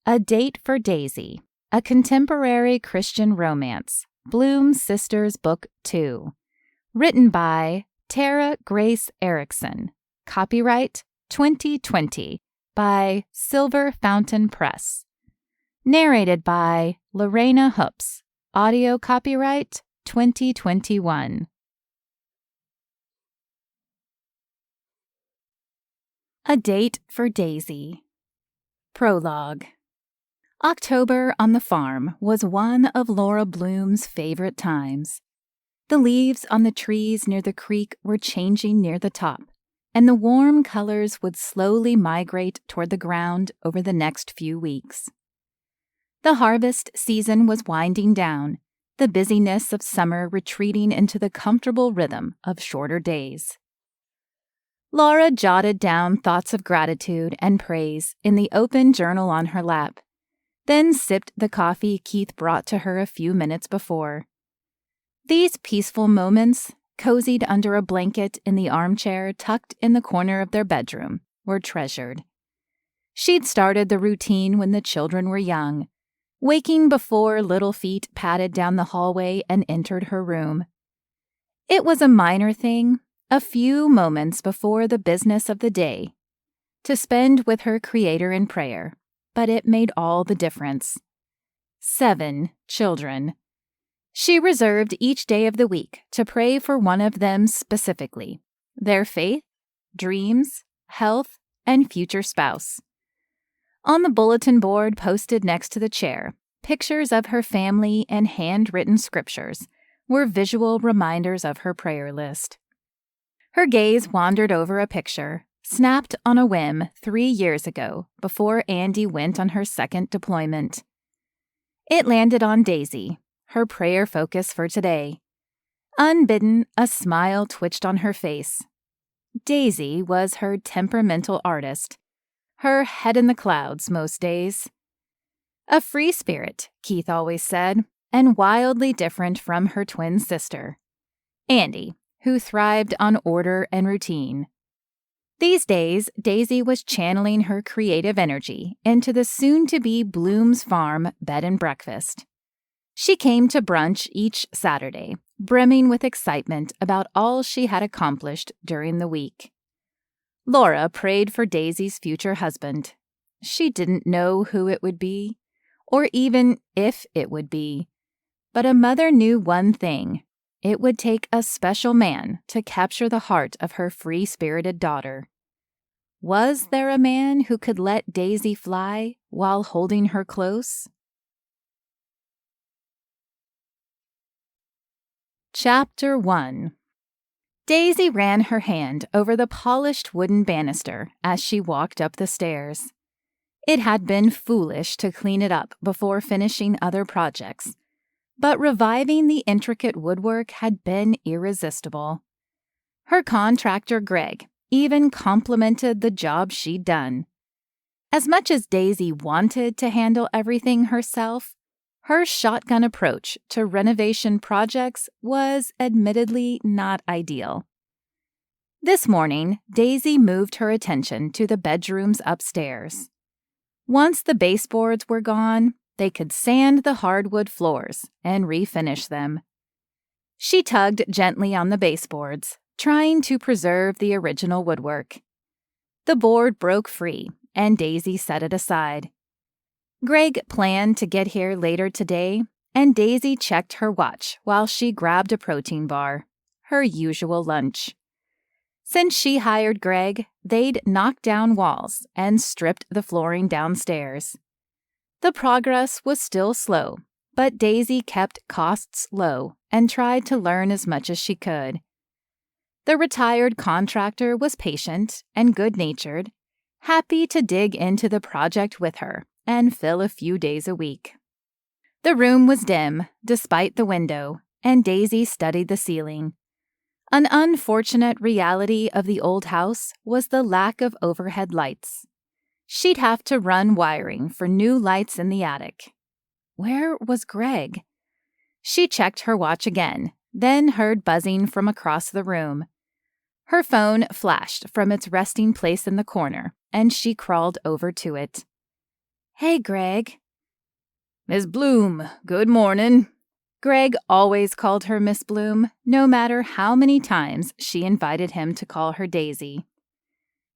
A Date for Daisy, a contemporary Christian romance, Bloom Sisters Book 2. Written by Tara Grace Ericson. Copyright 2020 by Silver Fountain Press. Narrated by Lorana Hoopes. Audio copyright 2021. A Date for Daisy. Prologue. October on the farm was one of Laura Bloom's favorite times. The leaves on the trees near the creek were changing near the top, and the warm colors would slowly migrate toward the ground over the next few weeks. The harvest season was winding down, the busyness of summer retreating into the comfortable rhythm of shorter days. Laura jotted down thoughts of gratitude and praise in the open journal on her lap, then sipped the coffee Keith brought to her a few minutes before. These peaceful moments, cozied under a blanket in the armchair tucked in the corner of their bedroom, were treasured. She'd started the routine when the children were young, waking before little feet padded down the hallway and entered her room. It was a minor thing, a few moments before the business of the day, to spend with her Creator in prayer. But it made all the difference. 7 children. She reserved each day of the week to pray for one of them specifically, their faith, dreams, health, and future spouse. On the bulletin board posted next to the chair, pictures of her family and handwritten scriptures were visual reminders of her prayer list. Her gaze wandered over a picture, snapped on a whim 3 years ago before Andy went on her second deployment. It landed on Daisy, her prayer focus for today. Unbidden, a smile twitched on her face. Daisy was her temperamental artist, her head in the clouds most days. A free spirit, Keith always said, and wildly different from her twin sister, Andy, who thrived on order and routine. These days, Daisy was channeling her creative energy into the soon-to-be Bloom's Farm bed and breakfast. She came to brunch each Saturday, brimming with excitement about all she had accomplished during the week. Laura prayed for Daisy's future husband. She didn't know who it would be, or even if it would be. But a mother knew one thing. It would take a special man to capture the heart of her free-spirited daughter. Was there a man who could let Daisy fly while holding her close? Chapter 1. Daisy ran her hand over the polished wooden banister as she walked up the stairs. It had been foolish to clean it up before finishing other projects, but reviving the intricate woodwork had been irresistible. Her contractor, Greg, even complimented the job she'd done. As much as Daisy wanted to handle everything herself, her shotgun approach to renovation projects was admittedly not ideal. This morning, Daisy moved her attention to the bedrooms upstairs. Once the baseboards were gone, they could sand the hardwood floors and refinish them. She tugged gently on the baseboards, trying to preserve the original woodwork. The board broke free, and Daisy set it aside. Greg planned to get here later today, and Daisy checked her watch while she grabbed a protein bar, her usual lunch. Since she hired Greg, they'd knocked down walls and stripped the flooring downstairs. The progress was still slow, but Daisy kept costs low and tried to learn as much as she could. The retired contractor was patient and good-natured, happy to dig into the project with her and fill a few days a week. The room was dim, despite the window, and Daisy studied the ceiling. An unfortunate reality of the old house was the lack of overhead lights. She'd have to run wiring for new lights in the attic. Where was Greg? She checked her watch again, then heard buzzing from across the room. Her phone flashed from its resting place in the corner, and she crawled over to it. "Hey, Greg." "Miss Bloom, good morning." Greg always called her Miss Bloom, no matter how many times she invited him to call her Daisy.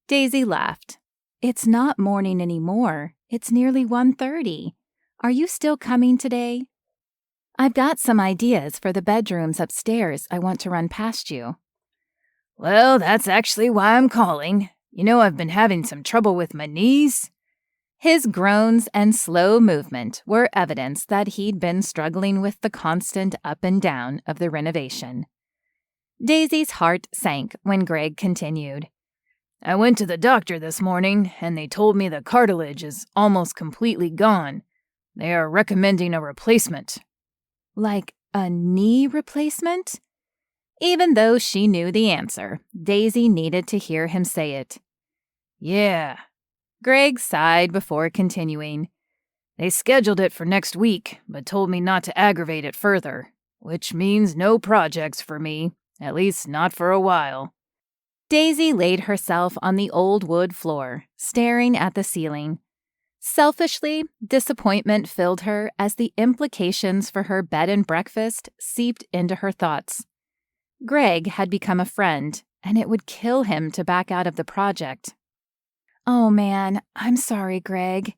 Daisy laughed. "It's not morning anymore. It's nearly 1:30. Are you still coming today? I've got some ideas for the bedrooms upstairs I want to run past you." "Well, that's actually why I'm calling. You know, I've been having some trouble with my knees." His groans and slow movement were evidence that he'd been struggling with the constant up and down of the renovation. Daisy's heart sank when Greg continued. "I went to the doctor this morning, and they told me the cartilage is almost completely gone. They are recommending a replacement." Like a knee replacement? Even though she knew the answer, Daisy needed to hear him say it. "Yeah." Greg sighed before continuing. "They scheduled it for next week, but told me not to aggravate it further, which means no projects for me, at least not for a while." Daisy laid herself on the old wood floor, staring at the ceiling. Selfishly, disappointment filled her as the implications for her bed and breakfast seeped into her thoughts. Greg had become a friend, and it would kill him to back out of the project. "Oh man, I'm sorry, Greg."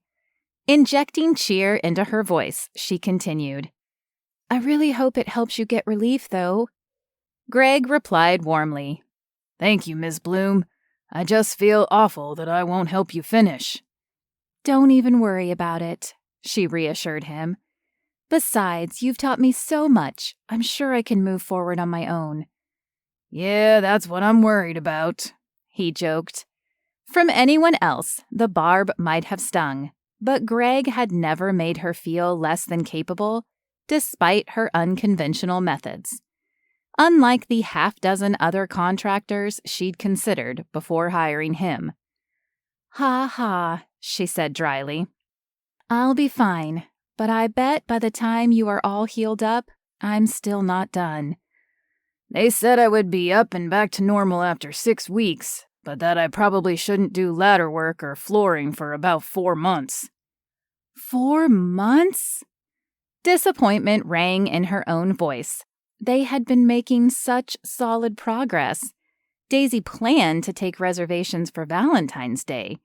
Injecting cheer into her voice, she continued. "I really hope it helps you get relief, though." Greg replied warmly. "Thank you, Miss Bloom. I just feel awful that I won't help you finish." "Don't even worry about it," she reassured him. "Besides, you've taught me so much. I'm sure I can move forward on my own." "Yeah, that's what I'm worried about," he joked. From anyone else, the barb might have stung, but Greg had never made her feel less than capable, despite her unconventional methods. Unlike the half-dozen other contractors she'd considered before hiring him. "Ha ha," she said dryly. "I'll be fine, but I bet by the time you are all healed up, I'm still not done." "They said I would be up and back to normal after 6 weeks, but that I probably shouldn't do ladder work or flooring for about 4 months. 4 months? Disappointment rang in her own voice. They had been making such solid progress. Daisy planned to take reservations for Valentine's Day.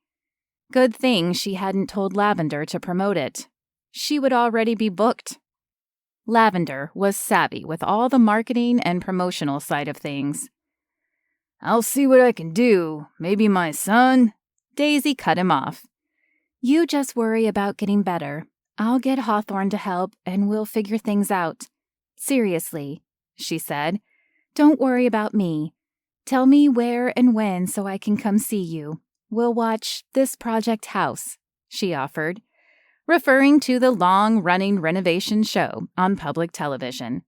Good thing she hadn't told Lavender to promote it. She would already be booked. Lavender was savvy with all the marketing and promotional side of things. "I'll see what I can do. Maybe my son—" Daisy cut him off. "You just worry about getting better. I'll get Hawthorne to help, and we'll figure things out. Seriously," she said. "Don't worry about me. Tell me where and when so I can come see you. We'll watch This Project House," she offered, referring to the long-running renovation show on public television.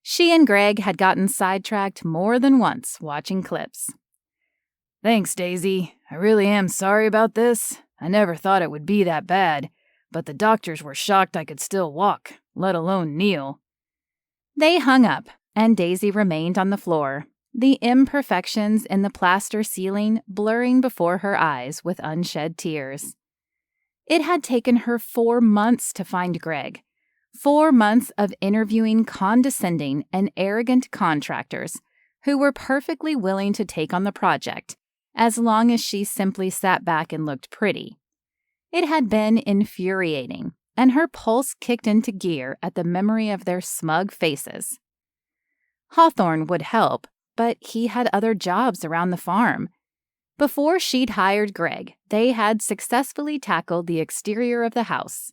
She and Greg had gotten sidetracked more than once watching clips. "Thanks, Daisy. I really am sorry about this. I never thought it would be that bad, but the doctors were shocked I could still walk, let alone kneel." They hung up, and Daisy remained on the floor, the imperfections in the plaster ceiling blurring before her eyes with unshed tears. It had taken her 4 months to find Greg. 4 months of interviewing condescending and arrogant contractors who were perfectly willing to take on the project as long as she simply sat back and looked pretty. It had been infuriating, and her pulse kicked into gear at the memory of their smug faces. Hawthorne would help, but he had other jobs around the farm. Before she'd hired Greg, they had successfully tackled the exterior of the house.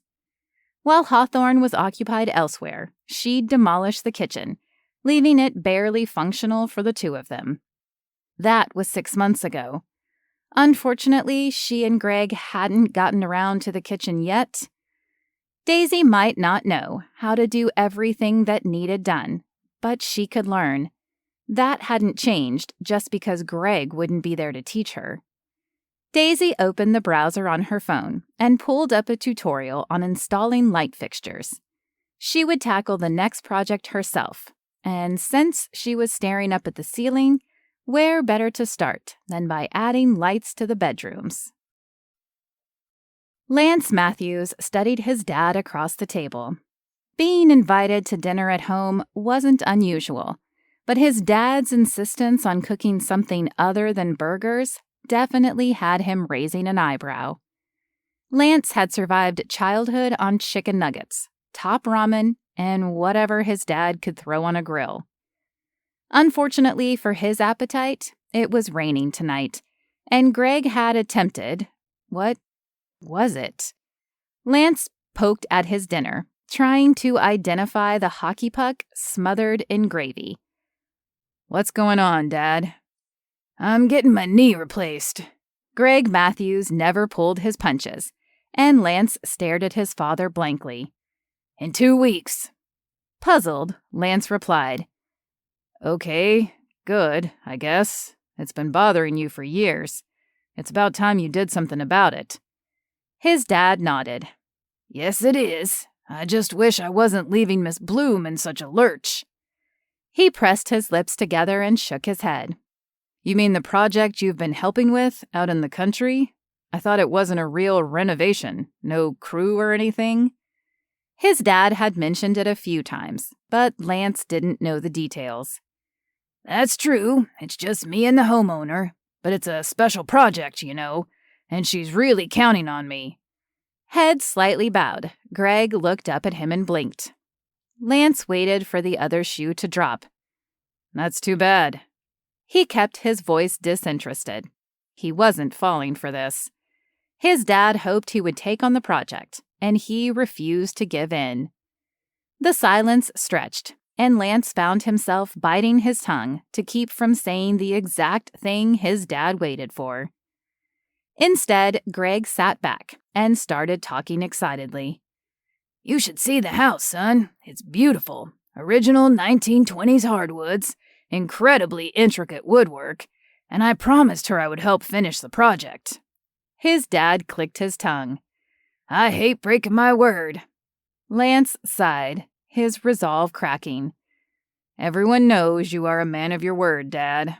While Hawthorne was occupied elsewhere, she'd demolished the kitchen, leaving it barely functional for the two of them. That was 6 months ago. Unfortunately, she and Greg hadn't gotten around to the kitchen yet. Daisy might not know how to do everything that needed done, but she could learn. That hadn't changed just because Greg wouldn't be there to teach her. Daisy opened the browser on her phone and pulled up a tutorial on installing light fixtures. She would tackle the next project herself, and since she was staring up at the ceiling, where better to start than by adding lights to the bedrooms? Lance Matthews studied his dad across the table. Being invited to dinner at home wasn't unusual, but his dad's insistence on cooking something other than burgers definitely had him raising an eyebrow. Lance had survived childhood on chicken nuggets, top ramen, and whatever his dad could throw on a grill. Unfortunately for his appetite, it was raining tonight, and Greg had attempted— what was it? Lance poked at his dinner, trying to identify the hockey puck smothered in gravy. "What's going on, Dad?" "I'm getting my knee replaced." Greg Matthews never pulled his punches, and Lance stared at his father blankly. "In 2 weeks." Puzzled, Lance replied, "Okay, good, I guess. It's been bothering you for years. It's about time you did something about it." His dad nodded. "Yes, it is. I just wish I wasn't leaving Miss Bloom in such a lurch." He pressed his lips together and shook his head. "You mean the project you've been helping with out in the country? I thought it wasn't a real renovation. No crew or anything?" His dad had mentioned it a few times, but Lance didn't know the details. "That's true. It's just me and the homeowner. But it's a special project, you know, and she's really counting on me." Head slightly bowed, Greg looked up at him and blinked. Lance waited for the other shoe to drop. "That's too bad." He kept his voice disinterested. He wasn't falling for this. His dad hoped he would take on the project, and he refused to give in. The silence stretched, and Lance found himself biting his tongue to keep from saying the exact thing his dad waited for. Instead, Greg sat back and started talking excitedly. "You should see the house, son. It's beautiful. Original 1920s hardwoods, incredibly intricate woodwork, and I promised her I would help finish the project." His dad clicked his tongue. "I hate breaking my word." Lance sighed, his resolve cracking. "Everyone knows you are a man of your word, Dad."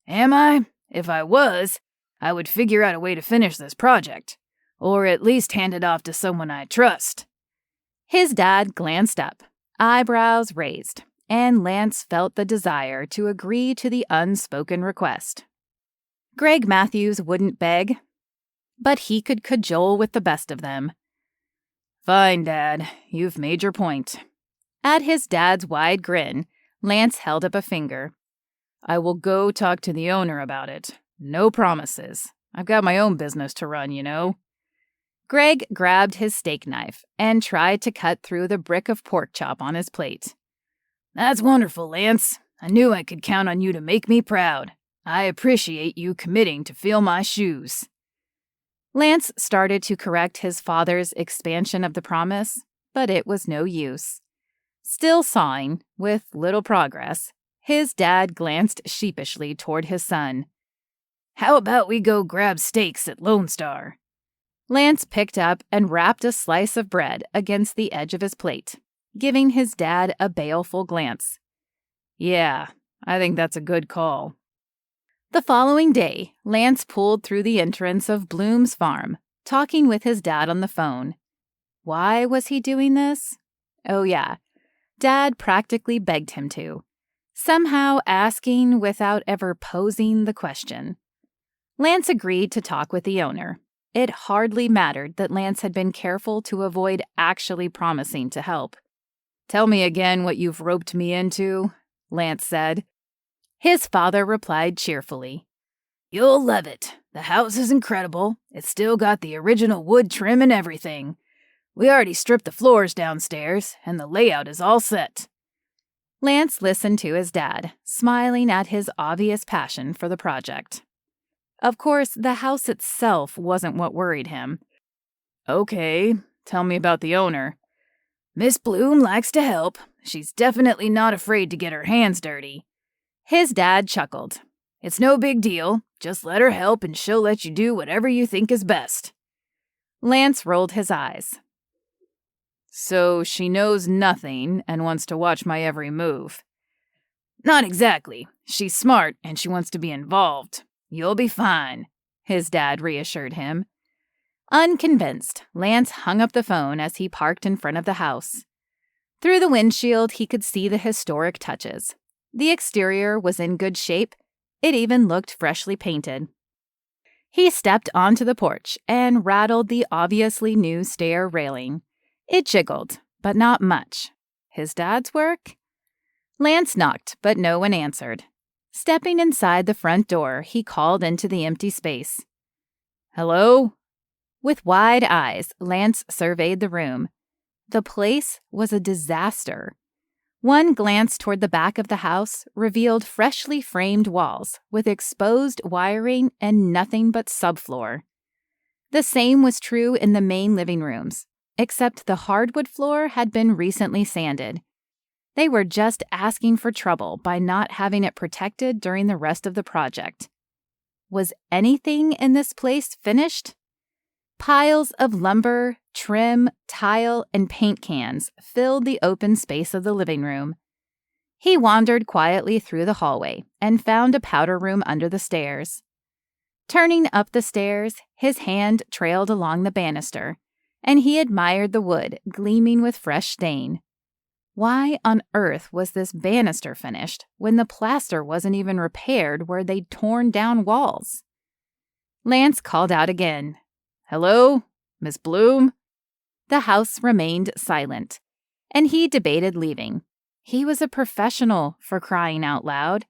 "Am I? If I was, I would figure out a way to finish this project, or at least hand it off to someone I trust." His dad glanced up, eyebrows raised, and Lance felt the desire to agree to the unspoken request. Greg Matthews wouldn't beg, but he could cajole with the best of them. "Fine, Dad. You've made your point." At his dad's wide grin, Lance held up a finger. "I will go talk to the owner about it. No promises. I've got my own business to run, you know." Greg grabbed his steak knife and tried to cut through the brick of pork chop on his plate. "That's wonderful, Lance. I knew I could count on you to make me proud. I appreciate you committing to fill my shoes." Lance started to correct his father's expansion of the promise, but it was no use. Still sawing, with little progress, his dad glanced sheepishly toward his son. "How about we go grab steaks at Lone Star?" Lance picked up and wrapped a slice of bread against the edge of his plate, giving his dad a baleful glance. "Yeah, I think that's a good call." The following day, Lance pulled through the entrance of Bloom's farm, talking with his dad on the phone. Why was he doing this? Oh yeah, Dad practically begged him to, somehow asking without ever posing the question. Lance agreed to talk with the owner. It hardly mattered that Lance had been careful to avoid actually promising to help. "Tell me again what you've roped me into," Lance said. His father replied cheerfully. "You'll love it. The house is incredible. It's still got the original wood trim and everything. We already stripped the floors downstairs, and the layout is all set." Lance listened to his dad, smiling at his obvious passion for the project. Of course, the house itself wasn't what worried him. "Okay, tell me about the owner." "Miss Bloom likes to help. She's definitely not afraid to get her hands dirty." His dad chuckled. "It's no big deal. Just let her help and she'll let you do whatever you think is best." Lance rolled his eyes. "So she knows nothing and wants to watch my every move." "Not exactly. She's smart and she wants to be involved. You'll be fine," his dad reassured him. Unconvinced, Lance hung up the phone as he parked in front of the house. Through the windshield, he could see the historic touches. The exterior was in good shape. It even looked freshly painted. He stepped onto the porch and rattled the obviously new stair railing. It jiggled, but not much. His dad's work? Lance knocked, but no one answered. Stepping inside the front door, he called into the empty space. "Hello?" With wide eyes, Lance surveyed the room. The place was a disaster. One glance toward the back of the house revealed freshly framed walls with exposed wiring and nothing but subfloor. The same was true in the main living rooms, except the hardwood floor had been recently sanded. They were just asking for trouble by not having it protected during the rest of the project. Was anything in this place finished? Piles of lumber, trim, tile, and paint cans filled the open space of the living room. He wandered quietly through the hallway and found a powder room under the stairs. Turning up the stairs, his hand trailed along the banister, and he admired the wood gleaming with fresh stain. Why on earth was this banister finished when the plaster wasn't even repaired where they'd torn down walls? Lance called out again. "Hello, Miss Bloom?" The house remained silent, and he debated leaving. He was a professional, for crying out loud.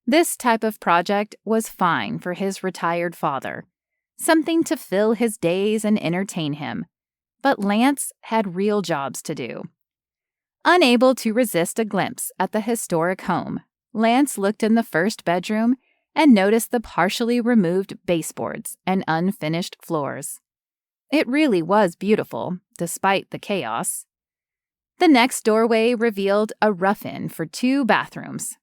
This type of project was fine for his retired father, something to fill his days and entertain him. But Lance had real jobs to do. Unable to resist a glimpse at the historic home, Lance looked in the first bedroom and noticed the partially removed baseboards and unfinished floors. It really was beautiful, despite the chaos. The next doorway revealed a rough-in for 2 bathrooms.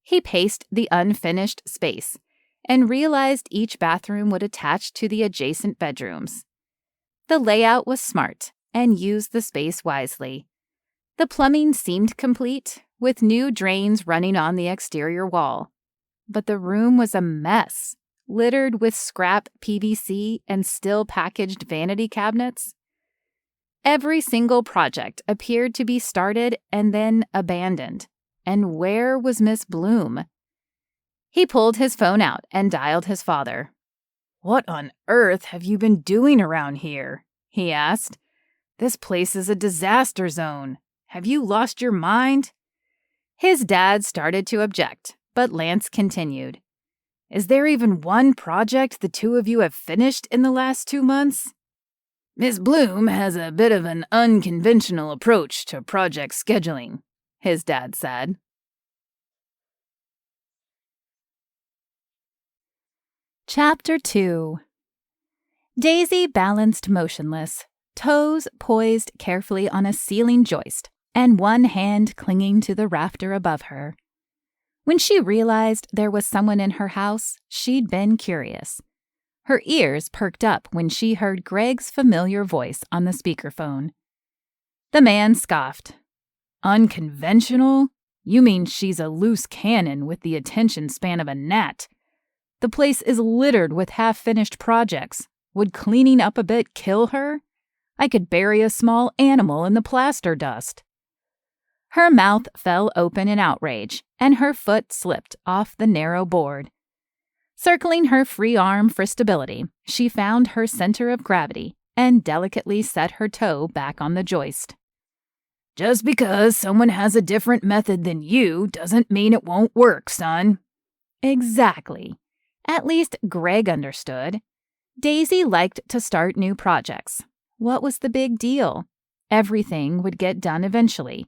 He paced the unfinished space and realized each bathroom would attach to the adjacent bedrooms. The layout was smart and used the space wisely. The plumbing seemed complete, with new drains running on the exterior wall. But the room was a mess, littered with scrap PVC and still packaged vanity cabinets. Every single project appeared to be started and then abandoned. And where was Miss Bloom? He pulled his phone out and dialed his father. "What on earth have you been doing around here?" he asked. "This place is a disaster zone. Have you lost your mind?" His dad started to object, but Lance continued. "Is there even one project the two of you have finished in the last 2 months?" "Miss Bloom has a bit of an unconventional approach to project scheduling," his dad said. Chapter 2. Daisy balanced motionless, toes poised carefully on a ceiling joist and one hand clinging to the rafter above her. When she realized there was someone in her house, she'd been curious. Her ears perked up when she heard Greg's familiar voice on the speakerphone. The man scoffed. "Unconventional? You mean she's a loose cannon with the attention span of a gnat. The place is littered with half-finished projects. Would cleaning up a bit kill her? I could bury a small animal in the plaster dust." Her mouth fell open in outrage, and her foot slipped off the narrow board. Circling her free arm for stability, she found her center of gravity and delicately set her toe back on the joist. "Just because someone has a different method than you doesn't mean it won't work, son." Exactly. At least Greg understood. Daisy liked to start new projects. What was the big deal? Everything would get done eventually.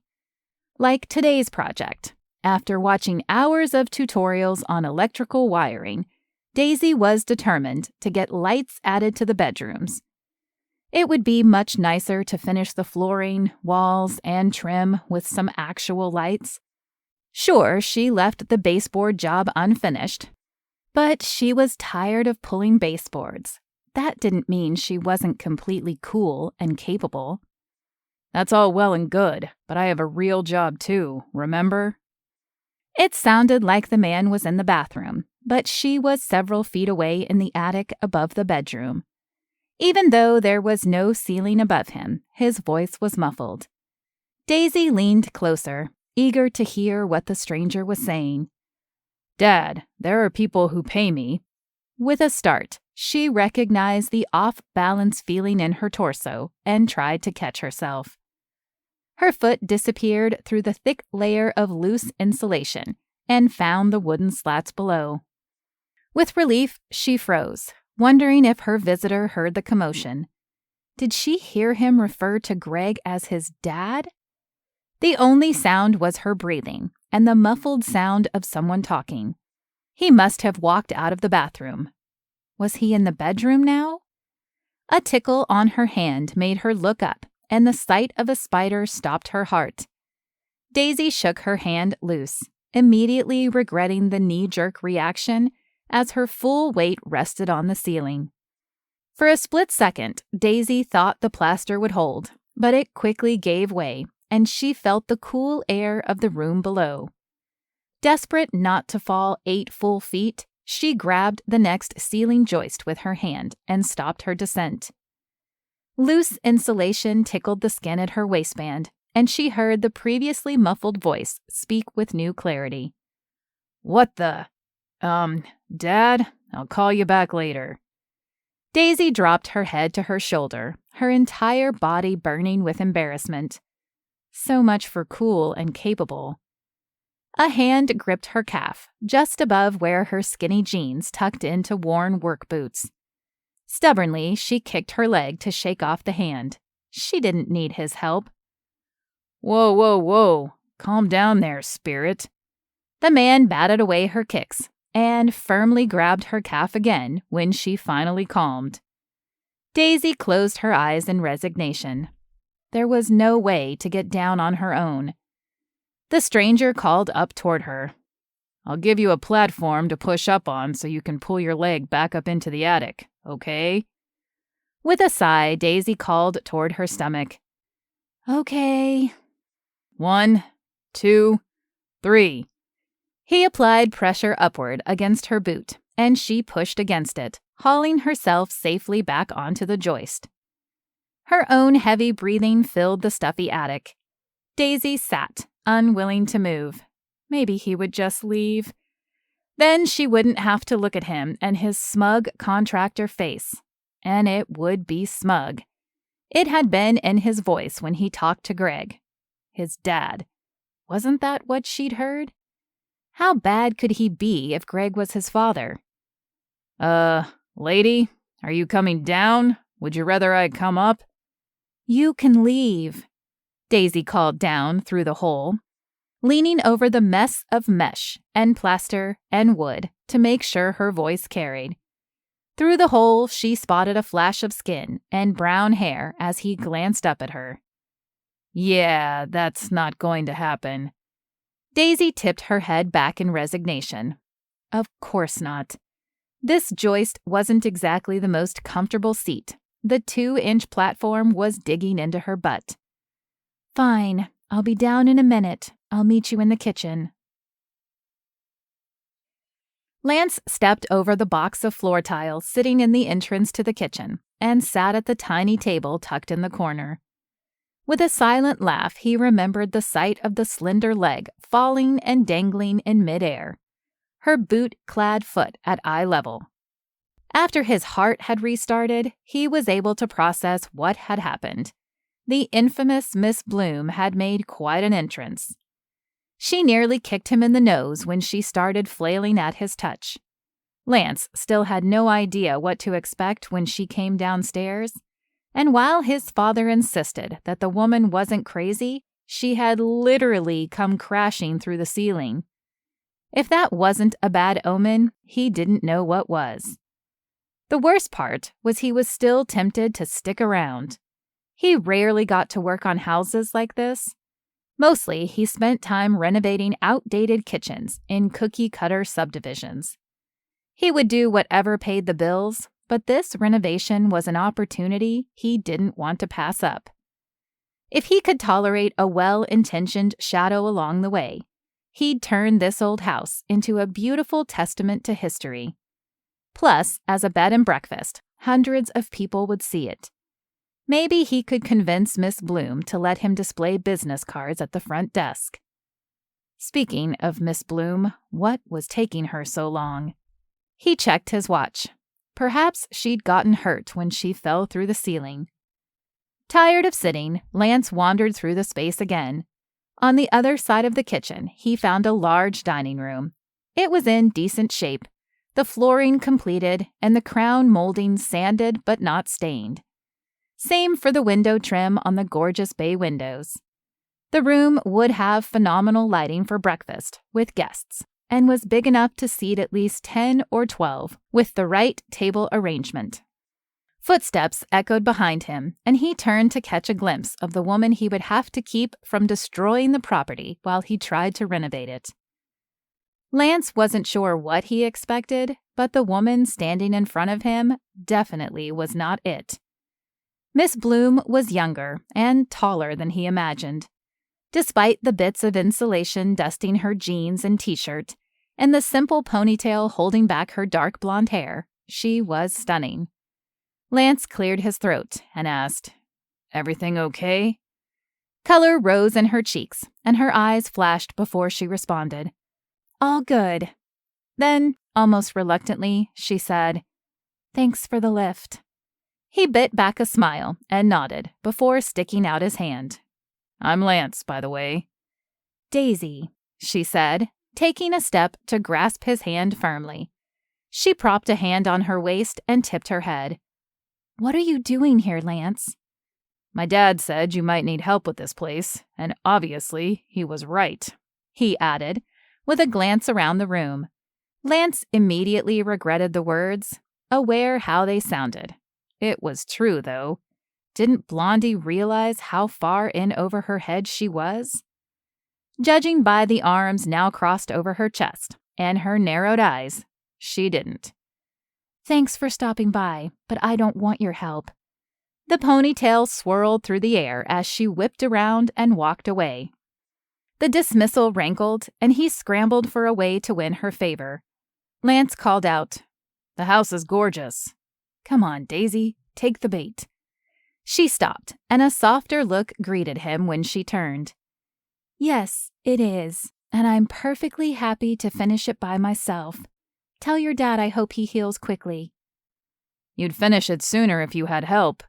Like today's project. After watching hours of tutorials on electrical wiring, Daisy was determined to get lights added to the bedrooms. It would be much nicer to finish the flooring, walls, and trim with some actual lights. Sure, she left the baseboard job unfinished, but she was tired of pulling baseboards. That didn't mean she wasn't completely cool and capable. "That's all well and good, but I have a real job too, remember?" It sounded like the man was in the bathroom, but she was several feet away in the attic above the bedroom. Even though there was no ceiling above him, his voice was muffled. Daisy leaned closer, eager to hear what the stranger was saying. Dad, there are people who pay me. With a start, she recognized the off-balance feeling in her torso and tried to catch herself. Her foot disappeared through the thick layer of loose insulation and found the wooden slats below. With relief, she froze, wondering if her visitor heard the commotion. Did she hear him refer to Greg as his dad? The only sound was her breathing and the muffled sound of someone talking. He must have walked out of the bathroom. Was he in the bedroom now? A tickle on her hand made her look up, and the sight of a spider stopped her heart. Daisy shook her hand loose, immediately regretting the knee-jerk reaction as her full weight rested on the ceiling. For a split second, Daisy thought the plaster would hold, but it quickly gave way, and she felt the cool air of the room below. Desperate not to fall 8 full feet, she grabbed the next ceiling joist with her hand and stopped her descent. Loose insulation tickled the skin at her waistband, and she heard the previously muffled voice speak with new clarity. What the? Dad, I'll call you back later. Daisy dropped her head to her shoulder, her entire body burning with embarrassment. So much for cool and capable. A hand gripped her calf, just above where her skinny jeans tucked into worn work boots. Stubbornly, she kicked her leg to shake off the hand. She didn't need his help. Whoa, whoa, whoa. Calm down there, spirit. The man batted away her kicks and firmly grabbed her calf again when she finally calmed. Daisy closed her eyes in resignation. There was no way to get down on her own. The stranger called up toward her. I'll give you a platform to push up on so you can pull your leg back up into the attic, okay? With a sigh, Daisy called toward her stomach. Okay. 1, 2, 3. He applied pressure upward against her boot, and she pushed against it, hauling herself safely back onto the joist. Her own heavy breathing filled the stuffy attic. Daisy sat, unwilling to move. Maybe he would just leave. Then she wouldn't have to look at him and his smug contractor face. And it would be smug. It had been in his voice when he talked to Greg. His dad. Wasn't that what she'd heard? How bad could he be if Greg was his father? Lady, are you coming down? Would you rather I come up? You can leave, Daisy called down through the hole, leaning over the mess of mesh and plaster and wood to make sure her voice carried. Through the hole, she spotted a flash of skin and brown hair as he glanced up at her. Yeah, that's not going to happen. Daisy tipped her head back in resignation. Of course not. This joist wasn't exactly the most comfortable seat. The 2-inch platform was digging into her butt. Fine, I'll be down in a minute. I'll meet you in the kitchen. Lance stepped over the box of floor tiles sitting in the entrance to the kitchen and sat at the tiny table tucked in the corner. With a silent laugh, he remembered the sight of the slender leg falling and dangling in midair, her boot-clad foot at eye level. After his heart had restarted, he was able to process what had happened. The infamous Miss Bloom had made quite an entrance. She nearly kicked him in the nose when she started flailing at his touch. Lance still had no idea what to expect when she came downstairs, and while his father insisted that the woman wasn't crazy, she had literally come crashing through the ceiling. If that wasn't a bad omen, he didn't know what was. The worst part was he was still tempted to stick around. He rarely got to work on houses like this. Mostly, he spent time renovating outdated kitchens in cookie-cutter subdivisions. He would do whatever paid the bills, but this renovation was an opportunity he didn't want to pass up. If he could tolerate a well-intentioned shadow along the way, he'd turn this old house into a beautiful testament to history. Plus, as a bed and breakfast, hundreds of people would see it. Maybe he could convince Miss Bloom to let him display business cards at the front desk. Speaking of Miss Bloom, what was taking her so long? He checked his watch. Perhaps she'd gotten hurt when she fell through the ceiling. Tired of sitting, Lance wandered through the space again. On the other side of the kitchen, he found a large dining room. It was in decent shape, the flooring completed and the crown molding sanded but not stained. Same for the window trim on the gorgeous bay windows. The room would have phenomenal lighting for breakfast with guests and was big enough to seat at least 10 or 12 with the right table arrangement. Footsteps echoed behind him, and he turned to catch a glimpse of the woman he would have to keep from destroying the property while he tried to renovate it. Lance wasn't sure what he expected, but the woman standing in front of him definitely was not it. Miss Bloom was younger and taller than he imagined. Despite the bits of insulation dusting her jeans and t-shirt, and the simple ponytail holding back her dark blonde hair, she was stunning. Lance cleared his throat and asked, "Everything okay?" Color rose in her cheeks, and her eyes flashed before she responded. "All good." Then, almost reluctantly, she said, "Thanks for the lift." He bit back a smile and nodded before sticking out his hand. "I'm Lance, by the way." "Daisy," she said, taking a step to grasp his hand firmly. She propped a hand on her waist and tipped her head. "What are you doing here, Lance?" "My dad said you might need help with this place, and obviously he was right," he added, with a glance around the room. Lance immediately regretted the words, aware how they sounded. It was true, though. Didn't Blondie realize how far in over her head she was? Judging by the arms now crossed over her chest and her narrowed eyes, she didn't. "Thanks for stopping by, but I don't want your help." The ponytail swirled through the air as she whipped around and walked away. The dismissal rankled, and he scrambled for a way to win her favor. Lance called out, "The house is gorgeous." "Come on, Daisy, take the bait." She stopped, and a softer look greeted him when she turned. "Yes, it is, and I'm perfectly happy to finish it by myself. Tell your dad I hope he heals quickly." "You'd finish it sooner if you had help."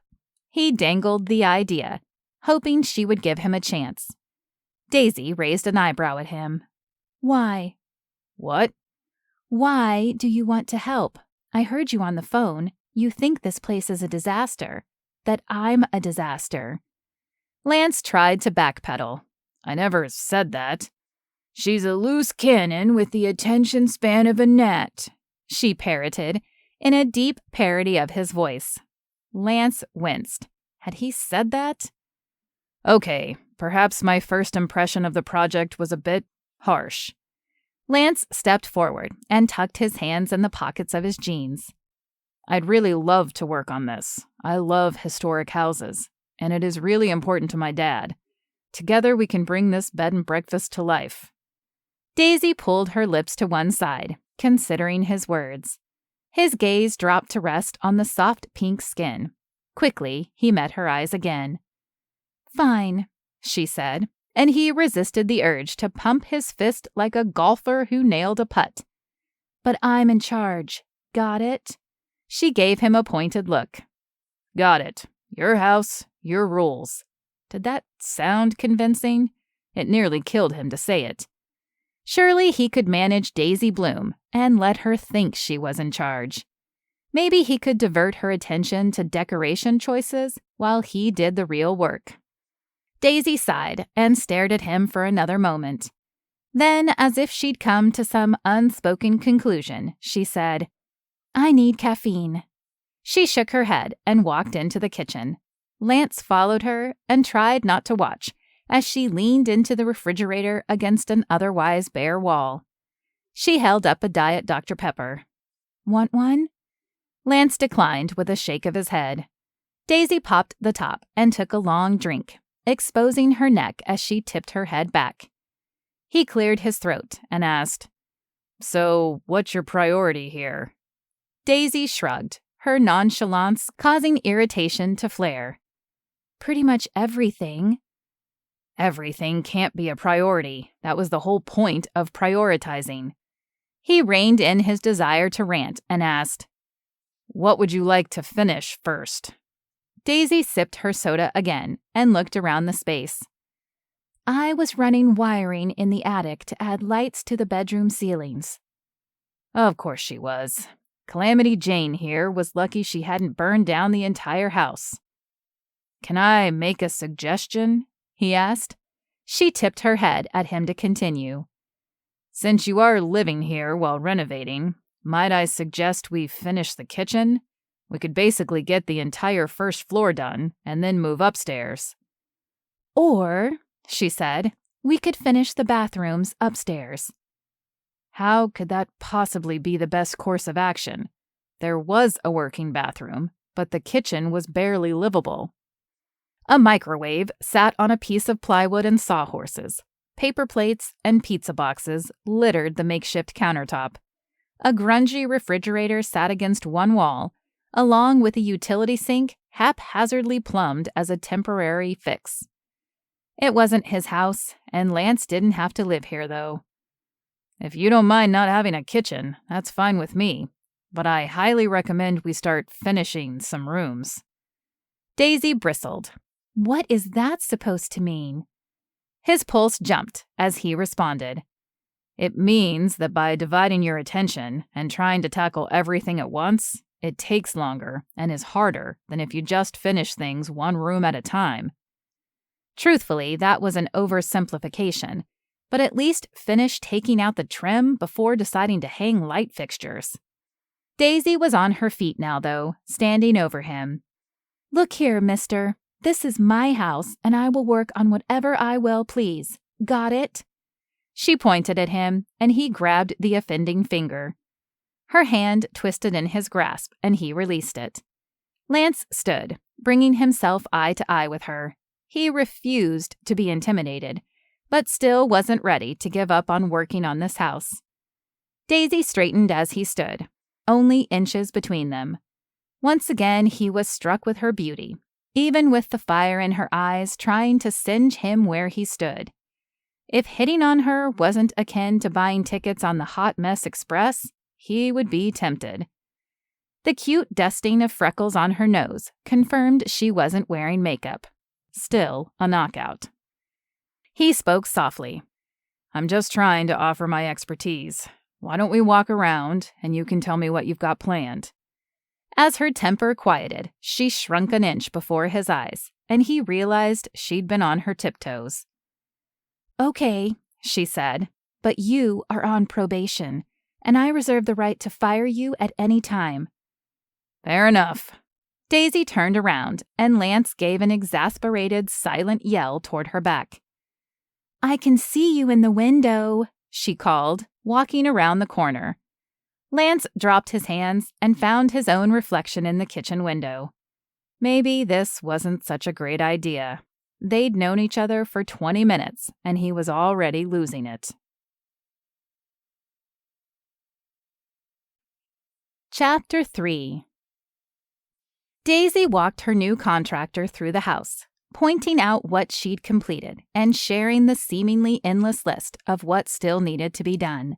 He dangled the idea, hoping she would give him a chance. Daisy raised an eyebrow at him. "Why?" "What?" "Why do you want to help? I heard you on the phone. You think this place is a disaster. That I'm a disaster." Lance tried to backpedal. "I never said that." "She's a loose cannon with the attention span of a gnat," she parroted, in a deep parody of his voice. Lance winced. Had he said that? "Okay, perhaps my first impression of the project was a bit harsh." Lance stepped forward and tucked his hands in the pockets of his jeans. "I'd really love to work on this. I love historic houses, and it is really important to my dad. Together we can bring this bed and breakfast to life." Daisy pulled her lips to one side, considering his words. His gaze dropped to rest on the soft pink skin. Quickly, he met her eyes again. "Fine," she said, and he resisted the urge to pump his fist like a golfer who nailed a putt. "But I'm in charge. Got it?" She gave him a pointed look. "Got it. Your house, your rules." Did that sound convincing? It nearly killed him to say it. Surely he could manage Daisy Bloom and let her think she was in charge. Maybe he could divert her attention to decoration choices while he did the real work. Daisy sighed and stared at him for another moment. Then, as if she'd come to some unspoken conclusion, she said, "I need caffeine." She shook her head and walked into the kitchen. Lance followed her and tried not to watch as she leaned into the refrigerator against an otherwise bare wall. She held up a Diet Dr. Pepper. "Want one?" Lance declined with a shake of his head. Daisy popped the top and took a long drink, exposing her neck as she tipped her head back. He cleared his throat and asked, "So, what's your priority here?" Daisy shrugged, her nonchalance causing irritation to flare. Pretty much everything. Everything can't be a priority. That was the whole point of prioritizing. He reined in his desire to rant and asked, "What would you like to finish first?" Daisy sipped her soda again and looked around the space. I was running wiring in the attic to add lights to the bedroom ceilings. Of course she was. Calamity Jane here was lucky she hadn't burned down the entire house. "Can I make a suggestion?" he asked. She tipped her head at him to continue. "Since you are living here while renovating, might I suggest we finish the kitchen? We could basically get the entire first floor done and then move upstairs." Or, she said, we could finish the bathrooms upstairs. How could that possibly be the best course of action? There was a working bathroom, but the kitchen was barely livable. A microwave sat on a piece of plywood and sawhorses. Paper plates and pizza boxes littered the makeshift countertop. A grungy refrigerator sat against one wall, along with a utility sink haphazardly plumbed as a temporary fix. It wasn't his house, and Lance didn't have to live here, though. "If you don't mind not having a kitchen, that's fine with me, but I highly recommend we start finishing some rooms." Daisy bristled. What is that supposed to mean? His pulse jumped as he responded. "It means that by dividing your attention and trying to tackle everything at once, it takes longer and is harder than if you just finish things one room at a time." Truthfully, that was an oversimplification, but at least finish taking out the trim before deciding to hang light fixtures. Daisy was on her feet now, though, standing over him. Look here, mister. This is my house, and I will work on whatever I will please. Got it? She pointed at him, and he grabbed the offending finger. Her hand twisted in his grasp, and he released it. Lance stood, bringing himself eye to eye with her. He refused to be intimidated, but still wasn't ready to give up on working on this house. Daisy straightened as he stood, only inches between them. Once again, he was struck with her beauty, even with the fire in her eyes trying to singe him where he stood. If hitting on her wasn't akin to buying tickets on the Hot Mess Express, he would be tempted. The cute dusting of freckles on her nose confirmed she wasn't wearing makeup. Still a knockout. He spoke softly. "I'm just trying to offer my expertise. Why don't we walk around and you can tell me what you've got planned?" As her temper quieted, she shrunk an inch before his eyes, and he realized she'd been on her tiptoes. Okay, she said, but you are on probation, and I reserve the right to fire you at any time. Fair enough. Daisy turned around, and Lance gave an exasperated, silent yell toward her back. I can see you in the window, she called, walking around the corner. Lance dropped his hands and found his own reflection in the kitchen window. Maybe this wasn't such a great idea. They'd known each other for 20 minutes, and he was already losing it. Chapter 3. Daisy walked her new contractor through the house, pointing out what she'd completed and sharing the seemingly endless list of what still needed to be done.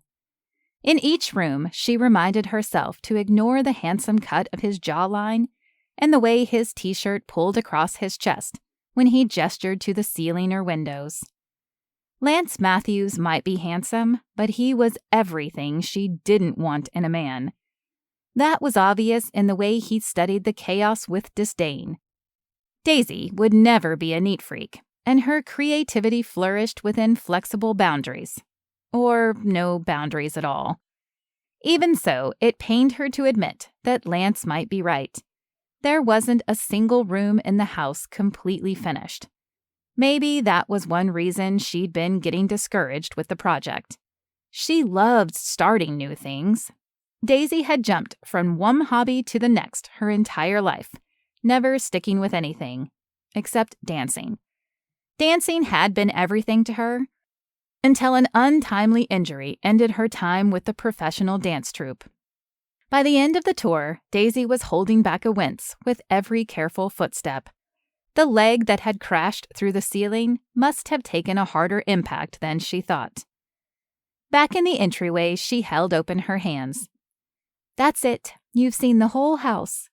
In each room, she reminded herself to ignore the handsome cut of his jawline and the way his t-shirt pulled across his chest when he gestured to the ceiling or windows. Lance Matthews might be handsome, but he was everything she didn't want in a man. That was obvious in the way he studied the chaos with disdain. Daisy would never be a neat freak, and her creativity flourished within flexible boundaries. Or no boundaries at all. Even so, it pained her to admit that Lance might be right. There wasn't a single room in the house completely finished. Maybe that was one reason she'd been getting discouraged with the project. She loved starting new things. Daisy had jumped from one hobby to the next her entire life, never sticking with anything, except dancing. Dancing had been everything to her, until an untimely injury ended her time with the professional dance troupe. By the end of the tour, Daisy was holding back a wince with every careful footstep. The leg that had crashed through the ceiling must have taken a harder impact than she thought. Back in the entryway, she held open her hands. "That's it. You've seen the whole house."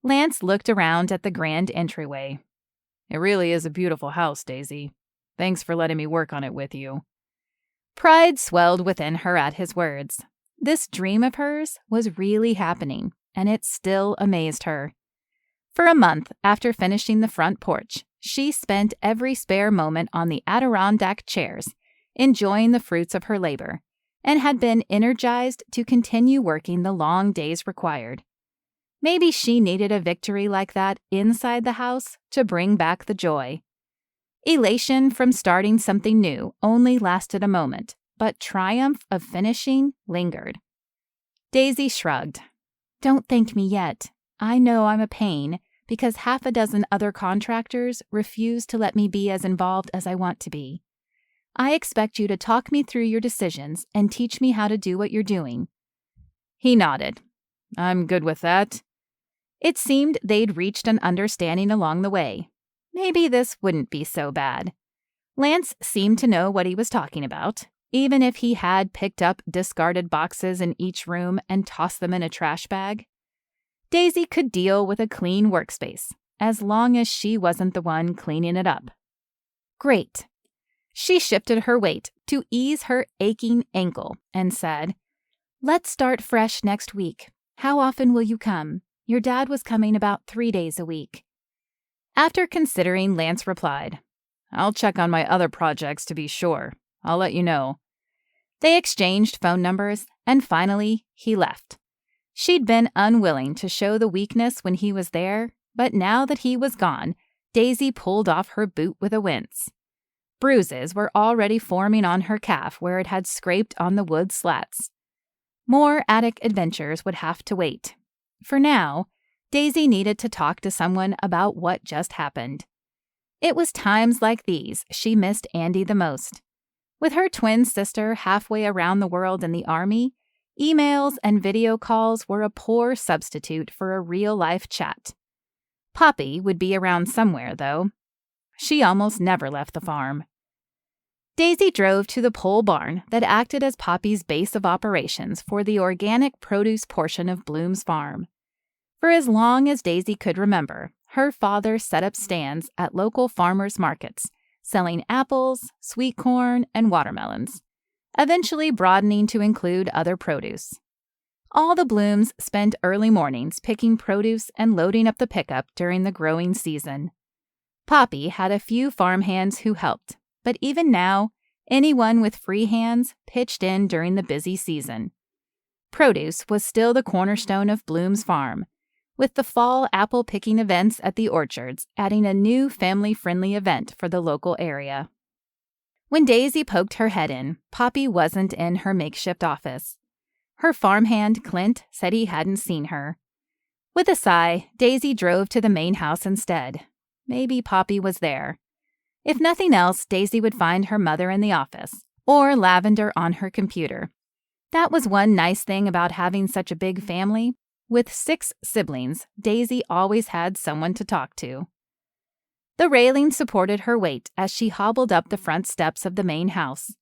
Lance looked around at the grand entryway. "It really is a beautiful house, Daisy. Thanks for letting me work on it with you." Pride swelled within her at his words. This dream of hers was really happening, and it still amazed her. For a month after finishing the front porch, she spent every spare moment on the Adirondack chairs, enjoying the fruits of her labor, and had been energized to continue working the long days required. Maybe she needed a victory like that inside the house to bring back the joy. Elation from starting something new only lasted a moment, but triumph of finishing lingered. Daisy shrugged. "Don't thank me yet. I know I'm a pain because half a dozen other contractors refuse to let me be as involved as I want to be. I expect you to talk me through your decisions and teach me how to do what you're doing." He nodded. "I'm good with that." It seemed they'd reached an understanding along the way. Maybe this wouldn't be so bad. Lance seemed to know what he was talking about, even if he had picked up discarded boxes in each room and tossed them in a trash bag. Daisy could deal with a clean workspace, as long as she wasn't the one cleaning it up. Great. She shifted her weight to ease her aching ankle and said, "Let's start fresh next week. How often will you come? Your dad was coming about 3 days a week." After considering, Lance replied, "I'll check on my other projects to be sure. I'll let you know." They exchanged phone numbers, and finally, he left. She'd been unwilling to show the weakness when he was there, but now that he was gone, Daisy pulled off her boot with a wince. Bruises were already forming on her calf where it had scraped on the wood slats. More attic adventures would have to wait. For now, Daisy needed to talk to someone about what just happened. It was times like these she missed Andy the most. With her twin sister halfway around the world in the Army, emails and video calls were a poor substitute for a real-life chat. Poppy would be around somewhere, though. She almost never left the farm. Daisy drove to the pole barn that acted as Poppy's base of operations for the organic produce portion of Bloom's farm. For as long as Daisy could remember, her father set up stands at local farmers' markets, selling apples, sweet corn, and watermelons, eventually broadening to include other produce. All the Blooms spent early mornings picking produce and loading up the pickup during the growing season. Poppy had a few farmhands who helped, but even now, anyone with free hands pitched in during the busy season. Produce was still the cornerstone of Bloom's farm, with the fall apple picking events at the orchards adding a new family-friendly event for the local area. When Daisy poked her head in, Poppy wasn't in her makeshift office. Her farmhand, Clint, said he hadn't seen her. With a sigh, Daisy drove to the main house instead. Maybe Poppy was there. If nothing else, Daisy would find her mother in the office, or Lavender on her computer. That was one nice thing about having such a big family. With 6 siblings, Daisy always had someone to talk to. The railing supported her weight as she hobbled up the front steps of the main house.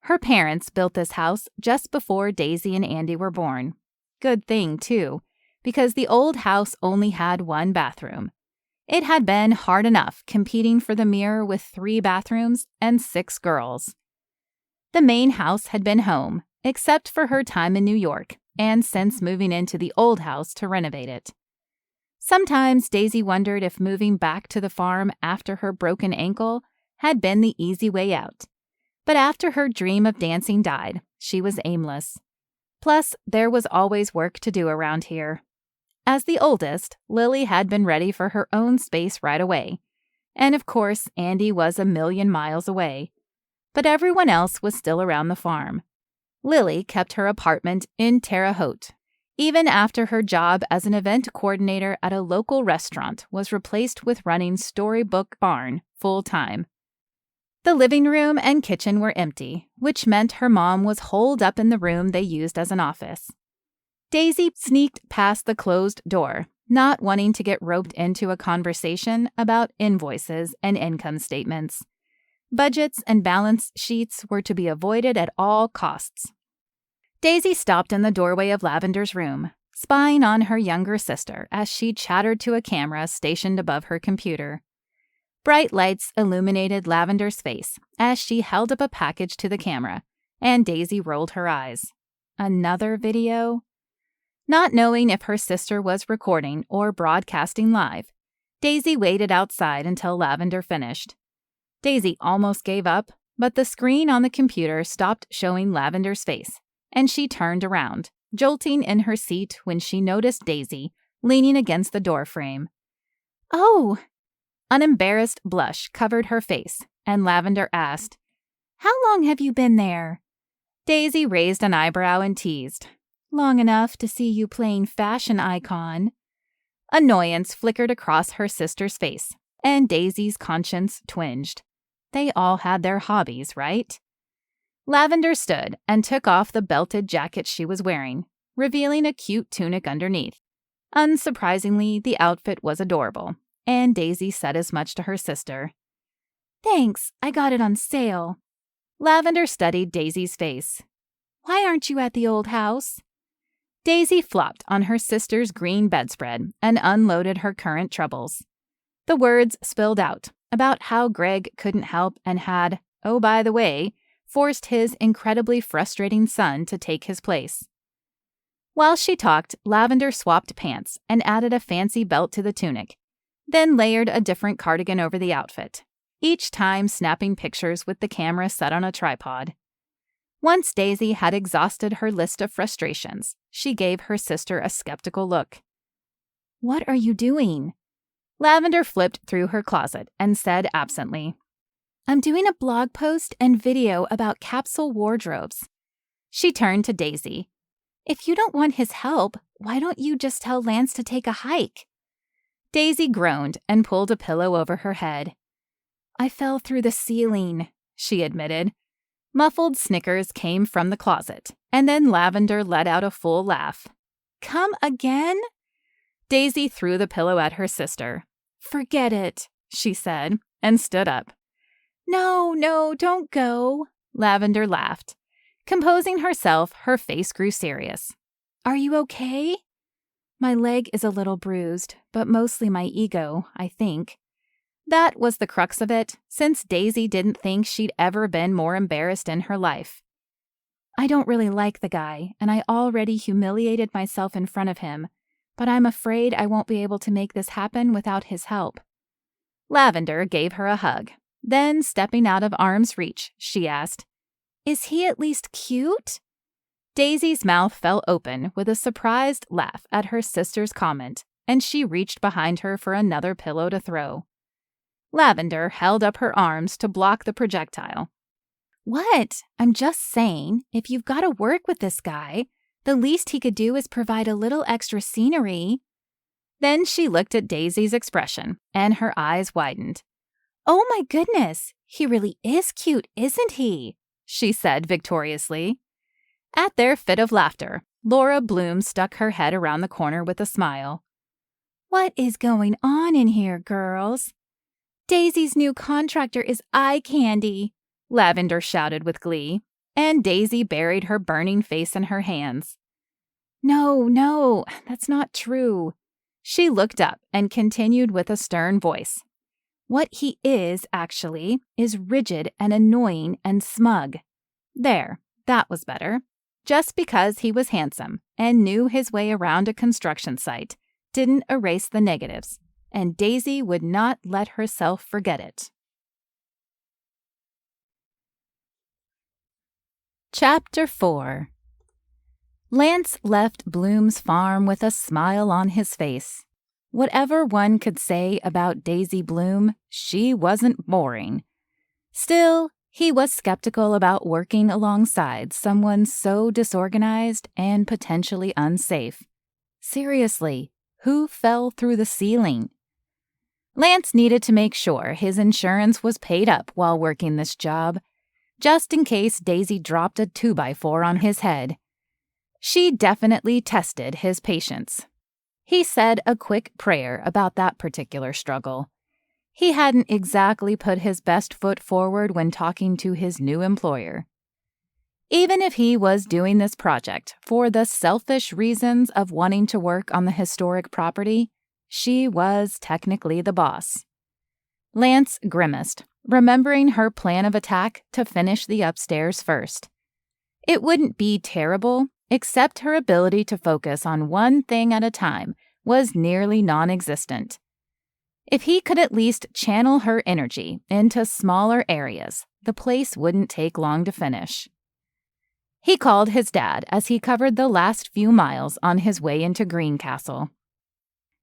Her parents built this house just before Daisy and Andy were born. Good thing, too, because the old house only had 1 bathroom. It had been hard enough competing for the mirror with 3 bathrooms and 6 girls. The main house had been home, except for her time in New York, and since moving into the old house to renovate it. Sometimes Daisy wondered if moving back to the farm after her broken ankle had been the easy way out. But after her dream of dancing died, she was aimless. Plus, there was always work to do around here. As the oldest, Lily had been ready for her own space right away. And of course, Andy was a million miles away. But everyone else was still around the farm. Lily kept her apartment in Terre Haute, even after her job as an event coordinator at a local restaurant was replaced with running Storybook Barn full-time. The living room and kitchen were empty, which meant her mom was holed up in the room they used as an office. Daisy sneaked past the closed door, not wanting to get roped into a conversation about invoices and income statements. Budgets and balance sheets were to be avoided at all costs. Daisy stopped in the doorway of Lavender's room, spying on her younger sister as she chattered to a camera stationed above her computer. Bright lights illuminated Lavender's face as she held up a package to the camera, and Daisy rolled her eyes. Another video? Not knowing if her sister was recording or broadcasting live, Daisy waited outside until Lavender finished. Daisy almost gave up, but the screen on the computer stopped showing Lavender's face, and she turned around, jolting in her seat when she noticed Daisy leaning against the doorframe. "Oh!" An embarrassed blush covered her face, and Lavender asked, "How long have you been there?" Daisy raised an eyebrow and teased, "Long enough to see you playing fashion icon." Annoyance flickered across her sister's face, and Daisy's conscience twinged. They all had their hobbies, right? Lavender stood and took off the belted jacket she was wearing, revealing a cute tunic underneath. Unsurprisingly, the outfit was adorable, and Daisy said as much to her sister. "Thanks, I got it on sale." Lavender studied Daisy's face. "Why aren't you at the old house?" Daisy flopped on her sister's green bedspread and unloaded her current troubles. The words spilled out about how Greg couldn't help and had, oh by the way, forced his incredibly frustrating son to take his place. While she talked, Lavender swapped pants and added a fancy belt to the tunic, then layered a different cardigan over the outfit, each time snapping pictures with the camera set on a tripod. Once Daisy had exhausted her list of frustrations, she gave her sister a skeptical look. "What are you doing?" Lavender flipped through her closet and said absently, "I'm doing a blog post and video about capsule wardrobes." She turned to Daisy. "If you don't want his help, why don't you just tell Lance to take a hike?" Daisy groaned and pulled a pillow over her head. "I fell through the ceiling," she admitted. Muffled snickers came from the closet, and then Lavender let out a full laugh. "Come again?" Daisy threw the pillow at her sister. "Forget it," she said, and stood up. No, don't go," Lavender laughed. Composing herself, her face grew serious. "Are you okay?" "My leg is a little bruised, but mostly my ego, I think." That was the crux of it, since Daisy didn't think she'd ever been more embarrassed in her life. "I don't really like the guy, and I already humiliated myself in front of him, but I'm afraid I won't be able to make this happen without his help." Lavender gave her a hug. Then, stepping out of arm's reach, she asked, "Is he at least cute?" Daisy's mouth fell open with a surprised laugh at her sister's comment, and she reached behind her for another pillow to throw. Lavender held up her arms to block the projectile. "What? I'm just saying, if you've got to work with this guy, the least he could do is provide a little extra scenery." Then she looked at Daisy's expression, and her eyes widened. "Oh my goodness, he really is cute, isn't he?" she said victoriously. At their fit of laughter, Laura Bloom stuck her head around the corner with a smile. "What is going on in here, girls?" "Daisy's new contractor is eye candy," Lavender shouted with glee, and Daisy buried her burning face in her hands. No, that's not true." She looked up and continued with a stern voice. "What he is, actually, is rigid and annoying and smug." There, that was better. Just because he was handsome and knew his way around a construction site didn't erase the negatives, and Daisy would not let herself forget it. Chapter 4. Lance left Bloom's farm with a smile on his face. Whatever one could say about Daisy Bloom, she wasn't boring. Still, he was skeptical about working alongside someone so disorganized and potentially unsafe. Seriously, who fell through the ceiling? Lance needed to make sure his insurance was paid up while working this job, just in case Daisy dropped a 2x4 on his head. She definitely tested his patience. He said a quick prayer about that particular struggle. He hadn't exactly put his best foot forward when talking to his new employer. Even if he was doing this project for the selfish reasons of wanting to work on the historic property, she was technically the boss. Lance grimaced, remembering her plan of attack to finish the upstairs first. It wouldn't be terrible, except her ability to focus on one thing at a time was nearly non-existent. If he could at least channel her energy into smaller areas, the place wouldn't take long to finish. He called his dad as he covered the last few miles on his way into Greencastle.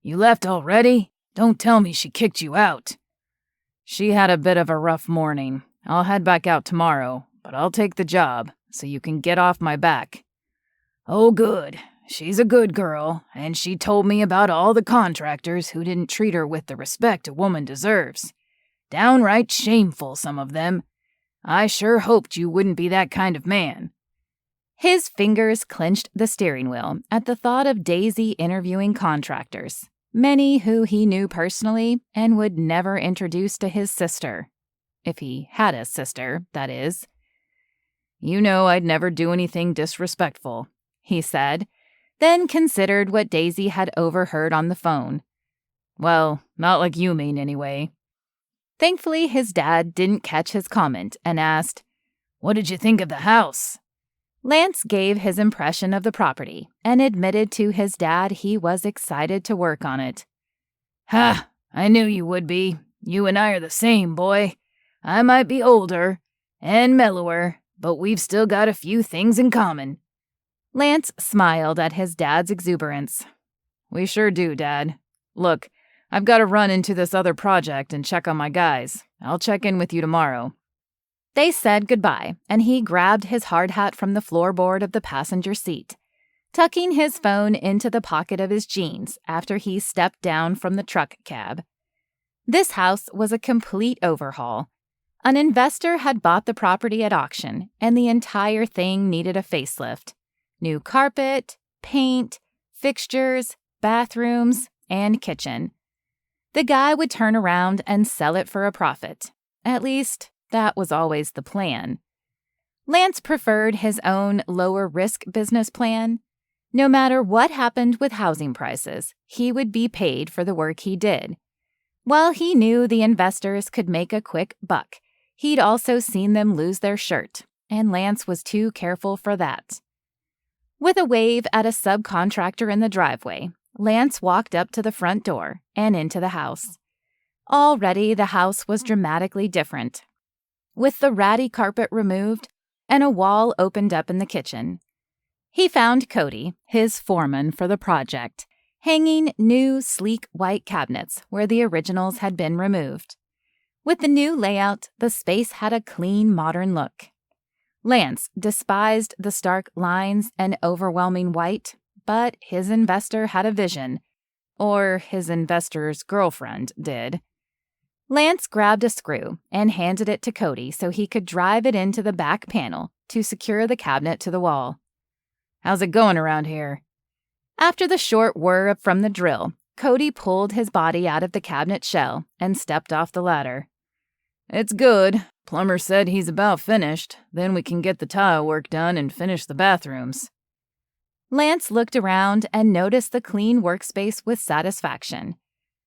"You left already? Don't tell me she kicked you out." "She had a bit of a rough morning. I'll head back out tomorrow, but I'll take the job, so you can get off my back." "Oh, good. She's a good girl, and she told me about all the contractors who didn't treat her with the respect a woman deserves. Downright shameful, some of them. I sure hoped you wouldn't be that kind of man." His fingers clenched the steering wheel at the thought of Daisy interviewing contractors, many who he knew personally and would never introduce to his sister. If he had a sister, that is. "You know I'd never do anything disrespectful," he said, then considered what Daisy had overheard on the phone. "Well, not like you mean anyway." Thankfully, his dad didn't catch his comment and asked, "What did you think of the house?" Lance gave his impression of the property and admitted to his dad he was excited to work on it. "Ha! I knew you would be. You and I are the same, boy. I might be older and mellower, but we've still got a few things in common." Lance smiled at his dad's exuberance. "We sure do, Dad. Look, I've got to run into this other project and check on my guys. I'll check in with you tomorrow." They said goodbye, and he grabbed his hard hat from the floorboard of the passenger seat, tucking his phone into the pocket of his jeans after he stepped down from the truck cab. This house was a complete overhaul. An investor had bought the property at auction, and the entire thing needed a facelift. New carpet, paint, fixtures, bathrooms, and kitchen. The guy would turn around and sell it for a profit. At least, that was always the plan. Lance preferred his own lower-risk business plan. No matter what happened with housing prices, he would be paid for the work he did. While he knew the investors could make a quick buck, he'd also seen them lose their shirt, and Lance was too careful for that. With a wave at a subcontractor in the driveway, Lance walked up to the front door and into the house. Already, the house was dramatically different. With the ratty carpet removed and a wall opened up in the kitchen. He found Cody, his foreman for the project, hanging new, sleek white cabinets where the originals had been removed. With the new layout, the space had a clean, modern look. Lance despised the stark lines and overwhelming white, but his investor had a vision. Or his investor's girlfriend did. Lance grabbed a screw and handed it to Cody so he could drive it into the back panel to secure the cabinet to the wall. "How's it going around here?" After the short whir from the drill, Cody pulled his body out of the cabinet shell and stepped off the ladder. "It's good. Plumber said he's about finished. Then we can get the tile work done and finish the bathrooms." Lance looked around and noticed the clean workspace with satisfaction.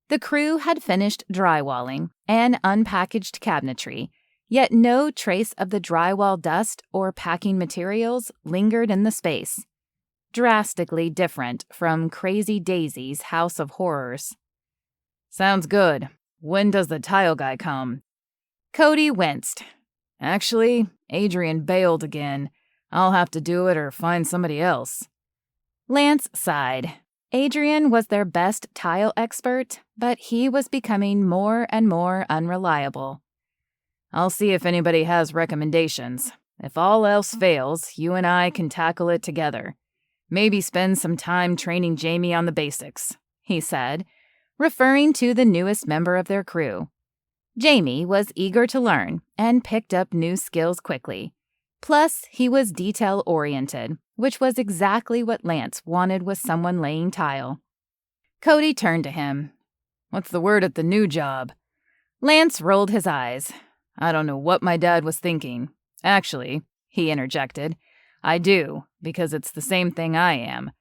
The crew had finished drywalling and unpackaged cabinetry, yet no trace of the drywall dust or packing materials lingered in the space. Drastically different from Crazy Daisy's House of Horrors. "Sounds good. When does the tile guy come?" Cody winced. "Actually, Adrian bailed again. I'll have to do it or find somebody else." Lance sighed. Adrian was their best tile expert, but he was becoming more and more unreliable. "I'll see if anybody has recommendations. If all else fails, you and I can tackle it together. Maybe spend some time training Jamie on the basics," he said, referring to the newest member of their crew. Jamie was eager to learn and picked up new skills quickly. Plus, he was detail-oriented, which was exactly what Lance wanted with someone laying tile. Cody turned to him. "What's the word at the new job?" Lance rolled his eyes. "I don't know what my dad was thinking. Actually," he interjected, "I do, because it's the same thing I am.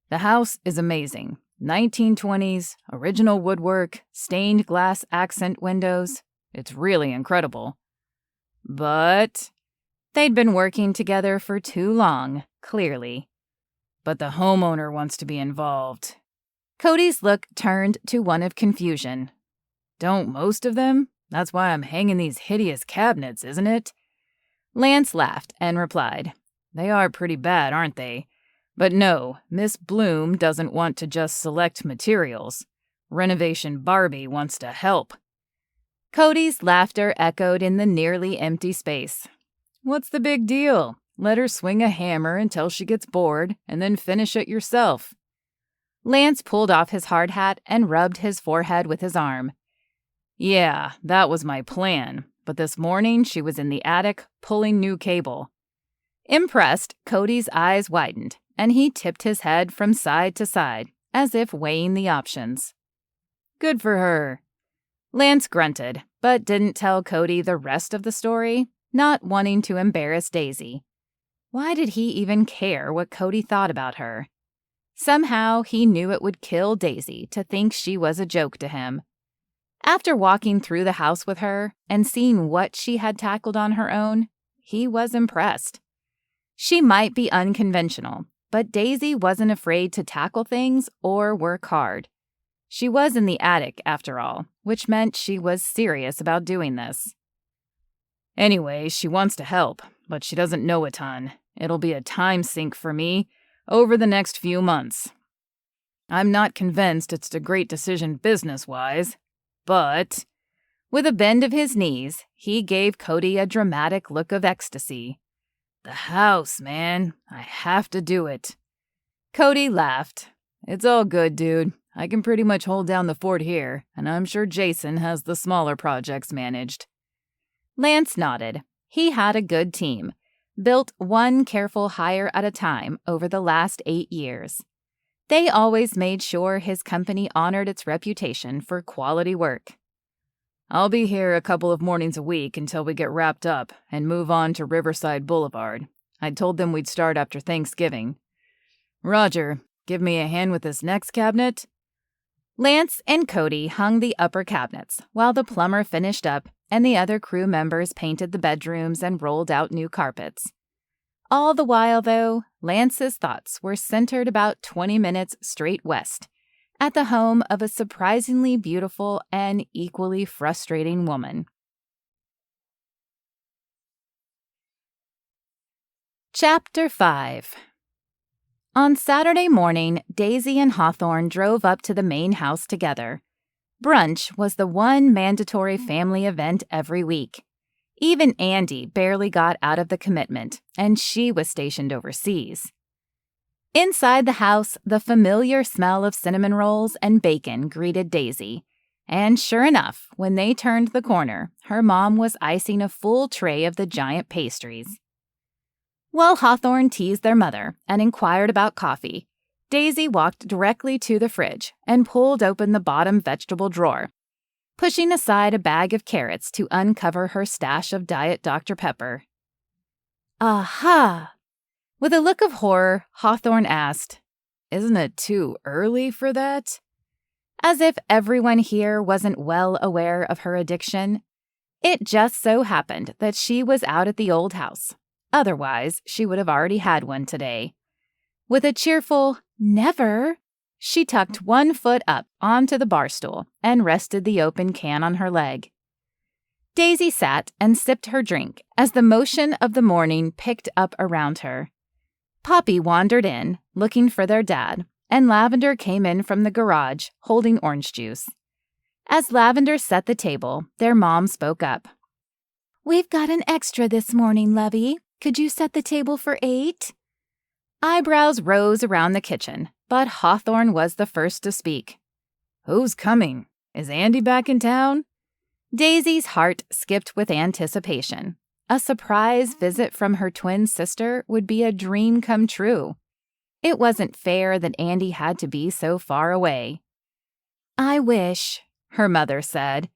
The house is amazing. 1920s, original woodwork, stained glass accent windows. It's really incredible. But they'd been working together for too long, clearly. But the homeowner wants to be involved." Cody's look turned to one of confusion. "Don't most of them? That's why I'm hanging these hideous cabinets, isn't it?" Lance laughed and replied, "They are pretty bad, aren't they? But no, Miss Bloom doesn't want to just select materials. Renovation Barbie wants to help." Cody's laughter echoed in the nearly empty space. "What's the big deal? Let her swing a hammer until she gets bored, and then finish it yourself." Lance pulled off his hard hat and rubbed his forehead with his arm. "Yeah, that was my plan, but this morning she was in the attic pulling new cable." Impressed, Cody's eyes widened, and he tipped his head from side to side, as if weighing the options. "Good for her." Lance grunted, but didn't tell Cody the rest of the story, not wanting to embarrass Daisy. Why did he even care what Cody thought about her? Somehow, he knew it would kill Daisy to think she was a joke to him. After walking through the house with her and seeing what she had tackled on her own, he was impressed. She might be unconventional, but Daisy wasn't afraid to tackle things or work hard. She was in the attic, after all, which meant she was serious about doing this. "Anyway, she wants to help, but she doesn't know a ton. It'll be a time sink for me over the next few months. I'm not convinced it's a great decision business-wise, but..." With a bend of his knees, he gave Cody a dramatic look of ecstasy. "The house, man. I have to do it." Cody laughed. "It's all good, dude. I can pretty much hold down the fort here, and I'm sure Jason has the smaller projects managed." Lance nodded. He had a good team, built one careful hire at a time over the last 8 years. They always made sure his company honored its reputation for quality work. "I'll be here a couple of mornings a week until we get wrapped up and move on to Riverside Boulevard. I told them we'd start after Thanksgiving. Roger, give me a hand with this next cabinet." Lance and Cody hung the upper cabinets while the plumber finished up and the other crew members painted the bedrooms and rolled out new carpets. All the while, though, Lance's thoughts were centered about 20 minutes straight west, at the home of a surprisingly beautiful and equally frustrating woman. Chapter 5. On Saturday morning, Daisy and Hawthorne drove up to the main house together. Brunch was the one mandatory family event every week. Even Andy barely got out of the commitment, and she was stationed overseas. Inside the house, the familiar smell of cinnamon rolls and bacon greeted Daisy. And sure enough, when they turned the corner, her mom was icing a full tray of the giant pastries. While Hawthorne teased their mother and inquired about coffee, Daisy walked directly to the fridge and pulled open the bottom vegetable drawer, pushing aside a bag of carrots to uncover her stash of Diet Dr. Pepper. "Aha!" With a look of horror, Hawthorne asked, "Isn't it too early for that?" As if everyone here wasn't well aware of her addiction. It just so happened that she was out at the old house. Otherwise, she would have already had one today. With a cheerful, "Never," she tucked one foot up onto the bar stool and rested the open can on her leg. Daisy sat and sipped her drink as the motion of the morning picked up around her. Poppy wandered in, looking for their dad, and Lavender came in from the garage, holding orange juice. As Lavender set the table, their mom spoke up. "We've got an extra this morning, Lovey. Could you set the table for 8? Eyebrows rose around the kitchen, but Hawthorne was the first to speak. "Who's coming? Is Andy back in town?" Daisy's heart skipped with anticipation. a surprise visit from her twin sister would be a dream come true. It wasn't fair that Andy had to be so far away. "I wish," her mother said.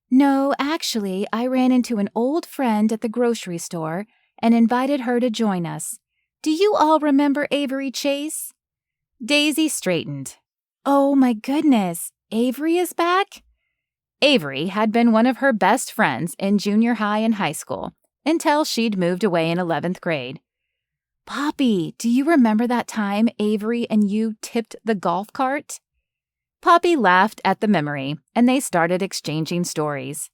"No, actually, I ran into an old friend at the grocery store and invited her to join us. Do you all remember Avery Chase?" Daisy straightened. "Oh my goodness, Avery is back?" Avery had been one of her best friends in junior high and high school until she'd moved away in 11th grade. "Poppy, do you remember that time Avery and you tipped the golf cart?" Poppy laughed at the memory, and they started exchanging stories.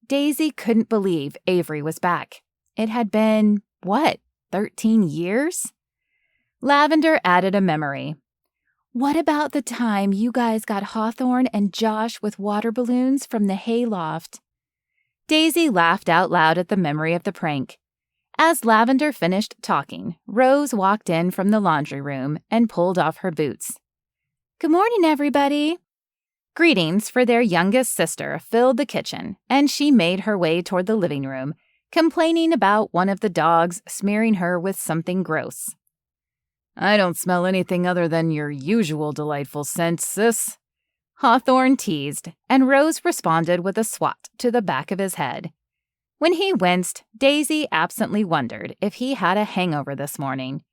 Daisy couldn't believe Avery was back. It had been, 13 years? Lavender added a memory. "What about the time you guys got Hawthorne and Josh with water balloons from the hayloft?" Daisy laughed out loud at the memory of the prank. As Lavender finished talking, Rose walked in from the laundry room and pulled off her boots. "Good morning, everybody." Greetings for their youngest sister filled the kitchen, and she made her way toward the living room, complaining about one of the dogs smearing her with something gross. "I don't smell anything other than your usual delightful scent, sis," Hawthorne teased, and Rose responded with a swat to the back of his head. When he winced, Daisy absently wondered if he had a hangover this morning.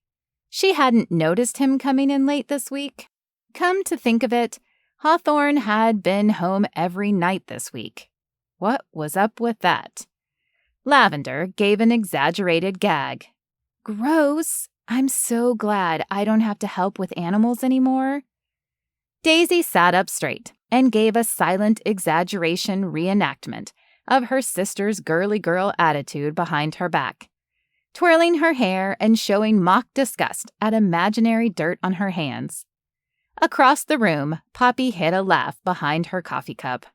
She hadn't noticed him coming in late this week. Come to think of it, Hawthorne had been home every night this week. What was up with that? Lavender gave an exaggerated gag. "Gross. I'm so glad I don't have to help with animals anymore." Daisy sat up straight and gave a silent exaggeration reenactment of her sister's girly girl attitude behind her back, twirling her hair and showing mock disgust at imaginary dirt on her hands. Across the room, Poppy hid a laugh behind her coffee cup.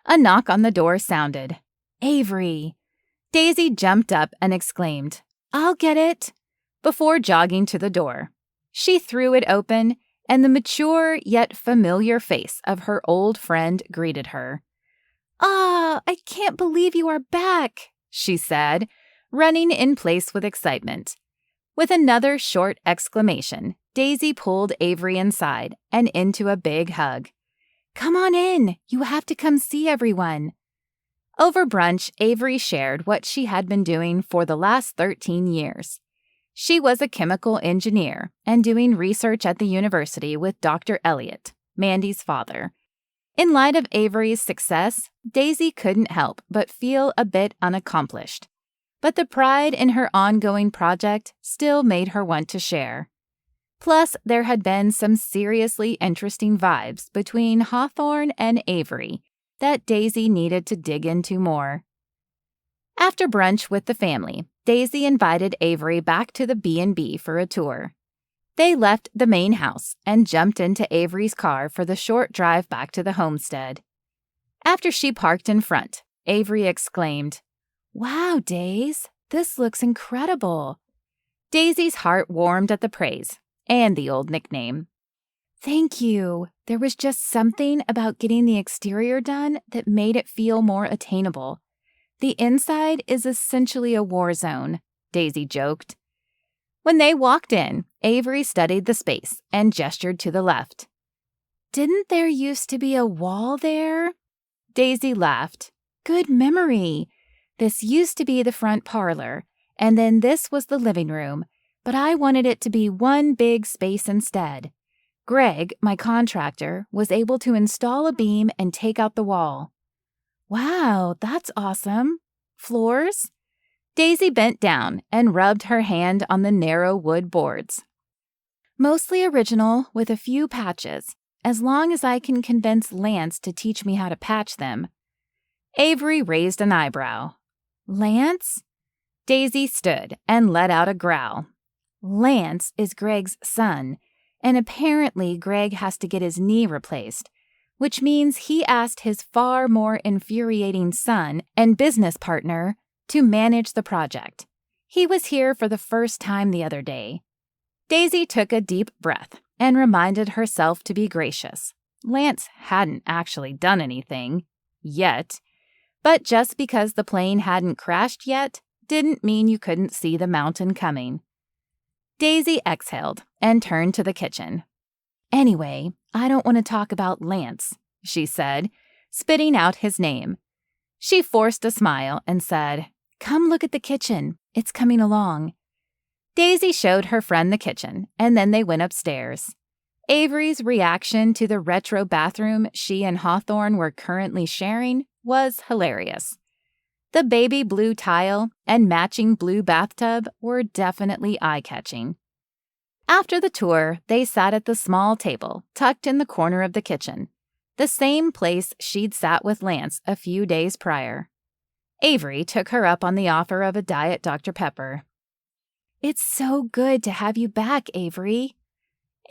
A knock on the door sounded. "Avery." Daisy jumped up and exclaimed, "I'll get it," before jogging to the door. She threw it open, and the mature yet familiar face of her old friend greeted her. "Ah, I can't believe you are back," she said, running in place with excitement. With another short exclamation, Daisy pulled Avery inside and into a big hug. "Come on in. You have to come see everyone." Over brunch, Avery shared what she had been doing for the last 13 years. She was a chemical engineer and doing research at the university with Dr. Elliott, Mandy's father. In light of Avery's success, Daisy couldn't help but feel a bit unaccomplished. But the pride in her ongoing project still made her want to share. Plus, there had been some seriously interesting vibes between Hawthorne and Avery that Daisy needed to dig into more. After brunch with the family, Daisy invited Avery back to the B&B for a tour. They left the main house and jumped into Avery's car for the short drive back to the homestead. After she parked in front, Avery exclaimed, "Wow, Daisy, this looks incredible." Daisy's heart warmed at the praise and the old nickname. "Thank you. There was just something about getting the exterior done that made it feel more attainable. The inside is essentially a war zone," Daisy joked. When they walked in, Avery studied the space and gestured to the left. "Didn't there used to be a wall there?" Daisy laughed. "Good memory. This used to be the front parlor, and then this was the living room, but I wanted it to be one big space instead. Greg, my contractor, was able to install a beam and take out the wall." "Wow, that's awesome. Floors?" Daisy bent down and rubbed her hand on the narrow wood boards. "Mostly original with a few patches, as long as I can convince Lance to teach me how to patch them." Avery raised an eyebrow. "Lance?" Daisy stood and let out a growl. "Lance is Greg's son, and apparently Greg has to get his knee replaced, which means he asked his far more infuriating son and business partner to manage the project. He was here for the first time the other day." Daisy took a deep breath and reminded herself to be gracious. Lance hadn't actually done anything. Yet. But just because the plane hadn't crashed yet didn't mean you couldn't see the mountain coming. Daisy exhaled and turned to the kitchen. "Anyway, I don't want to talk about Lance," she said, spitting out his name. She forced a smile and said, "Come look at the kitchen. It's coming along." Daisy showed her friend the kitchen, and then they went upstairs. Avery's reaction to the retro bathroom she and Hawthorne were currently sharing was hilarious. The baby blue tile and matching blue bathtub were definitely eye-catching. After the tour, they sat at the small table tucked in the corner of the kitchen, the same place she'd sat with Lance a few days prior. Avery took her up on the offer of a Diet Dr. Pepper. "It's so good to have you back, Avery."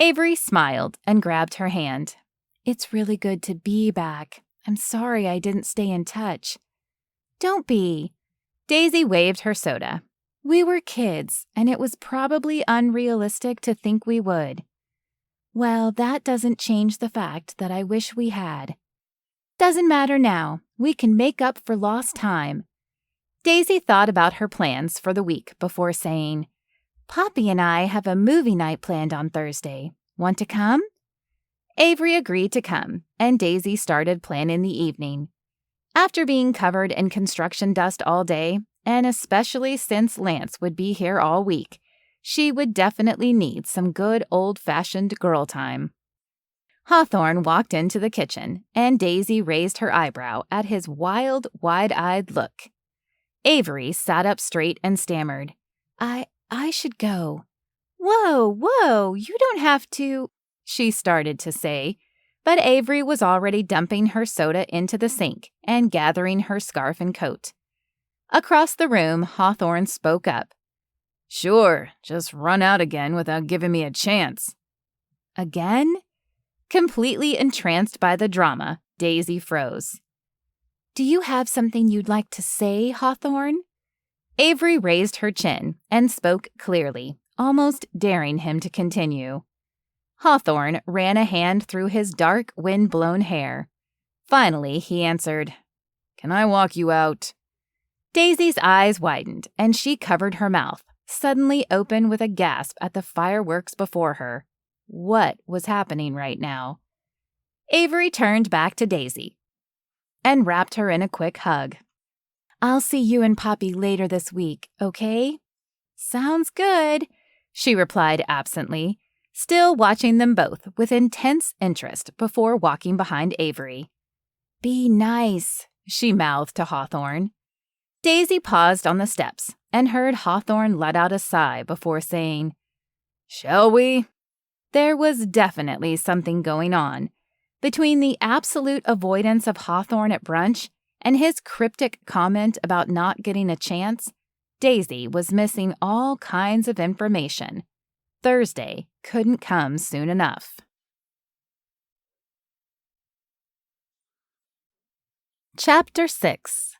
Avery smiled and grabbed her hand. "It's really good to be back. I'm sorry I didn't stay in touch." "Don't be." Daisy waved her soda. "We were kids, and it was probably unrealistic to think we would." "Well, that doesn't change the fact that I wish we had." "Doesn't matter now. We can make up for lost time." Daisy thought about her plans for the week before saying, "Poppy and I have a movie night planned on Thursday. Want to come?" Avery agreed to come, and Daisy started planning the evening. After being covered in construction dust all day, and especially since Lance would be here all week, she would definitely need some good old-fashioned girl time. Hawthorne walked into the kitchen, and Daisy raised her eyebrow at his wild, wide-eyed look. Avery sat up straight and stammered, I should go." Whoa, you don't have to," she started to say, but Avery was already dumping her soda into the sink and gathering her scarf and coat. Across the room, Hawthorne spoke up. "Sure, just run out again without giving me a chance." "Again?" Completely entranced by the drama, Daisy froze. "Do you have something you'd like to say, Hawthorne?" Avery raised her chin and spoke clearly, almost daring him to continue. Hawthorne ran a hand through his dark, wind-blown hair. Finally, he answered, "Can I walk you out?" Daisy's eyes widened, and she covered her mouth, suddenly open with a gasp at the fireworks before her. What was happening right now? Avery turned back to Daisy and wrapped her in a quick hug. "I'll see you and Poppy later this week, okay?" "Sounds good," she replied absently, still watching them both with intense interest before walking behind Avery. "Be nice," she mouthed to Hawthorne. Daisy paused on the steps and heard Hawthorne let out a sigh before saying, "Shall we?" There was definitely something going on. Between the absolute avoidance of Hawthorne at brunch and his cryptic comment about not getting a chance, Daisy was missing all kinds of information. Thursday couldn't come soon enough. Chapter 6.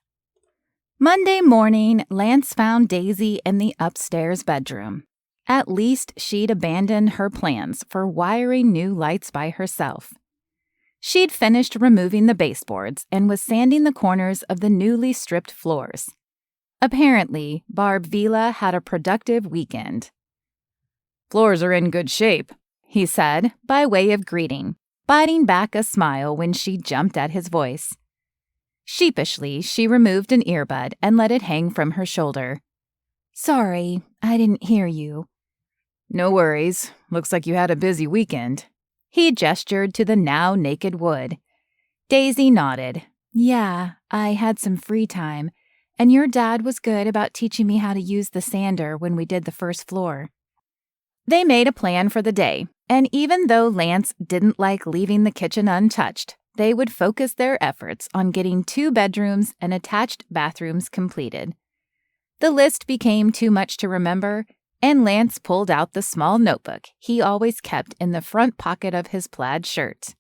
Monday morning, Lance found Daisy in the upstairs bedroom. At least she'd abandoned her plans for wiring new lights by herself. She'd finished removing the baseboards and was sanding the corners of the newly stripped floors. Apparently, Barb Vila had a productive weekend. "Floors are in good shape," he said, by way of greeting, biting back a smile when she jumped at his voice. Sheepishly, she removed an earbud and let it hang from her shoulder. "Sorry, I didn't hear you." "No worries. Looks like you had a busy weekend." He gestured to the now naked wood. Daisy nodded. "Yeah, I had some free time, and your dad was good about teaching me how to use the sander when we did the first floor." They made a plan for the day, and even though Lance didn't like leaving the kitchen untouched, they would focus their efforts on getting 2 bedrooms and attached bathrooms completed. The list became too much to remember, and Lance pulled out the small notebook he always kept in the front pocket of his plaid shirt.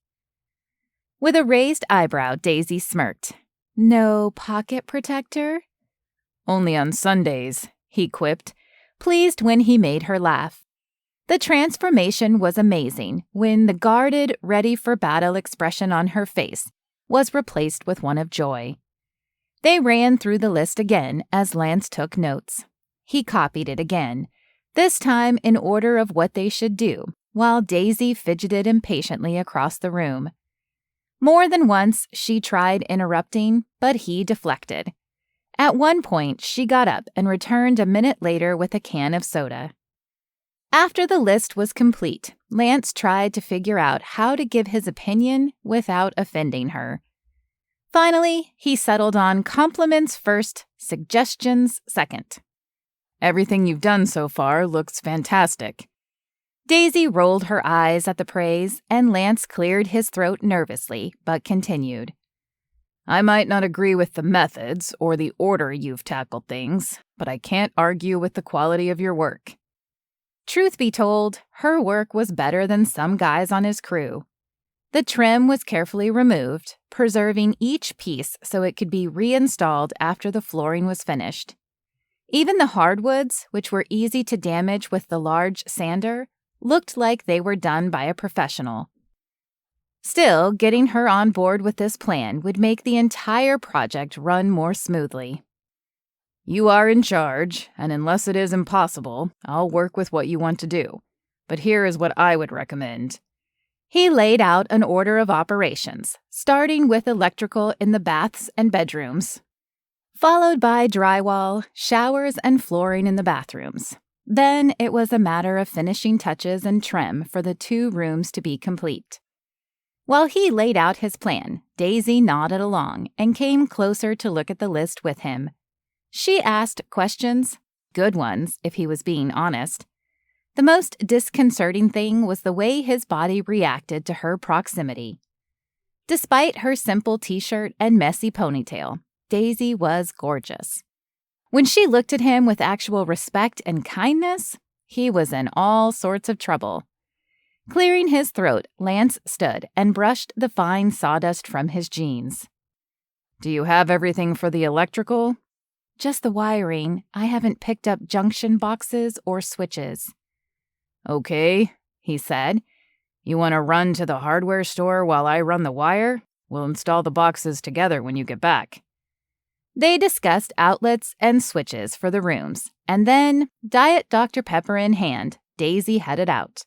With a raised eyebrow, Daisy smirked. "No pocket protector?" "Only on Sundays," he quipped, pleased when he made her laugh. The transformation was amazing when the guarded, ready-for-battle expression on her face was replaced with one of joy. They ran through the list again as Lance took notes. He copied it again, this time in order of what they should do, while Daisy fidgeted impatiently across the room. More than once, she tried interrupting, but he deflected. At one point, she got up and returned a minute later with a can of soda. After the list was complete, Lance tried to figure out how to give his opinion without offending her. Finally, he settled on compliments first, suggestions second. Everything you've done so far looks fantastic. Daisy rolled her eyes at the praise, and Lance cleared his throat nervously, but continued. I might not agree with the methods or the order you've tackled things, but I can't argue with the quality of your work. Truth be told, her work was better than some guys on his crew. The trim was carefully removed, preserving each piece so it could be reinstalled after the flooring was finished. Even the hardwoods, which were easy to damage with the large sander, looked like they were done by a professional. Still, getting her on board with this plan would make the entire project run more smoothly. You are in charge, and unless it is impossible, I'll work with what you want to do. But here is what I would recommend. He laid out an order of operations, starting with electrical in the baths and bedrooms, followed by drywall, showers, and flooring in the bathrooms. Then it was a matter of finishing touches and trim for the 2 rooms to be complete. While he laid out his plan, Daisy nodded along and came closer to look at the list with him. She asked questions, good ones if he was being honest. The most disconcerting thing was the way his body reacted to her proximity. Despite her simple t-shirt and messy ponytail, Daisy was gorgeous. When she looked at him with actual respect and kindness, he was in all sorts of trouble. Clearing his throat, Lance stood and brushed the fine sawdust from his jeans. Do you have everything for the electrical? Just the wiring. I haven't picked up junction boxes or switches. Okay, he said. You want to run to the hardware store while I run the wire? We'll install the boxes together when you get back. They discussed outlets and switches for the rooms, and then, Diet Dr. Pepper in hand, Daisy headed out.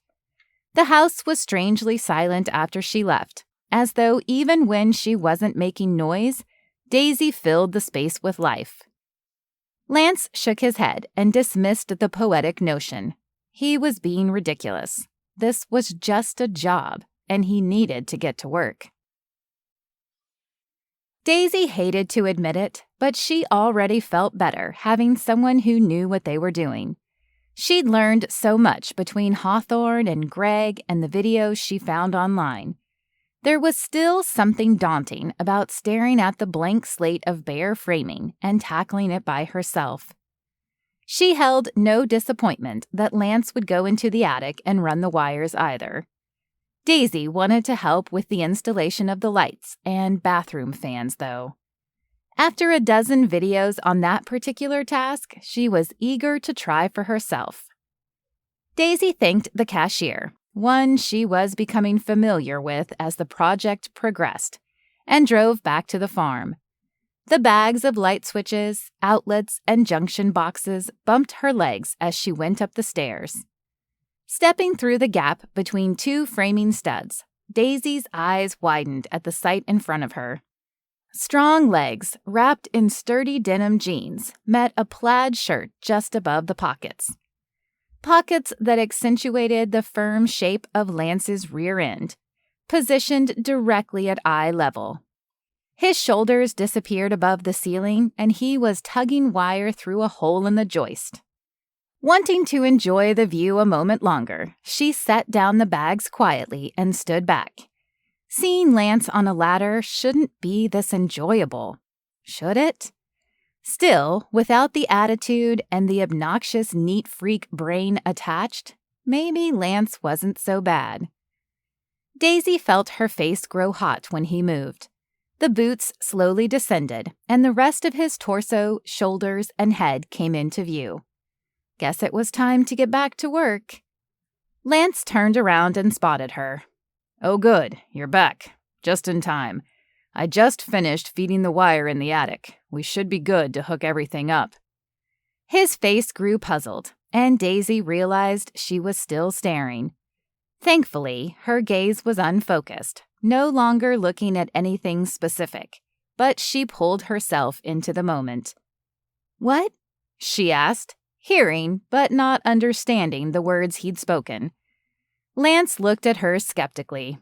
The house was strangely silent after she left, as though even when she wasn't making noise, Daisy filled the space with life. Lance shook his head and dismissed the poetic notion. He was being ridiculous. This was just a job, and he needed to get to work. Daisy hated to admit it, but she already felt better having someone who knew what they were doing. She'd learned so much between Hawthorne and Greg and the videos she found online. There was still something daunting about staring at the blank slate of bare framing and tackling it by herself. She held no disappointment that Lance would go into the attic and run the wires either. Daisy wanted to help with the installation of the lights and bathroom fans, though. After a dozen videos on that particular task, she was eager to try for herself. Daisy thanked the cashier, one she was becoming familiar with as the project progressed, and drove back to the farm. The bags of light switches, outlets, and junction boxes bumped her legs as she went up the stairs. Stepping through the gap between 2 framing studs, Daisy's eyes widened at the sight in front of her. Strong legs, wrapped in sturdy denim jeans, met a plaid shirt just above the pockets. Pockets that accentuated the firm shape of Lance's rear end, positioned directly at eye level. His shoulders disappeared above the ceiling, and he was tugging wire through a hole in the joist. Wanting to enjoy the view a moment longer, she set down the bags quietly and stood back. Seeing Lance on a ladder shouldn't be this enjoyable, should it? Still, without the attitude and the obnoxious neat freak brain attached, maybe Lance wasn't so bad. Daisy felt her face grow hot when he moved. The boots slowly descended, and the rest of his torso, shoulders, and head came into view. Guess it was time to get back to work. Lance turned around and spotted her. Oh good, you're back. Just in time. I just finished feeding the wire in the attic. We should be good to hook everything up." His face grew puzzled, and Daisy realized she was still staring. Thankfully, her gaze was unfocused, no longer looking at anything specific, but she pulled herself into the moment. "What?" she asked, hearing but not understanding the words he'd spoken. Lance looked at her skeptically.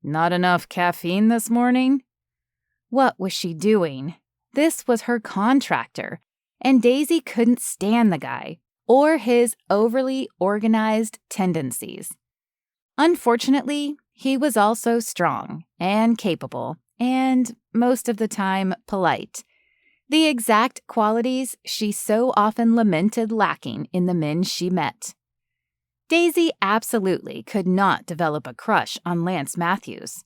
"Not enough caffeine this morning?" What was she doing? This was her contractor, and Daisy couldn't stand the guy or his overly organized tendencies. Unfortunately, he was also strong and capable and, most of the time, polite. The exact qualities she so often lamented lacking in the men she met. Daisy absolutely could not develop a crush on Lance Matthews.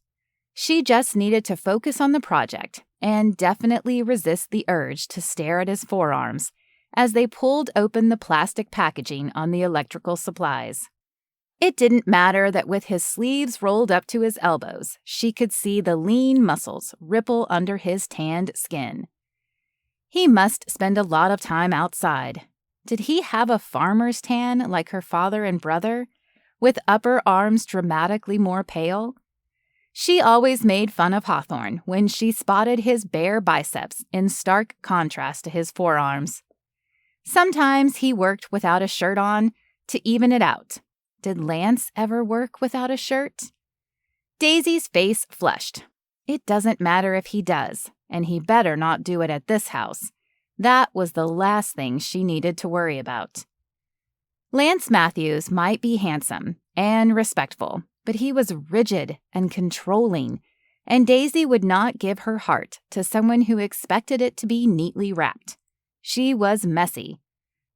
She just needed to focus on the project and definitely resist the urge to stare at his forearms as they pulled open the plastic packaging on the electrical supplies. It didn't matter that with his sleeves rolled up to his elbows, she could see the lean muscles ripple under his tanned skin. He must spend a lot of time outside. Did he have a farmer's tan like her father and brother, with upper arms dramatically more pale? She always made fun of Hawthorne when she spotted his bare biceps in stark contrast to his forearms. Sometimes he worked without a shirt on to even it out. Did Lance ever work without a shirt? Daisy's face flushed. It doesn't matter if he does, and he better not do it at this house. That was the last thing she needed to worry about. Lance Matthews might be handsome and respectful, but he was rigid and controlling, and Daisy would not give her heart to someone who expected it to be neatly wrapped. She was messy.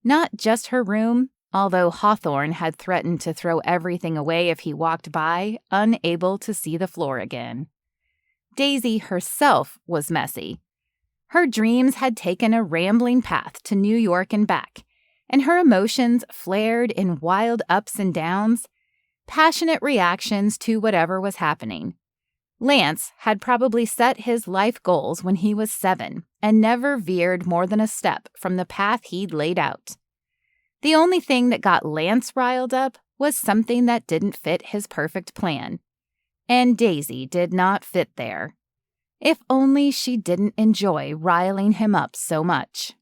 Not just her room, although Hawthorne had threatened to throw everything away if he walked by, unable to see the floor again. Daisy herself was messy. Her dreams had taken a rambling path to New York and back, and her emotions flared in wild ups and downs, passionate reactions to whatever was happening. Lance had probably set his life goals when he was 7 and never veered more than a step from the path he'd laid out. The only thing that got Lance riled up was something that didn't fit his perfect plan. And Daisy did not fit there. If only she didn't enjoy riling him up so much.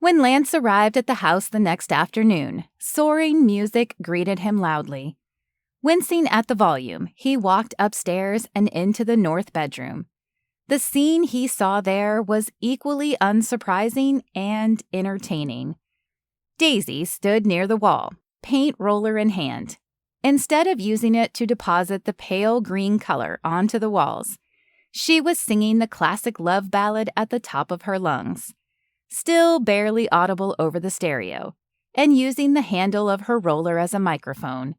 When Lance arrived at the house the next afternoon, soaring music greeted him loudly. Wincing at the volume, he walked upstairs and into the north bedroom. The scene he saw there was equally unsurprising and entertaining. Daisy stood near the wall, paint roller in hand. Instead of using it to deposit the pale green color onto the walls, she was singing the classic love ballad at the top of her lungs, still barely audible over the stereo, and using the handle of her roller as a microphone.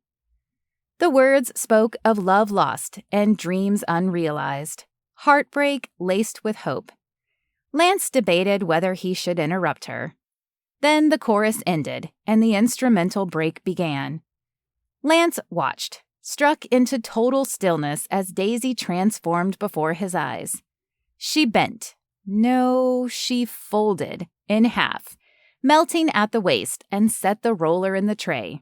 The words spoke of love lost and dreams unrealized, heartbreak laced with hope. Lance debated whether he should interrupt her. Then the chorus ended, and the instrumental break began. Lance watched, struck into total stillness as Daisy transformed before his eyes. She bent. No, she folded in half, melting at the waist, and set the roller in the tray.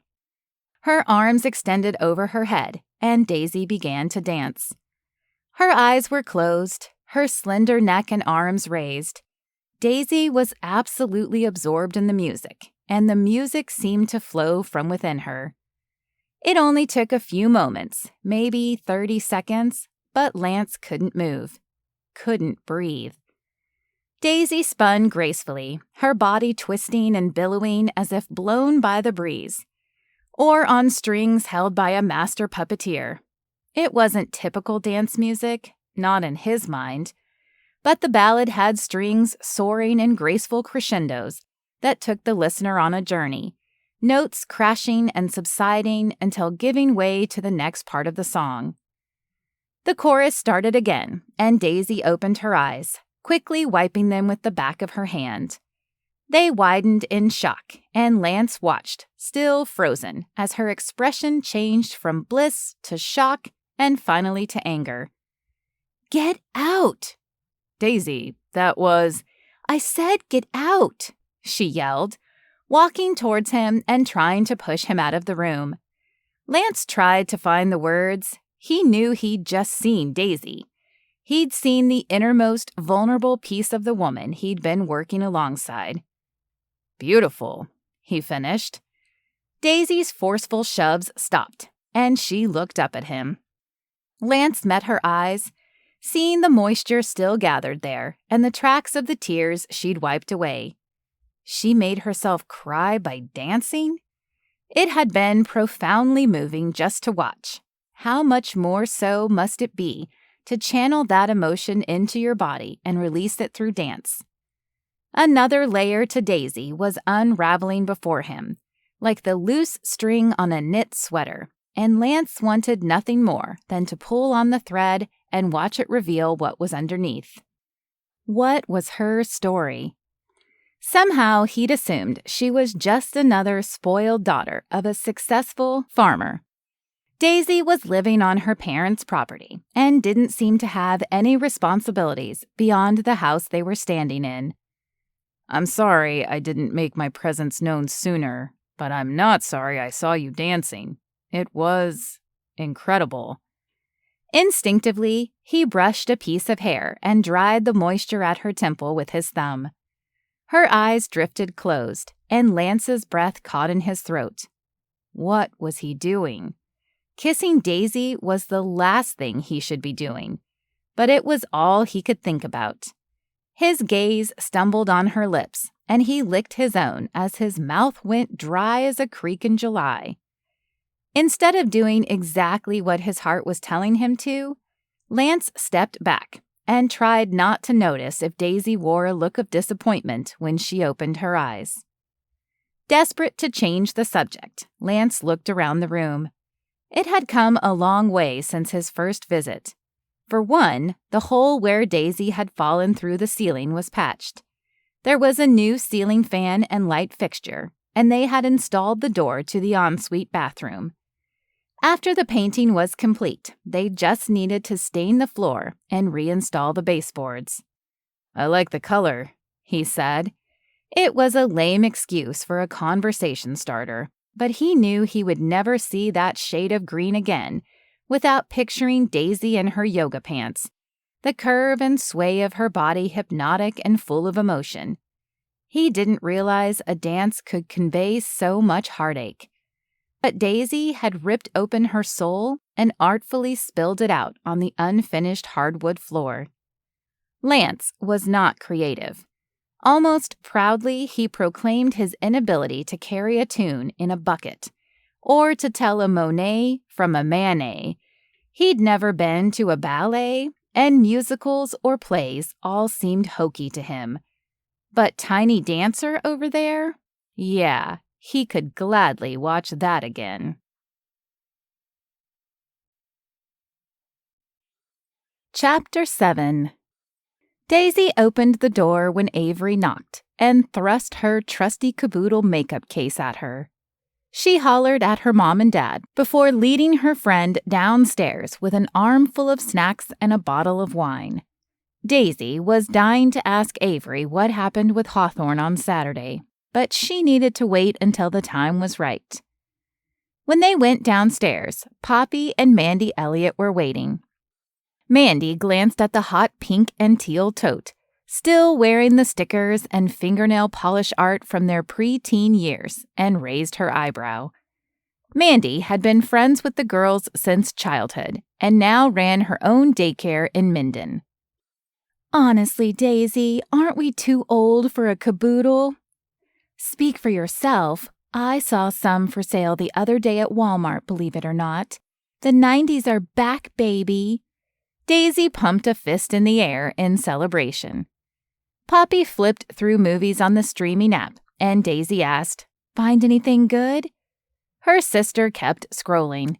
Her arms extended over her head, and Daisy began to dance. Her eyes were closed, her slender neck and arms raised. Daisy was absolutely absorbed in the music, and the music seemed to flow from within her. It only took a few moments, maybe 30 seconds, but Lance couldn't move, couldn't breathe. Daisy spun gracefully, her body twisting and billowing as if blown by the breeze, or on strings held by a master puppeteer. It wasn't typical dance music, not in his mind, but the ballad had strings soaring in graceful crescendos that took the listener on a journey, notes crashing and subsiding until giving way to the next part of the song. The chorus started again, and Daisy opened her eyes, quickly wiping them with the back of her hand. They widened in shock, and Lance watched, still frozen, as her expression changed from bliss to shock and finally to anger. Get out! Daisy, that was... I said get out, she yelled, walking towards him and trying to push him out of the room. Lance tried to find the words. He knew he'd just seen Daisy. He'd seen the innermost vulnerable piece of the woman he'd been working alongside. Beautiful, he finished. Daisy's forceful shoves stopped, and she looked up at him. Lance met her eyes, seeing the moisture still gathered there and the tracks of the tears she'd wiped away. She made herself cry by dancing? It had been profoundly moving just to watch. How much more so must it be to channel that emotion into your body and release it through dance? Another layer to Daisy was unraveling before him, like the loose string on a knit sweater, and Lance wanted nothing more than to pull on the thread and watch it reveal what was underneath. What was her story? Somehow he'd assumed she was just another spoiled daughter of a successful farmer. Daisy was living on her parents' property and didn't seem to have any responsibilities beyond the house they were standing in. I'm sorry I didn't make my presence known sooner, but I'm not sorry I saw you dancing. It was incredible. Instinctively, he brushed a piece of hair and dried the moisture at her temple with his thumb. Her eyes drifted closed, and Lance's breath caught in his throat. What was he doing? Kissing Daisy was the last thing he should be doing, but it was all he could think about. His gaze stumbled on her lips, and he licked his own as his mouth went dry as a creek in July. Instead of doing exactly what his heart was telling him to, Lance stepped back and tried not to notice if Daisy wore a look of disappointment when she opened her eyes. Desperate to change the subject, Lance looked around the room. It had come a long way since his first visit. For one, the hole where Daisy had fallen through the ceiling was patched. There was a new ceiling fan and light fixture, and they had installed the door to the ensuite bathroom. After the painting was complete, they just needed to stain the floor and reinstall the baseboards. I like the color, he said. It was a lame excuse for a conversation starter, but he knew he would never see that shade of green again without picturing Daisy in her yoga pants, the curve and sway of her body hypnotic and full of emotion. He didn't realize a dance could convey so much heartache. But Daisy had ripped open her soul and artfully spilled it out on the unfinished hardwood floor. Lance was not creative. Almost proudly, he proclaimed his inability to carry a tune in a bucket, or to tell a Monet from a Manet. He'd never been to a ballet, and musicals or plays all seemed hokey to him. But Tiny Dancer over there? Yeah. He could gladly watch that again. Chapter 7. Daisy opened the door when Avery knocked and thrust her trusty caboodle makeup case at her. She hollered at her mom and dad before leading her friend downstairs with an armful of snacks and a bottle of wine. Daisy was dying to ask Avery what happened with Hawthorne on Saturday, but she needed to wait until the time was right. When they went downstairs, Poppy and Mandy Elliott were waiting. Mandy glanced at the hot pink and teal tote, still wearing the stickers and fingernail polish art from their pre-teen years, and raised her eyebrow. Mandy had been friends with the girls since childhood, and now ran her own daycare in Minden. Honestly, Daisy, aren't we too old for a caboodle? Speak for yourself. I saw some for sale the other day at Walmart, believe it or not. The 90s are back, baby. Daisy pumped a fist in the air in celebration. Poppy flipped through movies on the streaming app, and Daisy asked, "Find anything good?" Her sister kept scrolling.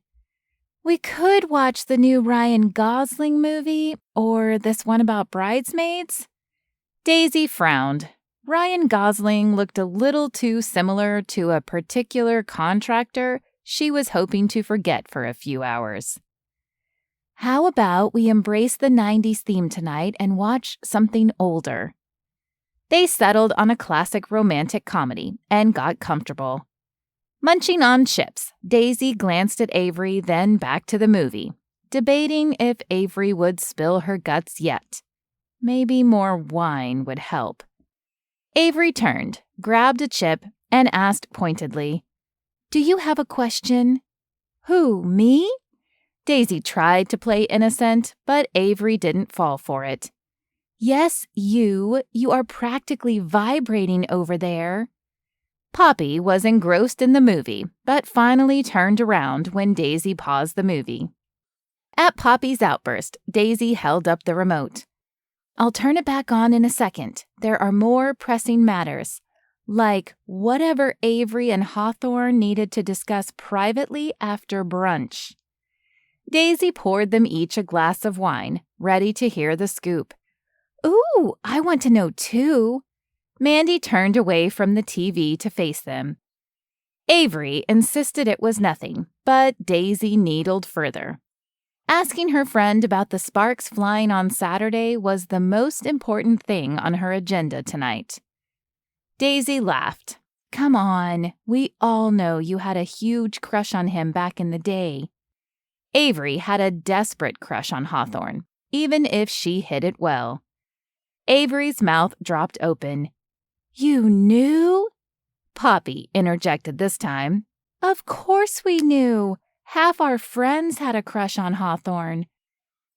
"We could watch the new Ryan Gosling movie, or this one about bridesmaids." Daisy frowned. Ryan Gosling looked a little too similar to a particular contractor she was hoping to forget for a few hours. How about we embrace the 90s theme tonight and watch something older? They settled on a classic romantic comedy and got comfortable. Munching on chips, Daisy glanced at Avery, then back to the movie, debating if Avery would spill her guts yet. Maybe more wine would help. Avery turned, grabbed a chip, and asked pointedly, "Do you have a question?" "Who, me?" Daisy tried to play innocent, but Avery didn't fall for it. "Yes, you. You are practically vibrating over there." Poppy was engrossed in the movie, but finally turned around when Daisy paused the movie. At Poppy's outburst, Daisy held up the remote. "I'll turn it back on in a second. There are more pressing matters, like whatever Avery and Hawthorne needed to discuss privately after brunch." Daisy poured them each a glass of wine, ready to hear the scoop. "Ooh, I want to know too." Mandy turned away from the TV to face them. Avery insisted it was nothing, but Daisy needled further. Asking her friend about the sparks flying on Saturday was the most important thing on her agenda tonight. Daisy laughed. "Come on, we all know you had a huge crush on him back in the day." Avery had a desperate crush on Hawthorne, even if she hid it well. Avery's mouth dropped open. "You knew?" Poppy interjected this time. "Of course we knew. Half our friends had a crush on Hawthorne."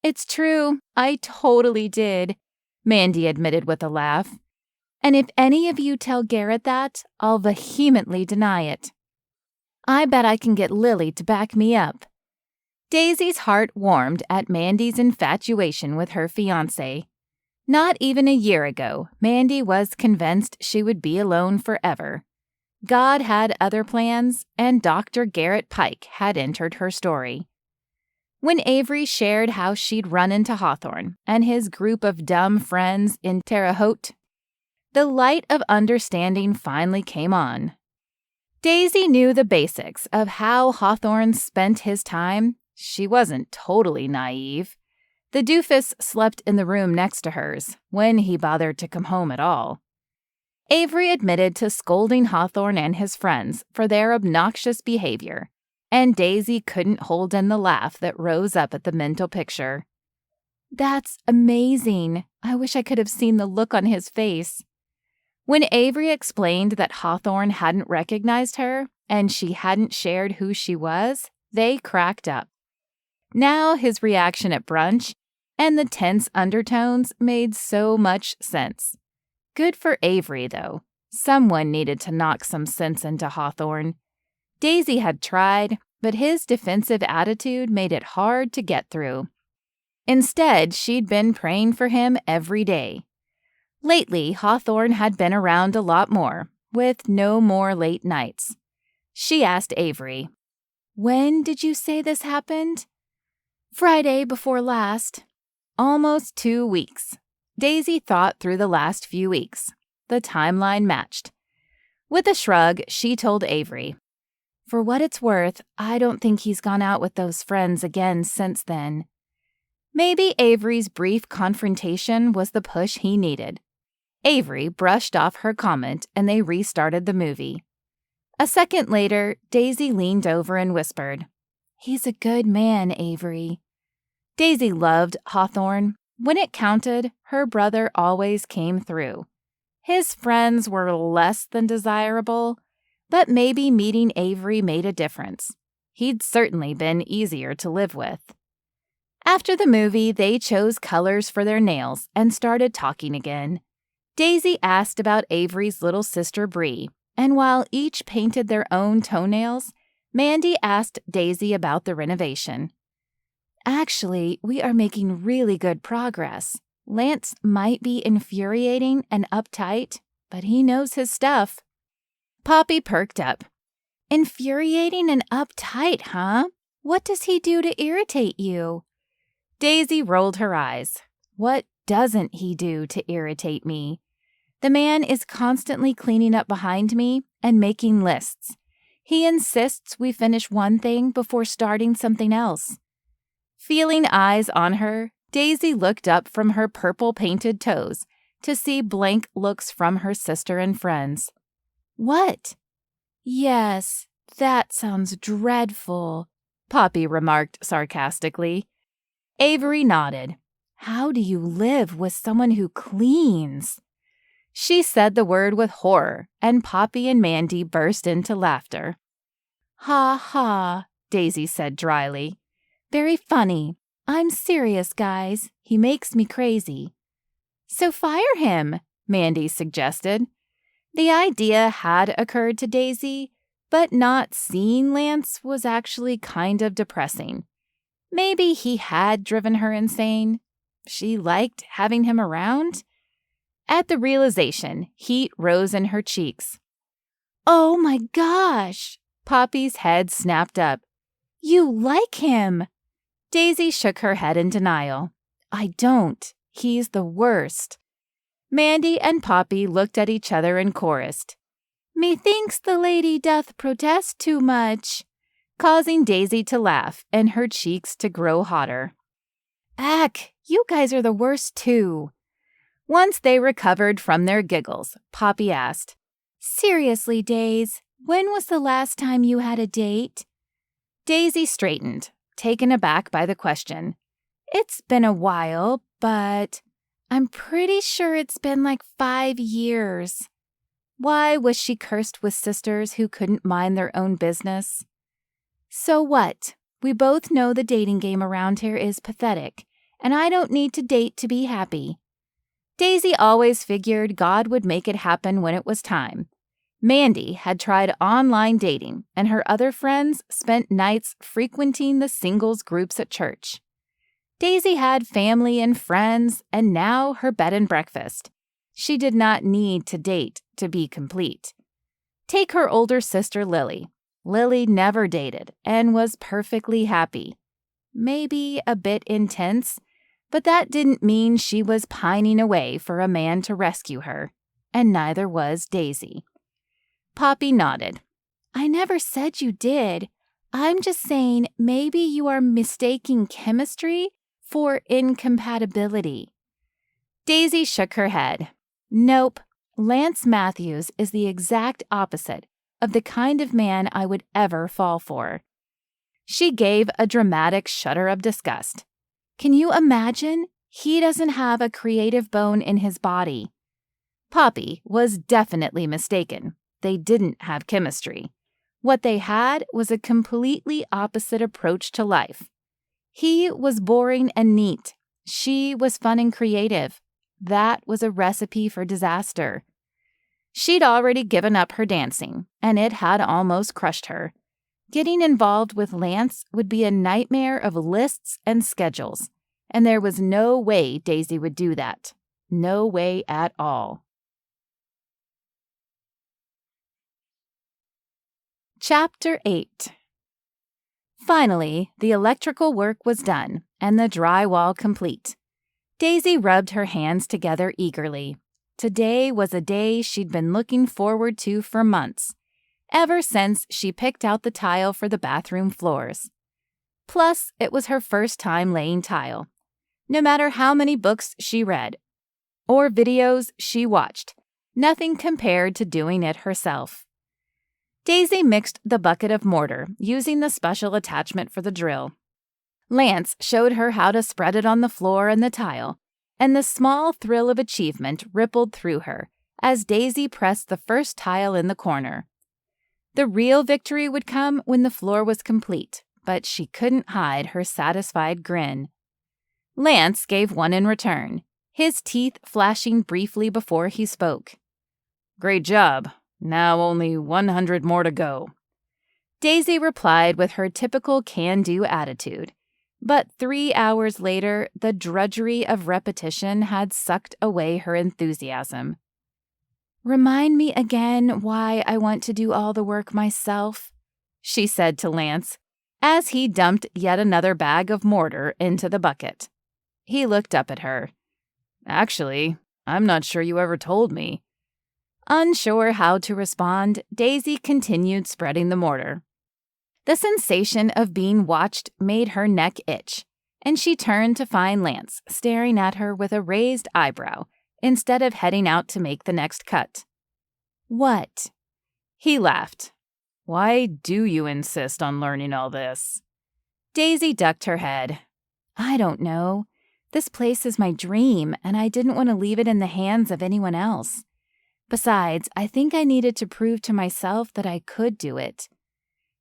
"It's true, I totally did," Mandy admitted with a laugh. "And if any of you tell Garrett that, I'll vehemently deny it. I bet I can get Lily to back me up." Daisy's heart warmed at Mandy's infatuation with her fiancé. Not even a year ago, Mandy was convinced she would be alone forever. God had other plans, and Dr. Garrett Pike had entered her story. When Avery shared how she'd run into Hawthorne and his group of dumb friends in Terre Haute, the light of understanding finally came on. Daisy knew the basics of how Hawthorne spent his time. She wasn't totally naive. The doofus slept in the room next to hers, when he bothered to come home at all. Avery admitted to scolding Hawthorne and his friends for their obnoxious behavior, and Daisy couldn't hold in the laugh that rose up at the mental picture. "That's amazing. I wish I could have seen the look on his face." When Avery explained that Hawthorne hadn't recognized her and she hadn't shared who she was, they cracked up. Now his reaction at brunch and the tense undertones made so much sense. Good for Avery, though. Someone needed to knock some sense into Hawthorne. Daisy had tried, but his defensive attitude made it hard to get through. Instead, she'd been praying for him every day. Lately, Hawthorne had been around a lot more, with no more late nights. She asked Avery, "When did you say this happened?" "Friday before last." Almost 2 weeks. Daisy thought through the last few weeks. The timeline matched. With a shrug, she told Avery, "For what it's worth, I don't think he's gone out with those friends again since then." Maybe Avery's brief confrontation was the push he needed. Avery brushed off her comment and they restarted the movie. A second later, Daisy leaned over and whispered, "He's a good man, Avery." Daisy loved Hawthorne. When it counted, her brother always came through. His friends were less than desirable, but maybe meeting Avery made a difference. He'd certainly been easier to live with. After the movie, they chose colors for their nails and started talking again. Daisy asked about Avery's little sister Bree, and while each painted their own toenails, Mandy asked Daisy about the renovation. "Actually, we are making really good progress. Lance might be infuriating and uptight, but he knows his stuff." Poppy perked up. "Infuriating and uptight, huh? What does he do to irritate you?" Daisy rolled her eyes. "What doesn't he do to irritate me? The man is constantly cleaning up behind me and making lists. He insists we finish one thing before starting something else. Feeling eyes on her, Daisy looked up from her purple-painted toes to see blank looks from her sister and friends. "What?" "Yes, that sounds dreadful," Poppy remarked sarcastically. Avery nodded. "How do you live with someone who cleans?" She said the word with horror, and Poppy and Mandy burst into laughter. "Ha ha," Daisy said dryly. "Very funny. I'm serious, guys. He makes me crazy." "So fire him," Mandy suggested. The idea had occurred to Daisy, but not seeing Lance was actually kind of depressing. Maybe he had driven her insane. She liked having him around. At the realization, heat rose in her cheeks. "Oh my gosh!" Poppy's head snapped up. "You like him!" Daisy shook her head in denial. "I don't. He's the worst." Mandy and Poppy looked at each other and chorused, "Methinks the lady doth protest too much," causing Daisy to laugh and her cheeks to grow hotter. "Ack, you guys are the worst too." Once they recovered from their giggles, Poppy asked, "Seriously, Daisy, when was the last time you had a date?" Daisy straightened, taken aback by the question. "It's been a while, but I'm pretty sure it's been like 5 years." Why was she cursed with sisters who couldn't mind their own business? "So what? We both know the dating game around here is pathetic, and I don't need to date to be happy." Daisy always figured God would make it happen when it was time. Mandy had tried online dating, and her other friends spent nights frequenting the singles groups at church. Daisy had family and friends, and now her bed and breakfast. She did not need to date to be complete. Take her older sister Lily. Lily never dated and was perfectly happy. Maybe a bit intense, but that didn't mean she was pining away for a man to rescue her, and neither was Daisy. Poppy nodded. "I never said you did. I'm just saying maybe you are mistaking chemistry for incompatibility." Daisy shook her head. "Nope, Lance Matthews is the exact opposite of the kind of man I would ever fall for." She gave a dramatic shudder of disgust. "Can you imagine? He doesn't have a creative bone in his body." Poppy was definitely mistaken. They didn't have chemistry. What they had was a completely opposite approach to life. He was boring and neat. She was fun and creative. That was a recipe for disaster. She'd already given up her dancing, and it had almost crushed her. Getting involved with Lance would be a nightmare of lists and schedules, and there was no way Daisy would do that. No way at all. Chapter 8. Finally, the electrical work was done, and the drywall complete. Daisy rubbed her hands together eagerly. Today was a day she'd been looking forward to for months, ever since she picked out the tile for the bathroom floors. Plus, it was her first time laying tile. No matter how many books she read or videos she watched, nothing compared to doing it herself. Daisy mixed the bucket of mortar using the special attachment for the drill. Lance showed her how to spread it on the floor and the tile, and the small thrill of achievement rippled through her as Daisy pressed the first tile in the corner. The real victory would come when the floor was complete, but she couldn't hide her satisfied grin. Lance gave one in return, his teeth flashing briefly before he spoke. "Great job. Now only 100 more to go." Daisy replied with her typical can-do attitude, but 3 hours later, the drudgery of repetition had sucked away her enthusiasm. "Remind me again why I want to do all the work myself," she said to Lance, as he dumped yet another bag of mortar into the bucket. He looked up at her. "Actually, I'm not sure you ever told me." Unsure how to respond, Daisy continued spreading the mortar. The sensation of being watched made her neck itch, and she turned to find Lance staring at her with a raised eyebrow instead of heading out to make the next cut. "What?" He laughed. "Why do you insist on learning all this?" Daisy ducked her head. "I don't know. This place is my dream, and I didn't want to leave it in the hands of anyone else. Besides, I think I needed to prove to myself that I could do it."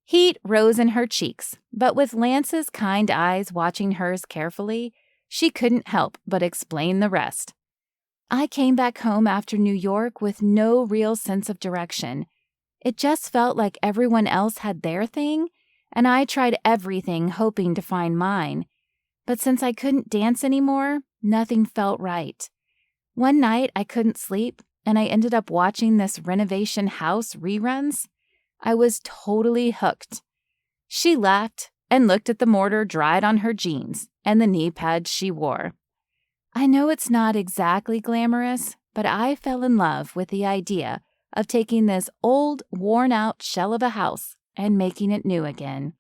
Heat rose in her cheeks, but with Lance's kind eyes watching hers carefully, she couldn't help but explain the rest. "I came back home after New York with no real sense of direction. It just felt like everyone else had their thing, and I tried everything hoping to find mine. But since I couldn't dance anymore, nothing felt right. One night I couldn't sleep, and I ended up watching this renovation house reruns. I was totally hooked." She laughed and looked at the mortar dried on her jeans and the knee pads she wore. "I know it's not exactly glamorous, but I fell in love with the idea of taking this old, worn-out shell of a house and making it new again."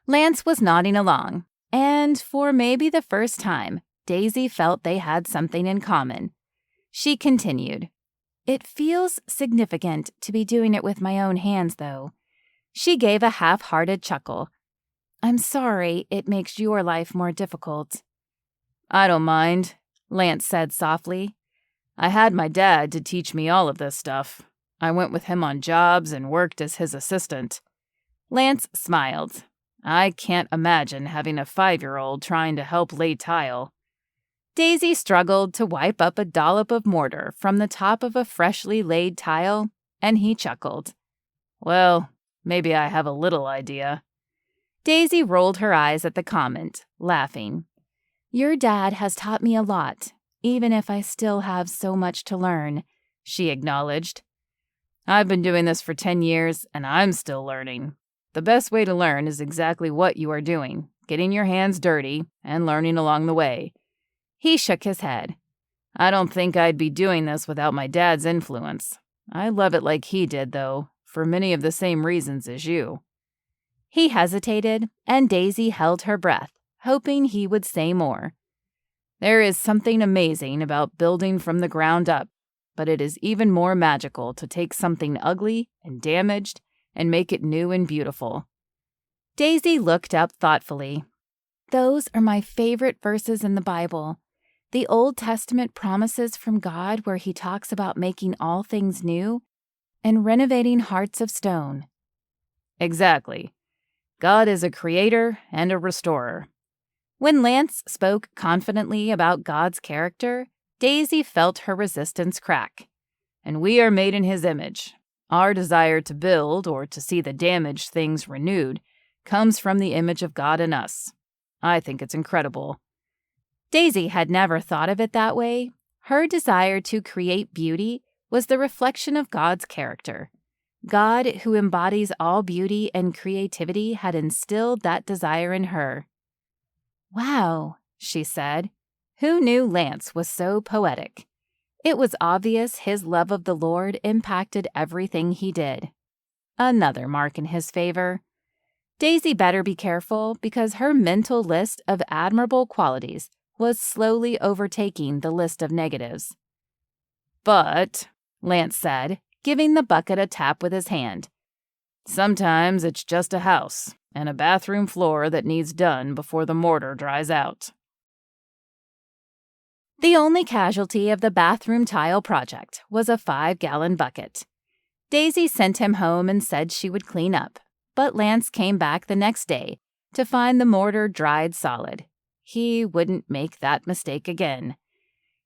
Lance was nodding along, and for maybe the first time, Daisy felt they had something in common. She continued, "It feels significant to be doing it with my own hands, though." She gave a half-hearted chuckle. "I'm sorry it makes your life more difficult." "I don't mind," Lance said softly. "I had my dad to teach me all of this stuff. I went with him on jobs and worked as his assistant." Lance smiled. "I can't imagine having a 5-year-old trying to help lay tile." Daisy struggled to wipe up a dollop of mortar from the top of a freshly laid tile, and he chuckled. "Well, maybe I have a little idea." Daisy rolled her eyes at the comment, laughing. "Your dad has taught me a lot, even if I still have so much to learn," she acknowledged. "I've been doing this for 10 years, and I'm still learning. The best way to learn is exactly what you are doing, getting your hands dirty and learning along the way." He shook his head. "I don't think I'd be doing this without my dad's influence. I love it like he did, though, for many of the same reasons as you." He hesitated, and Daisy held her breath, hoping he would say more. "There is something amazing about building from the ground up, but it is even more magical to take something ugly and damaged and make it new and beautiful." Daisy looked up thoughtfully. "Those are my favorite verses in the Bible. The Old Testament promises from God where he talks about making all things new and renovating hearts of stone." "Exactly. God is a creator and a restorer." When Lance spoke confidently about God's character, Daisy felt her resistance crack. "And we are made in his image. Our desire to build or to see the damaged things renewed comes from the image of God in us. I think it's incredible." Daisy had never thought of it that way. Her desire to create beauty was the reflection of God's character. God, who embodies all beauty and creativity, had instilled that desire in her. "Wow," she said. Who knew Lance was so poetic? It was obvious his love of the Lord impacted everything he did. Another mark in his favor. Daisy better be careful because her mental list of admirable qualities was slowly overtaking the list of negatives. "But," Lance said, giving the bucket a tap with his hand, "sometimes it's just a house and a bathroom floor that needs done before the mortar dries out." The only casualty of the bathroom tile project was a 5-gallon bucket. Daisy sent him home and said she would clean up, but Lance came back the next day to find the mortar dried solid. He wouldn't make that mistake again.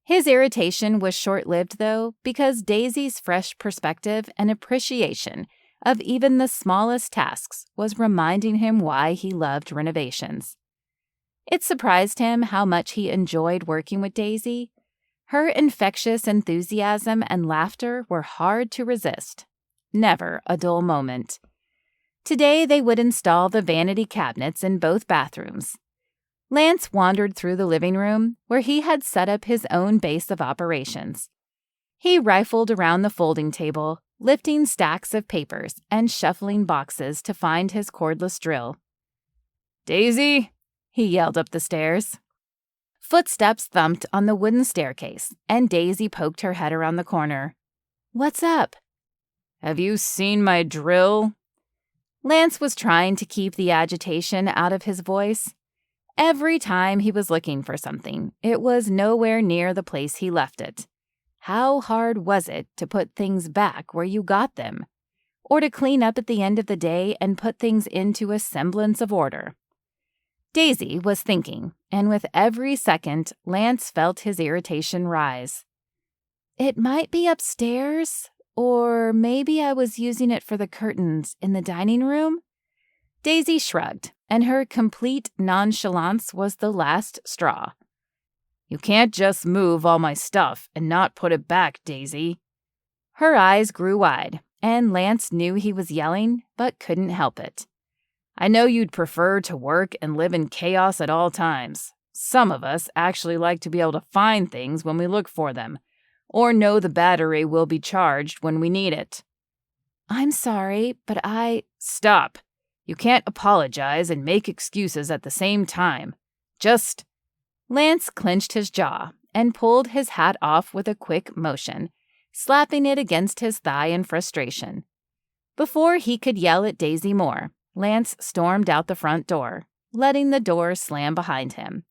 His irritation was short-lived, though, because Daisy's fresh perspective and appreciation of even the smallest tasks was reminding him why he loved renovations. It surprised him how much he enjoyed working with Daisy. Her infectious enthusiasm and laughter were hard to resist. Never a dull moment. Today they would install the vanity cabinets in both bathrooms. Lance wandered through the living room, where he had set up his own base of operations. He rifled around the folding table, lifting stacks of papers and shuffling boxes to find his cordless drill. "Daisy?" he yelled up the stairs. Footsteps thumped on the wooden staircase, and Daisy poked her head around the corner. "What's up?" "Have you seen my drill?" Lance was trying to keep the agitation out of his voice. Every time he was looking for something, it was nowhere near the place he left it. How hard was it to put things back where you got them? Or to clean up at the end of the day and put things into a semblance of order? Daisy was thinking, and with every second, Lance felt his irritation rise. "It might be upstairs, or maybe I was using it for the curtains in the dining room?" Daisy shrugged, and her complete nonchalance was the last straw. "You can't just move all my stuff and not put it back, Daisy." Her eyes grew wide, and Lance knew he was yelling, but couldn't help it. "I know you'd prefer to work and live in chaos at all times. Some of us actually like to be able to find things when we look for them, or know the battery will be charged when we need it." "I'm sorry, but Stop. You can't apologize and make excuses at the same time. Just... Lance clenched his jaw and pulled his hat off with a quick motion, slapping it against his thigh in frustration. Before he could yell at Daisy more, Lance stormed out the front door, letting the door slam behind him.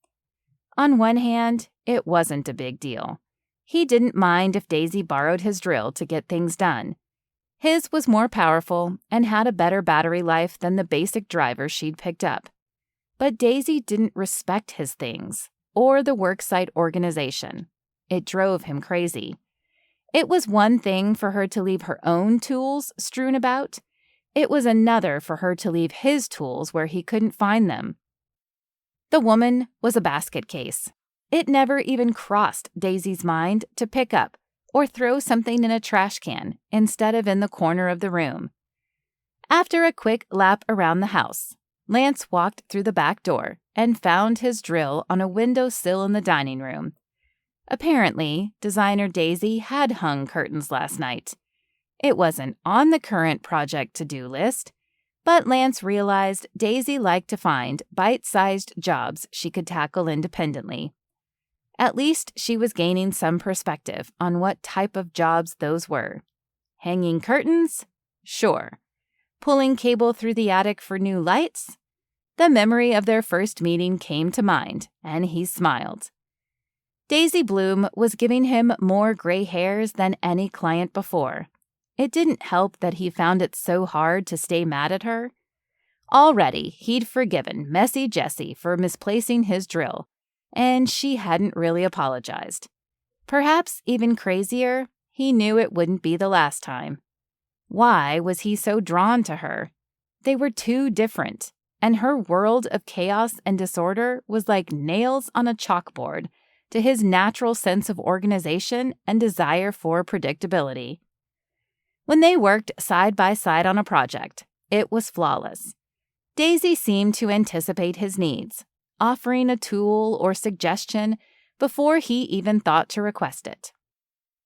On one hand, it wasn't a big deal. He didn't mind if Daisy borrowed his drill to get things done. His was more powerful and had a better battery life than the basic driver she'd picked up. But Daisy didn't respect his things or the worksite organization. It drove him crazy. It was one thing for her to leave her own tools strewn about. It was another for her to leave his tools where he couldn't find them. The woman was a basket case. It never even crossed Daisy's mind to pick up or throw something in a trash can instead of in the corner of the room. After a quick lap around the house, Lance walked through the back door and found his drill on a windowsill in the dining room. Apparently, designer Daisy had hung curtains last night. It wasn't on the current project to-do list, but Lance realized Daisy liked to find bite-sized jobs she could tackle independently. At least she was gaining some perspective on what type of jobs those were. Hanging curtains? Sure. Pulling cable through the attic for new lights? The memory of their first meeting came to mind, and he smiled. Daisy Bloom was giving him more gray hairs than any client before. It didn't help that he found it so hard to stay mad at her. Already, he'd forgiven Messy Jessie for misplacing his drill, and she hadn't really apologized. Perhaps even crazier, he knew it wouldn't be the last time. Why was he so drawn to her? They were too different, and her world of chaos and disorder was like nails on a chalkboard to his natural sense of organization and desire for predictability. When they worked side by side on a project, it was flawless. Daisy seemed to anticipate his needs, offering a tool or suggestion before he even thought to request it.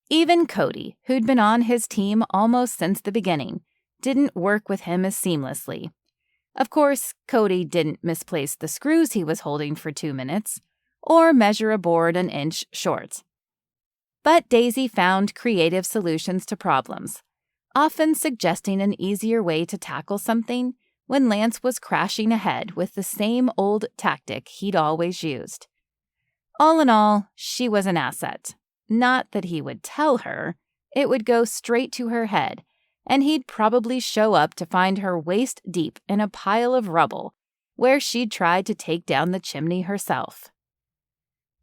Even Cody, who'd been on his team almost since the beginning, didn't work with him as seamlessly. Of course, Cody didn't misplace the screws he was holding for 2 minutes, or measure a board an inch short. But Daisy found creative solutions to problems, often suggesting an easier way to tackle something when Lance was crashing ahead with the same old tactic he'd always used. All in all, she was an asset. Not that he would tell her, it would go straight to her head, and he'd probably show up to find her waist deep in a pile of rubble where she'd tried to take down the chimney herself.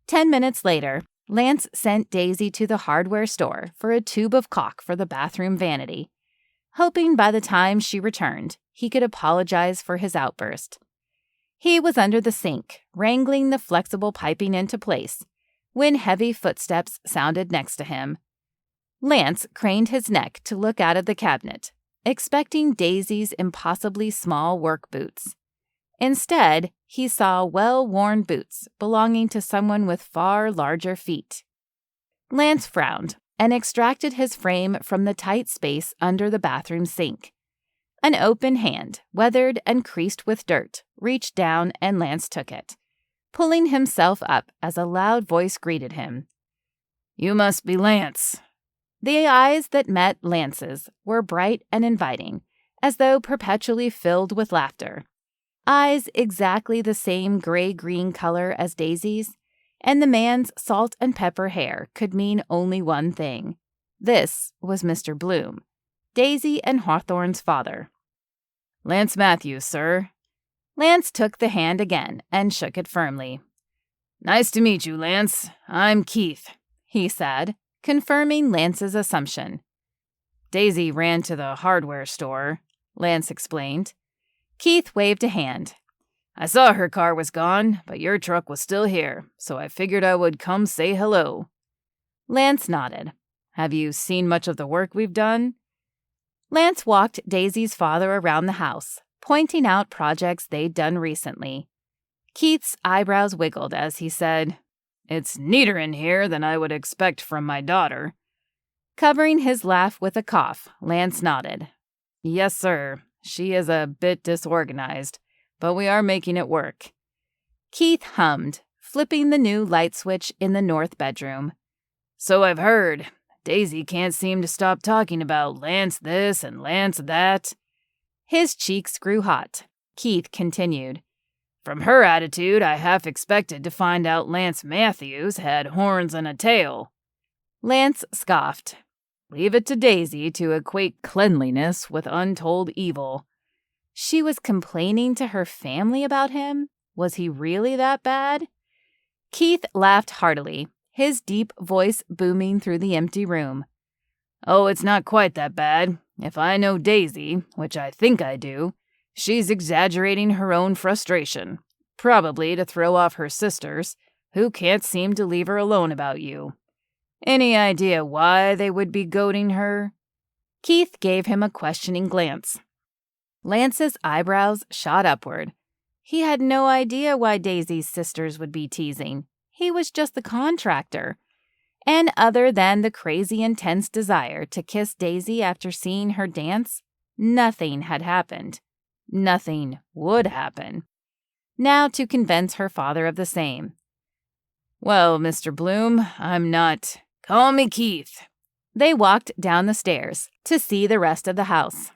10 minutes later, Lance sent Daisy to the hardware store for a tube of caulk for the bathroom vanity, hoping by the time she returned, he could apologize for his outburst. He was under the sink, wrangling the flexible piping into place, when heavy footsteps sounded next to him. Lance craned his neck to look out of the cabinet, expecting Daisy's impossibly small work boots. Instead, he saw well-worn boots belonging to someone with far larger feet. Lance frowned and extracted his frame from the tight space under the bathroom sink. An open hand, weathered and creased with dirt, reached down and Lance took it, pulling himself up as a loud voice greeted him. "You must be Lance." The eyes that met Lance's were bright and inviting, as though perpetually filled with laughter. Eyes exactly the same gray-green color as Daisy's, and the man's salt and pepper hair could mean only one thing. This was Mr. Bloom, Daisy and Hawthorne's father. "Lance Matthews, sir." Lance took the hand again and shook it firmly. "Nice to meet you, Lance. I'm Keith," he said, confirming Lance's assumption. "Daisy ran to the hardware store," Lance explained. Keith waved a hand. "I saw her car was gone, but your truck was still here, so I figured I would come say hello." Lance nodded. "Have you seen much of the work we've done?" Lance walked Daisy's father around the house, pointing out projects they'd done recently. Keith's eyebrows wiggled as he said, "It's neater in here than I would expect from my daughter." Covering his laugh with a cough, Lance nodded. "Yes, sir. She is a bit disorganized, but we are making it work." Keith hummed, flipping the new light switch in the north bedroom. "So I've heard. Daisy can't seem to stop talking about Lance this and Lance that." His cheeks grew hot. Keith continued. "From her attitude, I half expected to find out Lance Matthews had horns and a tail." Lance scoffed. "Leave it to Daisy to equate cleanliness with untold evil." She was complaining to her family about him? Was he really that bad? Keith laughed heartily, his deep voice booming through the empty room. "Oh, it's not quite that bad. If I know Daisy, which I think I do, she's exaggerating her own frustration, probably to throw off her sisters, who can't seem to leave her alone about you. Any idea why they would be goading her?" Keith gave him a questioning glance. Lance's eyebrows shot upward. He had no idea why Daisy's sisters would be teasing. He was just the contractor. And other than the crazy intense desire to kiss Daisy after seeing her dance, nothing had happened. Nothing would happen. Now to convince her father of the same. "Well, Mr. Bloom, I'm not—" "Call me Keith." They walked down the stairs to see the rest of the house.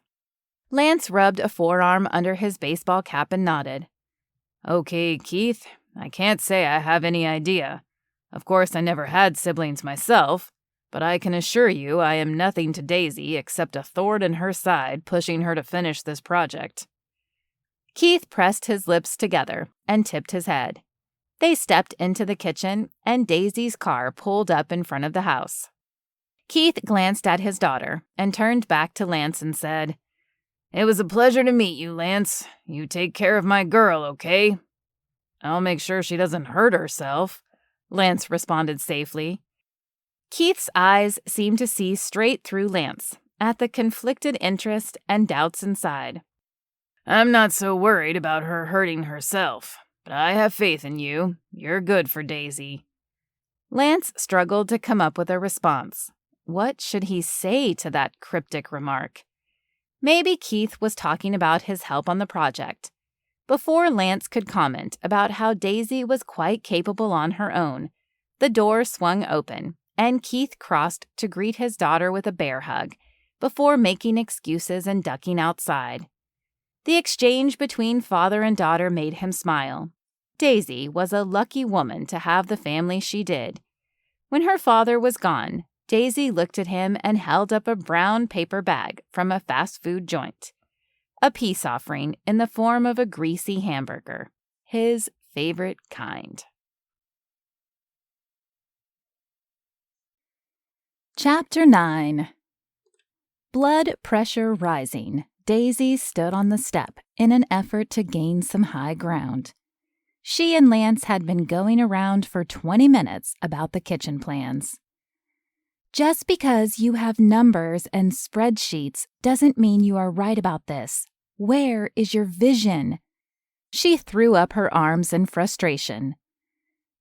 Lance rubbed a forearm under his baseball cap and nodded. "Okay, Keith, I can't say I have any idea. Of course, I never had siblings myself, but I can assure you I am nothing to Daisy except a thorn in her side pushing her to finish this project." Keith pressed his lips together and tipped his head. They stepped into the kitchen, and Daisy's car pulled up in front of the house. Keith glanced at his daughter and turned back to Lance and said, "It was a pleasure to meet you, Lance. You take care of my girl, okay?" "I'll make sure she doesn't hurt herself," Lance responded safely. Keith's eyes seemed to see straight through Lance at the conflicted interest and doubts inside. "I'm not so worried about her hurting herself, but I have faith in you. You're good for Daisy." Lance struggled to come up with a response. What should he say to that cryptic remark? Maybe Keith was talking about his help on the project. Before Lance could comment about how Daisy was quite capable on her own, the door swung open, and Keith crossed to greet his daughter with a bear hug, before making excuses and ducking outside. The exchange between father and daughter made him smile. Daisy was a lucky woman to have the family she did. When her father was gone, Daisy looked at him and held up a brown paper bag from a fast food joint. A peace offering in the form of a greasy hamburger, his favorite kind. Chapter 9. Blood pressure rising, Daisy stood on the step in an effort to gain some high ground. She and Lance had been going around for 20 minutes about the kitchen plans. Just because you have numbers and spreadsheets doesn't mean you are right about this. Where is your vision? She threw up her arms in frustration.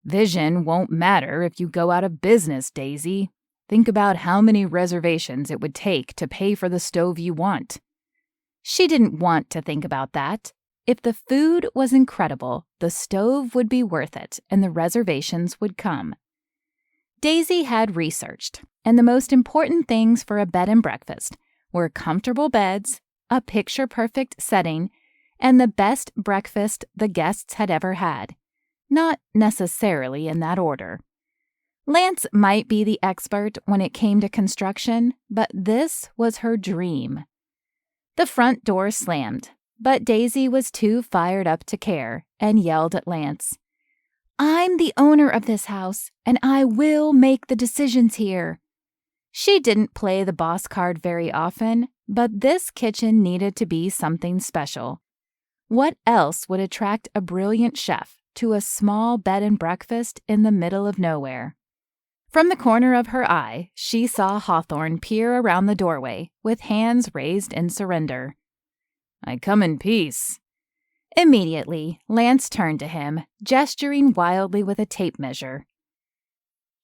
Vision won't matter if you go out of business, Daisy. Think about how many reservations it would take to pay for the stove you want. She didn't want to think about that. If the food was incredible, the stove would be worth it and the reservations would come. Daisy had researched, and the most important things for a bed and breakfast were comfortable beds, a picture-perfect setting, and the best breakfast the guests had ever had. Not necessarily in that order. Lance might be the expert when it came to construction, but this was her dream. The front door slammed, but Daisy was too fired up to care and yelled at Lance, "I'm the owner of this house, and I will make the decisions here." She didn't play the boss card very often, but this kitchen needed to be something special. What else would attract a brilliant chef to a small bed and breakfast in the middle of nowhere? From the corner of her eye, she saw Hawthorne peer around the doorway with hands raised in surrender. "I come in peace." Immediately, Lance turned to him, gesturing wildly with a tape measure.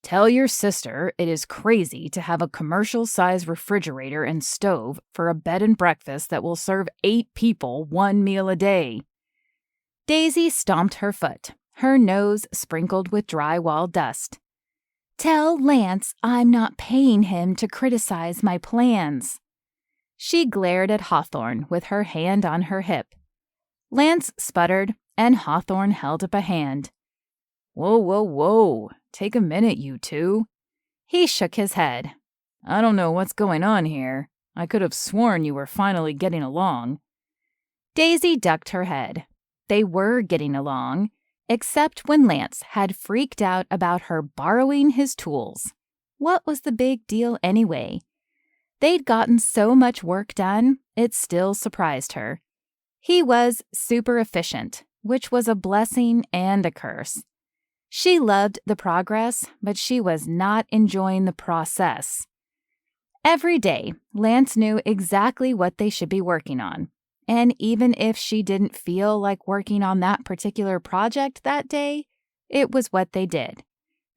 "Tell your sister it is crazy to have a commercial-size refrigerator and stove for a bed and breakfast that will serve 8 people 1 meal a day." Daisy stomped her foot, her nose sprinkled with drywall dust. "Tell Lance I'm not paying him to criticize my plans." She glared at Hawthorne with her hand on her hip. Lance sputtered, and Hawthorne held up a hand. "Whoa, whoa, whoa. Take a minute, you two." He shook his head. "I don't know what's going on here. I could have sworn you were finally getting along." Daisy ducked her head. They were getting along, except when Lance had freaked out about her borrowing his tools. What was the big deal anyway? They'd gotten so much work done, it still surprised her. He was super efficient, which was a blessing and a curse. She loved the progress, but she was not enjoying the process. Every day, Lance knew exactly what they should be working on. And even if she didn't feel like working on that particular project that day, it was what they did.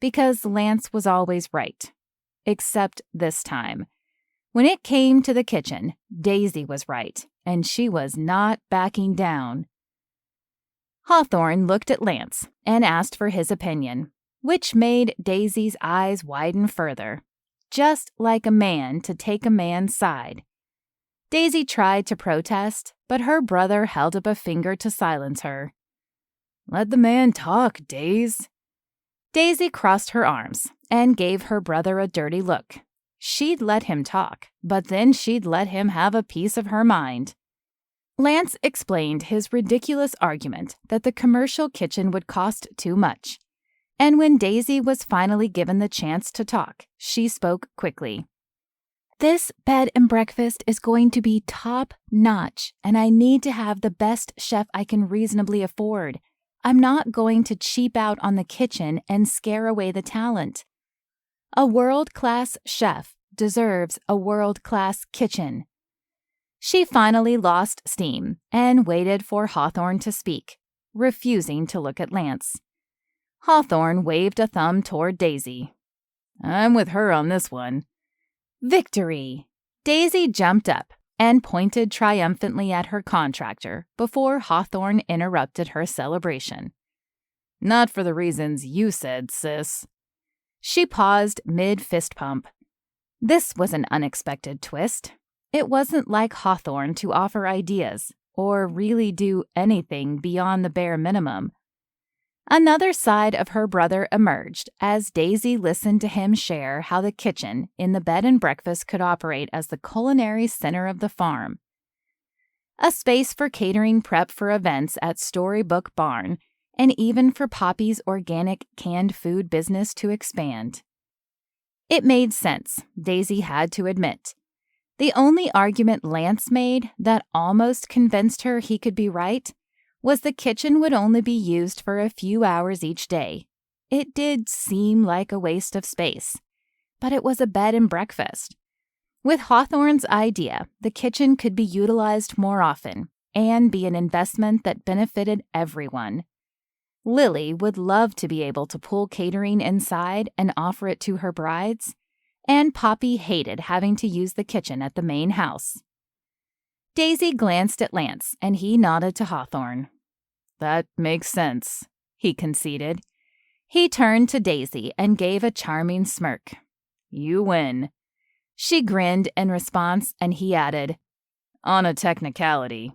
Because Lance was always right. Except this time. When it came to the kitchen, Daisy was right, and she was not backing down. Hawthorne looked at Lance and asked for his opinion, which made Daisy's eyes widen further. Just like a man to take a man's side. Daisy tried to protest, but her brother held up a finger to silence her. "Let the man talk, Daisy." Daisy crossed her arms and gave her brother a dirty look. She'd let him talk, but then she'd let him have a piece of her mind. Lance explained his ridiculous argument that the commercial kitchen would cost too much. And when Daisy was finally given the chance to talk, she spoke quickly. "This bed and breakfast is going to be top-notch, and I need to have the best chef I can reasonably afford. I'm not going to cheap out on the kitchen and scare away the talent. A world-class chef deserves a world-class kitchen." She finally lost steam and waited for Hawthorne to speak, refusing to look at Lance. Hawthorne waved a thumb toward Daisy. "I'm with her on this one." Victory! Daisy jumped up and pointed triumphantly at her contractor before Hawthorne interrupted her celebration. "Not for the reasons you said, sis." She paused mid-fist pump. This was an unexpected twist. It wasn't like Hawthorne to offer ideas or really do anything beyond the bare minimum. Another side of her brother emerged as Daisy listened to him share how the kitchen in the bed and breakfast could operate as the culinary center of the farm. A space for catering prep for events at Storybook Barn, and even for Poppy's organic canned food business to expand. It made sense, Daisy had to admit. The only argument Lance made that almost convinced her he could be right was the kitchen would only be used for a few hours each day. It did seem like a waste of space, but it was a bed and breakfast. With Hawthorne's idea, the kitchen could be utilized more often and be an investment that benefited everyone. Lily would love to be able to pull catering inside and offer it to her brides, and Poppy hated having to use the kitchen at the main house. Daisy glanced at Lance, and he nodded to Hawthorne. That makes sense, he conceded. He turned to Daisy and gave a charming smirk. You win. She grinned in response, and he added, On a technicality.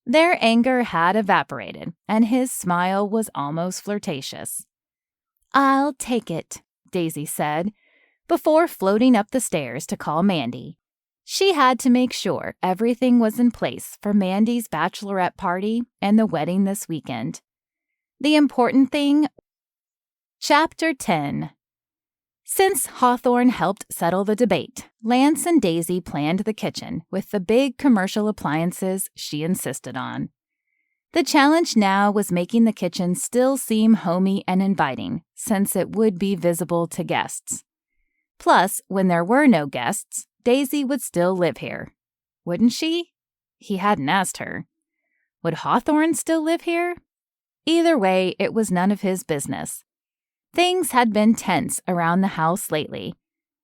Their anger had evaporated, and his smile was almost flirtatious. I'll take it, Daisy said, before floating up the stairs to call Mandy. She had to make sure everything was in place for Mandy's bachelorette party and the wedding this weekend. The important thing. Chapter 10. Since Hawthorne helped settle the debate, Lance and Daisy planned the kitchen with the big commercial appliances she insisted on. The challenge now was making the kitchen still seem homey and inviting, since it would be visible to guests. Plus, when there were no guests, Daisy would still live here. Wouldn't she? He hadn't asked her. Would Hawthorne still live here? Either way, it was none of his business. Things had been tense around the house lately.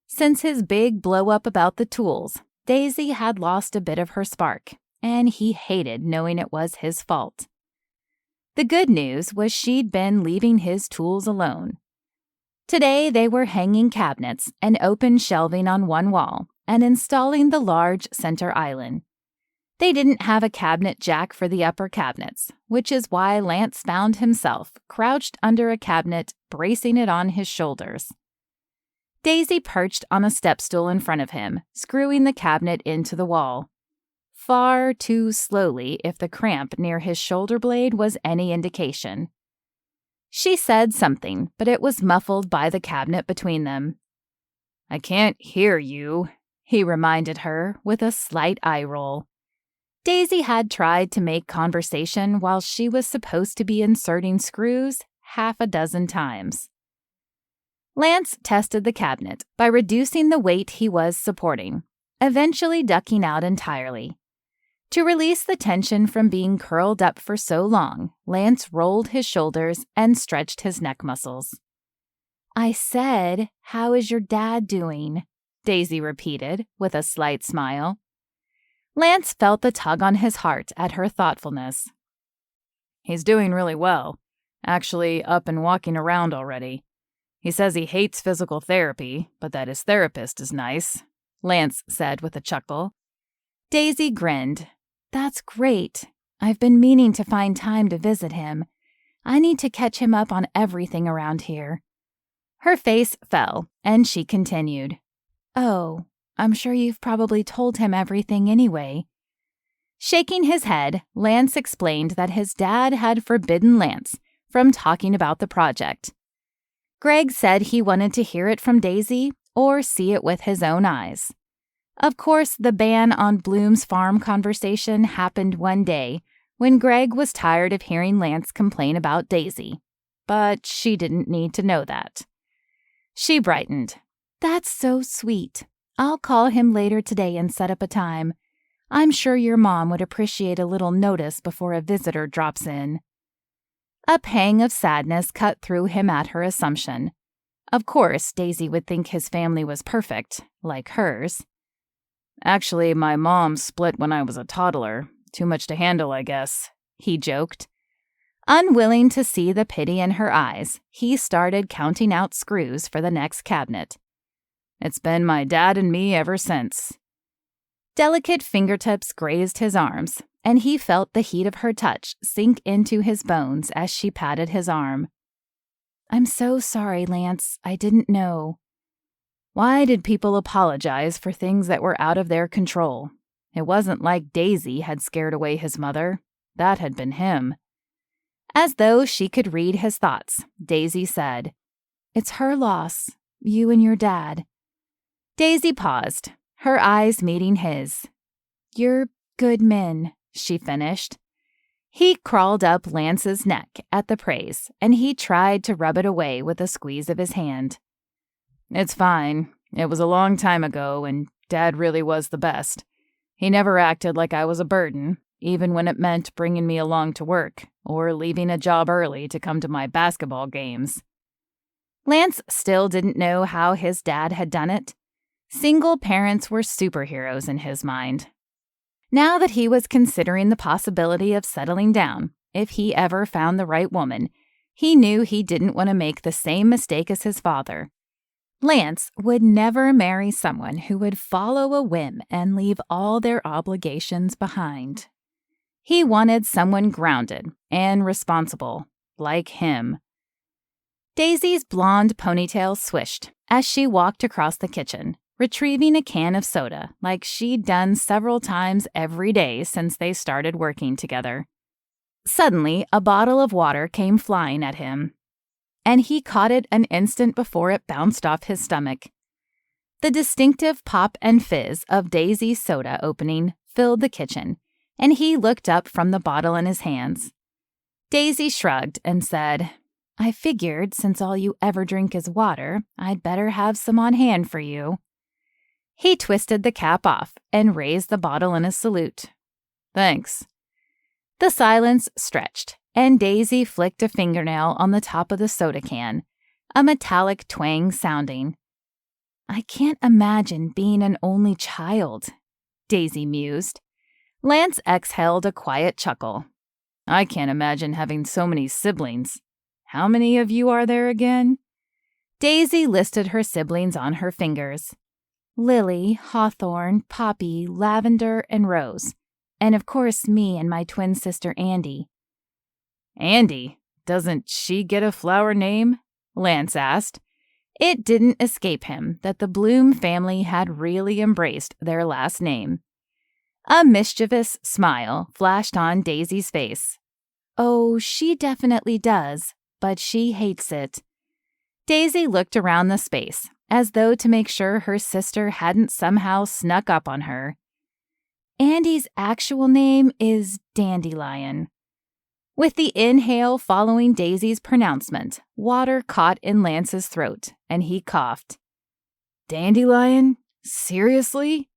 Since his big blow-up about the tools, Daisy had lost a bit of her spark, and he hated knowing it was his fault. The good news was she'd been leaving his tools alone. Today they were hanging cabinets and open shelving on one wall and installing the large center island. They didn't have a cabinet jack for the upper cabinets, which is why Lance found himself crouched under a cabinet, bracing it on his shoulders. Daisy perched on a step stool in front of him, screwing the cabinet into the wall. Far too slowly if the cramp near his shoulder blade was any indication. She said something, but it was muffled by the cabinet between them. I can't hear you, he reminded her with a slight eye roll. Daisy had tried to make conversation while she was supposed to be inserting screws 6 times. Lance tested the cabinet by reducing the weight he was supporting, eventually ducking out entirely. To release the tension from being curled up for so long, Lance rolled his shoulders and stretched his neck muscles. I said, "How is your dad doing?" Daisy repeated with a slight smile. Lance felt the tug on his heart at her thoughtfulness. He's doing really well, actually up and walking around already. He says he hates physical therapy, but that his therapist is nice, Lance said with a chuckle. Daisy grinned. That's great. I've been meaning to find time to visit him. I need to catch him up on everything around here. Her face fell, and she continued. Oh, I'm sure you've probably told him everything anyway. Shaking his head, Lance explained that his dad had forbidden Lance from talking about the project. Greg said he wanted to hear it from Daisy or see it with his own eyes. Of course, the ban on Bloom's farm conversation happened one day when Greg was tired of hearing Lance complain about Daisy, but she didn't need to know that. She brightened. That's so sweet. I'll call him later today and set up a time. I'm sure your mom would appreciate a little notice before a visitor drops in. A pang of sadness cut through him at her assumption. Of course, Daisy would think his family was perfect, like hers. Actually, my mom split when I was a toddler. Too much to handle, I guess, he joked. Unwilling to see the pity in her eyes, he started counting out screws for the next cabinet. It's been my dad and me ever since. Delicate fingertips grazed his arms, and he felt the heat of her touch sink into his bones as she patted his arm. I'm so sorry, Lance. I didn't know. Why did people apologize for things that were out of their control? It wasn't like Daisy had scared away his mother. That had been him. As though she could read his thoughts, Daisy said, It's her loss, you and your dad. Daisy paused, her eyes meeting his. You're good men, she finished. He crawled up Lance's neck at the praise, and he tried to rub it away with a squeeze of his hand. It's fine. It was a long time ago, and Dad really was the best. He never acted like I was a burden, even when it meant bringing me along to work, or leaving a job early to come to my basketball games. Lance still didn't know how his dad had done it. Single parents were superheroes in his mind. Now that he was considering the possibility of settling down, if he ever found the right woman, he knew he didn't want to make the same mistake as his father. Lance would never marry someone who would follow a whim and leave all their obligations behind. He wanted someone grounded and responsible, like him. Daisy's blonde ponytail swished as she walked across the kitchen, retrieving a can of soda like she'd done several times every day since they started working together. Suddenly, a bottle of water came flying at him, and he caught it an instant before it bounced off his stomach. The distinctive pop and fizz of Daisy's soda opening filled the kitchen, and he looked up from the bottle in his hands. Daisy shrugged and said, "I figured since all you ever drink is water, I'd better have some on hand for you." He twisted the cap off and raised the bottle in a salute. "Thanks." The silence stretched, and Daisy flicked a fingernail on the top of the soda can, a metallic twang sounding. "I can't imagine being an only child," Daisy mused. Lance exhaled a quiet chuckle. "I can't imagine having so many siblings. How many of you are there again?" Daisy listed her siblings on her fingers. Lily, Hawthorne, Poppy, Lavender, and Rose. And of course me and my twin sister Andy. "Andy? Doesn't she get a flower name?" Lance asked. It didn't escape him that the Bloom family had really embraced their last name. A mischievous smile flashed on Daisy's face. "Oh, she definitely does, but she hates it." Daisy looked around the space, as though to make sure her sister hadn't somehow snuck up on her. "Andy's actual name is Dandelion." With the inhale following Daisy's pronouncement, water caught in Lance's throat, and he coughed. "Dandelion? Seriously?"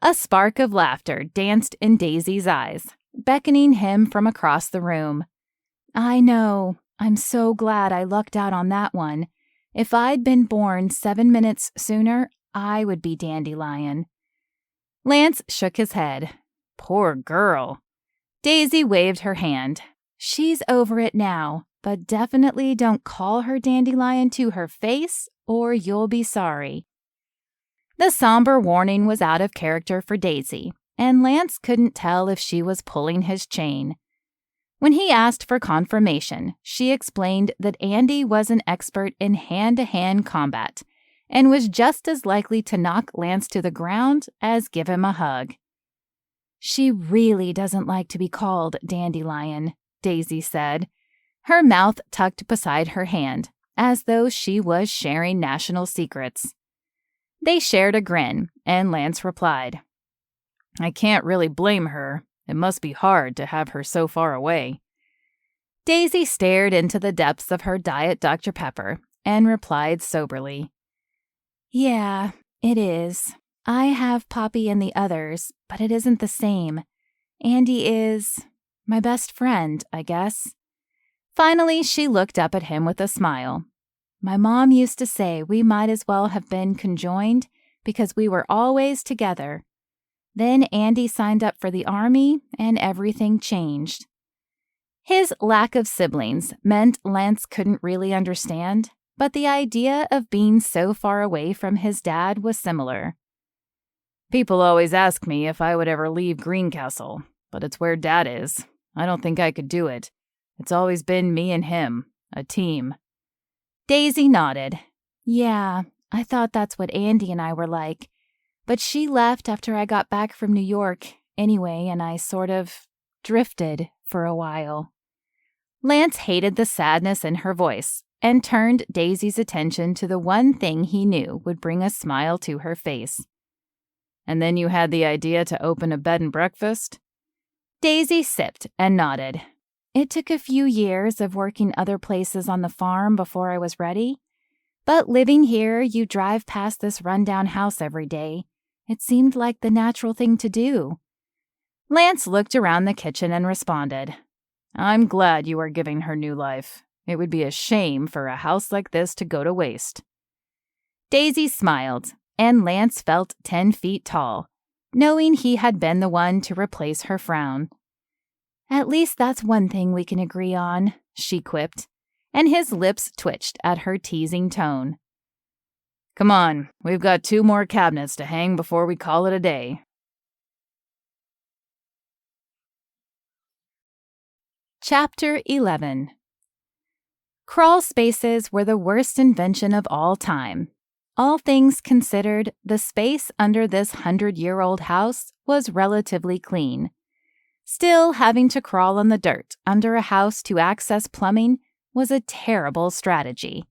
A spark of laughter danced in Daisy's eyes, beckoning him from across the room. "I know. I'm so glad I lucked out on that one. If I'd been born 7 minutes sooner, I would be Dandelion." Lance shook his head. "Poor girl." Daisy waved her hand. "She's over it now, but definitely don't call her Dandelion to her face, or you'll be sorry." The somber warning was out of character for Daisy, and Lance couldn't tell if she was pulling his chain. When he asked for confirmation, she explained that Andy was an expert in hand-to-hand combat and was just as likely to knock Lance to the ground as give him a hug. "She really doesn't like to be called Dandelion," Daisy said, her mouth tucked beside her hand, as though she was sharing national secrets. They shared a grin, and Lance replied, "I can't really blame her. It must be hard to have her so far away." Daisy stared into the depths of her Diet Dr. Pepper and replied soberly, "Yeah, it is. I have Poppy and the others, but it isn't the same. Andy is my best friend, I guess." Finally, she looked up at him with a smile. "My mom used to say we might as well have been conjoined because we were always together. Then Andy signed up for the army and everything changed." His lack of siblings meant Lance couldn't really understand, but the idea of being so far away from his dad was similar. "People always ask me if I would ever leave Greencastle, but it's where Dad is. I don't think I could do it. It's always been me and him, a team." Daisy nodded. "Yeah, I thought that's what Andy and I were like. But she left after I got back from New York anyway, and I sort of drifted for a while." Lance hated the sadness in her voice and turned Daisy's attention to the one thing he knew would bring a smile to her face. "And then you had the idea to open a bed and breakfast?" Daisy sipped and nodded. "It took a few years of working other places on the farm before I was ready. But living here, you drive past this rundown house every day. It seemed like the natural thing to do." Lance looked around the kitchen and responded, "I'm glad you are giving her new life. It would be a shame for a house like this to go to waste." Daisy smiled, and Lance felt 10 feet tall. knowing he had been the one to replace her frown. "At least that's one thing we can agree on," she quipped, and his lips twitched at her teasing tone. "Come on, we've got 2 more cabinets to hang before we call it a day." Chapter 11. Crawl spaces were the worst invention of all time. All things considered, the space under this 100-year-old house was relatively clean. Still, having to crawl on the dirt under a house to access plumbing was a terrible strategy.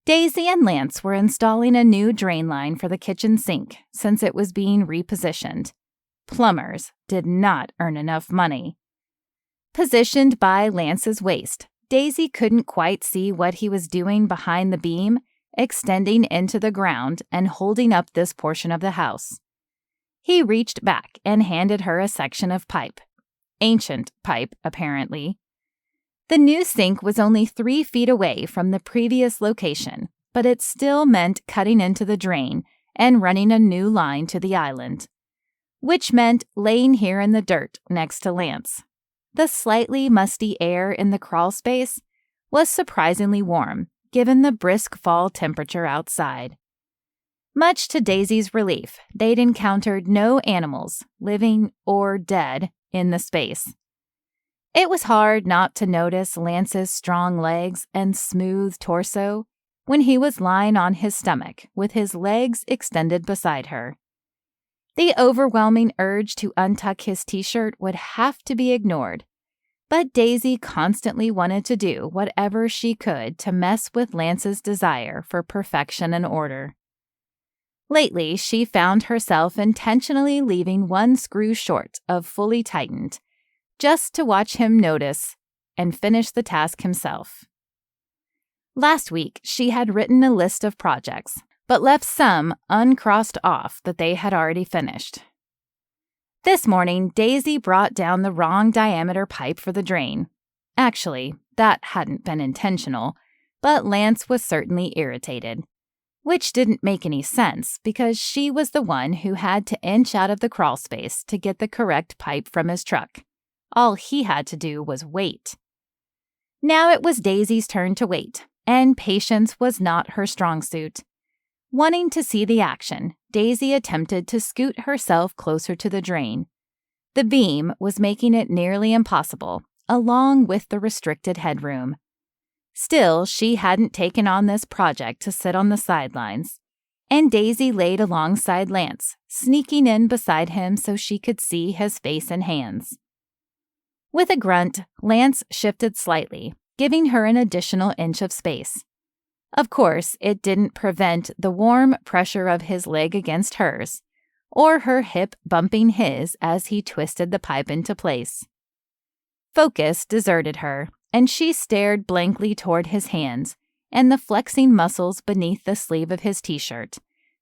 Daisy and Lance were installing a new drain line for the kitchen sink since it was being repositioned. Plumbers did not earn enough money. Positioned by Lance's waist, Daisy couldn't quite see what he was doing behind the beam, extending into the ground and holding up this portion of the house. He reached back and handed her a section of pipe. Ancient pipe, apparently. The new sink was only 3 feet away from the previous location, but it still meant cutting into the drain and running a new line to the island, which meant laying here in the dirt next to Lance. The slightly musty air in the crawl space was surprisingly warm, given the brisk fall temperature outside. Much to Daisy's relief, they'd encountered no animals, living or dead, in the space. It was hard not to notice Lance's strong legs and smooth torso when he was lying on his stomach with his legs extended beside her. The overwhelming urge to untuck his t-shirt would have to be ignored, but Daisy constantly wanted to do whatever she could to mess with Lance's desire for perfection and order. Lately, she found herself intentionally leaving one screw short of fully tightened, just to watch him notice and finish the task himself. Last week, she had written a list of projects, but left some uncrossed off that they had already finished. This morning, Daisy brought down the wrong diameter pipe for the drain. Actually, that hadn't been intentional, but Lance was certainly irritated, which didn't make any sense because she was the one who had to inch out of the crawl space to get the correct pipe from his truck. All he had to do was wait. Now it was Daisy's turn to wait, and patience was not her strong suit. Wanting to see the action, Daisy attempted to scoot herself closer to the drain. The beam was making it nearly impossible, along with the restricted headroom. Still, she hadn't taken on this project to sit on the sidelines, and Daisy laid alongside Lance, sneaking in beside him so she could see his face and hands. With a grunt, Lance shifted slightly, giving her an additional inch of space. Of course, it didn't prevent the warm pressure of his leg against hers, or her hip bumping his as he twisted the pipe into place. Focus deserted her, and she stared blankly toward his hands and the flexing muscles beneath the sleeve of his t-shirt,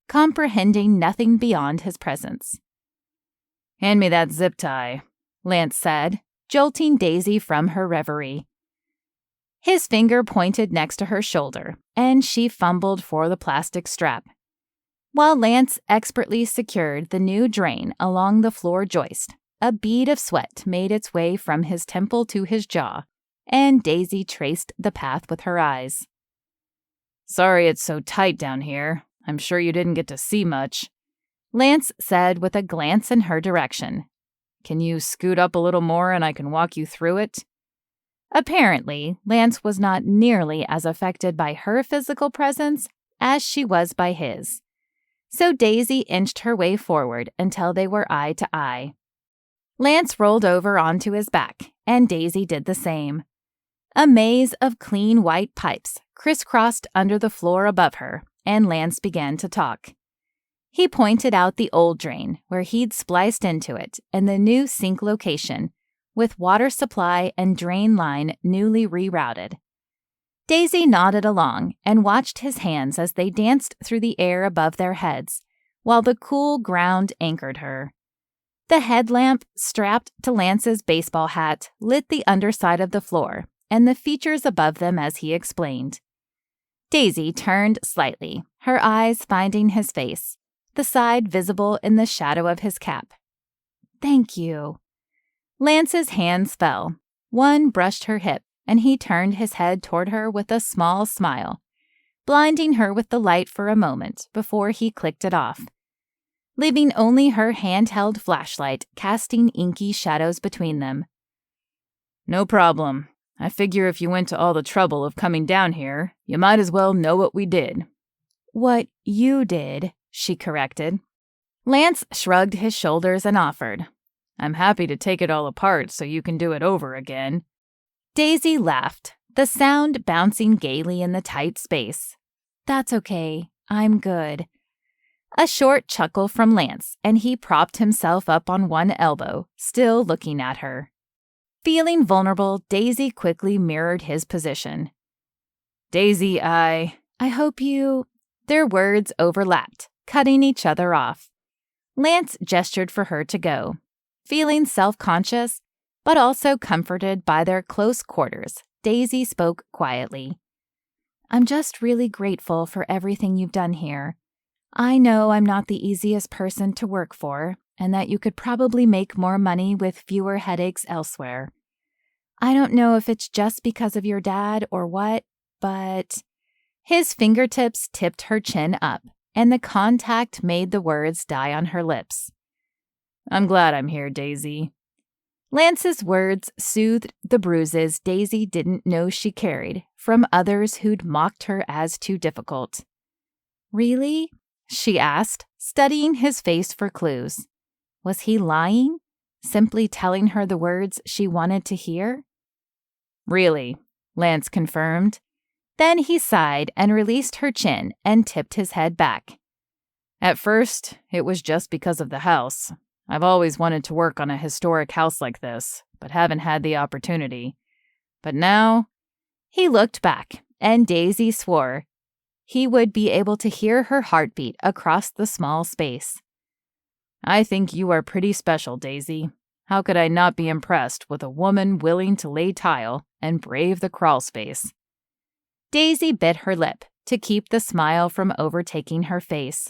comprehending nothing beyond his presence. "Hand me that zip tie," Lance said, jolting Daisy from her reverie. His finger pointed next to her shoulder, and she fumbled for the plastic strap, while Lance expertly secured the new drain along the floor joist. A bead of sweat made its way from his temple to his jaw, and Daisy traced the path with her eyes. "Sorry it's so tight down here. I'm sure you didn't get to see much," Lance said with a glance in her direction. "Can you scoot up a little more and I can walk you through it?" Apparently, Lance was not nearly as affected by her physical presence as she was by his. So Daisy inched her way forward until they were eye to eye. Lance rolled over onto his back, and Daisy did the same. A maze of clean white pipes crisscrossed under the floor above her, and Lance began to talk. He pointed out the old drain, where he'd spliced into it, and the new sink location, with water supply and drain line newly rerouted. Daisy nodded along and watched his hands as they danced through the air above their heads, while the cool ground anchored her. The headlamp strapped to Lance's baseball hat lit the underside of the floor and the features above them as he explained. Daisy turned slightly, her eyes finding his face, the side visible in the shadow of his cap. "Thank you." Lance's hands fell. One brushed her hip, and he turned his head toward her with a small smile, blinding her with the light for a moment before he clicked it off, leaving only her handheld flashlight casting inky shadows between them. "No problem. I figure if you went to all the trouble of coming down here, you might as well know what we did." "What you did," she corrected. Lance shrugged his shoulders and offered, "I'm happy to take it all apart so you can do it over again." Daisy laughed, the sound bouncing gaily in the tight space. "That's okay. I'm good." A short chuckle from Lance, and he propped himself up on one elbow, still looking at her. Feeling vulnerable, Daisy quickly mirrored his position. "Daisy, I hope you—" Their words overlapped, cutting each other off. Lance gestured for her to go, feeling self-conscious, but also comforted by their close quarters. Daisy spoke quietly. "I'm just really grateful for everything you've done here. I know I'm not the easiest person to work for, and that you could probably make more money with fewer headaches elsewhere. I don't know if it's just because of your dad or what, but—" His fingertips tipped her chin up, and the contact made the words die on her lips. "I'm glad I'm here, Daisy." Lance's words soothed the bruises Daisy didn't know she carried from others who'd mocked her as too difficult. "Really?" she asked, studying his face for clues. Was he lying? Simply telling her the words she wanted to hear? "Really," Lance confirmed. Then he sighed and released her chin and tipped his head back. "At first, it was just because of the house. I've always wanted to work on a historic house like this, but haven't had the opportunity. But now—" He looked back, and Daisy swore he would be able to hear her heartbeat across the small space. "I think you are pretty special, Daisy. How could I not be impressed with a woman willing to lay tile and brave the crawl space?" Daisy bit her lip to keep the smile from overtaking her face.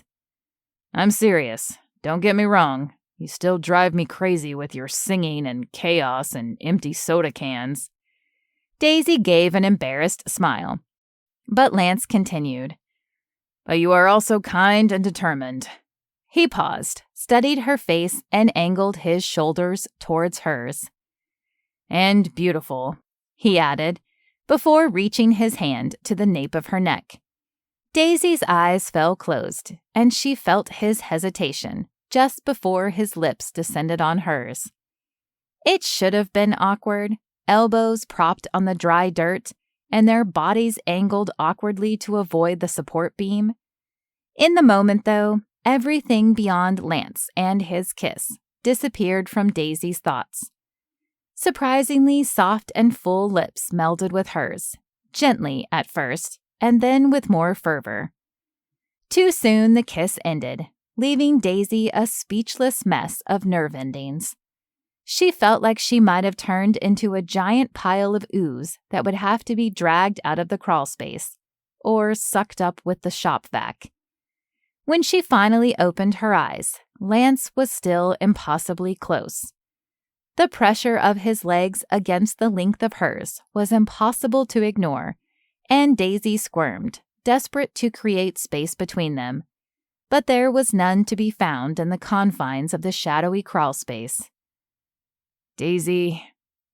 "I'm serious. Don't get me wrong. You still drive me crazy with your singing and chaos and empty soda cans." Daisy gave an embarrassed smile, but Lance continued. "But you are also kind and determined." He paused, studied her face, and angled his shoulders towards hers. "And beautiful," he added, before reaching his hand to the nape of her neck. Daisy's eyes fell closed, and she felt his hesitation just before his lips descended on hers. It should have been awkward, elbows propped on the dry dirt, and their bodies angled awkwardly to avoid the support beam. In the moment, though, everything beyond Lance and his kiss disappeared from Daisy's thoughts. Surprisingly soft and full lips melded with hers, gently at first, and then with more fervor. Too soon the kiss ended, leaving Daisy a speechless mess of nerve endings. She felt like she might have turned into a giant pile of ooze that would have to be dragged out of the crawl space, or sucked up with the shop vac. When she finally opened her eyes, Lance was still impossibly close. The pressure of his legs against the length of hers was impossible to ignore, and Daisy squirmed, desperate to create space between them. But there was none to be found in the confines of the shadowy crawl space. "Daisy,"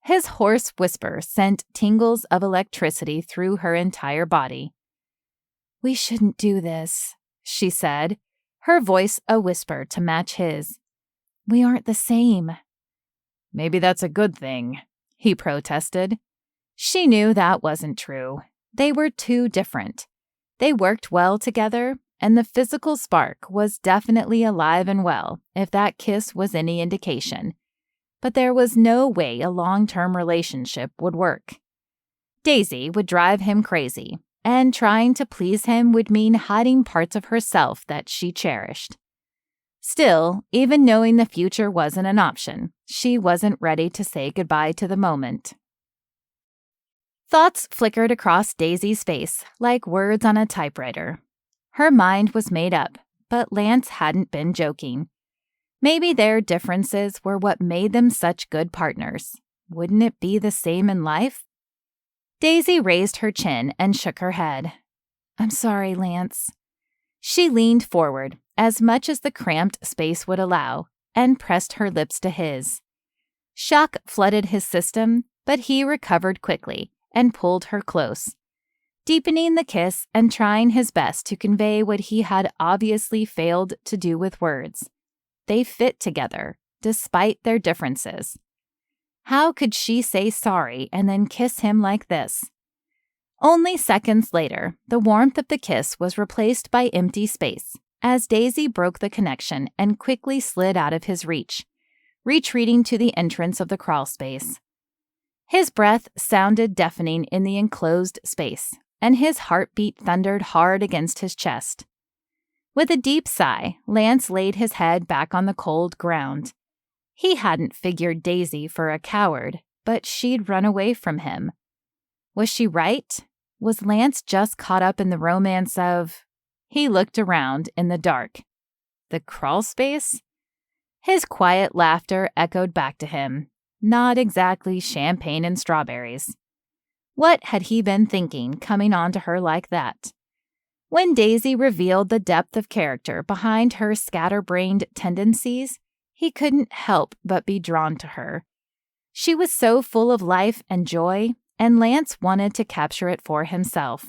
his hoarse whisper sent tingles of electricity through her entire body. "We shouldn't do this," she said, her voice a whisper to match his. "We aren't the same." "Maybe that's a good thing," he protested. She knew that wasn't true. They were too different. They worked well together, and the physical spark was definitely alive and well, if that kiss was any indication. But there was no way a long-term relationship would work. Daisy would drive him crazy, and trying to please him would mean hiding parts of herself that she cherished. Still, even knowing the future wasn't an option, she wasn't ready to say goodbye to the moment. Thoughts flickered across Daisy's face like words on a typewriter. Her mind was made up, but Lance hadn't been joking. Maybe their differences were what made them such good partners. Wouldn't it be the same in life? Daisy raised her chin and shook her head. I'm sorry, Lance. She leaned forward, as much as the cramped space would allow, and pressed her lips to his. Shock flooded his system, but he recovered quickly and pulled her close, deepening the kiss and trying his best to convey what he had obviously failed to do with words. They fit together, despite their differences. How could she say sorry and then kiss him like this? Only seconds later, the warmth of the kiss was replaced by empty space, as Daisy broke the connection and quickly slid out of his reach, retreating to the entrance of the crawlspace. His breath sounded deafening in the enclosed space, and his heartbeat thundered hard against his chest. With a deep sigh, Lance laid his head back on the cold ground. He hadn't figured Daisy for a coward, but she'd run away from him. Was she right? Was Lance just caught up in the romance of... He looked around in the dark. The crawlspace? His quiet laughter echoed back to him. Not exactly champagne and strawberries. What had he been thinking coming on to her like that? When Daisy revealed the depth of character behind her scatterbrained tendencies, he couldn't help but be drawn to her. She was so full of life and joy, and Lance wanted to capture it for himself.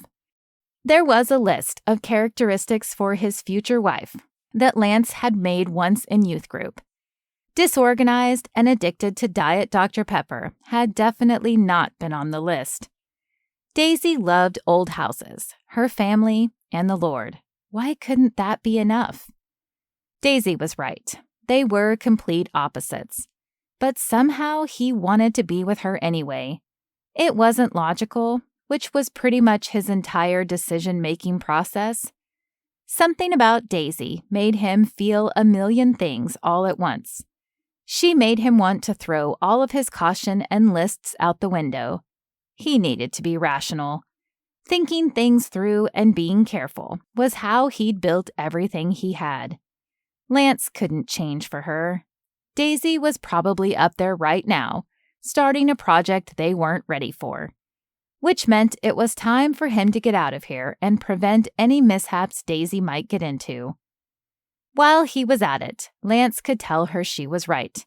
There was a list of characteristics for his future wife that Lance had made once in youth group. Disorganized and addicted to Diet Dr. Pepper had definitely not been on the list. Daisy loved old houses, her family, and the Lord. Why couldn't that be enough? Daisy was right. They were complete opposites. But somehow he wanted to be with her anyway. It wasn't logical, which was pretty much his entire decision-making process. Something about Daisy made him feel a million things all at once. She made him want to throw all of his caution and lists out the window. He needed to be rational. Thinking things through and being careful was how he'd built everything he had. Lance couldn't change for her. Daisy was probably up there right now, starting a project they weren't ready for, which meant it was time for him to get out of here and prevent any mishaps Daisy might get into. While he was at it, Lance could tell her she was right.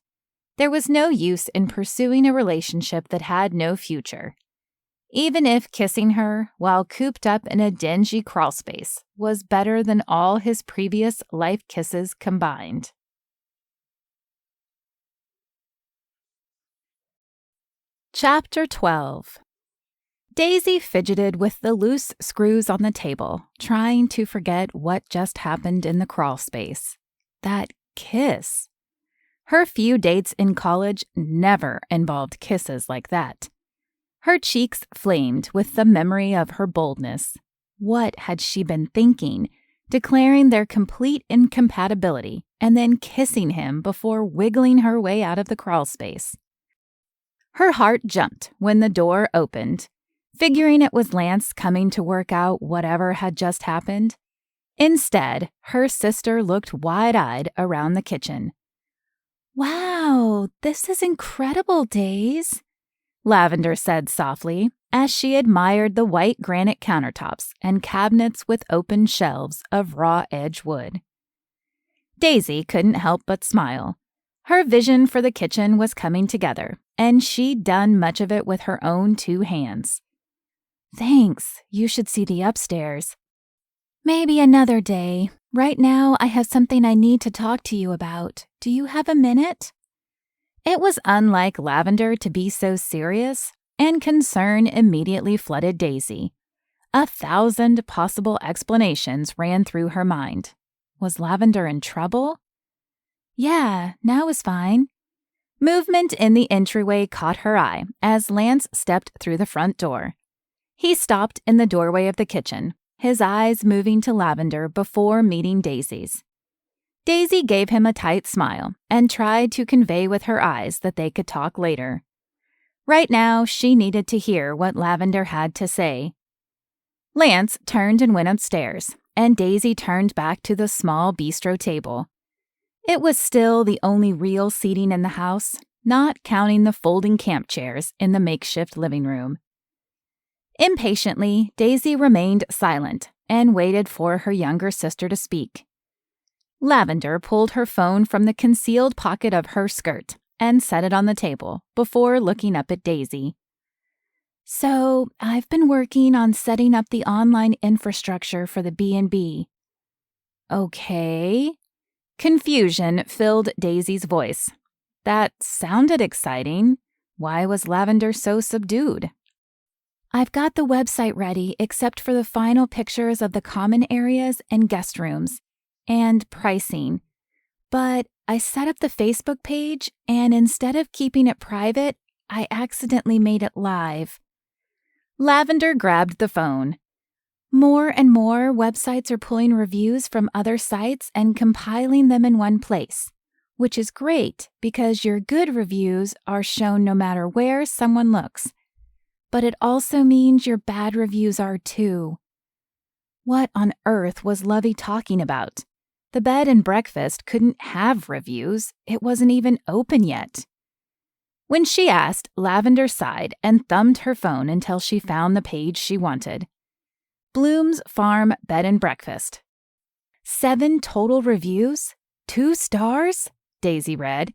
There was no use in pursuing a relationship that had no future. Even if kissing her while cooped up in a dingy crawlspace was better than all his previous life kisses combined. Chapter 12. Daisy fidgeted with the loose screws on the table, trying to forget what just happened in the crawlspace. That kiss. Her few dates in college never involved kisses like that. Her cheeks flamed with the memory of her boldness. What had she been thinking, declaring their complete incompatibility and then kissing him before wiggling her way out of the crawlspace? Her heart jumped when the door opened, figuring it was Lance coming to work out whatever had just happened. Instead, her sister looked wide-eyed around the kitchen. "Wow, this is incredible, Days," Lavender said softly as she admired the white granite countertops and cabinets with open shelves of raw edge wood. Daisy couldn't help but smile. Her vision for the kitchen was coming together, and she'd done much of it with her own 2 hands. "Thanks. You should see the upstairs." "Maybe another day. Right now, I have something I need to talk to you about. Do you have a minute?" It was unlike Lavender to be so serious, and concern immediately flooded Daisy. 1,000 possible explanations ran through her mind. Was Lavender in trouble? "Yeah, now is fine." Movement in the entryway caught her eye as Lance stepped through the front door. He stopped in the doorway of the kitchen, his eyes moving to Lavender before meeting Daisy's. Daisy gave him a tight smile and tried to convey with her eyes that they could talk later. Right now, she needed to hear what Lavender had to say. Lance turned and went upstairs, and Daisy turned back to the small bistro table. It was still the only real seating in the house, not counting the folding camp chairs in the makeshift living room. Impatiently, Daisy remained silent and waited for her younger sister to speak. Lavender pulled her phone from the concealed pocket of her skirt and set it on the table before looking up at Daisy. "So, I've been working on setting up the online infrastructure for the B&B. "Okay." Confusion filled Daisy's voice. That sounded exciting. Why was Lavender so subdued? "I've got the website ready except for the final pictures of the common areas and guest rooms, and pricing. But I set up the Facebook page, and instead of keeping it private, I accidentally made it live." Lavender grabbed the phone. "More and more websites are pulling reviews from other sites and compiling them in one place, which is great because your good reviews are shown no matter where someone looks. But it also means your bad reviews are too." What on earth was Lovey talking about? The bed and breakfast couldn't have reviews. It wasn't even open yet. When she asked, Lavender sighed and thumbed her phone until she found the page she wanted. Bloom's Farm Bed and Breakfast. 7 total reviews? 2 stars? Daisy read.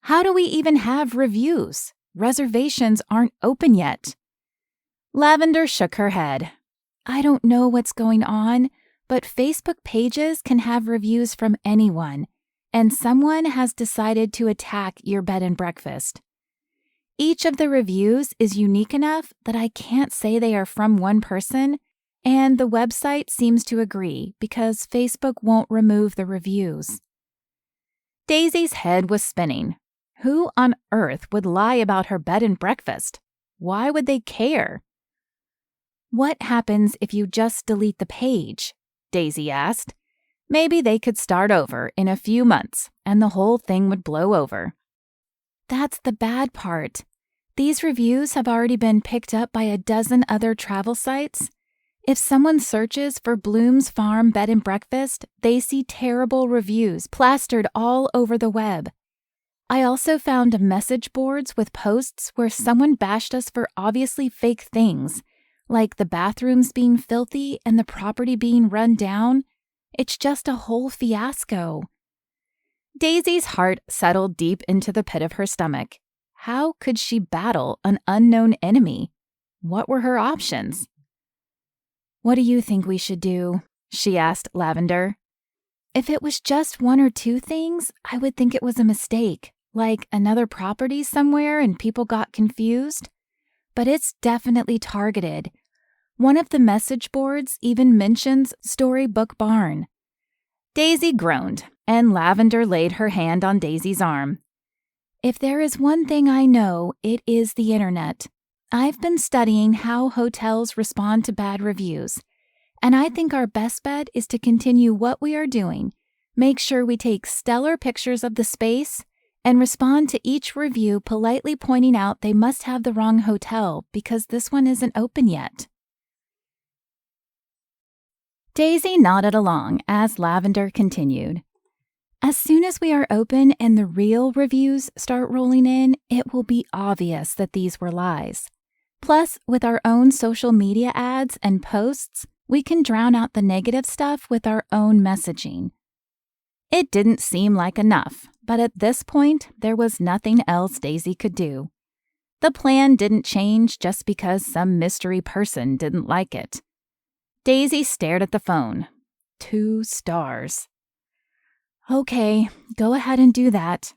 How do we even have reviews? Reservations aren't open yet. Lavender shook her head. I don't know what's going on, but Facebook pages can have reviews from anyone, and someone has decided to attack your bed and breakfast. Each of the reviews is unique enough that I can't say they are from one person, and the website seems to agree because Facebook won't remove the reviews. Daisy's head was spinning. Who on earth would lie about her bed and breakfast? Why would they care? What happens if you just delete the page? Daisy asked. Maybe they could start over in a few months and the whole thing would blow over. That's the bad part. These reviews have already been picked up by a dozen other travel sites. If someone searches for Bloom's Farm Bed and Breakfast, they see terrible reviews plastered all over the web. I also found message boards with posts where someone bashed us for obviously fake things, like the bathrooms being filthy and the property being run down. It's just a whole fiasco. Daisy's heart settled deep into the pit of her stomach. How could she battle an unknown enemy? What were her options? What do you think we should do? She asked Lavender. If it was just 1 or 2 things, I would think it was a mistake, like another property somewhere and people got confused. But it's definitely targeted. One of the message boards even mentions Storybook Barn. Daisy groaned, and Lavender laid her hand on Daisy's arm. If there is one thing I know, it is the internet. I've been studying how hotels respond to bad reviews, and I think our best bet is to continue what we are doing, make sure we take stellar pictures of the space, and respond to each review politely pointing out they must have the wrong hotel because this one isn't open yet. Daisy nodded along as Lavender continued. As soon as we are open and the real reviews start rolling in, it will be obvious that these were lies. Plus, with our own social media ads and posts, we can drown out the negative stuff with our own messaging. It didn't seem like enough, but at this point, there was nothing else Daisy could do. The plan didn't change just because some mystery person didn't like it. Daisy stared at the phone. 2 stars. Okay, go ahead and do that.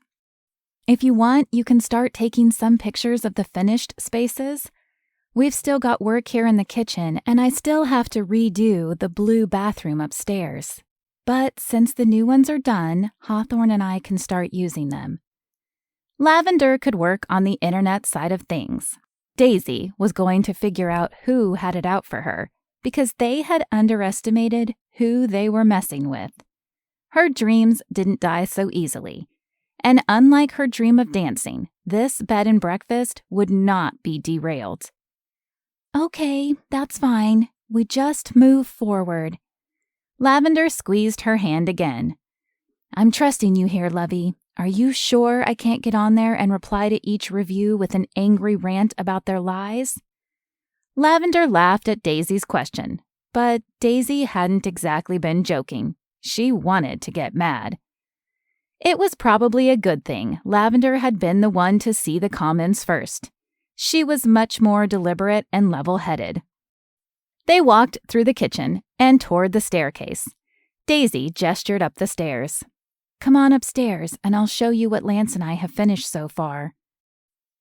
If you want, you can start taking some pictures of the finished spaces. We've still got work here in the kitchen, and I still have to redo the blue bathroom upstairs. But since the new ones are done, Hawthorne and I can start using them. Lavender could work on the internet side of things. Daisy was going to figure out who had it out for her, because they had underestimated who they were messing with. Her dreams didn't die so easily. And unlike her dream of dancing, this bed and breakfast would not be derailed. Okay, that's fine. We just move forward. Lavender squeezed her hand again. I'm trusting you here, Lovey. Are you sure I can't get on there and reply to each review with an angry rant about their lies? Lavender laughed at Daisy's question, but Daisy hadn't exactly been joking. She wanted to get mad. It was probably a good thing Lavender had been the one to see the comments first. She was much more deliberate and level-headed. They walked through the kitchen and toward the staircase. Daisy gestured up the stairs. Come on upstairs, and I'll show you what Lance and I have finished so far.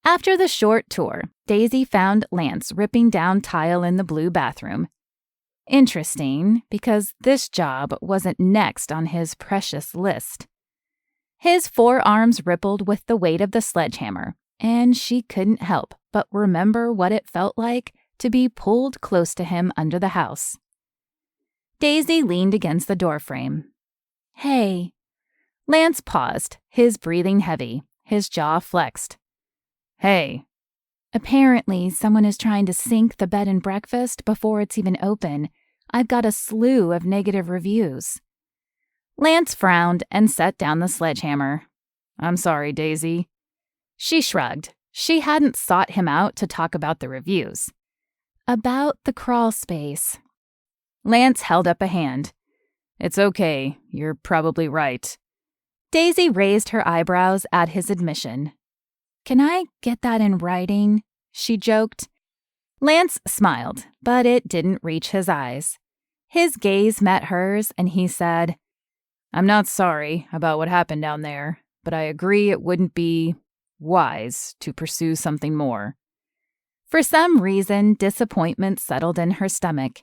After the short tour, Daisy found Lance ripping down tile in the blue bathroom. Interesting, because this job wasn't next on his precious list. His forearms rippled with the weight of the sledgehammer, and she couldn't help but remember what it felt like to be pulled close to him under the house. Daisy leaned against the doorframe. Hey. Lance paused, his breathing heavy, his jaw flexed. Hey. Apparently, someone is trying to sink the bed and breakfast before it's even open. I've got a slew of negative reviews. Lance frowned and set down the sledgehammer. I'm sorry, Daisy. She shrugged. She hadn't sought him out to talk about the reviews. About the crawl space. Lance held up a hand. It's okay. You're probably right. Daisy raised her eyebrows at his admission. Can I get that in writing? She joked. Lance smiled, but it didn't reach his eyes. His gaze met hers, and he said, I'm not sorry about what happened down there, but I agree it wouldn't be wise to pursue something more. For some reason, disappointment settled in her stomach.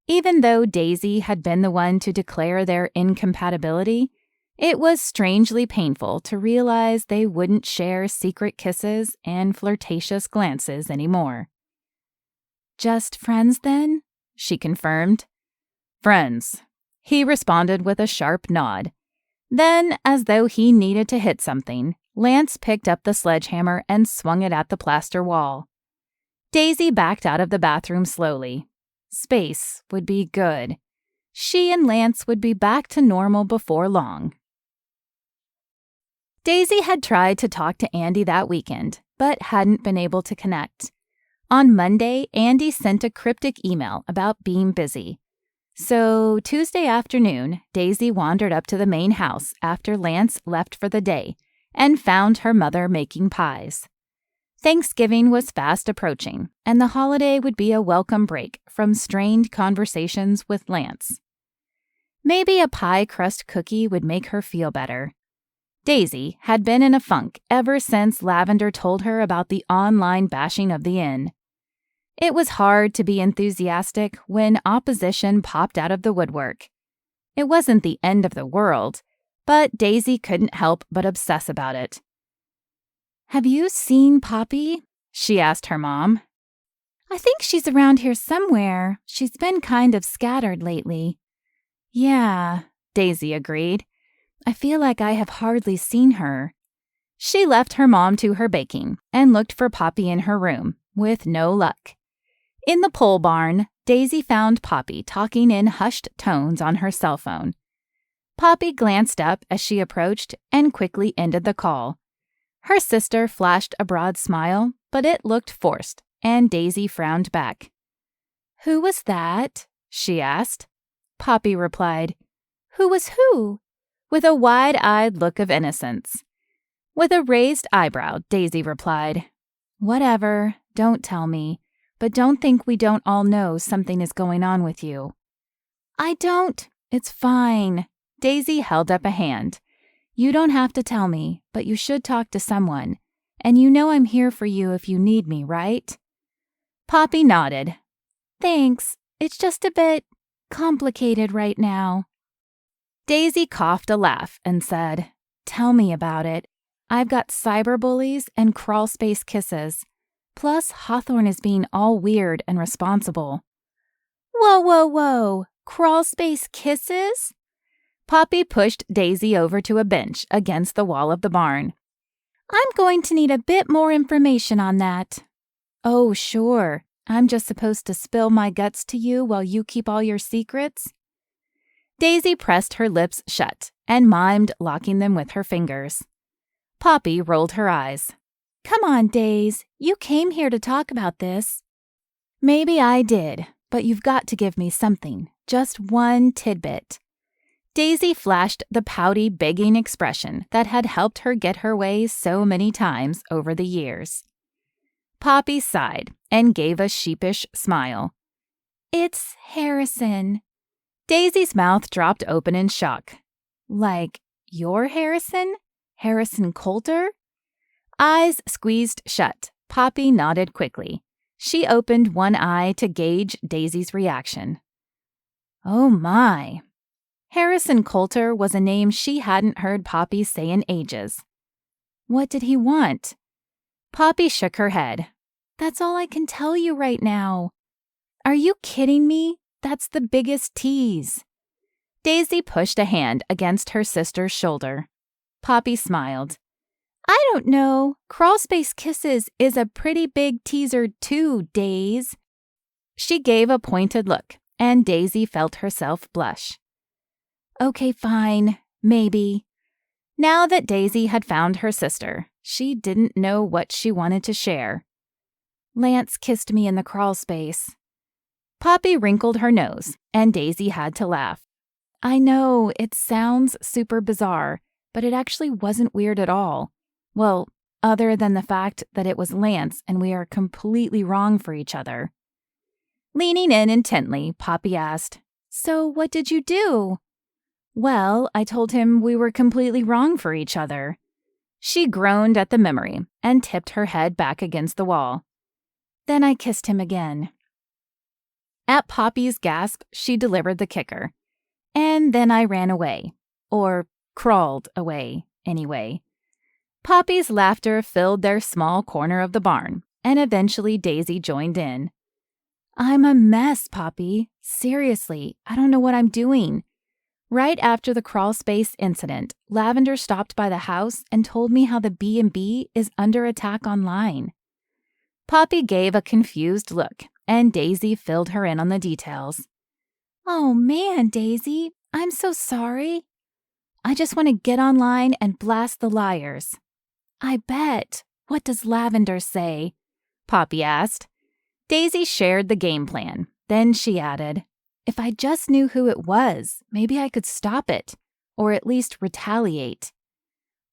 Even though Daisy had been the one to declare their incompatibility, it was strangely painful to realize they wouldn't share secret kisses and flirtatious glances anymore. Just friends, then? She confirmed. Friends. He responded with a sharp nod. Then, as though he needed to hit something, Lance picked up the sledgehammer and swung it at the plaster wall. Daisy backed out of the bathroom slowly. Space would be good. She and Lance would be back to normal before long. Daisy had tried to talk to Andy that weekend, but hadn't been able to connect. On Monday, Andy sent a cryptic email about being busy. So, Tuesday afternoon, Daisy wandered up to the main house after Lance left for the day and found her mother making pies. Thanksgiving was fast approaching, and the holiday would be a welcome break from strained conversations with Lance. Maybe a pie crust cookie would make her feel better. Daisy had been in a funk ever since Lavender told her about the online bashing of the inn. It was hard to be enthusiastic when opposition popped out of the woodwork. It wasn't the end of the world, but Daisy couldn't help but obsess about it. Have you seen Poppy? She asked her mom. I think she's around here somewhere. She's been kind of scattered lately. Yeah, Daisy agreed. I feel like I have hardly seen her. She left her mom to her baking and looked for Poppy in her room, with no luck. In the pole barn, Daisy found Poppy talking in hushed tones on her cell phone. Poppy glanced up as she approached and quickly ended the call. Her sister flashed a broad smile, but it looked forced, and Daisy frowned back. Who was that? She asked. Poppy replied, Who was who? With a wide-eyed look of innocence. With a raised eyebrow, Daisy replied, Whatever, don't tell me, but don't think we don't all know something is going on with you. I don't. It's fine. Daisy held up a hand. You don't have to tell me, but you should talk to someone. And you know I'm here for you if you need me, right? Poppy nodded. Thanks. It's just a bit complicated right now. Daisy coughed a laugh and said, Tell me about it. I've got cyberbullies and crawlspace kisses. Plus, Hawthorne is being all weird and responsible. Whoa. Crawlspace kisses? Poppy pushed Daisy over to a bench against the wall of the barn. I'm going to need a bit more information on that. Oh, sure. I'm just supposed to spill my guts to you while you keep all your secrets? Daisy pressed her lips shut and mimed locking them with her fingers. Poppy rolled her eyes. Come on, Daisy. You came here to talk about this. Maybe I did, but you've got to give me something. Just one tidbit. Daisy flashed the pouty, begging expression that had helped her get her way so many times over the years. Poppy sighed and gave a sheepish smile. It's Harrison. Daisy's mouth dropped open in shock. Like, your Harrison? Harrison Coulter? Eyes squeezed shut, Poppy nodded quickly. She opened one eye to gauge Daisy's reaction. Oh my. Harrison Coulter was a name she hadn't heard Poppy say in ages. What did he want? Poppy shook her head. That's all I can tell you right now. Are you kidding me? That's the biggest tease. Daisy pushed a hand against her sister's shoulder. Poppy smiled. I don't know. Crawlspace Kisses is a pretty big teaser too, Daisy. She gave a pointed look, and Daisy felt herself blush. Okay, fine. Maybe. Now that Daisy had found her sister, she didn't know what she wanted to share. Lance kissed me in the crawlspace. Poppy wrinkled her nose, and Daisy had to laugh. I know, it sounds super bizarre, but it actually wasn't weird at all. Well, other than the fact that it was Lance and we are completely wrong for each other. Leaning in intently, Poppy asked, So what did you do? Well, I told him we were completely wrong for each other. She groaned at the memory and tipped her head back against the wall. Then I kissed him again. At Poppy's gasp, she delivered the kicker. And then I ran away. Or crawled away, anyway. Poppy's laughter filled their small corner of the barn, and eventually Daisy joined in. I'm a mess, Poppy. Seriously, I don't know what I'm doing. Right after the crawlspace incident, Lavender stopped by the house and told me how the B&B is under attack online. Poppy gave a confused look, and Daisy filled her in on the details. Oh man, Daisy, I'm so sorry. I just want to get online and blast the liars. I bet. What does Lavender say? Poppy asked. Daisy shared the game plan. Then she added, If I just knew who it was, maybe I could stop it, or at least retaliate.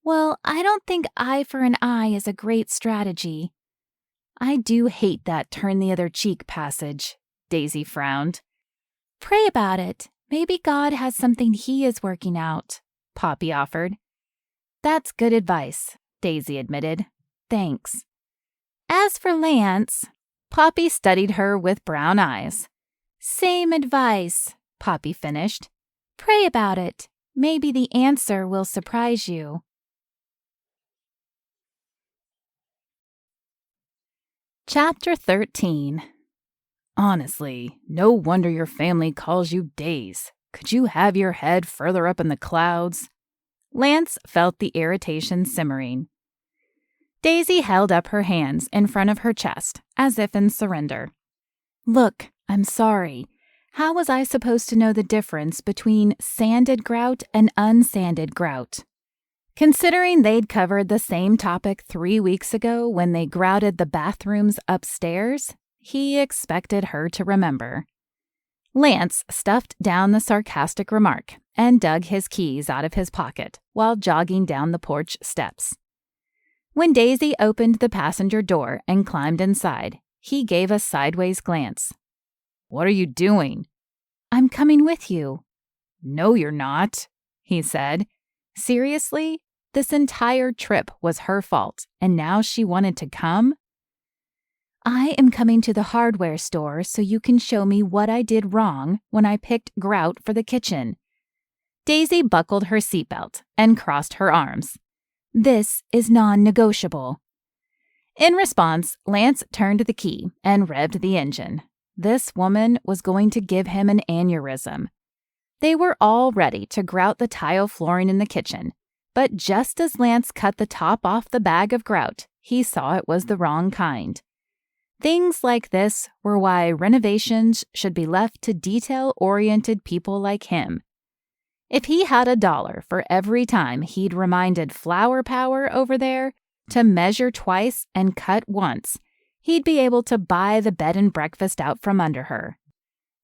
Well, I don't think eye for an eye is a great strategy. I do hate that turn the other cheek passage, Daisy frowned. Pray about it. Maybe God has something he is working out, Poppy offered. That's good advice, Daisy admitted. Thanks. As for Lance, Poppy studied her with brown eyes. Same advice, Poppy finished. Pray about it. Maybe the answer will surprise you. Chapter 13. Honestly, no wonder your family calls you Daze. Could you have your head further up in the clouds? Lance felt the irritation simmering. Daisy held up her hands in front of her chest, as if in surrender. Look, I'm sorry. How was I supposed to know the difference between sanded grout and unsanded grout? Considering they'd covered the same topic 3 weeks ago when they grouted the bathrooms upstairs, he expected her to remember. Lance stuffed down the sarcastic remark and dug his keys out of his pocket while jogging down the porch steps. When Daisy opened the passenger door and climbed inside, he gave a sideways glance. What are you doing? I'm coming with you. No, you're not, he said. Seriously? This entire trip was her fault, and now she wanted to come? I am coming to the hardware store so you can show me what I did wrong when I picked grout for the kitchen. Daisy buckled her seatbelt and crossed her arms. This is non-negotiable. In response, Lance turned the key and revved the engine. This woman was going to give him an aneurysm. They were all ready to grout the tile flooring in the kitchen, but just as Lance cut the top off the bag of grout, he saw it was the wrong kind. Things like this were why renovations should be left to detail-oriented people like him. If he had $1 for every time he'd reminded Flower Power over there to measure twice and cut once, he'd be able to buy the bed and breakfast out from under her.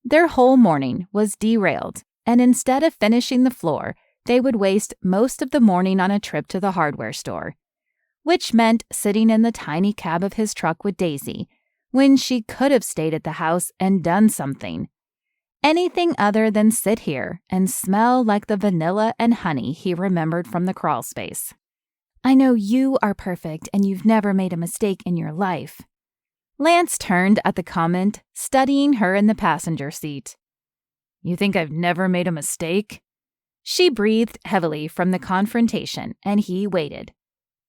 Their whole morning was derailed, and instead of finishing the floor, they would waste most of the morning on a trip to the hardware store, which meant sitting in the tiny cab of his truck with Daisy, when she could have stayed at the house and done something. Anything other than sit here and smell like the vanilla and honey he remembered from the crawl space. I know you are perfect and you've never made a mistake in your life. Lance turned at the comment, studying her in the passenger seat. You think I've never made a mistake? She breathed heavily from the confrontation, and he waited.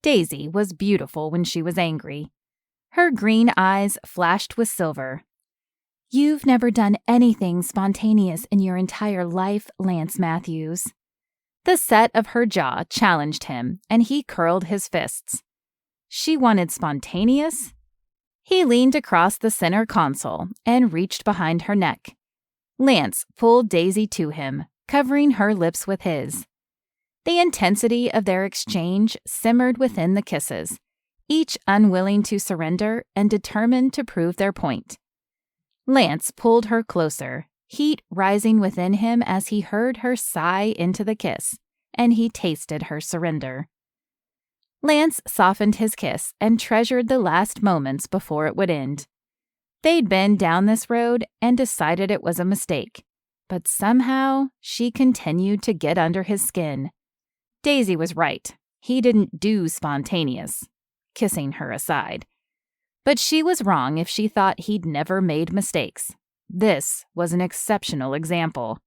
Daisy was beautiful when she was angry. Her green eyes flashed with silver. You've never done anything spontaneous in your entire life, Lance Matthews. The set of her jaw challenged him, and he curled his fists. She wanted spontaneous? He leaned across the center console and reached behind her neck. Lance pulled Daisy to him, covering her lips with his. The intensity of their exchange simmered within the kisses, each unwilling to surrender and determined to prove their point. Lance pulled her closer, heat rising within him as he heard her sigh into the kiss, and he tasted her surrender. Lance softened his kiss and treasured the last moments before it would end. They'd been down this road and decided it was a mistake, but somehow she continued to get under his skin. Daisy was right. He didn't do spontaneous, kissing her aside. But she was wrong if she thought he'd never made mistakes. This was an exceptional example.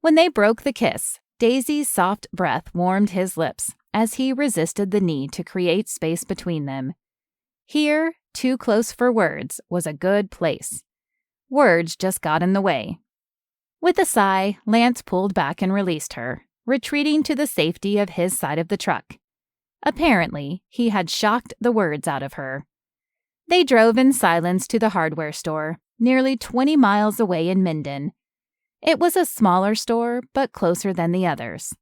When they broke the kiss, Daisy's soft breath warmed his lips as he resisted the need to create space between them. Here, too close for words, was a good place. Words just got in the way. With a sigh, Lance pulled back and released her, retreating to the safety of his side of the truck. Apparently, he had shocked the words out of her. They drove in silence to the hardware store, nearly 20 miles away in Minden. It was a smaller store, but closer than the others.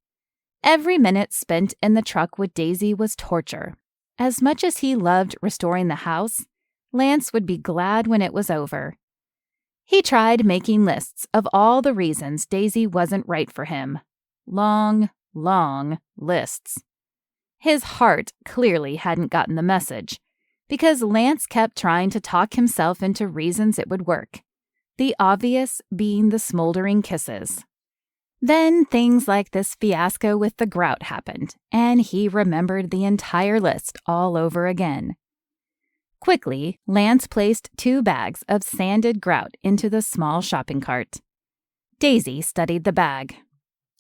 Every minute spent in the truck with Daisy was torture. As much as he loved restoring the house, Lance would be glad when it was over. He tried making lists of all the reasons Daisy wasn't right for him. Long, long lists. His heart clearly hadn't gotten the message, because Lance kept trying to talk himself into reasons it would work, the obvious being the smoldering kisses. Then things like this fiasco with the grout happened, and he remembered the entire list all over again. Quickly, Lance placed 2 bags of sanded grout into the small shopping cart. Daisy studied the bag.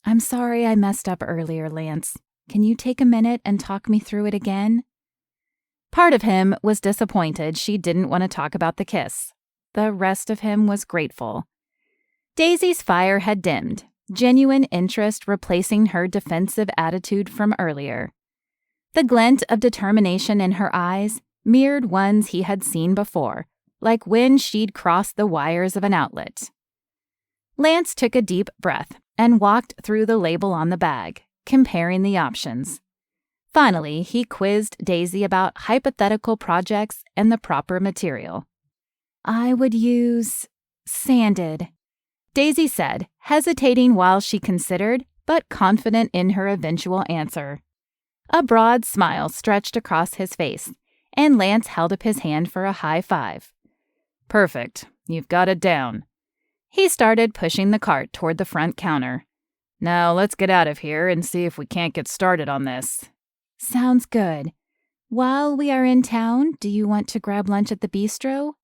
I'm sorry I messed up earlier, Lance. Can you take a minute and talk me through it again? Part of him was disappointed she didn't want to talk about the kiss. The rest of him was grateful. Daisy's fire had dimmed, genuine interest replacing her defensive attitude from earlier. The glint of determination in her eyes mirrored ones he had seen before, like when she'd crossed the wires of an outlet. Lance took a deep breath and walked through the label on the bag, comparing the options. Finally, he quizzed Daisy about hypothetical projects and the proper material. I would use sanded, Daisy said, hesitating while she considered, but confident in her eventual answer. A broad smile stretched across his face, and Lance held up his hand for a high five. Perfect. You've got it down. He started pushing the cart toward the front counter. Now let's get out of here and see if we can't get started on this. Sounds good. While we are in town, do you want to grab lunch at the bistro?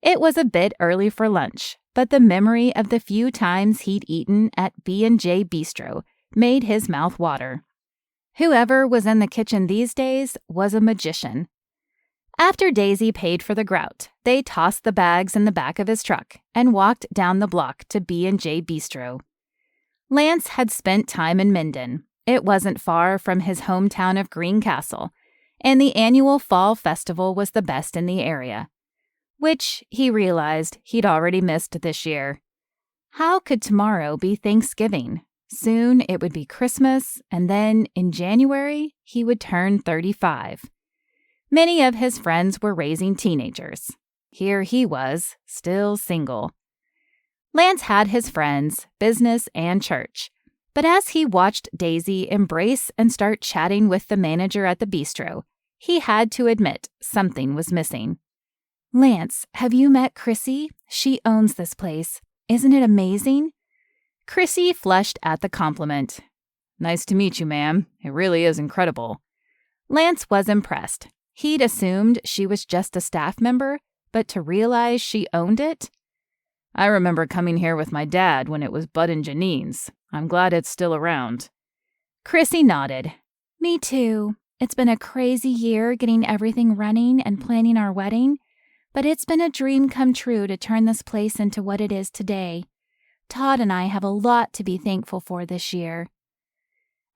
It was a bit early for lunch, but the memory of the few times he'd eaten at B&J Bistro made his mouth water. Whoever was in the kitchen these days was a magician. After Daisy paid for the grout, they tossed the bags in the back of his truck and walked down the block to B&J Bistro. Lance had spent time in Minden. It wasn't far from his hometown of Greencastle, and the annual fall festival was the best in the area, which, he realized, he'd already missed this year. How could tomorrow be Thanksgiving? Soon it would be Christmas, and then in January, he would turn 35. Many of his friends were raising teenagers. Here he was, still single. Lance had his friends, business, and church. But as he watched Daisy embrace and start chatting with the manager at the bistro, he had to admit something was missing. "Lance, have you met Chrissy? She owns this place. Isn't it amazing?" Chrissy flushed at the compliment. "Nice to meet you, ma'am. It really is incredible." Lance was impressed. He'd assumed she was just a staff member, but to realize she owned it? "I remember coming here with my dad when it was Bud and Janine's. I'm glad it's still around." Chrissy nodded. "Me too. It's been a crazy year getting everything running and planning our wedding, but it's been a dream come true to turn this place into what it is today. Todd and I have a lot to be thankful for this year."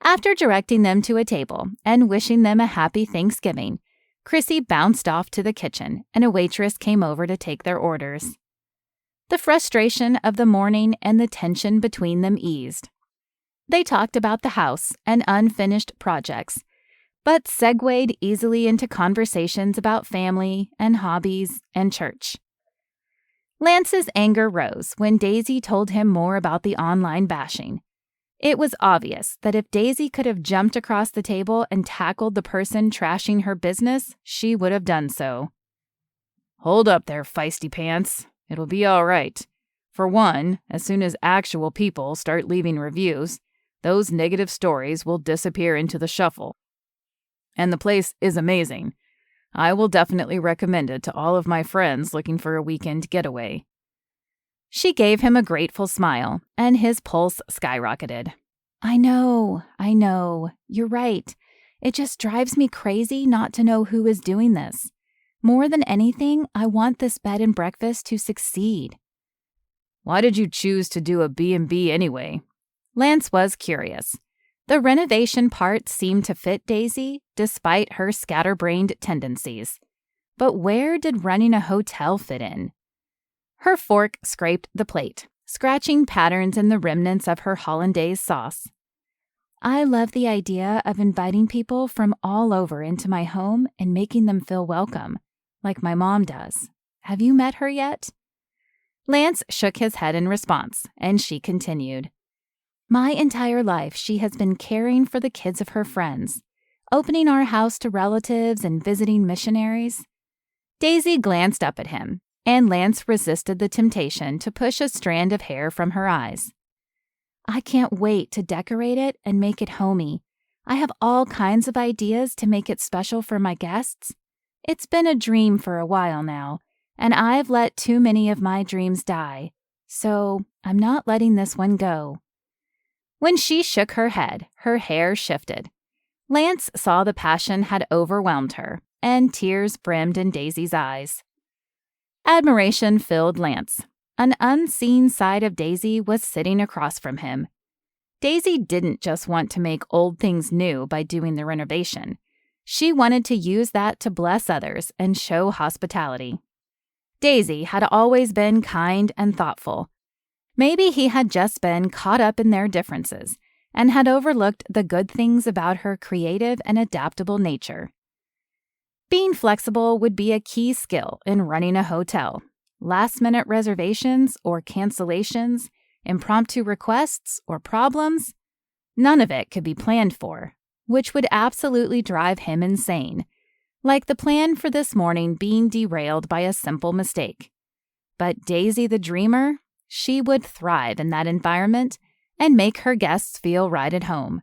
After directing them to a table and wishing them a happy Thanksgiving, Chrissy bounced off to the kitchen, and a waitress came over to take their orders. The frustration of the morning and the tension between them eased. They talked about the house and unfinished projects, but segued easily into conversations about family and hobbies and church. Lance's anger rose when Daisy told him more about the online bashing. It was obvious that if Daisy could have jumped across the table and tackled the person trashing her business, she would have done so. "Hold up there, feisty pants. It'll be all right. For one, as soon as actual people start leaving reviews, those negative stories will disappear into the shuffle. And the place is amazing. I will definitely recommend it to all of my friends looking for a weekend getaway." She gave him a grateful smile, and his pulse skyrocketed. I know. You're right. It just drives me crazy not to know who is doing this. More than anything, I want this bed and breakfast to succeed." "Why did you choose to do a B&B anyway?" Lance was curious. The renovation part seemed to fit Daisy, despite her scatterbrained tendencies. But where did running a hotel fit in? Her fork scraped the plate, scratching patterns in the remnants of her hollandaise sauce. "I love the idea of inviting people from all over into my home and making them feel welcome, like my mom does. Have you met her yet?" Lance shook his head in response, and she continued. "My entire life, she has been caring for the kids of her friends, opening our house to relatives and visiting missionaries." Daisy glanced up at him, and Lance resisted the temptation to push a strand of hair from her eyes. "I can't wait to decorate it and make it homey. I have all kinds of ideas to make it special for my guests. It's been a dream for a while now, and I've let too many of my dreams die, so I'm not letting this one go." When she shook her head, her hair shifted. Lance saw the passion had overwhelmed her, and tears brimmed in Daisy's eyes. Admiration filled Lance. An unseen side of Daisy was sitting across from him. Daisy didn't just want to make old things new by doing the renovation. She wanted to use that to bless others and show hospitality. Daisy had always been kind and thoughtful. Maybe he had just been caught up in their differences and had overlooked the good things about her creative and adaptable nature. Being flexible would be a key skill in running a hotel. Last-minute reservations or cancellations, impromptu requests or problems, none of it could be planned for, which would absolutely drive him insane, like the plan for this morning being derailed by a simple mistake. But Daisy the dreamer, she would thrive in that environment and make her guests feel right at home.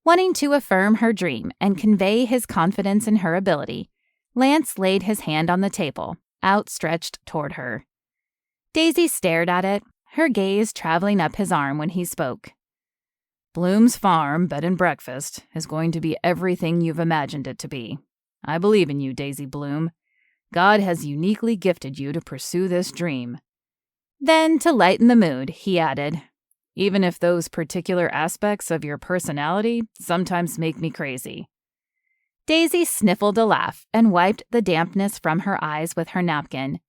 Wanting to affirm her dream and convey his confidence in her ability, Lance laid his hand on the table, outstretched toward her. Daisy stared at it, her gaze traveling up his arm when he spoke. "Bloom's Farm Bed and Breakfast is going to be everything you've imagined it to be. I believe in you, Daisy Bloom. God has uniquely gifted you to pursue this dream." Then, to lighten the mood, he added, "Even if those particular aspects of your personality sometimes make me crazy." Daisy sniffled a laugh and wiped the dampness from her eyes with her napkin.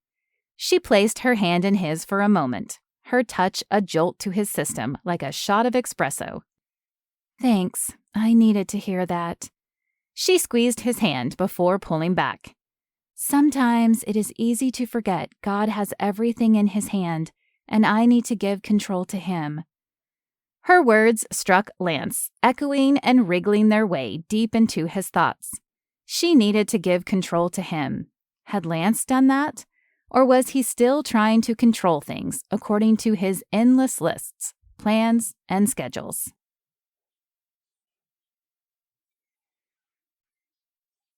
She placed her hand in his for a moment, her touch a jolt to his system like a shot of espresso. "Thanks, I needed to hear that." She squeezed his hand before pulling back. "Sometimes it is easy to forget God has everything in his hand, and I need to give control to him." Her words struck Lance, echoing and wriggling their way deep into his thoughts. She needed to give control to him. Had Lance done that? Or was he still trying to control things according to his endless lists, plans, and schedules?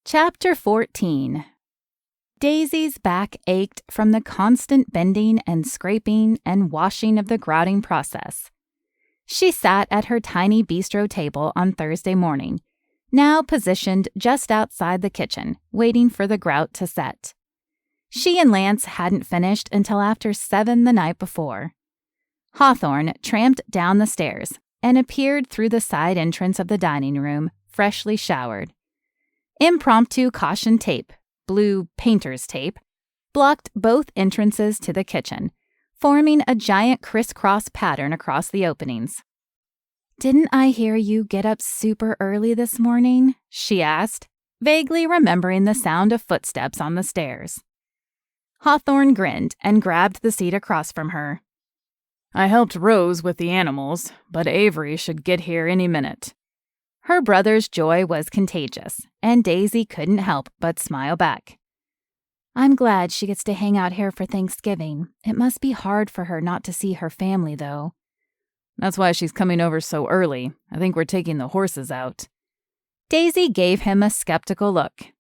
Chapter 14. Daisy's back ached from the constant bending and scraping and washing of the grouting process. She sat at her tiny bistro table on Thursday morning, now positioned just outside the kitchen, waiting for the grout to set. She and Lance hadn't finished until after 7 the night before. Hawthorne tramped down the stairs and appeared through the side entrance of the dining room, freshly showered. Impromptu caution tape, blue painter's tape, blocked both entrances to the kitchen, forming a giant crisscross pattern across the openings. "Didn't I hear you get up super early this morning?" she asked, vaguely remembering the sound of footsteps on the stairs. Hawthorne grinned and grabbed the seat across from her. "I helped Rose with the animals, but Avery should get here any minute." Her brother's joy was contagious, and Daisy couldn't help but smile back. "I'm glad she gets to hang out here for Thanksgiving. It must be hard for her not to see her family, though." "That's why she's coming over so early. I think we're taking the horses out." Daisy gave him a skeptical look.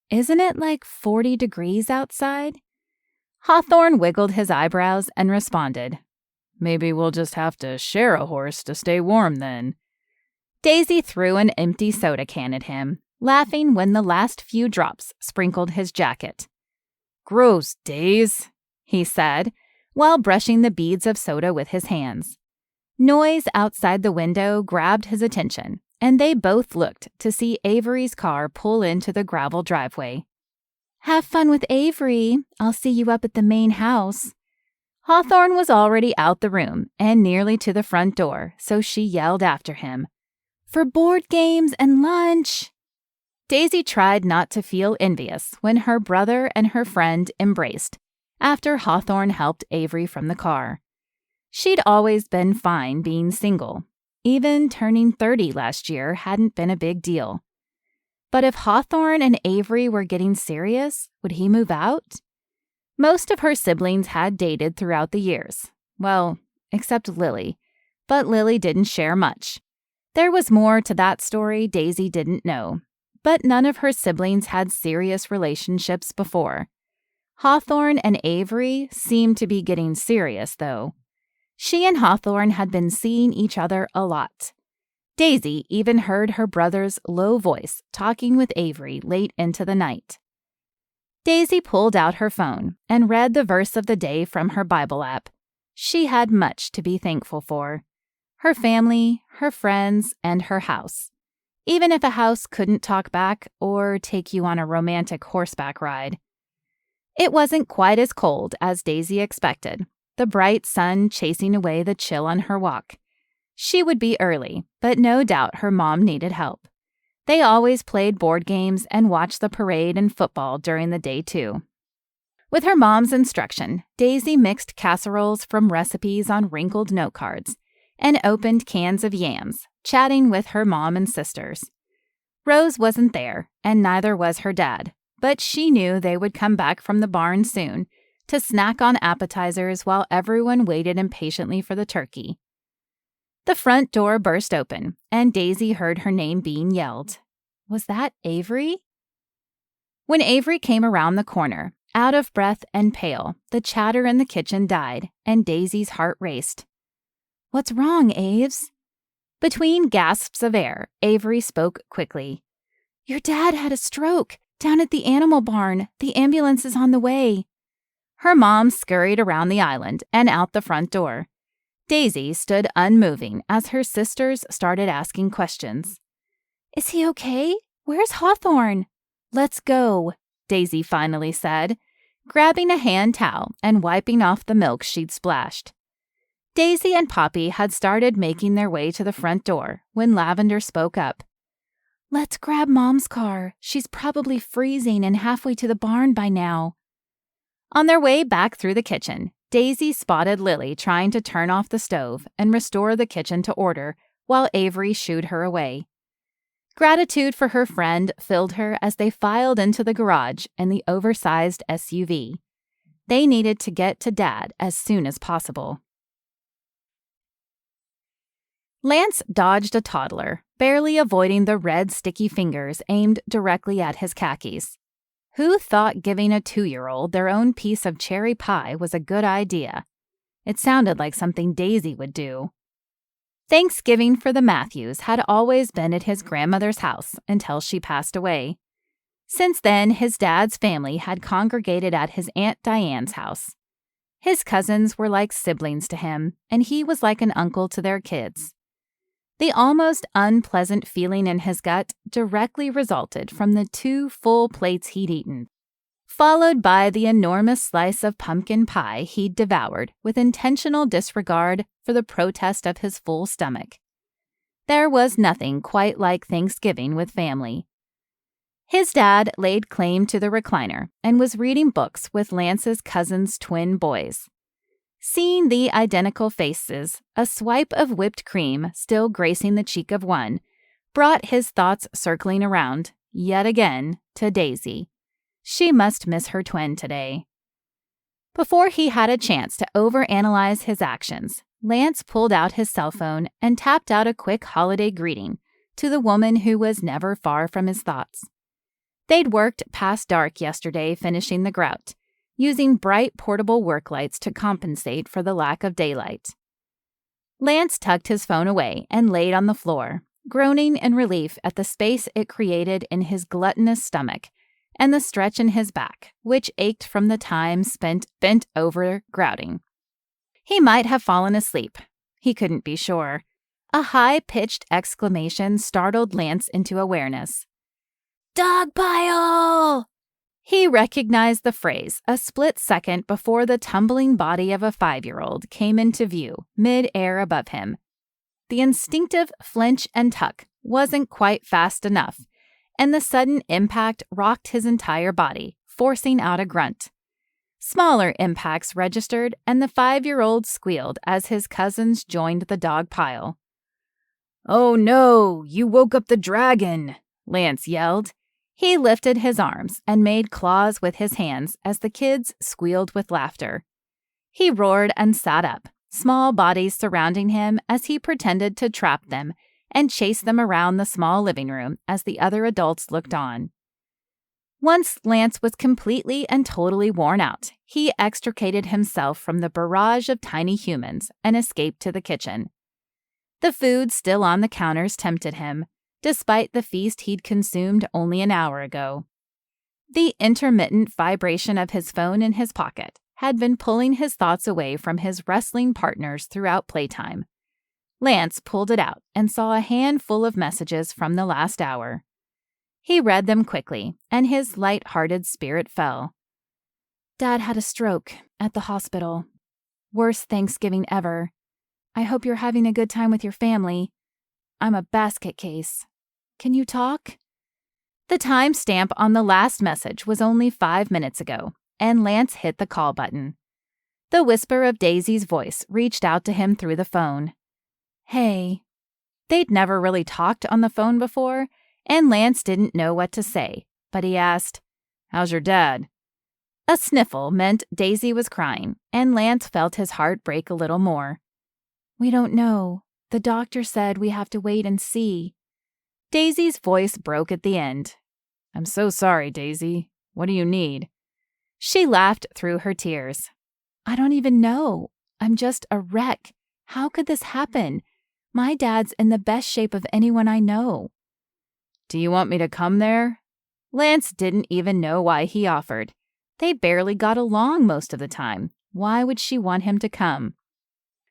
"Isn't it like 40 degrees outside?" Hawthorne wiggled his eyebrows and responded, "Maybe we'll just have to share a horse to stay warm then." Daisy threw an empty soda can at him, laughing when the last few drops sprinkled his jacket. "Gross, Days," he said, while brushing the beads of soda with his hands. Noise outside the window grabbed his attention, and they both looked to see Avery's car pull into the gravel driveway. "Have fun with Avery. I'll see you up at the main house." Hawthorne was already out the room and nearly to the front door, so she yelled after him, "For board games and lunch." Daisy tried not to feel envious when her brother and her friend embraced after Hawthorne helped Avery from the car. She'd always been fine being single. Even turning 30 last year hadn't been a big deal. But if Hawthorne and Avery were getting serious, would he move out? Most of her siblings had dated throughout the years. Well, except Lily. But Lily didn't share much. There was more to that story Daisy didn't know. But none of her siblings had serious relationships before. Hawthorne and Avery seemed to be getting serious, though. She and Hawthorne had been seeing each other a lot. Daisy even heard her brother's low voice talking with Avery late into the night. Daisy pulled out her phone and read the verse of the day from her Bible app. She had much to be thankful for. Her family, her friends, and her house. Even if a house couldn't talk back or take you on a romantic horseback ride. It wasn't quite as cold as Daisy expected, the bright sun chasing away the chill on her walk. She would be early, but no doubt her mom needed help. They always played board games and watched the parade and football during the day, too. With her mom's instruction, Daisy mixed casseroles from recipes on wrinkled note cards and opened cans of yams, chatting with her mom and sisters. Rose wasn't there, and neither was her dad, but she knew they would come back from the barn soon to snack on appetizers while everyone waited impatiently for the turkey. The front door burst open, and Daisy heard her name being yelled. Was that Avery? When Avery came around the corner, out of breath and pale, the chatter in the kitchen died, and Daisy's heart raced. "What's wrong, Aves?" Between gasps of air, Avery spoke quickly. "Your dad had a stroke down at the animal barn. The ambulance is on the way." Her mom scurried around the island and out the front door. Daisy stood unmoving as her sisters started asking questions. "Is he okay? Where's Hawthorne?" "Let's go," Daisy finally said, grabbing a hand towel and wiping off the milk she'd splashed. Daisy and Poppy had started making their way to the front door when Lavender spoke up. "Let's grab Mom's car. She's probably freezing and halfway to the barn by now." On their way back through the kitchen, Daisy spotted Lily trying to turn off the stove and restore the kitchen to order while Avery shooed her away. Gratitude for her friend filled her as they filed into the garage in the oversized SUV. They needed to get to Dad as soon as possible. Lance dodged a toddler, barely avoiding the red sticky fingers aimed directly at his khakis. Who thought giving a 2-year-old their own piece of cherry pie was a good idea? It sounded like something Daisy would do. Thanksgiving for the Matthews had always been at his grandmother's house until she passed away. Since then, his dad's family had congregated at his Aunt Diane's house. His cousins were like siblings to him, and he was like an uncle to their kids. The almost unpleasant feeling in his gut directly resulted from the 2 full plates he'd eaten, followed by the enormous slice of pumpkin pie he'd devoured with intentional disregard for the protest of his full stomach. There was nothing quite like Thanksgiving with family. His dad laid claim to the recliner and was reading books with Lance's cousin's twin boys. Seeing the identical faces, a swipe of whipped cream still gracing the cheek of one, brought his thoughts circling around, yet again, to Daisy. She must miss her twin today. Before he had a chance to overanalyze his actions, Lance pulled out his cell phone and tapped out a quick holiday greeting to the woman who was never far from his thoughts. They'd worked past dark yesterday finishing the grout, using bright portable work lights to compensate for the lack of daylight. Lance tucked his phone away and laid on the floor, groaning in relief at the space it created in his gluttonous stomach and the stretch in his back, which ached from the time spent bent over grouting. He might have fallen asleep. He couldn't be sure. A high-pitched exclamation startled Lance into awareness. "Dog pile!" He recognized the phrase a split second before the tumbling body of a 5-year-old came into view, mid-air above him. The instinctive flinch and tuck wasn't quite fast enough, and the sudden impact rocked his entire body, forcing out a grunt. Smaller impacts registered, and the 5-year-old squealed as his cousins joined the dog pile. "Oh no, you woke up the dragon!" Lance yelled. He lifted his arms and made claws with his hands as the kids squealed with laughter. He roared and sat up, small bodies surrounding him as he pretended to trap them and chase them around the small living room as the other adults looked on. Once Lance was completely and totally worn out, he extricated himself from the barrage of tiny humans and escaped to the kitchen. The food still on the counters tempted him, despite the feast he'd consumed only an hour ago. The intermittent vibration of his phone in his pocket had been pulling his thoughts away from his wrestling partners throughout playtime. Lance pulled it out and saw a handful of messages from the last hour. He read them quickly, and his light-hearted spirit fell. "Dad had a stroke at the hospital. Worst Thanksgiving ever. I hope you're having a good time with your family. I'm a basket case. Can you talk?" The timestamp on the last message was only 5 minutes ago, and Lance hit the call button. The whisper of Daisy's voice reached out to him through the phone. "Hey." They'd never really talked on the phone before, and Lance didn't know what to say, but he asked, "How's your dad?" A sniffle meant Daisy was crying, and Lance felt his heart break a little more. "We don't know. The doctor said we have to wait and see." Daisy's voice broke at the end. "I'm so sorry, Daisy. What do you need?" She laughed through her tears. "I don't even know. I'm just a wreck. How could this happen? My dad's in the best shape of anyone I know." "Do you want me to come there?" Lance didn't even know why he offered. They barely got along most of the time. Why would she want him to come?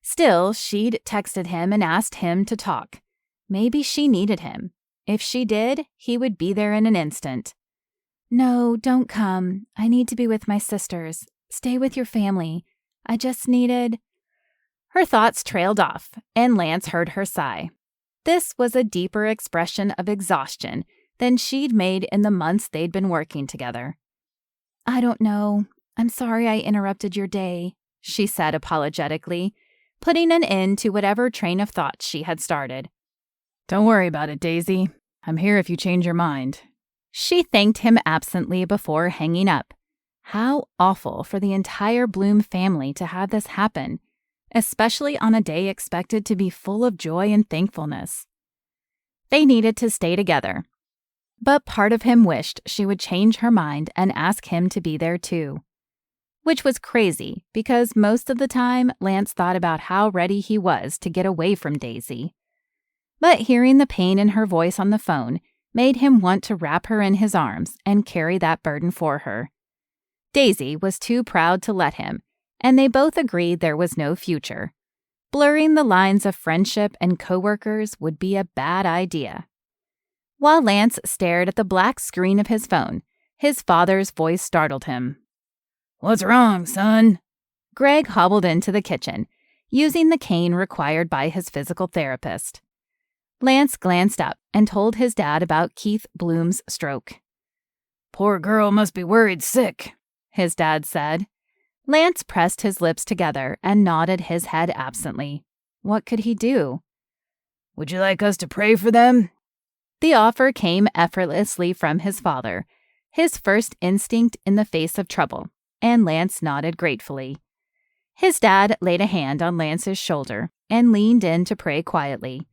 Still, she'd texted him and asked him to talk. Maybe she needed him. If she did, he would be there in an instant. "No, don't come. I need to be with my sisters. Stay with your family. I just needed..." Her thoughts trailed off, and Lance heard her sigh. This was a deeper expression of exhaustion than she'd made in the months they'd been working together. "I don't know. I'm sorry I interrupted your day," she said apologetically, putting an end to whatever train of thought she had started. "Don't worry about it, Daisy. I'm here if you change your mind." She thanked him absently before hanging up. How awful for the entire Bloom family to have this happen, especially on a day expected to be full of joy and thankfulness. They needed to stay together, but part of him wished she would change her mind and ask him to be there too. Which was crazy, because most of the time Lance thought about how ready he was to get away from Daisy. But hearing the pain in her voice on the phone made him want to wrap her in his arms and carry that burden for her. Daisy was too proud to let him, and they both agreed there was no future. Blurring the lines of friendship and coworkers would be a bad idea. While Lance stared at the black screen of his phone, his father's voice startled him. "What's wrong, son?" Greg hobbled into the kitchen, using the cane required by his physical therapist. Lance glanced up and told his dad about Keith Bloom's stroke. "Poor girl must be worried sick," his dad said. Lance pressed his lips together and nodded his head absently. What could he do? "Would you like us to pray for them?" The offer came effortlessly from his father, his first instinct in the face of trouble, and Lance nodded gratefully. His dad laid a hand on Lance's shoulder and leaned in to pray quietly,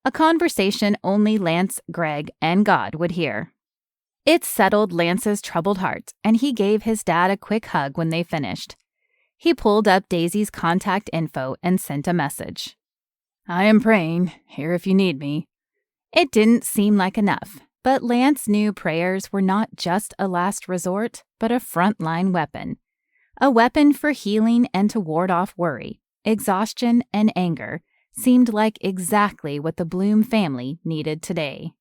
a conversation only Lance, Greg, and God would hear. It settled Lance's troubled heart, and he gave his dad a quick hug when they finished. He pulled up Daisy's contact info and sent a message. "I am praying, here if you need me." It didn't seem like enough, but Lance knew prayers were not just a last resort, but a frontline weapon. A weapon for healing and to ward off worry, exhaustion, and anger seemed like exactly what the Bloom family needed today.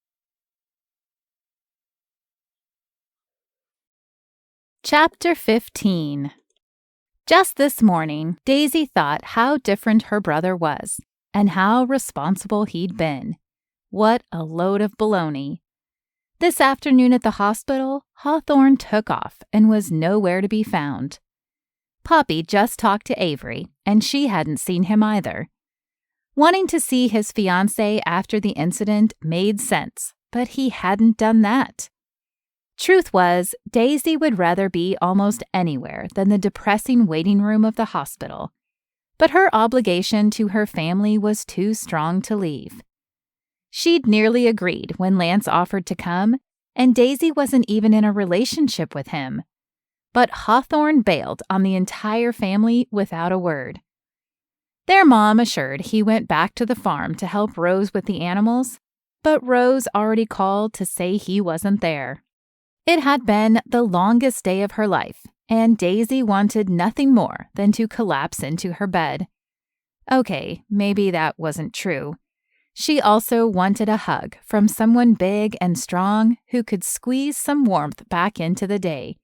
Chapter 15. Just this morning, Daisy thought how different her brother was, and how responsible he'd been. What a load of baloney. This afternoon at the hospital, Hawthorne took off and was nowhere to be found. Poppy just talked to Avery, and she hadn't seen him either. Wanting to see his fiancée after the incident made sense, but he hadn't done that. Truth was, Daisy would rather be almost anywhere than the depressing waiting room of the hospital, but her obligation to her family was too strong to leave. She'd nearly agreed when Lance offered to come, and Daisy wasn't even in a relationship with him. But Hawthorne bailed on the entire family without a word. Their mom assured he went back to the farm to help Rose with the animals, but Rose already called to say he wasn't there. It had been the longest day of her life, and Daisy wanted nothing more than to collapse into her bed. Okay, maybe that wasn't true. She also wanted a hug from someone big and strong who could squeeze some warmth back into the day,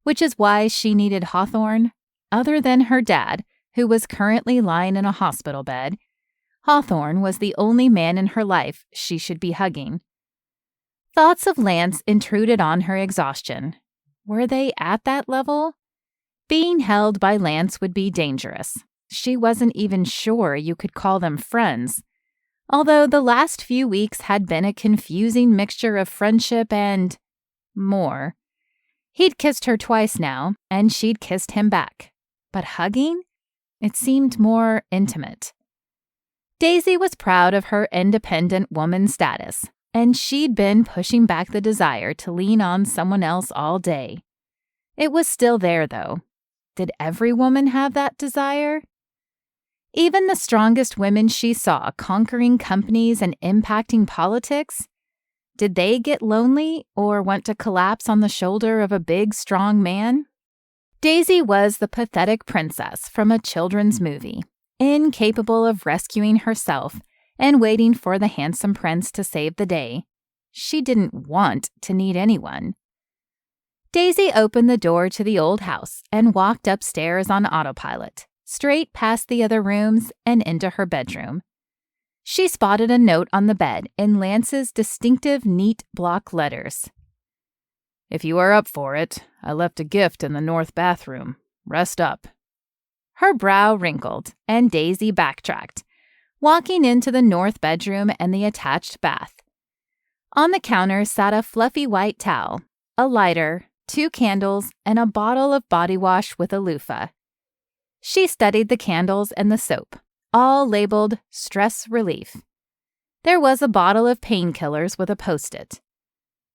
which is why she needed Hawthorne. Other than her dad, who was currently lying in a hospital bed, Hawthorne was the only man in her life she should be hugging. Thoughts of Lance intruded on her exhaustion. Were they at that level? Being held by Lance would be dangerous. She wasn't even sure you could call them friends, although the last few weeks had been a confusing mixture of friendship and more. He'd kissed her twice now, and she'd kissed him back. But hugging? It seemed more intimate. Daisy was proud of her independent woman status, and she'd been pushing back the desire to lean on someone else all day. It was still there, though. Did every woman have that desire? Even the strongest women she saw conquering companies and impacting politics? Did they get lonely or want to collapse on the shoulder of a big, strong man? Daisy was the pathetic princess from a children's movie, incapable of rescuing herself and waiting for the handsome prince to save the day. She didn't want to need anyone. Daisy opened the door to the old house and walked upstairs on autopilot, straight past the other rooms and into her bedroom. She spotted a note on the bed in Lance's distinctive neat block letters. "If you are up for it, I left a gift in the north bathroom. Rest up." Her brow wrinkled, and Daisy backtracked, walking into the north bedroom and the attached bath. On the counter sat a fluffy white towel, a lighter, 2 candles, and a bottle of body wash with a loofah. She studied the candles and the soap, all labeled stress relief. There was a bottle of painkillers with a post-it.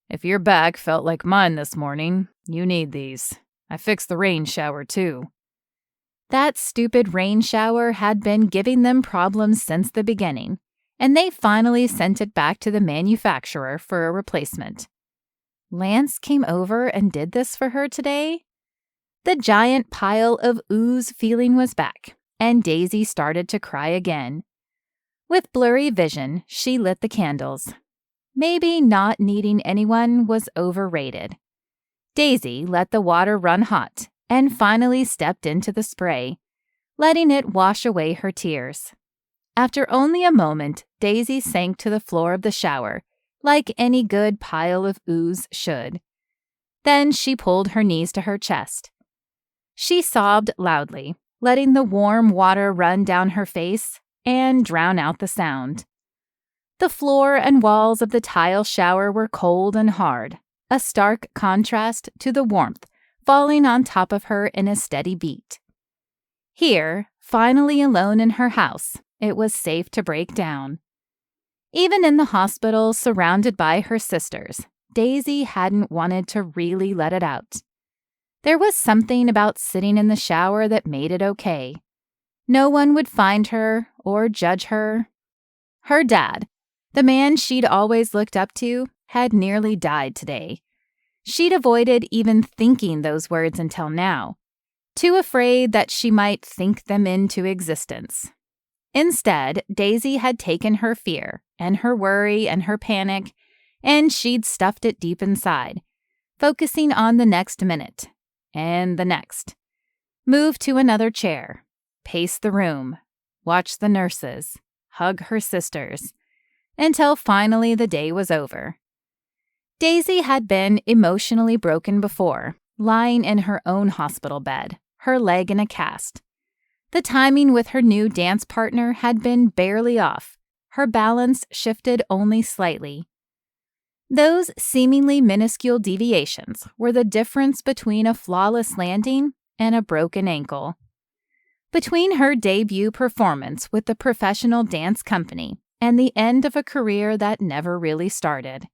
"If your back felt like mine this morning, you need these. I fixed the rain shower too." That stupid rain shower had been giving them problems since the beginning, and they finally sent it back to the manufacturer for a replacement. Lance came over and did this for her today? The giant pile of ooze feeling was back, and Daisy started to cry again. With blurry vision, she lit the candles. Maybe not needing anyone was overrated. Daisy let the water run hot and finally stepped into the spray, letting it wash away her tears. After only a moment, Daisy sank to the floor of the shower, like any good pile of ooze should. Then she pulled her knees to her chest. She sobbed loudly, letting the warm water run down her face and drown out the sound. The floor and walls of the tile shower were cold and hard, a stark contrast to the warmth falling on top of her in a steady beat. Here, finally alone in her house, it was safe to break down. Even in the hospital, surrounded by her sisters, Daisy hadn't wanted to really let it out. There was something about sitting in the shower that made it okay. No one would find her or judge her. Her dad, the man she'd always looked up to, had nearly died today. She'd avoided even thinking those words until now, too afraid that she might think them into existence. Instead, Daisy had taken her fear and her worry and her panic, and she'd stuffed it deep inside, focusing on the next minute and the next. Move to another chair, pace the room, watch the nurses, hug her sisters, until finally the day was over. Daisy had been emotionally broken before, lying in her own hospital bed, her leg in a cast. The timing with her new dance partner had been barely off. Her balance shifted only slightly. Those seemingly minuscule deviations were the difference between a flawless landing and a broken ankle. Between her debut performance with the professional dance company and the end of a career that never really started.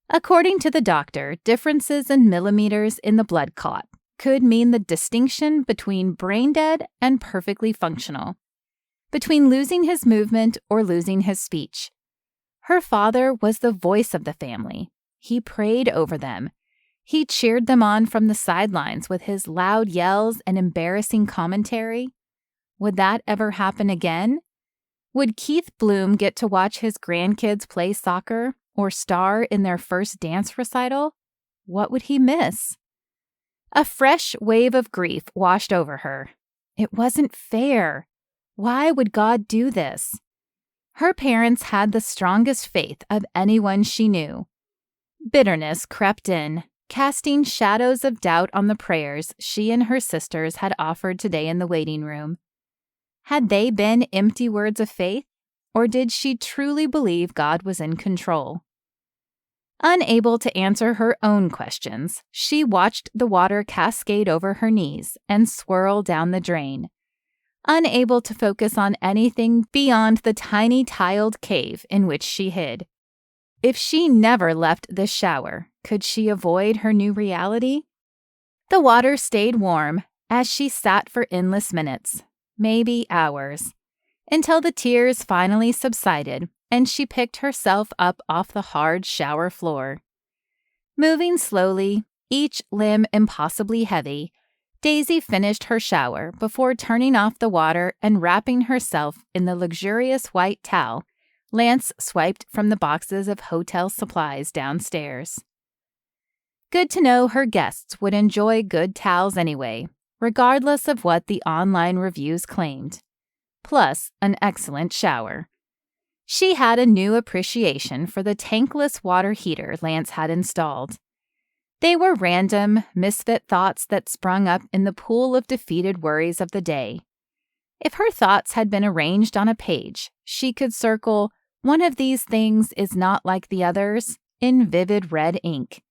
According to the doctor, differences in millimeters in the blood clot could mean the distinction between brain dead and perfectly functional, between losing his movement or losing his speech. Her father was the voice of the family. He prayed over them. He cheered them on from the sidelines with his loud yells and embarrassing commentary. Would that ever happen again? Would Keith Bloom get to watch his grandkids play soccer or star in their first dance recital? What would he miss? A fresh wave of grief washed over her. It wasn't fair. Why would God do this? Her parents had the strongest faith of anyone she knew. Bitterness crept in, casting shadows of doubt on the prayers she and her sisters had offered today in the waiting room. Had they been empty words of faith, or did she truly believe God was in control? Unable to answer her own questions, she watched the water cascade over her knees and swirl down the drain. Unable to focus on anything beyond the tiny tiled cave in which she hid. If she never left this shower, could she avoid her new reality? The water stayed warm as she sat for endless minutes, maybe hours, until the tears finally subsided and she picked herself up off the hard shower floor. Moving slowly, each limb impossibly heavy, Daisy finished her shower before turning off the water and wrapping herself in the luxurious white towel Lance swiped from the boxes of hotel supplies downstairs. Good to know her guests would enjoy good towels anyway, regardless of what the online reviews claimed, plus an excellent shower. She had a new appreciation for the tankless water heater Lance had installed. They were random, misfit thoughts that sprung up in the pool of defeated worries of the day. If her thoughts had been arranged on a page, she could circle, "One of these things is not like the others," in vivid red ink.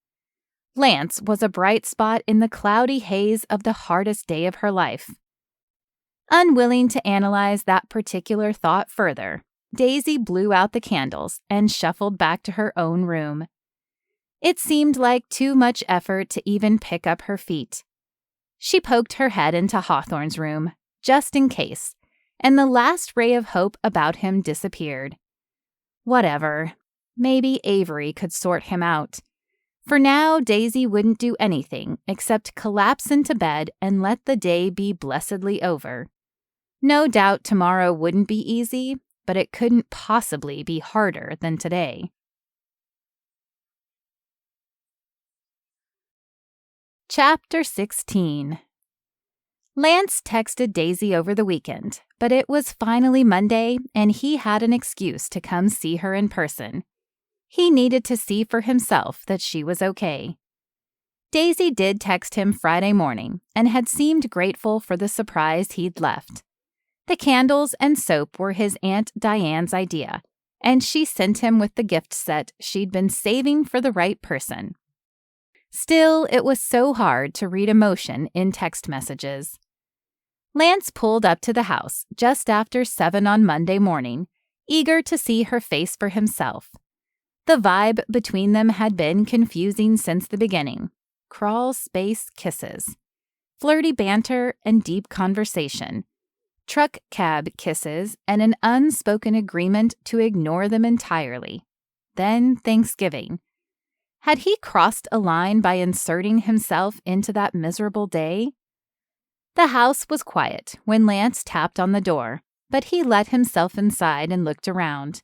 Lance was a bright spot in the cloudy haze of the hardest day of her life. Unwilling to analyze that particular thought further, Daisy blew out the candles and shuffled back to her own room. It seemed like too much effort to even pick up her feet. She poked her head into Hawthorne's room, just in case, and the last ray of hope about him disappeared. Whatever. Maybe Avery could sort him out. For now, Daisy wouldn't do anything except collapse into bed and let the day be blessedly over. No doubt tomorrow wouldn't be easy, but it couldn't possibly be harder than today. Chapter 16. Lance texted Daisy over the weekend, but it was finally Monday and he had an excuse to come see her in person. He needed to see for himself that she was okay. Daisy did text him Friday morning and had seemed grateful for the surprise he'd left. The candles and soap were his Aunt Diane's idea, and she sent him with the gift set she'd been saving for the right person. Still, it was so hard to read emotion in text messages. Lance pulled up to the house just after 7 on Monday morning, eager to see her face for himself. The vibe between them had been confusing since the beginning. Crawl space kisses. Flirty banter and deep conversation. Truck cab kisses and an unspoken agreement to ignore them entirely. Then Thanksgiving. Had he crossed a line by inserting himself into that miserable day? The house was quiet when Lance tapped on the door, but he let himself inside and looked around.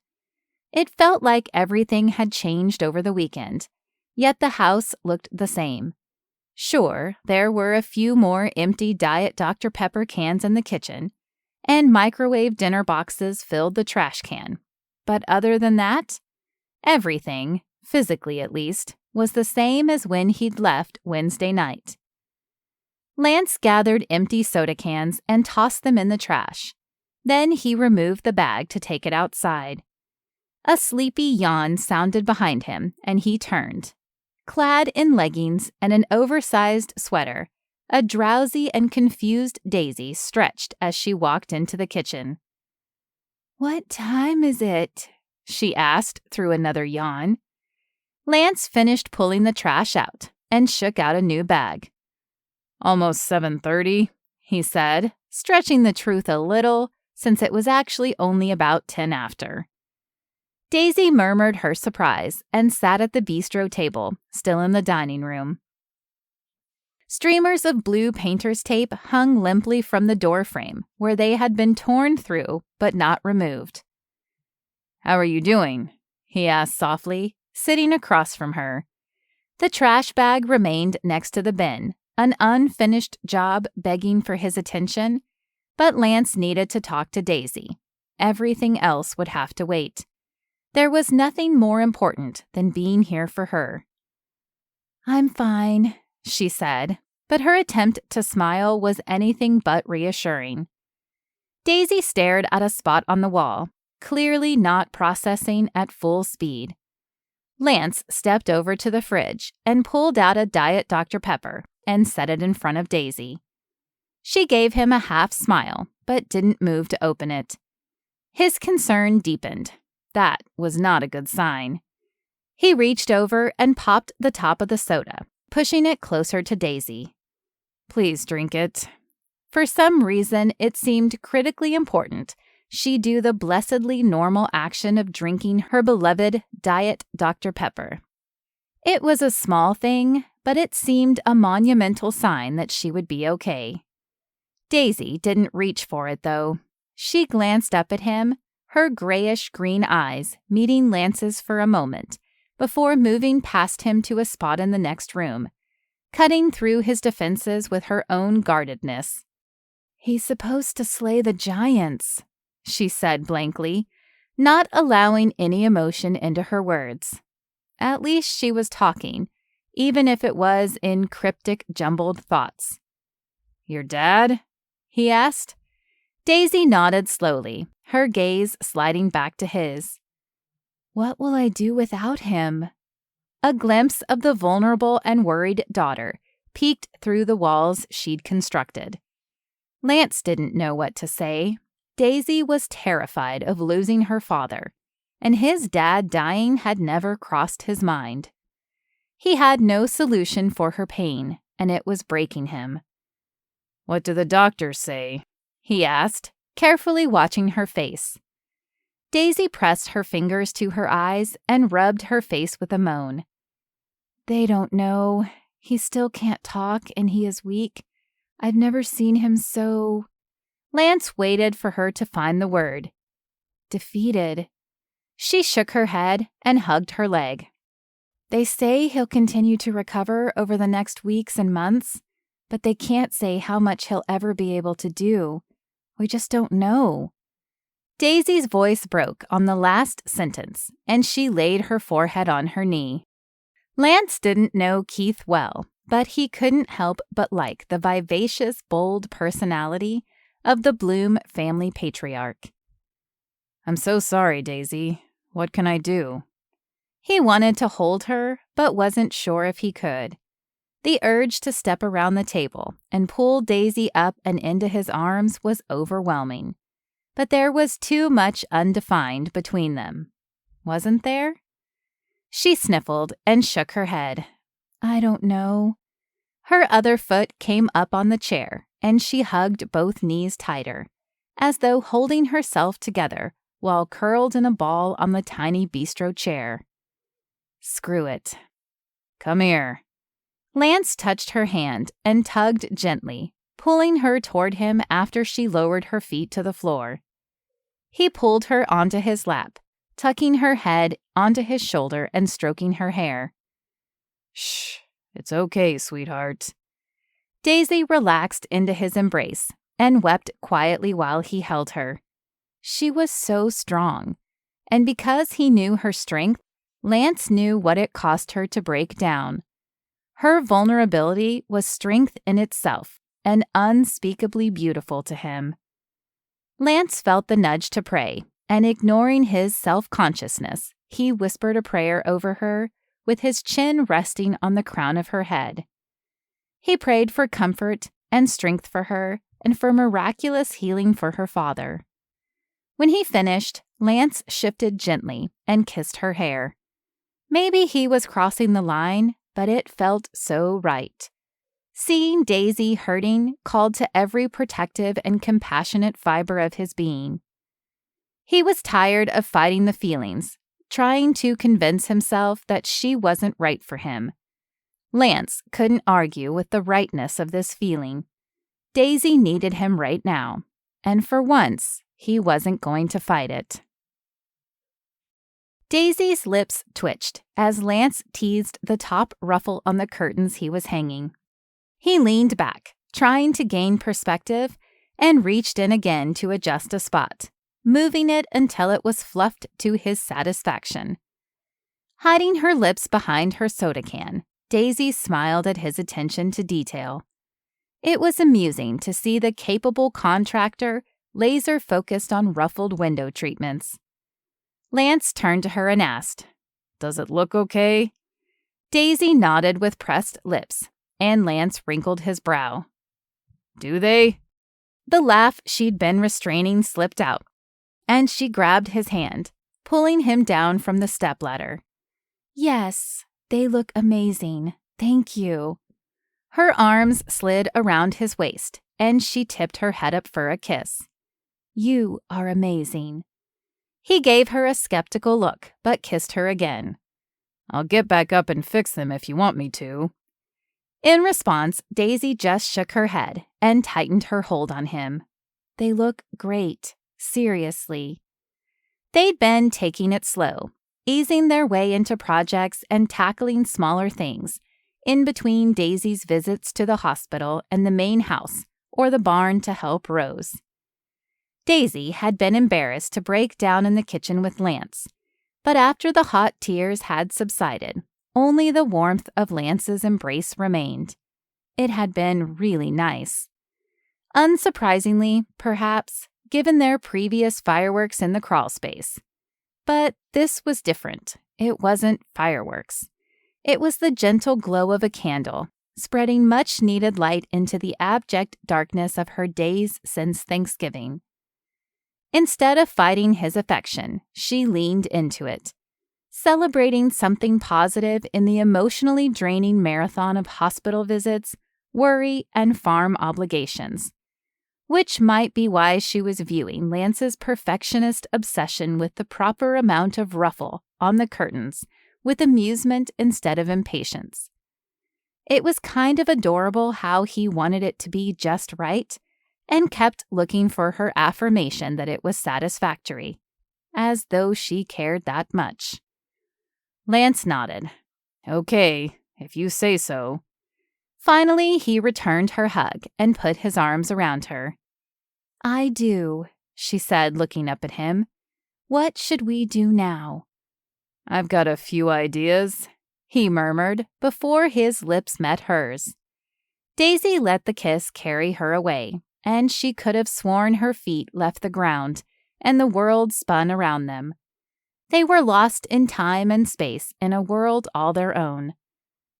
It felt like everything had changed over the weekend, yet the house looked the same. Sure, there were a few more empty Diet Dr. Pepper cans in the kitchen, and microwave dinner boxes filled the trash can. But other than that, everything, physically at least, was the same as when he'd left Wednesday night. Lance gathered empty soda cans and tossed them in the trash. Then he removed the bag to take it outside. A sleepy yawn sounded behind him, and he turned. Clad in leggings and an oversized sweater, a drowsy and confused Daisy stretched as she walked into the kitchen. "What time is it?" she asked through another yawn. Lance finished pulling the trash out and shook out a new bag. "Almost 7:30, he said, stretching the truth a little since it was actually only about 10 after. Daisy murmured her surprise and sat at the bistro table, still in the dining room. Streamers of blue painter's tape hung limply from the door frame, where they had been torn through but not removed. "How are you doing?" he asked softly, sitting across from her. The trash bag remained next to the bin, an unfinished job begging for his attention, but Lance needed to talk to Daisy. Everything else would have to wait. There was nothing more important than being here for her. "I'm fine," she said, but her attempt to smile was anything but reassuring. Daisy stared at a spot on the wall, clearly not processing at full speed. Lance stepped over to the fridge and pulled out a Diet Dr. Pepper and set it in front of Daisy. She gave him a half smile, but didn't move to open it. His concern deepened. That was not a good sign. He reached over and popped the top of the soda, pushing it closer to Daisy. "Please drink it." For some reason, it seemed critically important she do the blessedly normal action of drinking her beloved Diet Dr. Pepper. It was a small thing, but it seemed a monumental sign that she would be okay. Daisy didn't reach for it, though. She glanced up at him, her grayish-green eyes meeting Lance's for a moment, before moving past him to a spot in the next room, cutting through his defenses with her own guardedness. "He's supposed to slay the giants," she said blankly, not allowing any emotion into her words. At least she was talking, even if it was in cryptic, jumbled thoughts. "Your dad?" he asked. Daisy nodded slowly, her gaze sliding back to his. "What will I do without him?" A glimpse of the vulnerable and worried daughter peeked through the walls she'd constructed. Lance didn't know what to say. Daisy was terrified of losing her father, and his dad dying had never crossed his mind. He had no solution for her pain, and it was breaking him. "What do the doctors say?" he asked, carefully watching her face. Daisy pressed her fingers to her eyes and rubbed her face with a moan. "They don't know. He still can't talk and he is weak. I've never seen him so—" Lance waited for her to find the word. "Defeated." She shook her head and hugged her leg. "They say he'll continue to recover over the next weeks and months, but they can't say how much he'll ever be able to do. We just don't know." Daisy's voice broke on the last sentence, and she laid her forehead on her knee. Lance didn't know Keith well, but he couldn't help but like the vivacious, bold personality of the Bloom family patriarch. "I'm so sorry, Daisy. What can I do?" He wanted to hold her, but wasn't sure if he could. The urge to step around the table and pull Daisy up and into his arms was overwhelming. But there was too much undefined between them. Wasn't there? She sniffled and shook her head. "I don't know." Her other foot came up on the chair, and she hugged both knees tighter, as though holding herself together while curled in a ball on the tiny bistro chair. "Screw it." "Come here." Lance touched her hand and tugged gently, pulling her toward him after she lowered her feet to the floor. He pulled her onto his lap, tucking her head onto his shoulder and stroking her hair. "Shh, it's okay, sweetheart." Daisy relaxed into his embrace and wept quietly while he held her. She was so strong, and because he knew her strength, Lance knew what it cost her to break down. Her vulnerability was strength in itself and unspeakably beautiful to him. Lance felt the nudge to pray, and ignoring his self-consciousness, he whispered a prayer over her with his chin resting on the crown of her head. He prayed for comfort and strength for her and for miraculous healing for her father. When he finished, Lance shifted gently and kissed her hair. Maybe he was crossing the line, but it felt so right. Seeing Daisy hurting called to every protective and compassionate fiber of his being. He was tired of fighting the feelings, trying to convince himself that she wasn't right for him. Lance couldn't argue with the rightness of this feeling. Daisy needed him right now, and for once, he wasn't going to fight it. Daisy's lips twitched as Lance teased the top ruffle on the curtains he was hanging. He leaned back, trying to gain perspective, and reached in again to adjust a spot, moving it until it was fluffed to his satisfaction. Hiding her lips behind her soda can, Daisy smiled at his attention to detail. It was amusing to see the capable contractor laser-focused on ruffled window treatments. Lance turned to her and asked, "Does it look okay?" Daisy nodded with pressed lips, and Lance wrinkled his brow. "Do they?" The laugh she'd been restraining slipped out, and she grabbed his hand, pulling him down from the stepladder. "Yes, they look amazing. Thank you." Her arms slid around his waist, and she tipped her head up for a kiss. "You are amazing." He gave her a skeptical look, but kissed her again. "I'll get back up and fix them if you want me to." In response, Daisy just shook her head and tightened her hold on him. "They look great, seriously." They'd been taking it slow, easing their way into projects and tackling smaller things, in between Daisy's visits to the hospital and the main house or the barn to help Rose. Daisy had been embarrassed to break down in the kitchen with Lance, but after the hot tears had subsided, only the warmth of Lance's embrace remained. It had been really nice. Unsurprisingly, perhaps, given their previous fireworks in the crawlspace. But this was different. It wasn't fireworks. It was the gentle glow of a candle, spreading much-needed light into the abject darkness of her days since Thanksgiving. Instead of fighting his affection, she leaned into it, celebrating something positive in the emotionally draining marathon of hospital visits, worry, and farm obligations, which might be why she was viewing Lance's perfectionist obsession with the proper amount of ruffle on the curtains with amusement instead of impatience. It was kind of adorable how he wanted it to be just right and kept looking for her affirmation that it was satisfactory, as though she cared that much. Lance nodded. Okay, if you say so. Finally, he returned her hug and put his arms around her. I do, she said, looking up at him. What should we do now? I've got a few ideas, he murmured before his lips met hers. Daisy let the kiss carry her away, and she could have sworn her feet left the ground and the world spun around them. They were lost in time and space in a world all their own.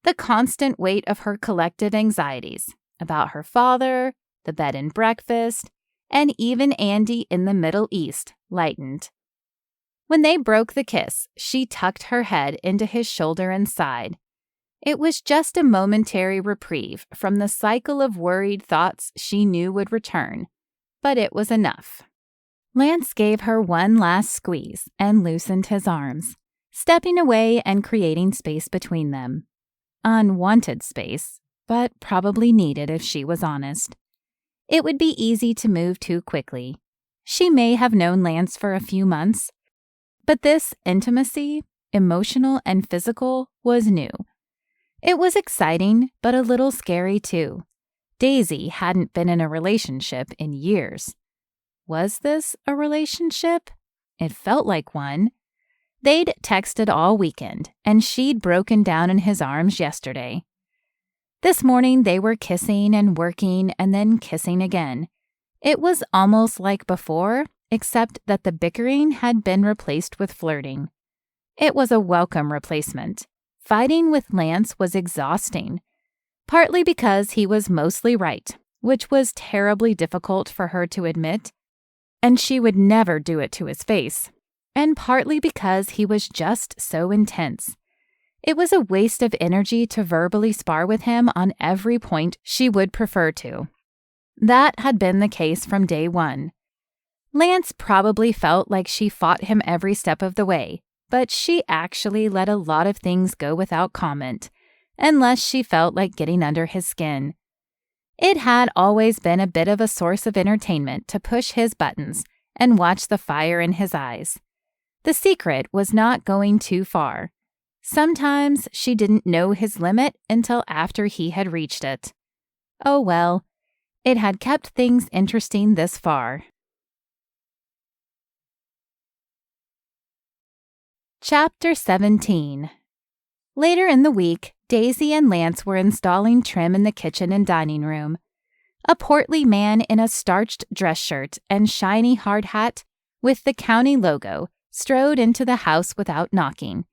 The constant weight of her collective anxieties about her father, the bed and breakfast, and even Andy in the Middle East lightened. When they broke the kiss, she tucked her head into his shoulder and sighed. It was just a momentary reprieve from the cycle of worried thoughts she knew would return, but it was enough. Lance gave her one last squeeze and loosened his arms, stepping away and creating space between them. Unwanted space, but probably needed if she was honest. It would be easy to move too quickly. She may have known Lance for a few months, but this intimacy, emotional and physical, was new. It was exciting, but a little scary too. Daisy hadn't been in a relationship in years. Was this a relationship? It felt like one. They'd texted all weekend, and she'd broken down in his arms yesterday. This morning they were kissing and working and then kissing again. It was almost like before, except that the bickering had been replaced with flirting. It was a welcome replacement. Fighting with Lance was exhausting, partly because he was mostly right, which was terribly difficult for her to admit, and she would never do it to his face, and partly because he was just so intense. It was a waste of energy to verbally spar with him on every point she would prefer to. That had been the case from day one. Lance probably felt like she fought him every step of the way, but she actually let a lot of things go without comment, unless she felt like getting under his skin. It had always been a bit of a source of entertainment to push his buttons and watch the fire in his eyes. The secret was not going too far. Sometimes she didn't know his limit until after he had reached it. Oh well, it had kept things interesting this far. Chapter 17. Later in the week, Daisy and Lance were installing trim in the kitchen and dining room. A portly man in a starched dress shirt and shiny hard hat with the county logo strode into the house without knocking.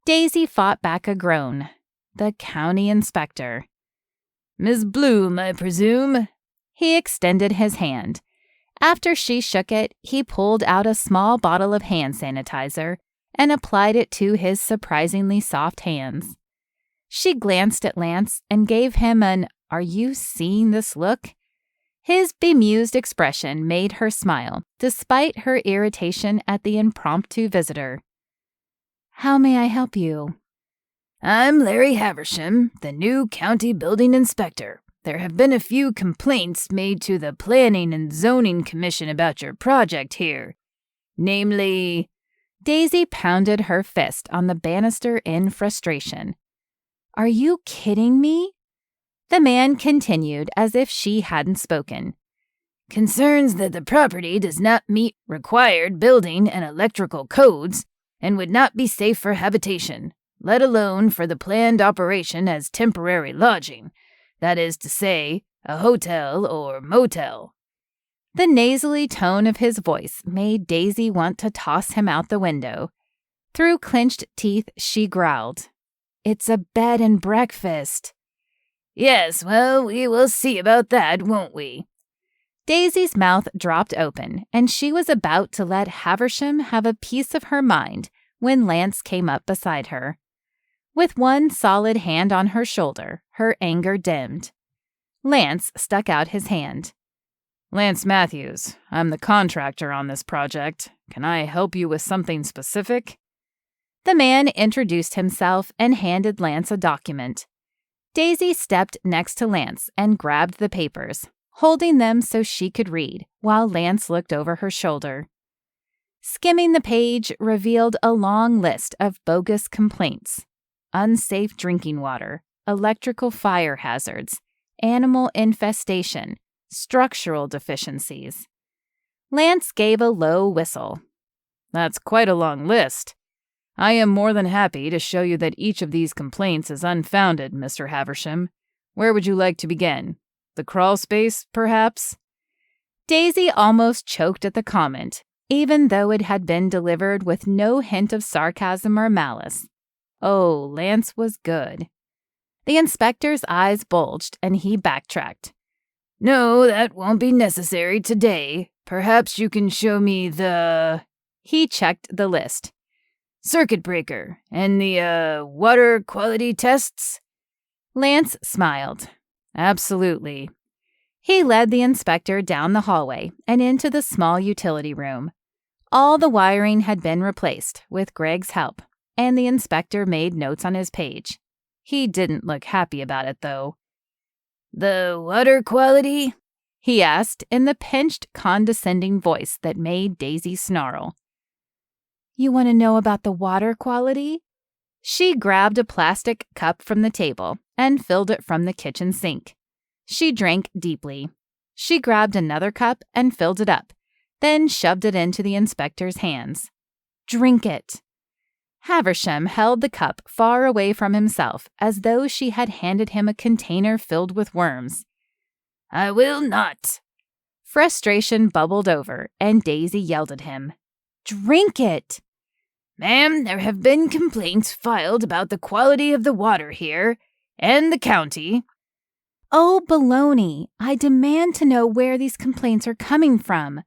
Daisy fought back a groan. The county inspector. Miss Bloom, I presume? He extended his hand. After she shook it, he pulled out a small bottle of hand sanitizer and applied it to his surprisingly soft hands. She glanced at Lance and gave him an "Are you seeing this?" look. His bemused expression made her smile, despite her irritation at the impromptu visitor. How may I help you? I'm Larry Haversham, the new county building inspector. There have been a few complaints made to the Planning and Zoning Commission about your project here. Namely, Daisy pounded her fist on the banister in frustration. Are you kidding me? The man continued as if she hadn't spoken. Concerns that the property does not meet required building and electrical codes and would not be safe for habitation, let alone for the planned operation as temporary lodging, that is to say, a hotel or motel. The nasally tone of his voice made Daisy want to toss him out the window. Through clenched teeth, she growled, "It's a bed and breakfast." Yes, well, we will see about that, won't we? Daisy's mouth dropped open, and she was about to let Haversham have a piece of her mind when Lance came up beside her. With one solid hand on her shoulder, her anger dimmed. Lance stuck out his hand. Lance Matthews, I'm the contractor on this project. Can I help you with something specific? The man introduced himself and handed Lance a document. Daisy stepped next to Lance and grabbed the papers, holding them so she could read, while Lance looked over her shoulder. Skimming the page revealed a long list of bogus complaints: unsafe drinking water, electrical fire hazards, animal infestation, structural deficiencies. Lance gave a low whistle. That's quite a long list. I am more than happy to show you that each of these complaints is unfounded, Mr. Haversham. Where would you like to begin? The crawl space, perhaps? Daisy almost choked at the comment, even though it had been delivered with no hint of sarcasm or malice. Oh, Lance was good. The inspector's eyes bulged, and he backtracked. No, that won't be necessary today. Perhaps you can show me the... He checked the list. Circuit breaker and the, water quality tests? Lance smiled. Absolutely. He led the inspector down the hallway and into the small utility room. All the wiring had been replaced, with Greg's help, and the inspector made notes on his page. He didn't look happy about it, though. The water quality? He asked in the pinched, condescending voice that made Daisy snarl. You want to know about the water quality? She grabbed a plastic cup from the table and filled it from the kitchen sink. She drank deeply. She grabbed another cup and filled it up, then shoved it into the inspector's hands. Drink it. Haversham held the cup far away from himself as though she had handed him a container filled with worms. I will not. Frustration bubbled over, and Daisy yelled at him. Drink it! Ma'am, there have been complaints filed about the quality of the water here, and the county. Oh, baloney. I demand to know where these complaints are coming from.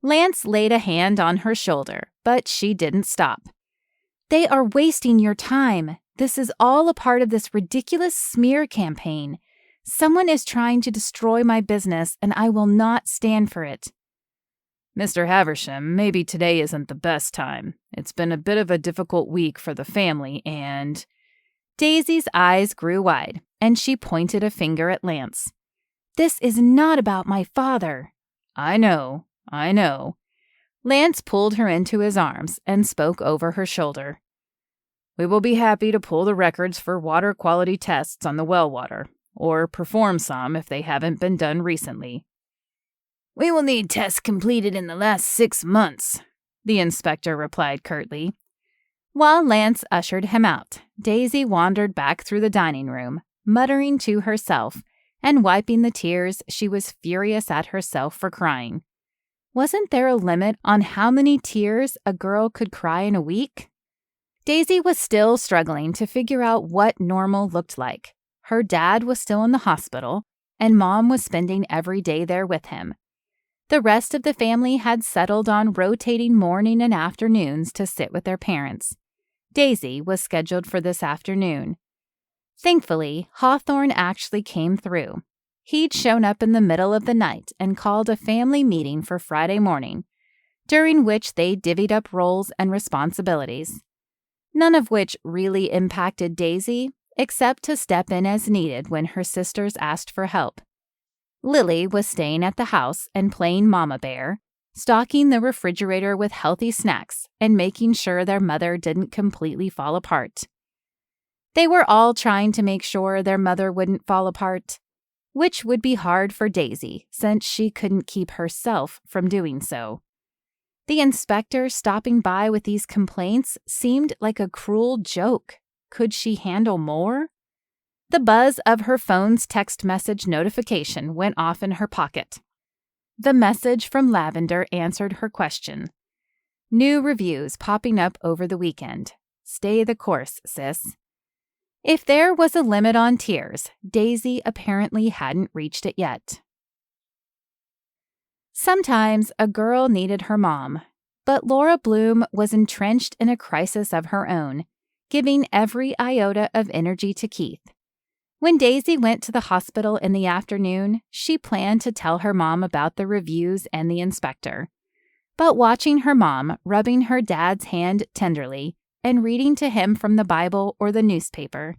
Lance laid a hand on her shoulder, but she didn't stop. They are wasting your time. This is all a part of this ridiculous smear campaign. Someone is trying to destroy my business, and I will not stand for it. Mr. Haversham, maybe today isn't the best time. It's been a bit of a difficult week for the family, and... Daisy's eyes grew wide, and she pointed a finger at Lance. This is not about my father. I know. Lance pulled her into his arms and spoke over her shoulder. We will be happy to pull the records for water quality tests on the well water, or perform some if they haven't been done recently. We will need tests completed in the last 6 months, the inspector replied curtly. While Lance ushered him out, Daisy wandered back through the dining room, muttering to herself and wiping the tears she was furious at herself for crying. Wasn't there a limit on how many tears a girl could cry in a week? Daisy was still struggling to figure out what normal looked like. Her dad was still in the hospital, and Mom was spending every day there with him. The rest of the family had settled on rotating morning and afternoons to sit with their parents. Daisy was scheduled for this afternoon. Thankfully, Hawthorne actually came through. He'd shown up in the middle of the night and called a family meeting for Friday morning, during which they divvied up roles and responsibilities, none of which really impacted Daisy, except to step in as needed when her sisters asked for help. Lily was staying at the house and playing Mama Bear, stocking the refrigerator with healthy snacks and making sure their mother didn't completely fall apart. They were all trying to make sure their mother wouldn't fall apart, which would be hard for Daisy since she couldn't keep herself from doing so. The inspector stopping by with these complaints seemed like a cruel joke. Could she handle more? The buzz of her phone's text message notification went off in her pocket. The message from Lavender answered her question. New reviews popping up over the weekend. Stay the course, sis. If there was a limit on tears, Daisy apparently hadn't reached it yet. Sometimes a girl needed her mom, but Laura Bloom was entrenched in a crisis of her own, giving every iota of energy to Keith. When Daisy went to the hospital in the afternoon, she planned to tell her mom about the reviews and the inspector. But watching her mom rubbing her dad's hand tenderly and reading to him from the Bible or the newspaper,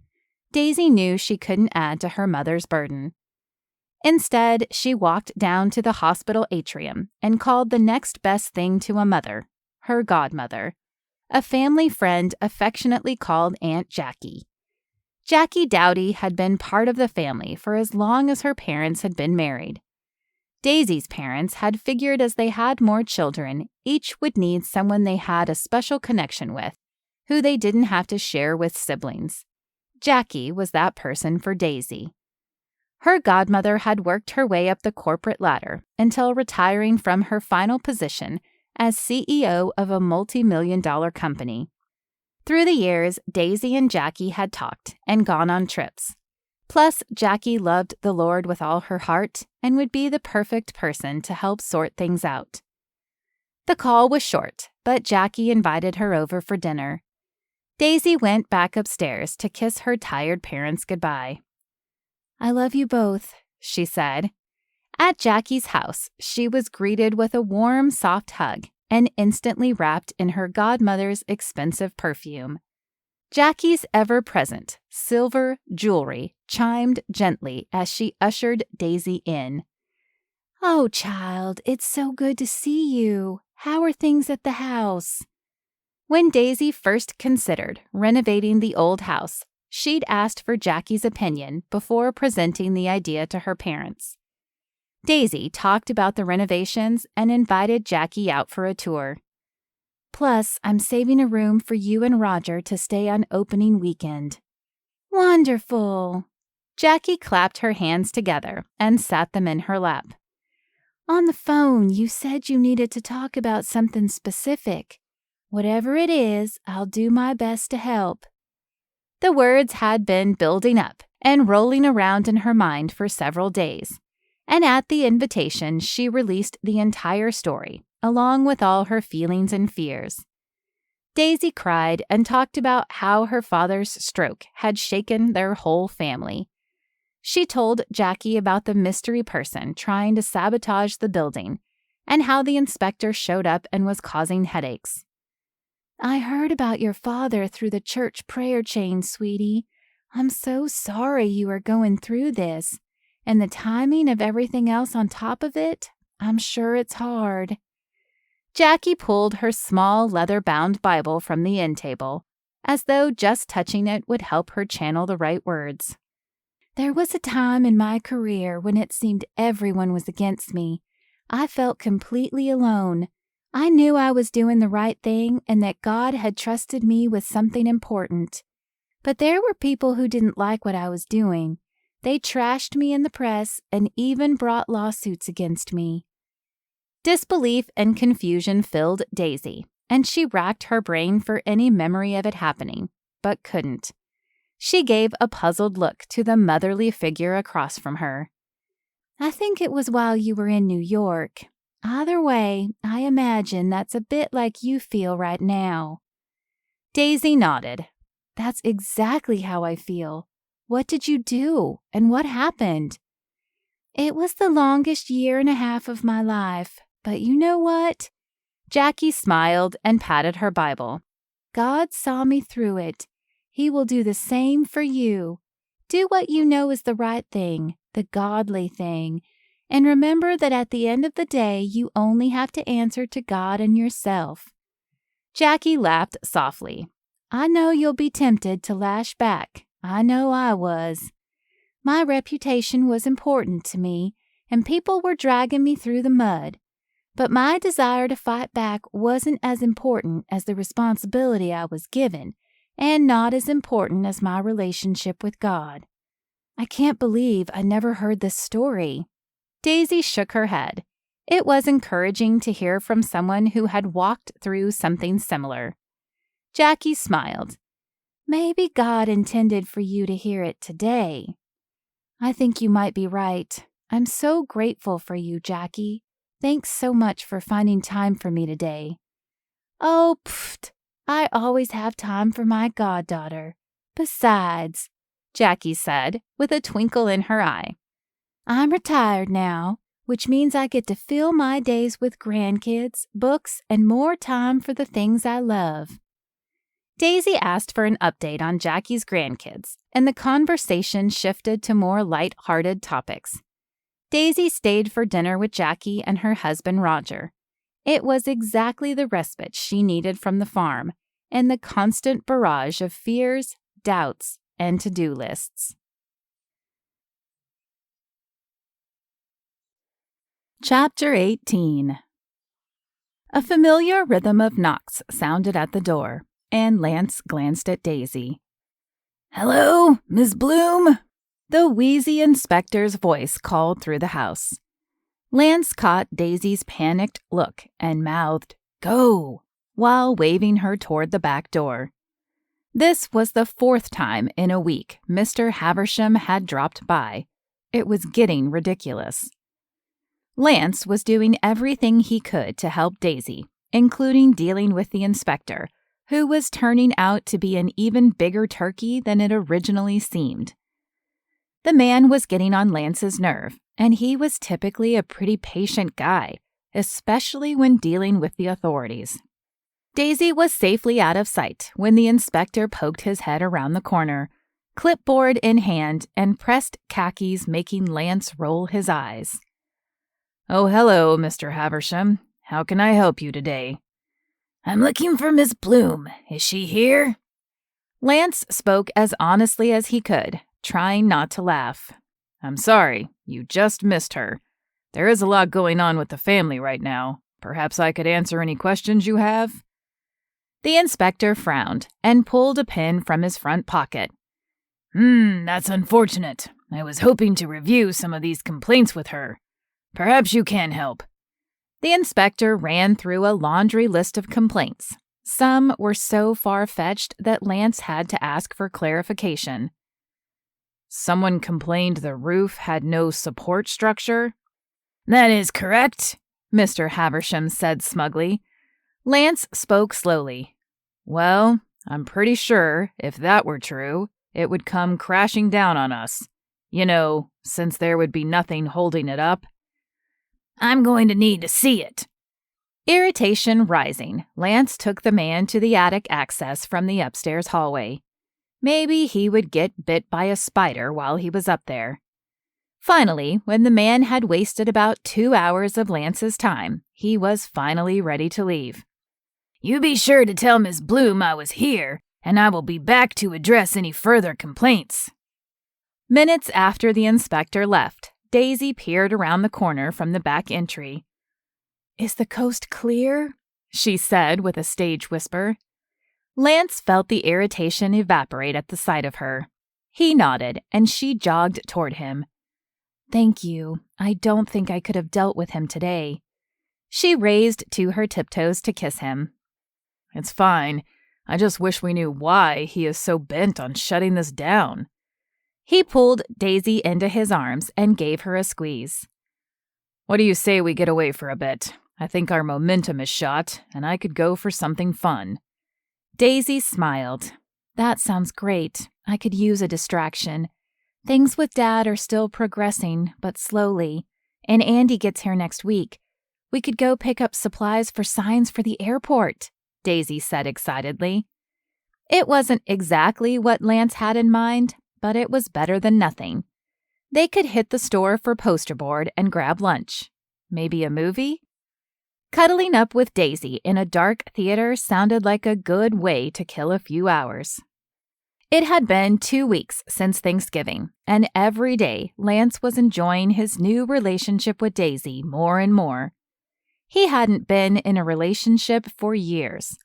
Daisy knew she couldn't add to her mother's burden. Instead, she walked down to the hospital atrium and called the next best thing to a mother, her godmother, a family friend affectionately called Aunt Jackie. Jackie Dowdy had been part of the family for as long as her parents had been married. Daisy's parents had figured as they had more children, each would need someone they had a special connection with, who they didn't have to share with siblings. Jackie was that person for Daisy. Her godmother had worked her way up the corporate ladder until retiring from her final position as CEO of a multi-million-dollar company. Through the years, Daisy and Jackie had talked and gone on trips. Plus, Jackie loved the Lord with all her heart and would be the perfect person to help sort things out. The call was short, but Jackie invited her over for dinner. Daisy went back upstairs to kiss her tired parents goodbye. "I love you both," she said. At Jackie's house, she was greeted with a warm, soft hug and instantly wrapped in her godmother's expensive perfume. Jackie's ever-present silver jewelry chimed gently as she ushered Daisy in. "Oh, child, it's so good to see you. How are things at the house?" When Daisy first considered renovating the old house, she'd asked for Jackie's opinion before presenting the idea to her parents. Daisy talked about the renovations and invited Jackie out for a tour. "Plus, I'm saving a room for you and Roger to stay on opening weekend." "Wonderful!" Jackie clapped her hands together and sat them in her lap. "On the phone, you said you needed to talk about something specific. Whatever it is, I'll do my best to help." The words had been building up and rolling around in her mind for several days, and at the invitation, she released the entire story, along with all her feelings and fears. Daisy cried and talked about how her father's stroke had shaken their whole family. She told Jackie about the mystery person trying to sabotage the building and how the inspector showed up and was causing headaches. "I heard about your father through the church prayer chain, sweetie. I'm so sorry you are going through this, and the timing of everything else on top of it, I'm sure it's hard." Jackie pulled her small leather-bound Bible from the end table, as though just touching it would help her channel the right words. "There was a time in my career when it seemed everyone was against me. I felt completely alone. I knew I was doing the right thing and that God had trusted me with something important. But there were people who didn't like what I was doing. They trashed me in the press and even brought lawsuits against me." Disbelief and confusion filled Daisy, and she racked her brain for any memory of it happening, but couldn't. She gave a puzzled look to the motherly figure across from her. "I think it was while you were in New York. Either way, I imagine that's a bit like you feel right now." Daisy nodded. "That's exactly how I feel. What did you do, and what happened?" "It was the longest 1.5 years of my life, but you know what?" Jackie smiled and patted her Bible. "God saw me through it. He will do the same for you. Do what you know is the right thing, the godly thing, and remember that at the end of the day, you only have to answer to God and yourself." Jackie laughed softly. I know you'll be tempted to lash back. I know I was. My reputation was important to me, and people were dragging me through the mud. But my desire to fight back wasn't as important as the responsibility I was given, and not as important as my relationship with God. I can't believe I never heard this story." Daisy shook her head. It was encouraging to hear from someone who had walked through something similar. Jackie smiled. "Maybe God intended for you to hear it today." "I think you might be right. I'm so grateful for you, Jackie. Thanks so much for finding time for me today." "Oh, pfft, I always have time for my goddaughter. Besides," Jackie said, with a twinkle in her eye, "I'm retired now, which means I get to fill my days with grandkids, books, and more time for the things I love." Daisy asked for an update on Jackie's grandkids, and the conversation shifted to more light-hearted topics. Daisy stayed for dinner with Jackie and her husband Roger. It was exactly the respite she needed from the farm and the constant barrage of fears, doubts, and to-do lists. Chapter 18. A familiar rhythm of knocks sounded at the door, and Lance glanced at Daisy. "Hello, Miss Bloom?" The wheezy inspector's voice called through the house. Lance caught Daisy's panicked look and mouthed, "Go," while waving her toward the back door. This was the 4th time in a week Mr. Haversham had dropped by. It was getting ridiculous. Lance was doing everything he could to help Daisy, including dealing with the inspector, who was turning out to be an even bigger turkey than it originally seemed. The man was getting on Lance's nerve, and he was typically a pretty patient guy, especially when dealing with the authorities. Daisy was safely out of sight when the inspector poked his head around the corner, clipboard in hand, and pressed khakis, making Lance roll his eyes. "Oh, hello, Mr. Haversham. How can I help you today?" "I'm looking for Miss Bloom. Is she here?" Lance spoke as honestly as he could, trying not to laugh. "I'm sorry, you just missed her. There is a lot going on with the family right now. Perhaps I could answer any questions you have?" The inspector frowned and pulled a pen from his front pocket. That's unfortunate. I was hoping to review some of these complaints with her. Perhaps you can help." The inspector ran through a laundry list of complaints. Some were so far-fetched that Lance had to ask for clarification. "Someone complained the roof had no support structure?" "That is correct," Mr. Haversham said smugly. Lance spoke slowly. "Well, I'm pretty sure, if that were true, it would come crashing down on us. You know, since there would be nothing holding it up." "I'm going to need to see it." Irritation rising, Lance took the man to the attic access from the upstairs hallway. Maybe he would get bit by a spider while he was up there. Finally, when the man had wasted about 2 hours of Lance's time, he was finally ready to leave. "You be sure to tell Miss Bloom I was here, and I will be back to address any further complaints." Minutes after the inspector left, Daisy peered around the corner from the back entry. "Is the coast clear?" she said with a stage whisper. Lance felt the irritation evaporate at the sight of her. He nodded, and she jogged toward him. "Thank you. I don't think I could have dealt with him today." She raised to her tiptoes to kiss him. "It's fine. I just wish we knew why he is so bent on shutting this down." He pulled Daisy into his arms and gave her a squeeze. "What do you say we get away for a bit? I think our momentum is shot, and I could go for something fun." Daisy smiled. "That sounds great. I could use a distraction. Things with Dad are still progressing, but slowly, and Andy gets here next week. We could go pick up supplies for signs for the airport," Daisy said excitedly. It wasn't exactly what Lance had in mind, but it was better than nothing. They could hit the store for poster board and grab lunch. Maybe a movie? Cuddling up with Daisy in a dark theater sounded like a good way to kill a few hours. It had been 2 weeks since Thanksgiving, and every day Lance was enjoying his new relationship with Daisy more and more. He hadn't been in a relationship for years.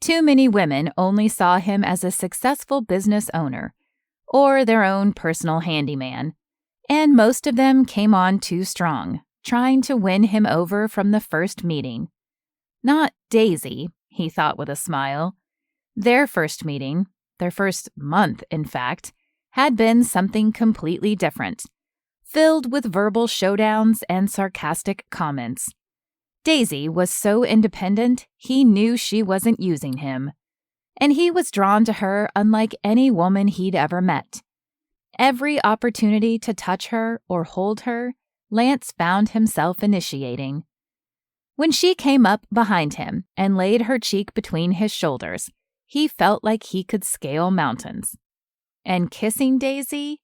Too many women only saw him as a successful business owner or their own personal handyman, and most of them came on too strong, trying to win him over from the first meeting. Not Daisy, he thought with a smile. Their first meeting, their first month, in fact, had been something completely different, filled with verbal showdowns and sarcastic comments. Daisy was so independent, he knew she wasn't using him. And he was drawn to her unlike any woman he'd ever met. Every opportunity to touch her or hold her, Lance found himself initiating. When she came up behind him and laid her cheek between his shoulders, he felt like he could scale mountains. And kissing Daisy,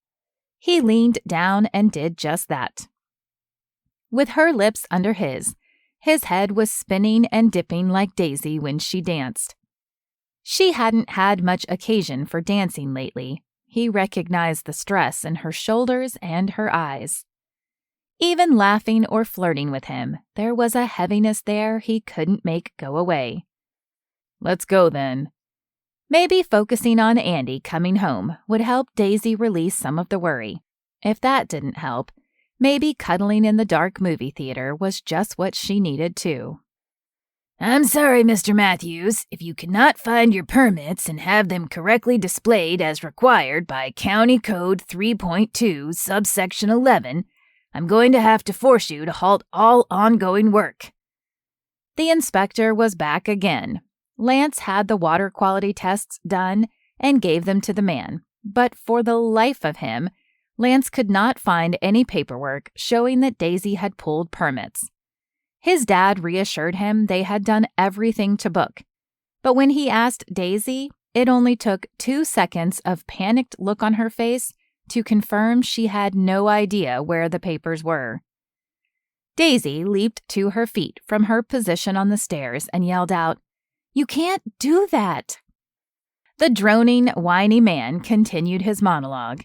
he leaned down and did just that. With her lips under his head was spinning and dipping like Daisy when she danced. She hadn't had much occasion for dancing lately. He recognized the stress in her shoulders and her eyes. Even laughing or flirting with him, there was a heaviness there he couldn't make go away. Let's go then. Maybe focusing on Andy coming home would help Daisy release some of the worry. If that didn't help, maybe cuddling in the dark movie theater was just what she needed too. I'm sorry, Mr. Matthews, if you cannot find your permits and have them correctly displayed as required by County Code 3.2, subsection 11, I'm going to have to force you to halt all ongoing work. The inspector was back again. Lance had the water quality tests done and gave them to the man, but for the life of him, Lance could not find any paperwork showing that Daisy had pulled permits. His dad reassured him they had done everything to book, but when he asked Daisy, it only took 2 seconds of panicked look on her face to confirm she had no idea where the papers were. Daisy leaped to her feet from her position on the stairs and yelled out, "You can't do that!" The droning, whiny man continued his monologue.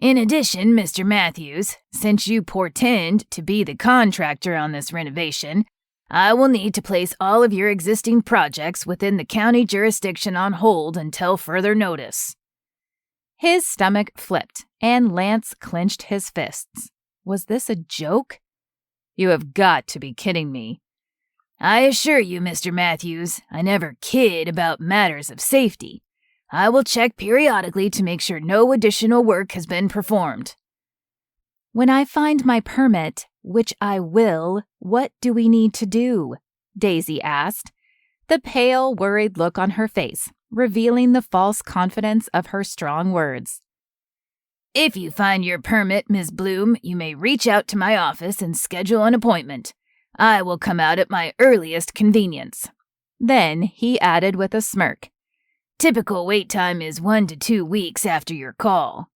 In addition, Mr. Matthews, since you portend to be the contractor on this renovation, I will need to place all of your existing projects within the county jurisdiction on hold until further notice. His stomach flipped, and Lance clenched his fists. Was this a joke? You have got to be kidding me. I assure you, Mr. Matthews, I never kid about matters of safety. I will check periodically to make sure no additional work has been performed. When I find my permit, which I will, what do we need to do? Daisy asked, the pale, worried look on her face, revealing the false confidence of her strong words. If you find your permit, Ms. Bloom, you may reach out to my office and schedule an appointment. I will come out at my earliest convenience. Then he added with a smirk, Typical wait time is 1 to 2 weeks after your call.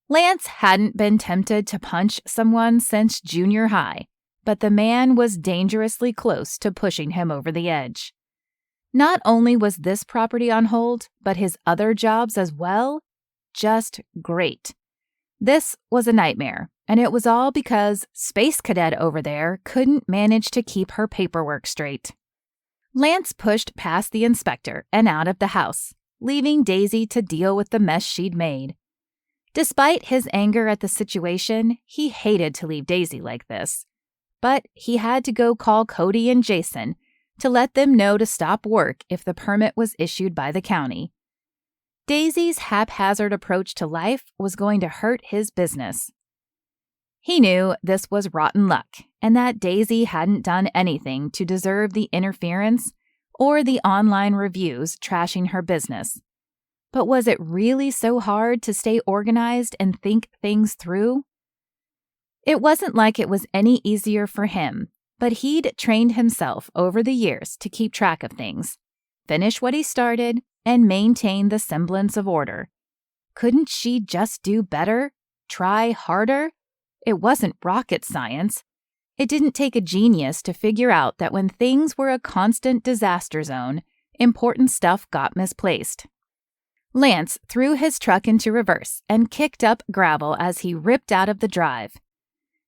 Lance hadn't been tempted to punch someone since junior high, but the man was dangerously close to pushing him over the edge. Not only was this property on hold, but his other jobs as well? Just great. This was a nightmare, and it was all because Space Cadet over there couldn't manage to keep her paperwork straight. Lance pushed past the inspector and out of the house, leaving Daisy to deal with the mess she'd made. Despite his anger at the situation, he hated to leave Daisy like this. But he had to go call Cody and Jason to let them know to stop work if the permit was issued by the county. Daisy's haphazard approach to life was going to hurt his business. He knew this was rotten luck and that Daisy hadn't done anything to deserve the interference or the online reviews trashing her business. But was it really so hard to stay organized and think things through? It wasn't like it was any easier for him, but he'd trained himself over the years to keep track of things, finish what he started, and maintain the semblance of order. Couldn't she just do better? Try harder? It wasn't rocket science. It didn't take a genius to figure out that when things were a constant disaster zone, important stuff got misplaced. Lance threw his truck into reverse and kicked up gravel as he ripped out of the drive.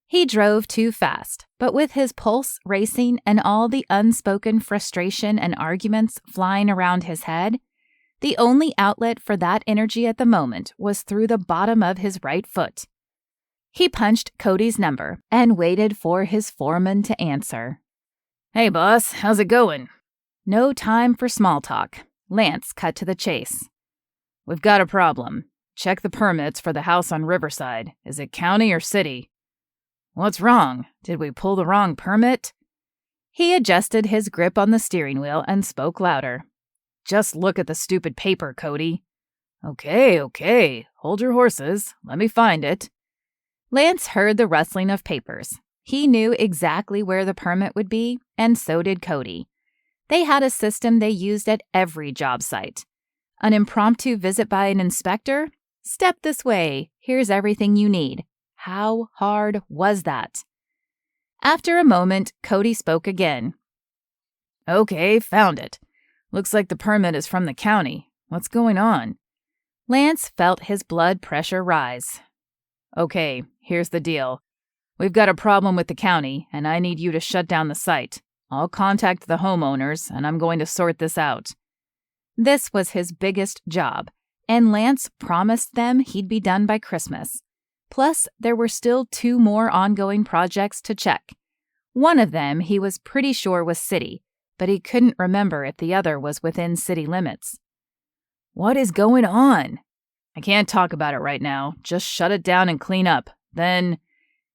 He drove too fast, but with his pulse racing and all the unspoken frustration and arguments flying around his head, the only outlet for that energy at the moment was through the bottom of his right foot. He punched Cody's number and waited for his foreman to answer. "Hey, boss, how's it going?" No time for small talk. Lance cut to the chase. "We've got a problem. Check the permits for the house on Riverside. Is it county or city?" "What's wrong? Did we pull the wrong permit?" He adjusted his grip on the steering wheel and spoke louder. "Just look at the stupid paper, Cody." Okay. Hold your horses. Let me find it." Lance heard the rustling of papers. He knew exactly where the permit would be, and so did Cody. They had a system they used at every job site. An impromptu visit by an inspector? Step this way. Here's everything you need. How hard was that? After a moment, Cody spoke again. "Okay, found it. Looks like the permit is from the county. What's going on?" Lance felt his blood pressure rise. "Okay, here's the deal. We've got a problem with the county, and I need you to shut down the site. I'll contact the homeowners, and I'm going to sort this out." This was his biggest job, and Lance promised them he'd be done by Christmas. Plus, there were still 2 more ongoing projects to check. One of them he was pretty sure was city, but he couldn't remember if the other was within city limits. "What is going on?" "I can't talk about it right now. Just shut it down and clean up. Then,"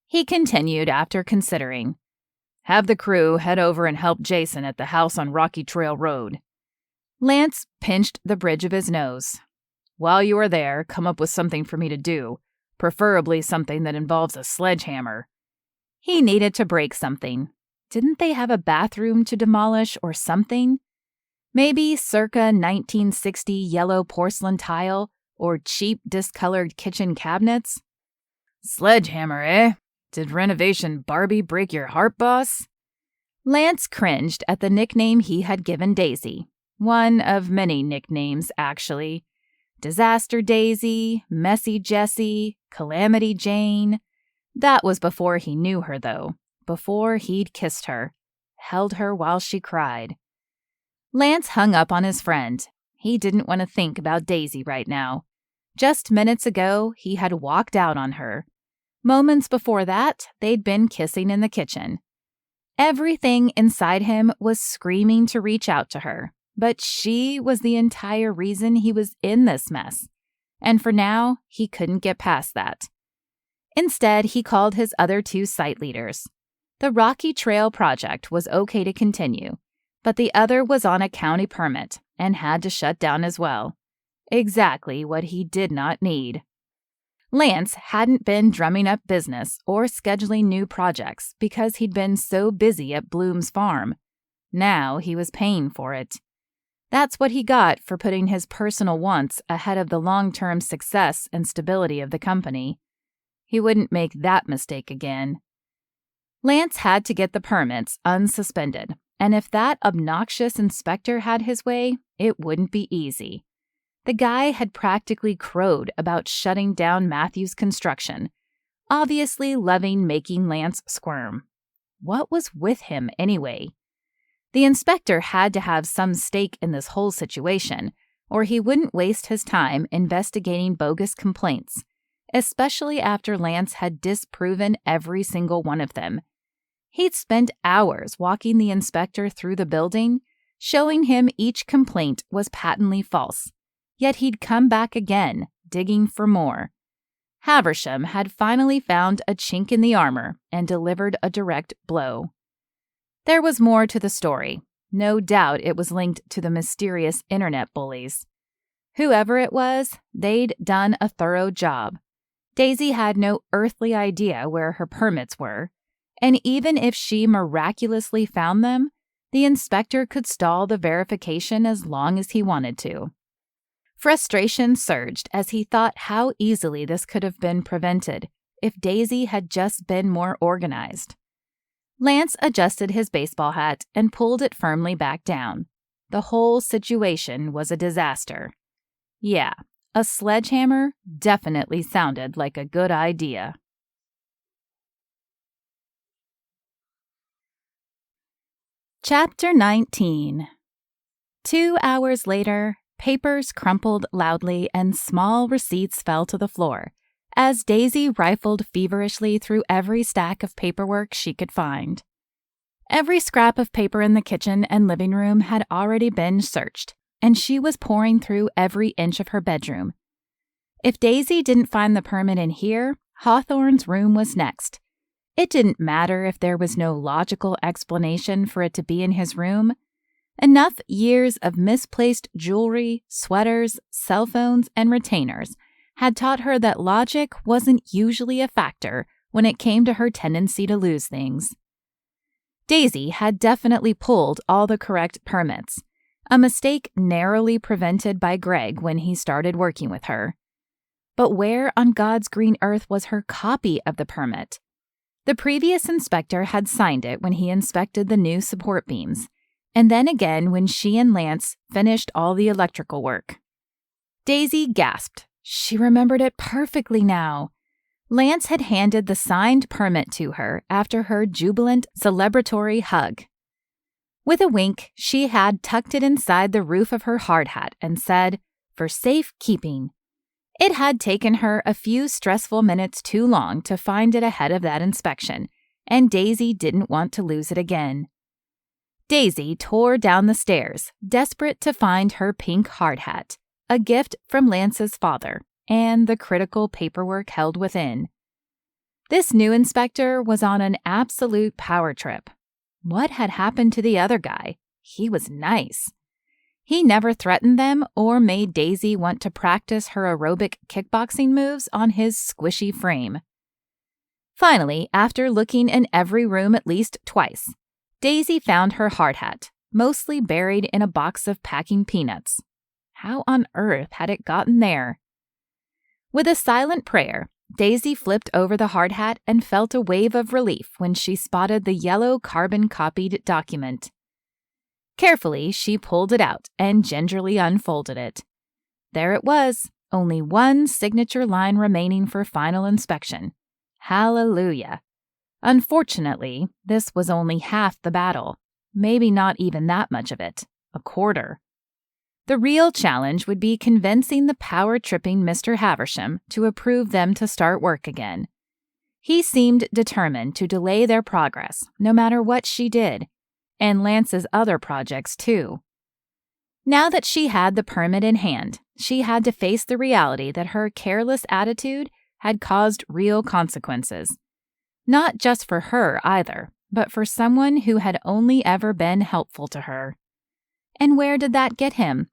he continued after considering, "have the crew head over and help Jason at the house on Rocky Trail Road." Lance pinched the bridge of his nose. "While you are there, come up with something for me to do, preferably something that involves a sledgehammer." He needed to break something. Didn't they have a bathroom to demolish or something? Maybe circa 1960 yellow porcelain tile or cheap discolored kitchen cabinets? "Sledgehammer, eh? Did renovation Barbie break your heart, boss?" Lance cringed at the nickname he had given Daisy. One of many nicknames, actually. Disaster Daisy, Messy Jessie, Calamity Jane. That was before he knew her, though. Before he'd kissed her. Held her while she cried. Lance hung up on his friend. He didn't want to think about Daisy right now. Just minutes ago, he had walked out on her. Moments before that, they'd been kissing in the kitchen. Everything inside him was screaming to reach out to her, but she was the entire reason he was in this mess. And for now, he couldn't get past that. Instead, he called his other 2 site leaders. The Rocky Trail project was okay to continue, but the other was on a county permit and had to shut down as well. Exactly what he did not need. Lance hadn't been drumming up business or scheduling new projects because he'd been so busy at Bloom's farm. Now he was paying for it. That's what he got for putting his personal wants ahead of the long-term success and stability of the company. He wouldn't make that mistake again. Lance had to get the permits unsuspended, and if that obnoxious inspector had his way, it wouldn't be easy. The guy had practically crowed about shutting down Matthew's construction, obviously loving making Lance squirm. What was with him anyway? The inspector had to have some stake in this whole situation, or he wouldn't waste his time investigating bogus complaints, especially after Lance had disproven every single one of them. He'd spent hours walking the inspector through the building, showing him each complaint was patently false. Yet he'd come back again, digging for more. Haversham had finally found a chink in the armor and delivered a direct blow. There was more to the story. No doubt it was linked to the mysterious internet bullies. Whoever it was, they'd done a thorough job. Daisy had no earthly idea where her permits were, and even if she miraculously found them, the inspector could stall the verification as long as he wanted to. Frustration surged as he thought how easily this could have been prevented if Daisy had just been more organized. Lance adjusted his baseball hat and pulled it firmly back down. The whole situation was a disaster. Yeah, a sledgehammer definitely sounded like a good idea. Chapter 19. 2 hours later, papers crumpled loudly and small receipts fell to the floor as Daisy rifled feverishly through every stack of paperwork she could find. Every scrap of paper in the kitchen and living room had already been searched, and she was poring through every inch of her bedroom. If Daisy didn't find the permit in here, Hawthorne's room was next. It didn't matter if there was no logical explanation for it to be in his room. Enough years of misplaced jewelry, sweaters, cell phones, and retainers had taught her that logic wasn't usually a factor when it came to her tendency to lose things. Daisy had definitely pulled all the correct permits, a mistake narrowly prevented by Greg when he started working with her. But where on God's green earth was her copy of the permit? The previous inspector had signed it when he inspected the new support beams, and then again when she and Lance finished all the electrical work. Daisy gasped. She remembered it perfectly now. Lance had handed the signed permit to her after her jubilant, celebratory hug. With a wink, she had tucked it inside the roof of her hard hat and said, "For safe keeping." It had taken her a few stressful minutes too long to find it ahead of that inspection, and Daisy didn't want to lose it again. Daisy tore down the stairs, desperate to find her pink hard hat, a gift from Lance's father, and the critical paperwork held within. This new inspector was on an absolute power trip. What had happened to the other guy? He was nice. He never threatened them or made Daisy want to practice her aerobic kickboxing moves on his squishy frame. Finally, after looking in every room at least twice, Daisy found her hard hat, mostly buried in a box of packing peanuts. How on earth had it gotten there? With a silent prayer, Daisy flipped over the hard hat and felt a wave of relief when she spotted the yellow carbon-copied document. Carefully, she pulled it out and gingerly unfolded it. There it was, only one signature line remaining for final inspection. Hallelujah. Unfortunately, this was only half the battle, maybe not even that much of it, a quarter. The real challenge would be convincing the power-tripping Mr. Haversham to approve them to start work again. He seemed determined to delay their progress, no matter what she did, and Lance's other projects too. Now that she had the permit in hand, she had to face the reality that her careless attitude had caused real consequences. Not just for her either, but for someone who had only ever been helpful to her. And where did that get him?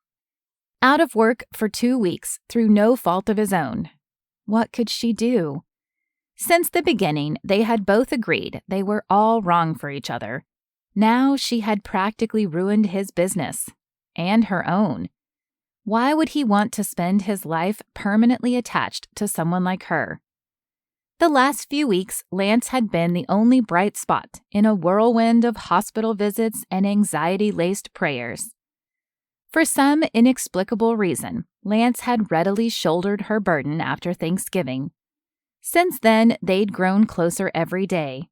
Out of work for 2 weeks through no fault of his own. What could she do? Since the beginning, they had both agreed they were all wrong for each other. Now she had practically ruined his business, and her own. Why would he want to spend his life permanently attached to someone like her? The last few weeks, Lance had been the only bright spot in a whirlwind of hospital visits and anxiety-laced prayers. For some inexplicable reason, Lance had readily shouldered her burden after Thanksgiving. Since then, they'd grown closer every day.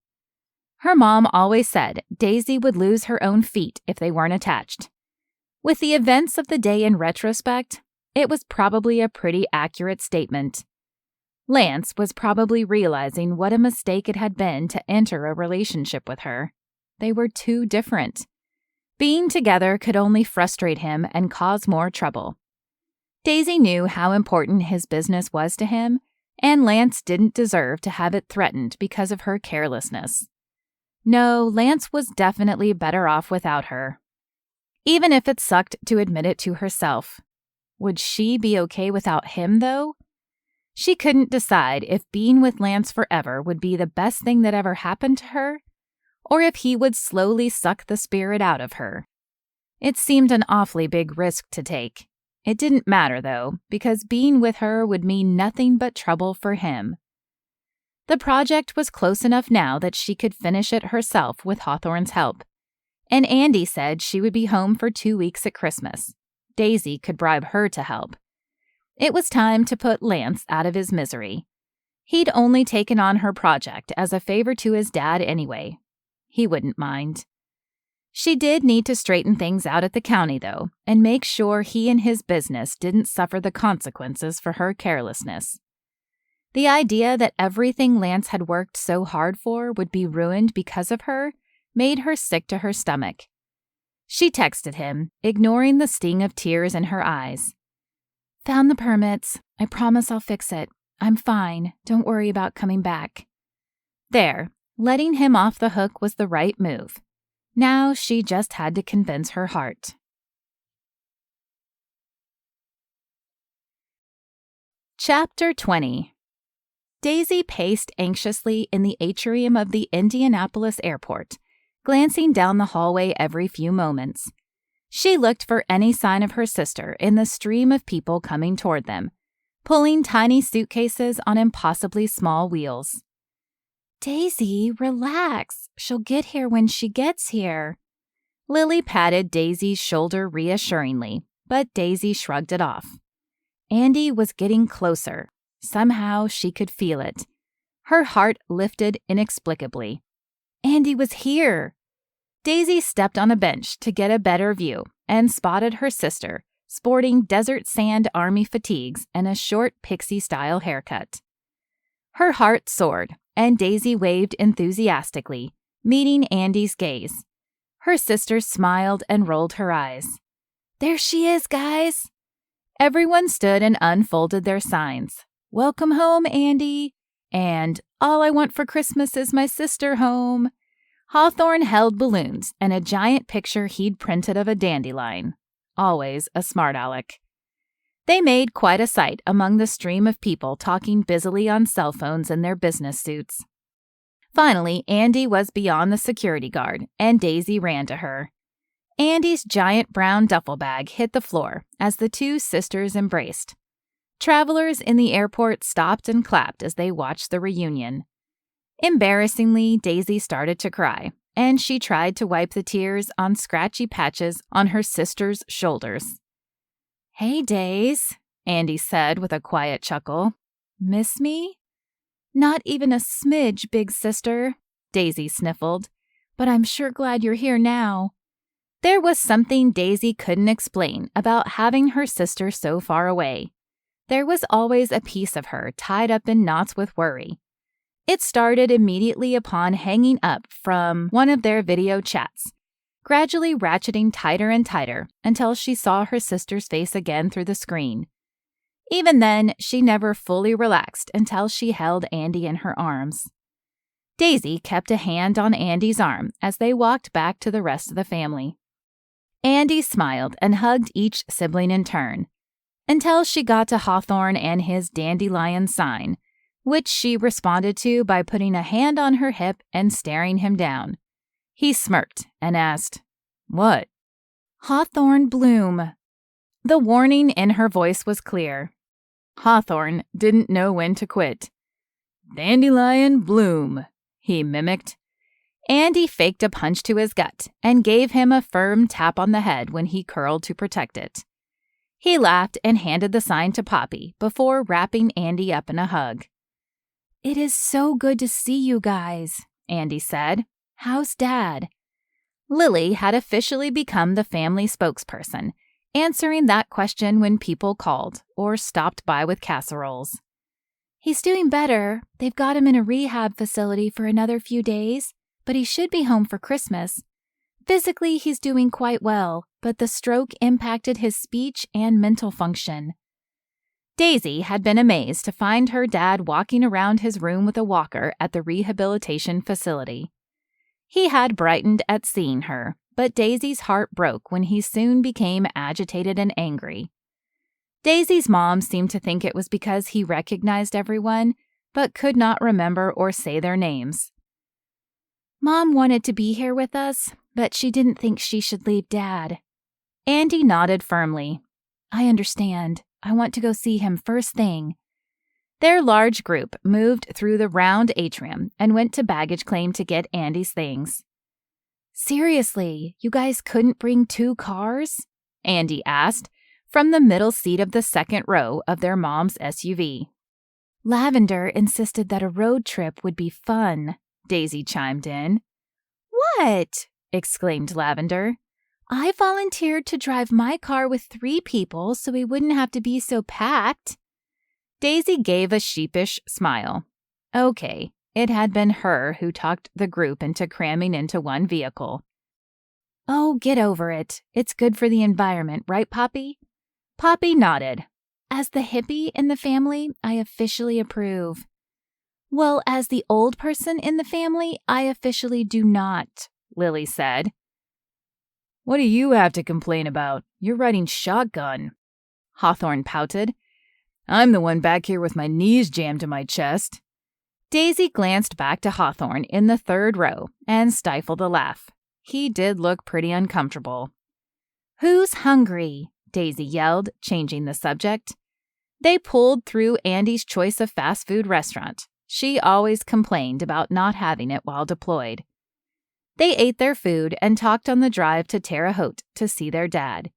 Her mom always said Daisy would lose her own feet if they weren't attached. With the events of the day in retrospect, it was probably a pretty accurate statement. Lance was probably realizing what a mistake it had been to enter a relationship with her. They were too different. Being together could only frustrate him and cause more trouble. Daisy knew how important his business was to him, and Lance didn't deserve to have it threatened because of her carelessness. No, Lance was definitely better off without her. Even if it sucked to admit it to herself. Would she be okay without him, though? She couldn't decide if being with Lance forever would be the best thing that ever happened to her, or if he would slowly suck the spirit out of her. It seemed an awfully big risk to take. It didn't matter, though, because being with her would mean nothing but trouble for him. The project was close enough now that she could finish it herself with Hawthorne's help. And Andy said she would be home for 2 weeks at Christmas. Daisy could bribe her to help. It was time to put Lance out of his misery. He'd only taken on her project as a favor to his dad anyway. He wouldn't mind. She did need to straighten things out at the county, though, and make sure he and his business didn't suffer the consequences for her carelessness. The idea that everything Lance had worked so hard for would be ruined because of her made her sick to her stomach. She texted him, ignoring the sting of tears in her eyes. "Found the permits. I promise I'll fix it. I'm fine. Don't worry about coming back." There, letting him off the hook was the right move. Now she just had to convince her heart. Chapter 20. Daisy paced anxiously in the atrium of the Indianapolis airport, glancing down the hallway every few moments. She looked for any sign of her sister in the stream of people coming toward them, pulling tiny suitcases on impossibly small wheels. "Daisy, relax. She'll get here when she gets here." Lily patted Daisy's shoulder reassuringly, but Daisy shrugged it off. Andy was getting closer. Somehow she could feel it. Her heart lifted inexplicably. Andy was here. Daisy stepped on a bench to get a better view and spotted her sister, sporting desert sand army fatigues and a short pixie-style haircut. Her heart soared, and Daisy waved enthusiastically, meeting Andy's gaze. Her sister smiled and rolled her eyes. "There she is, guys!" Everyone stood and unfolded their signs. "Welcome home, Andy," and "All I want for Christmas is my sister home." Hawthorne held balloons and a giant picture he'd printed of a dandelion. Always a smart aleck. They made quite a sight among the stream of people talking busily on cell phones in their business suits. Finally, Andy was beyond the security guard, and Daisy ran to her. Andy's giant brown duffel bag hit the floor as the two sisters embraced. Travelers in the airport stopped and clapped as they watched the reunion. Embarrassingly, Daisy started to cry, and she tried to wipe the tears on scratchy patches on her sister's shoulders. "Hey, Days," Andy said with a quiet chuckle. "Miss me?" "Not even a smidge, big sister," Daisy sniffled. "But I'm sure glad you're here now." There was something Daisy couldn't explain about having her sister so far away. There was always a piece of her tied up in knots with worry. It started immediately upon hanging up from one of their video chats, gradually ratcheting tighter and tighter until she saw her sister's face again through the screen. Even then, she never fully relaxed until she held Andy in her arms. Daisy kept a hand on Andy's arm as they walked back to the rest of the family. Andy smiled and hugged each sibling in turn, until she got to Hawthorne and his dandelion sign, which she responded to by putting a hand on her hip and staring him down. He smirked and asked, "What?" "Hawthorne Bloom." The warning in her voice was clear. Hawthorne didn't know when to quit. "Dandelion Bloom," he mimicked. Andy faked a punch to his gut and gave him a firm tap on the head when he curled to protect it. He laughed and handed the sign to Poppy before wrapping Andy up in a hug. "It is so good to see you guys," Andy said. "How's Dad?" Lily had officially become the family spokesperson, answering that question when people called or stopped by with casseroles. "He's doing better. They've got him in a rehab facility for another few days, but he should be home for Christmas. Physically, he's doing quite well, but the stroke impacted his speech and mental function." Daisy had been amazed to find her dad walking around his room with a walker at the rehabilitation facility. He had brightened at seeing her, but Daisy's heart broke when he soon became agitated and angry. Daisy's mom seemed to think it was because he recognized everyone, but could not remember or say their names. "Mom wanted to be here with us, but she didn't think she should leave Dad." Andy nodded firmly. "I understand. I want to go see him first thing." Their large group moved through the round atrium and went to baggage claim to get Andy's things. "Seriously, you guys couldn't bring 2 cars?" Andy asked from the middle seat of the second row of their mom's SUV. "Lavender insisted that a road trip would be fun," Daisy chimed in. "What?" exclaimed Lavender. "I volunteered to drive my car with 3 people so we wouldn't have to be so packed." Daisy gave a sheepish smile. Okay, it had been her who talked the group into cramming into one vehicle. "Oh, get over it. It's good for the environment, right, Poppy?" Poppy nodded. "As the hippie in the family, I officially approve." "Well, as the old person in the family, I officially do not," Lily said. "What do you have to complain about? You're riding shotgun," Hawthorne pouted. "I'm the one back here with my knees jammed to my chest." Daisy glanced back to Hawthorne in the third row and stifled a laugh. He did look pretty uncomfortable. "Who's hungry?" Daisy yelled, changing the subject. They pulled through Andy's choice of fast food restaurant. She always complained about not having it while deployed. They ate their food and talked on the drive to Terre Haute to see their dad.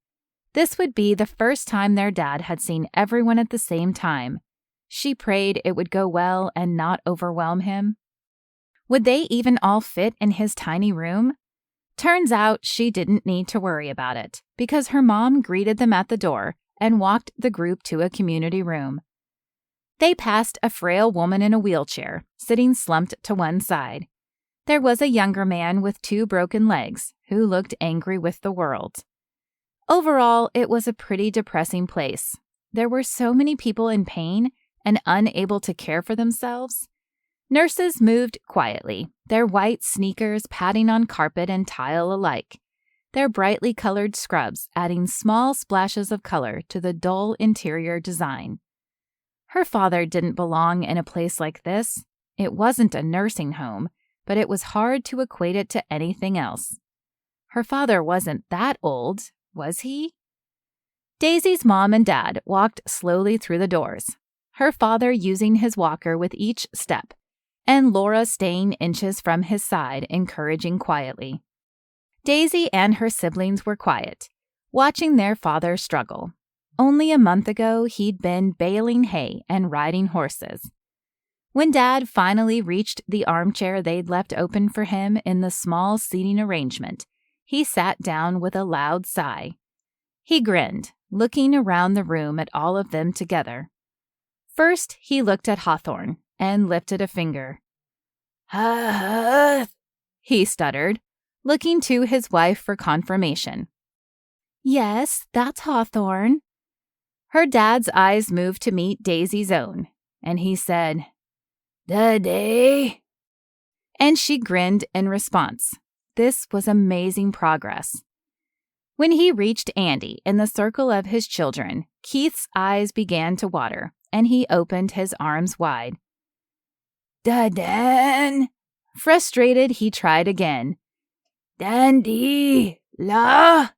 This would be the first time their dad had seen everyone at the same time. She prayed it would go well and not overwhelm him. Would they even all fit in his tiny room? Turns out she didn't need to worry about it because her mom greeted them at the door and walked the group to a community room. They passed a frail woman in a wheelchair, sitting slumped to one side. There was a younger man with 2 broken legs who looked angry with the world. Overall, it was a pretty depressing place. There were so many people in pain and unable to care for themselves. Nurses moved quietly, their white sneakers padding on carpet and tile alike, their brightly colored scrubs adding small splashes of color to the dull interior design. Her father didn't belong in a place like this. It wasn't a nursing home, but it was hard to equate it to anything else. Her father wasn't that old, was he? Daisy's mom and dad walked slowly through the doors, her father using his walker with each step, and Laura staying inches from his side, encouraging quietly. Daisy and her siblings were quiet, watching their father struggle. Only a month ago, he'd been baling hay and riding horses. When Dad finally reached the armchair they'd left open for him in the small seating arrangement, he sat down with a loud sigh. He grinned, looking around the room at all of them together. First, he looked at Hawthorne and lifted a finger. He stuttered, looking to his wife for confirmation. "Yes, that's Hawthorne." Her dad's eyes moved to meet Daisy's own, and he said, "Daddy." And she grinned in response. This was amazing progress. When he reached Andy in the circle of his children, Keith's eyes began to water, and he opened his arms wide. "Dadan." Frustrated, he tried again. "Dandy, la."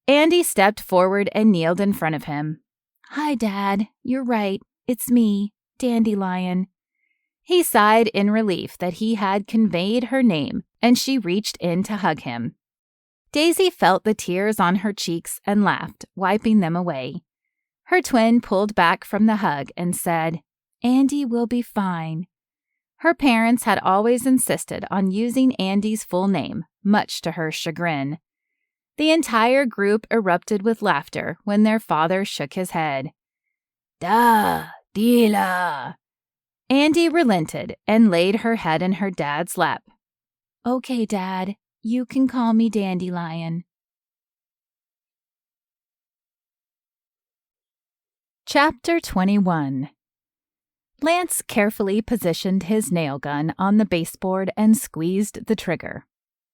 Andy stepped forward and kneeled in front of him. "Hi, Dad. You're right. It's me, Dandelion." He sighed in relief that he had conveyed her name, and she reached in to hug him. Daisy felt the tears on her cheeks and laughed, wiping them away. Her twin pulled back from the hug and said, "Andy will be fine." Her parents had always insisted on using Andy's full name, much to her chagrin. The entire group erupted with laughter when their father shook his head. "Da-dee-la." Andy relented and laid her head in her dad's lap. "Okay, Dad, you can call me Dandelion." Chapter 21. Lance carefully positioned his nail gun on the baseboard and squeezed the trigger.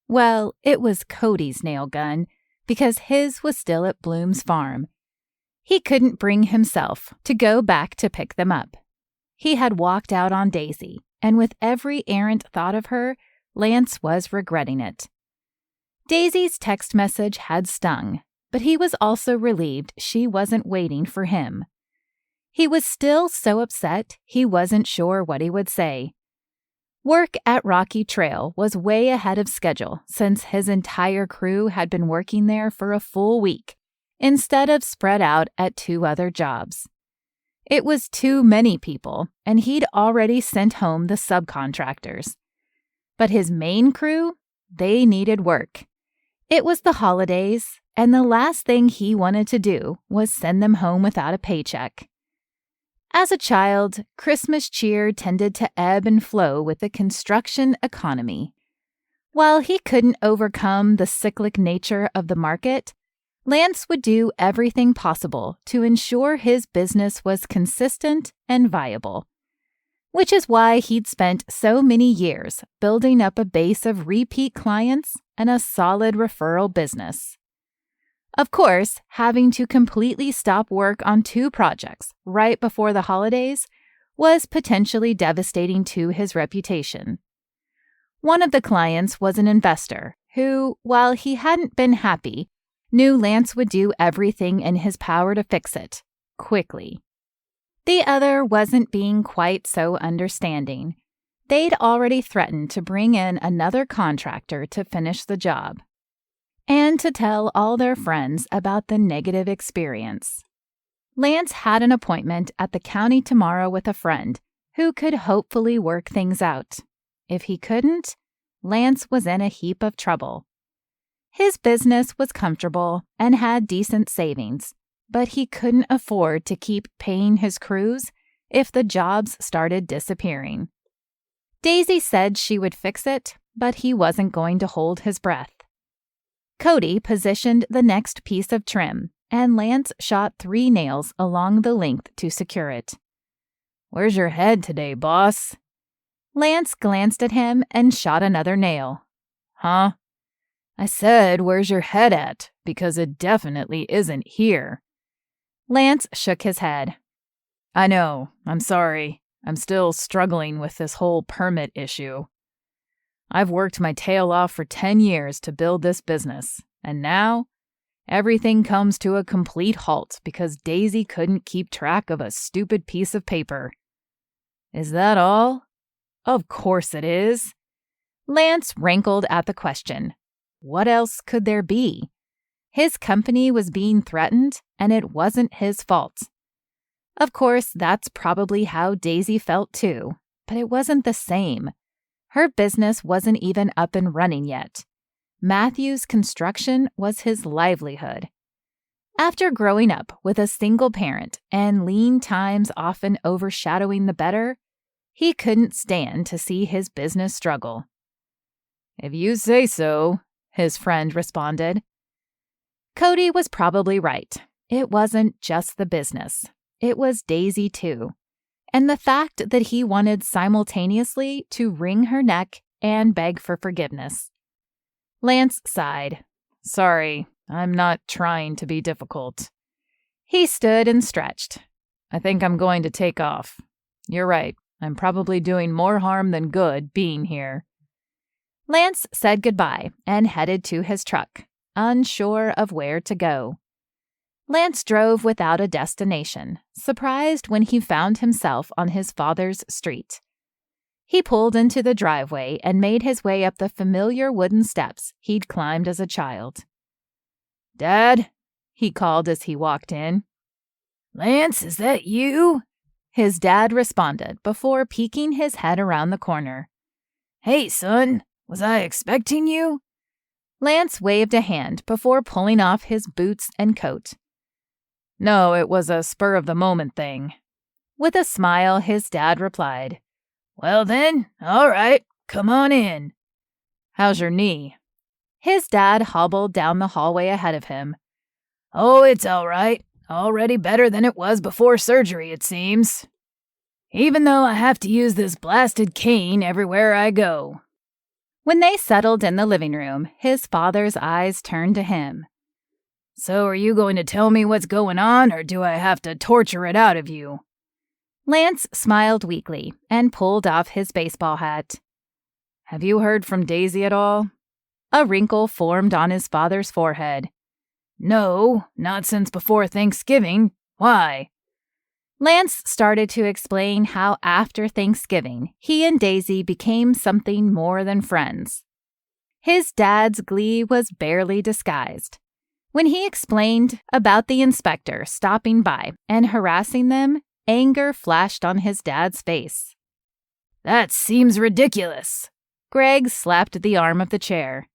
Well, it was Cody's nail gun, because his was still at Bloom's farm. He couldn't bring himself to go back to pick them up. He had walked out on Daisy, and with every errant thought of her, Lance was regretting it. Daisy's text message had stung, but he was also relieved she wasn't waiting for him. He was still so upset he wasn't sure what he would say. Work at Rocky Trail was way ahead of schedule since his entire crew had been working there for a full week, instead of spread out at 2 other jobs. It was too many people, and he'd already sent home the subcontractors. But his main crew, they needed work. It was the holidays, and the last thing he wanted to do was send them home without a paycheck. As a child, Christmas cheer tended to ebb and flow with the construction economy. While he couldn't overcome the cyclic nature of the market, Lance would do everything possible to ensure his business was consistent and viable, which is why he'd spent so many years building up a base of repeat clients and a solid referral business. Of course, having to completely stop work on 2 projects right before the holidays was potentially devastating to his reputation. One of the clients was an investor who, while he hadn't been happy, knew Lance would do everything in his power to fix it, quickly. The other wasn't being quite so understanding. They'd already threatened to bring in another contractor to finish the job, and to tell all their friends about the negative experience. Lance had an appointment at the county tomorrow with a friend who could hopefully work things out. If he couldn't, Lance was in a heap of trouble. His business was comfortable and had decent savings, but he couldn't afford to keep paying his crews if the jobs started disappearing. Daisy said she would fix it, but he wasn't going to hold his breath. Cody positioned the next piece of trim, and Lance shot 3 nails along the length to secure it. "Where's your head today, boss?" Lance glanced at him and shot another nail. "Huh?" "I said, where's your head at? Because it definitely isn't here." Lance shook his head. "I know. I'm sorry. I'm still struggling with this whole permit issue. I've worked my tail off for 10 years to build this business, and now everything comes to a complete halt because Daisy couldn't keep track of a stupid piece of paper." "Is that all?" "Of course it is." Lance rankled at the question. What else could there be? His company was being threatened, and it wasn't his fault. Of course, that's probably how Daisy felt too, but it wasn't the same. Her business wasn't even up and running yet. Matthew's construction was his livelihood. After growing up with a single parent and lean times often overshadowing the better, he couldn't stand to see his business struggle. "If you say so," his friend responded. Cody was probably right. It wasn't just the business. It was Daisy too. And the fact that he wanted simultaneously to wring her neck and beg for forgiveness. Lance sighed. "Sorry, I'm not trying to be difficult." He stood and stretched. "I think I'm going to take off. You're right, I'm probably doing more harm than good being here." Lance said goodbye and headed to his truck, unsure of where to go. Lance drove without a destination, surprised when he found himself on his father's street. He pulled into the driveway and made his way up the familiar wooden steps he'd climbed as a child. "Dad?" he called as he walked in. "Lance, is that you?" His dad responded before peeking his head around the corner. "Hey, son, was I expecting you?" Lance waved a hand before pulling off his boots and coat. "No, it was a spur-of-the-moment thing." With a smile, his dad replied, "Well then, all right, come on in." "How's your knee?" His dad hobbled down the hallway ahead of him. "Oh, it's all right. Already better than it was before surgery, it seems. Even though I have to use this blasted cane everywhere I go." When they settled in the living room, his father's eyes turned to him. "So are you going to tell me what's going on, or do I have to torture it out of you?" Lance smiled weakly and pulled off his baseball hat. "Have you heard from Daisy at all?" A wrinkle formed on his father's forehead. "No, not since before Thanksgiving. Why?" Lance started to explain how after Thanksgiving, he and Daisy became something more than friends. His dad's glee was barely disguised. When he explained about the inspector stopping by and harassing them, anger flashed on his dad's face. That seems ridiculous. Greg slapped the arm of the chair.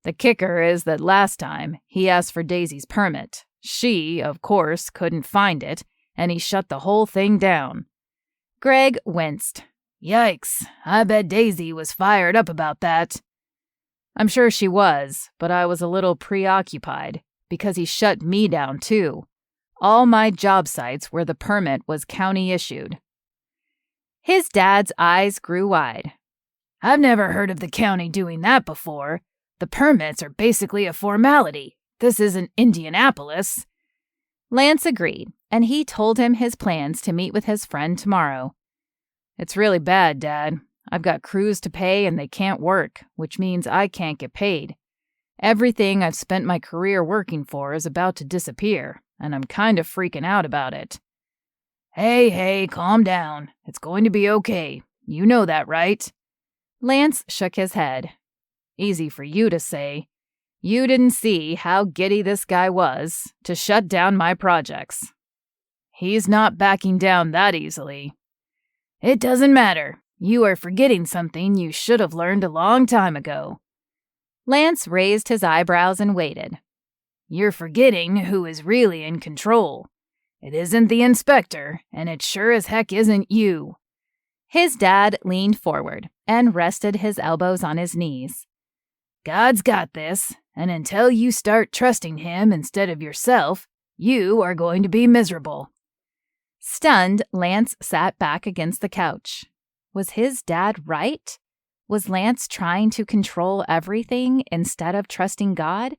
The kicker is that last time he asked for Daisy's permit. She, of course, couldn't find it, and he shut the whole thing down. Greg winced. Yikes, I bet Daisy was fired up about that. I'm sure she was, but I was a little preoccupied, because he shut me down too. All my job sites where the permit was county issued. His dad's eyes grew wide. I've never heard of the county doing that before. The permits are basically a formality. This isn't Indianapolis. Lance agreed, and he told him his plans to meet with his friend tomorrow. It's really bad, Dad. I've got crews to pay and they can't work, which means I can't get paid. Everything I've spent my career working for is about to disappear, and I'm kind of freaking out about it. Hey, calm down. It's going to be okay. You know that, right? Lance shook his head. Easy for you to say. You didn't see how giddy this guy was to shut down my projects. He's not backing down that easily. It doesn't matter. You are forgetting something you should have learned a long time ago. Lance raised his eyebrows and waited. You're forgetting who is really in control. It isn't the inspector, and it sure as heck isn't you. His dad leaned forward and rested his elbows on his knees. God's got this, and until you start trusting him instead of yourself, you are going to be miserable. Stunned, Lance sat back against the couch. Was his dad right? Was Lance trying to control everything instead of trusting God?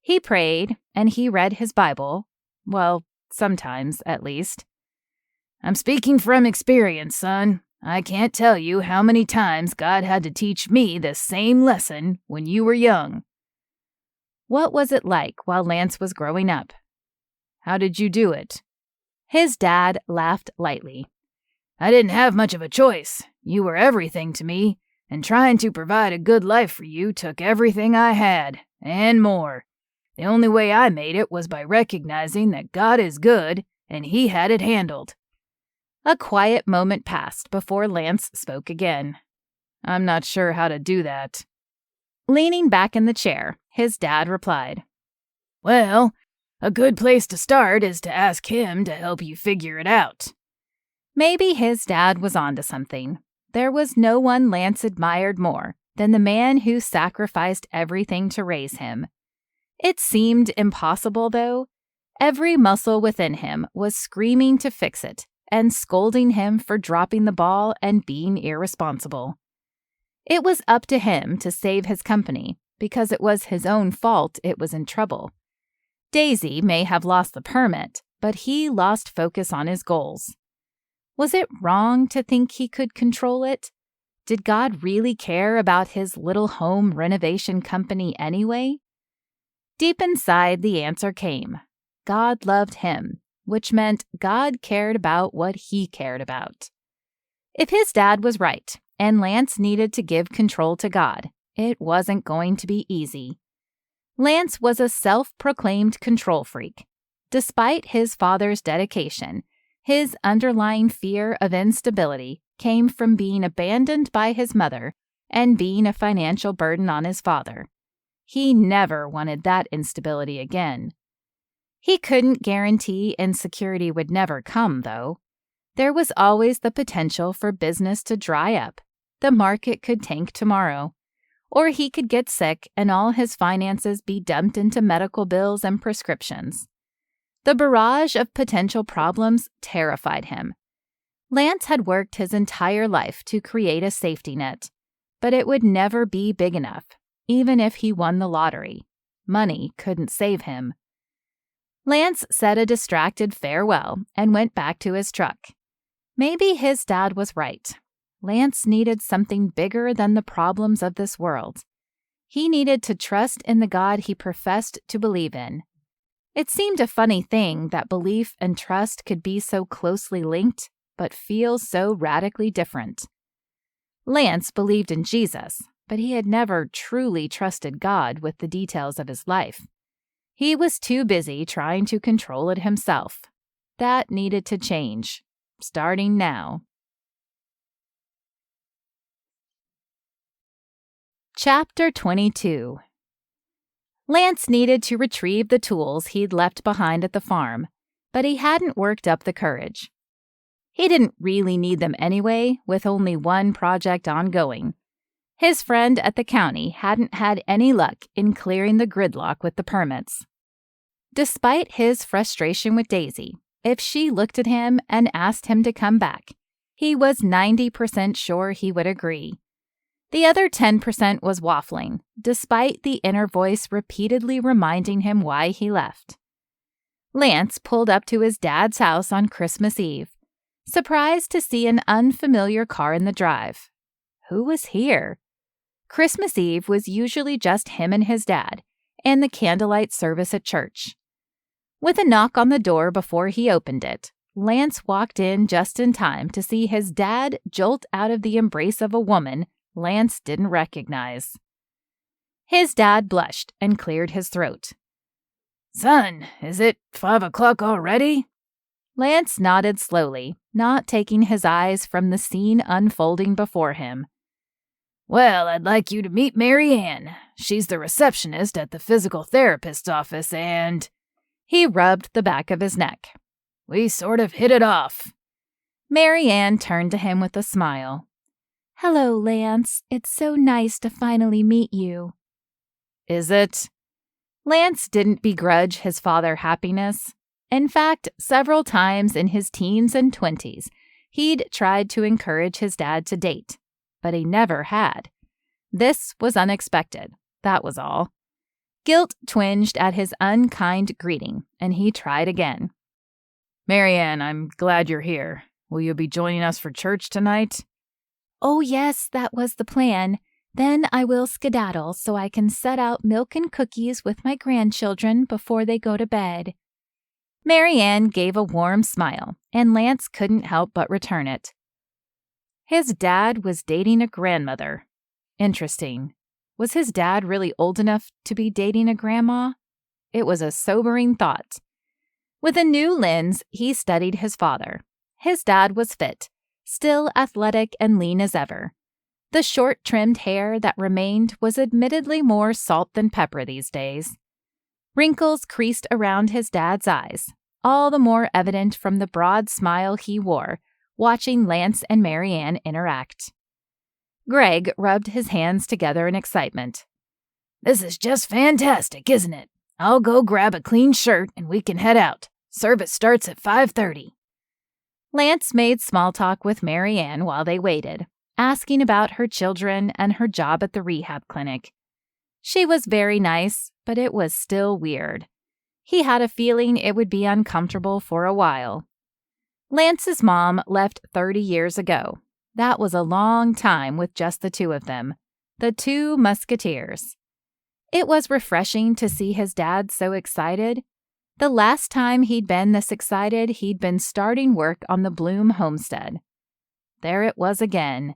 He prayed, and he read his Bible. Well, sometimes, at least. I'm speaking from experience, son. I can't tell you how many times God had to teach me the same lesson when you were young. What was it like while Lance was growing up? How did you do it? His dad laughed lightly. I didn't have much of a choice. You were everything to me, and trying to provide a good life for you took everything I had, and more. The only way I made it was by recognizing that God is good, and he had it handled. A quiet moment passed before Lance spoke again. I'm not sure how to do that. Leaning back in the chair, his dad replied. Well, a good place to start is to ask him to help you figure it out. Maybe his dad was onto something. There was no one Lance admired more than the man who sacrificed everything to raise him. It seemed impossible, though. Every muscle within him was screaming to fix it and scolding him for dropping the ball and being irresponsible. It was up to him to save his company because it was his own fault it was in trouble. Daisy may have lost the permit, but he lost focus on his goals. Was it wrong to think he could control it? Did God really care about his little home renovation company anyway? Deep inside, the answer came. God loved him, which meant God cared about what he cared about. If his dad was right, and Lance needed to give control to God, it wasn't going to be easy. Lance was a self-proclaimed control freak. Despite his father's dedication, his underlying fear of instability came from being abandoned by his mother and being a financial burden on his father. He never wanted that instability again. He couldn't guarantee insecurity would never come, though. There was always the potential for business to dry up. The market could tank tomorrow. Or he could get sick and all his finances be dumped into medical bills and prescriptions. The barrage of potential problems terrified him. Lance had worked his entire life to create a safety net, but it would never be big enough, even if he won the lottery. Money couldn't save him. Lance said a distracted farewell and went back to his truck. Maybe his dad was right. Lance needed something bigger than the problems of this world. He needed to trust in the God he professed to believe in. It seemed a funny thing that belief and trust could be so closely linked, but feel so radically different. Lance believed in Jesus, but he had never truly trusted God with the details of his life. He was too busy trying to control it himself. That needed to change, starting now. Chapter 22. Lance needed to retrieve the tools he'd left behind at the farm, but he hadn't worked up the courage. He didn't really need them anyway, with only one project ongoing. His friend at the county hadn't had any luck in clearing the gridlock with the permits. Despite his frustration with Daisy, if she looked at him and asked him to come back, he was 90% sure he would agree. The other 10% was waffling, despite the inner voice repeatedly reminding him why he left. Lance pulled up to his dad's house on Christmas Eve, surprised to see an unfamiliar car in the drive. Who was here? Christmas Eve was usually just him and his dad, and the candlelight service at church. With a knock on the door before he opened it, Lance walked in just in time to see his dad jolt out of the embrace of a woman Lance didn't recognize. His dad blushed and cleared his throat. "Son, is it 5 o'clock already?" Lance nodded slowly, not taking his eyes from the scene unfolding before him. "Well, I'd like you to meet Mary Ann. She's the receptionist at the physical therapist's office and—" He rubbed the back of his neck. "We sort of hit it off." Mary Ann turned to him with a smile. "Hello, Lance. It's so nice to finally meet you." "Is it?" Lance didn't begrudge his father happiness. In fact, several times in his teens and 20s, he'd tried to encourage his dad to date, but he never had. This was unexpected, that was all. Guilt twinged at his unkind greeting, and he tried again. "Mary Ann, I'm glad you're here. Will you be joining us for church tonight?" "Oh, yes, that was the plan. Then I will skedaddle so I can set out milk and cookies with my grandchildren before they go to bed." Mary Ann gave a warm smile, and Lance couldn't help but return it. His dad was dating a grandmother. Interesting. Was his dad really old enough to be dating a grandma? It was a sobering thought. With a new lens, he studied his father. His dad was fit, still athletic and lean as ever. The short, trimmed hair that remained was admittedly more salt than pepper these days. Wrinkles creased around his dad's eyes, all the more evident from the broad smile he wore, watching Lance and Mary Ann interact. Greg rubbed his hands together in excitement. "This is just fantastic, isn't it? I'll go grab a clean shirt and we can head out. Service starts at 5:30. Lance made small talk with Mary Ann while they waited, asking about her children and her job at the rehab clinic. She was very nice, but it was still weird. He had a feeling it would be uncomfortable for a while. Lance's mom left 30 years ago. That was a long time with just the two of them, the two musketeers. It was refreshing to see his dad so excited. The last time he'd been this excited, he'd been starting work on the Bloom homestead. There it was again.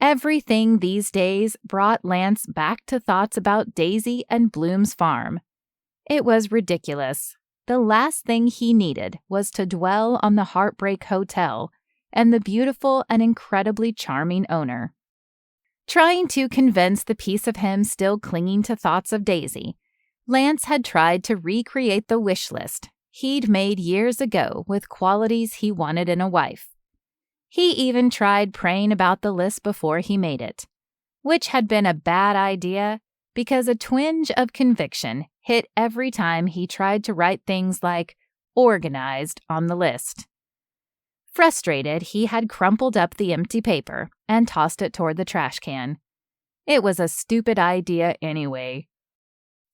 Everything these days brought Lance back to thoughts about Daisy and Bloom's farm. It was ridiculous. The last thing he needed was to dwell on the Heartbreak Hotel and the beautiful and incredibly charming owner. Trying to convince the piece of him still clinging to thoughts of Daisy, Lance had tried to recreate the wish list he'd made years ago with qualities he wanted in a wife. He even tried praying about the list before he made it, which had been a bad idea because a twinge of conviction hit every time he tried to write things like organized on the list. Frustrated, he had crumpled up the empty paper and tossed it toward the trash can. It was a stupid idea anyway.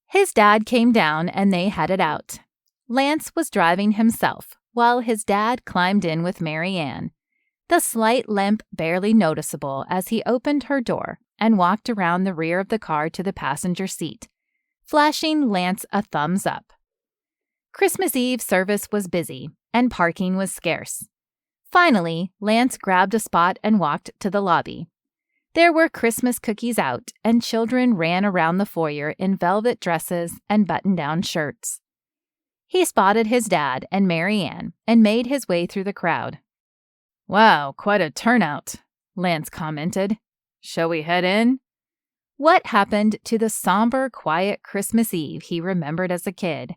His dad came down and they headed out. Lance was driving himself while his dad climbed in with Mary Ann, the slight limp barely noticeable as he opened her door and walked around the rear of the car to the passenger seat, flashing Lance a thumbs up. Christmas Eve service was busy, and parking was scarce. Finally, Lance grabbed a spot and walked to the lobby. There were Christmas cookies out, and children ran around the foyer in velvet dresses and button-down shirts. He spotted his dad and Mary Ann and made his way through the crowd. "Wow, quite a turnout," Lance commented. "Shall we head in?" What happened to the somber, quiet Christmas Eve he remembered as a kid?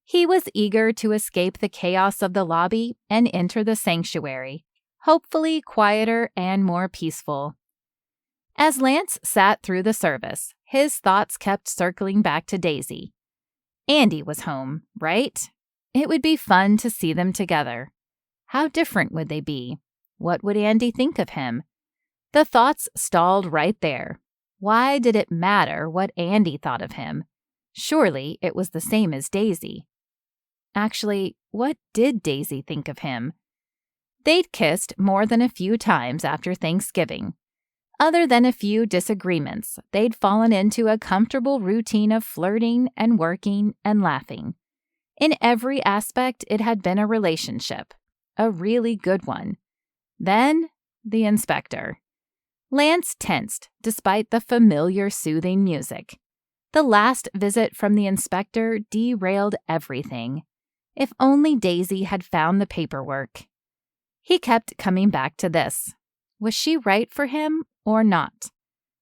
He was eager to escape the chaos of the lobby and enter the sanctuary, hopefully quieter and more peaceful. As Lance sat through the service, his thoughts kept circling back to Daisy. Andy was home, right? It would be fun to see them together. How different would they be? What would Andy think of him? The thoughts stalled right there. Why did it matter what Andy thought of him? Surely it was the same as Daisy. Actually, what did Daisy think of him? They'd kissed more than a few times after Thanksgiving. Other than a few disagreements, they'd fallen into a comfortable routine of flirting and working and laughing. In every aspect, it had been a relationship, a really good one. Then, the inspector. Lance tensed, despite the familiar soothing music. The last visit from the inspector derailed everything. If only Daisy had found the paperwork. He kept coming back to this. Was she right for him or not?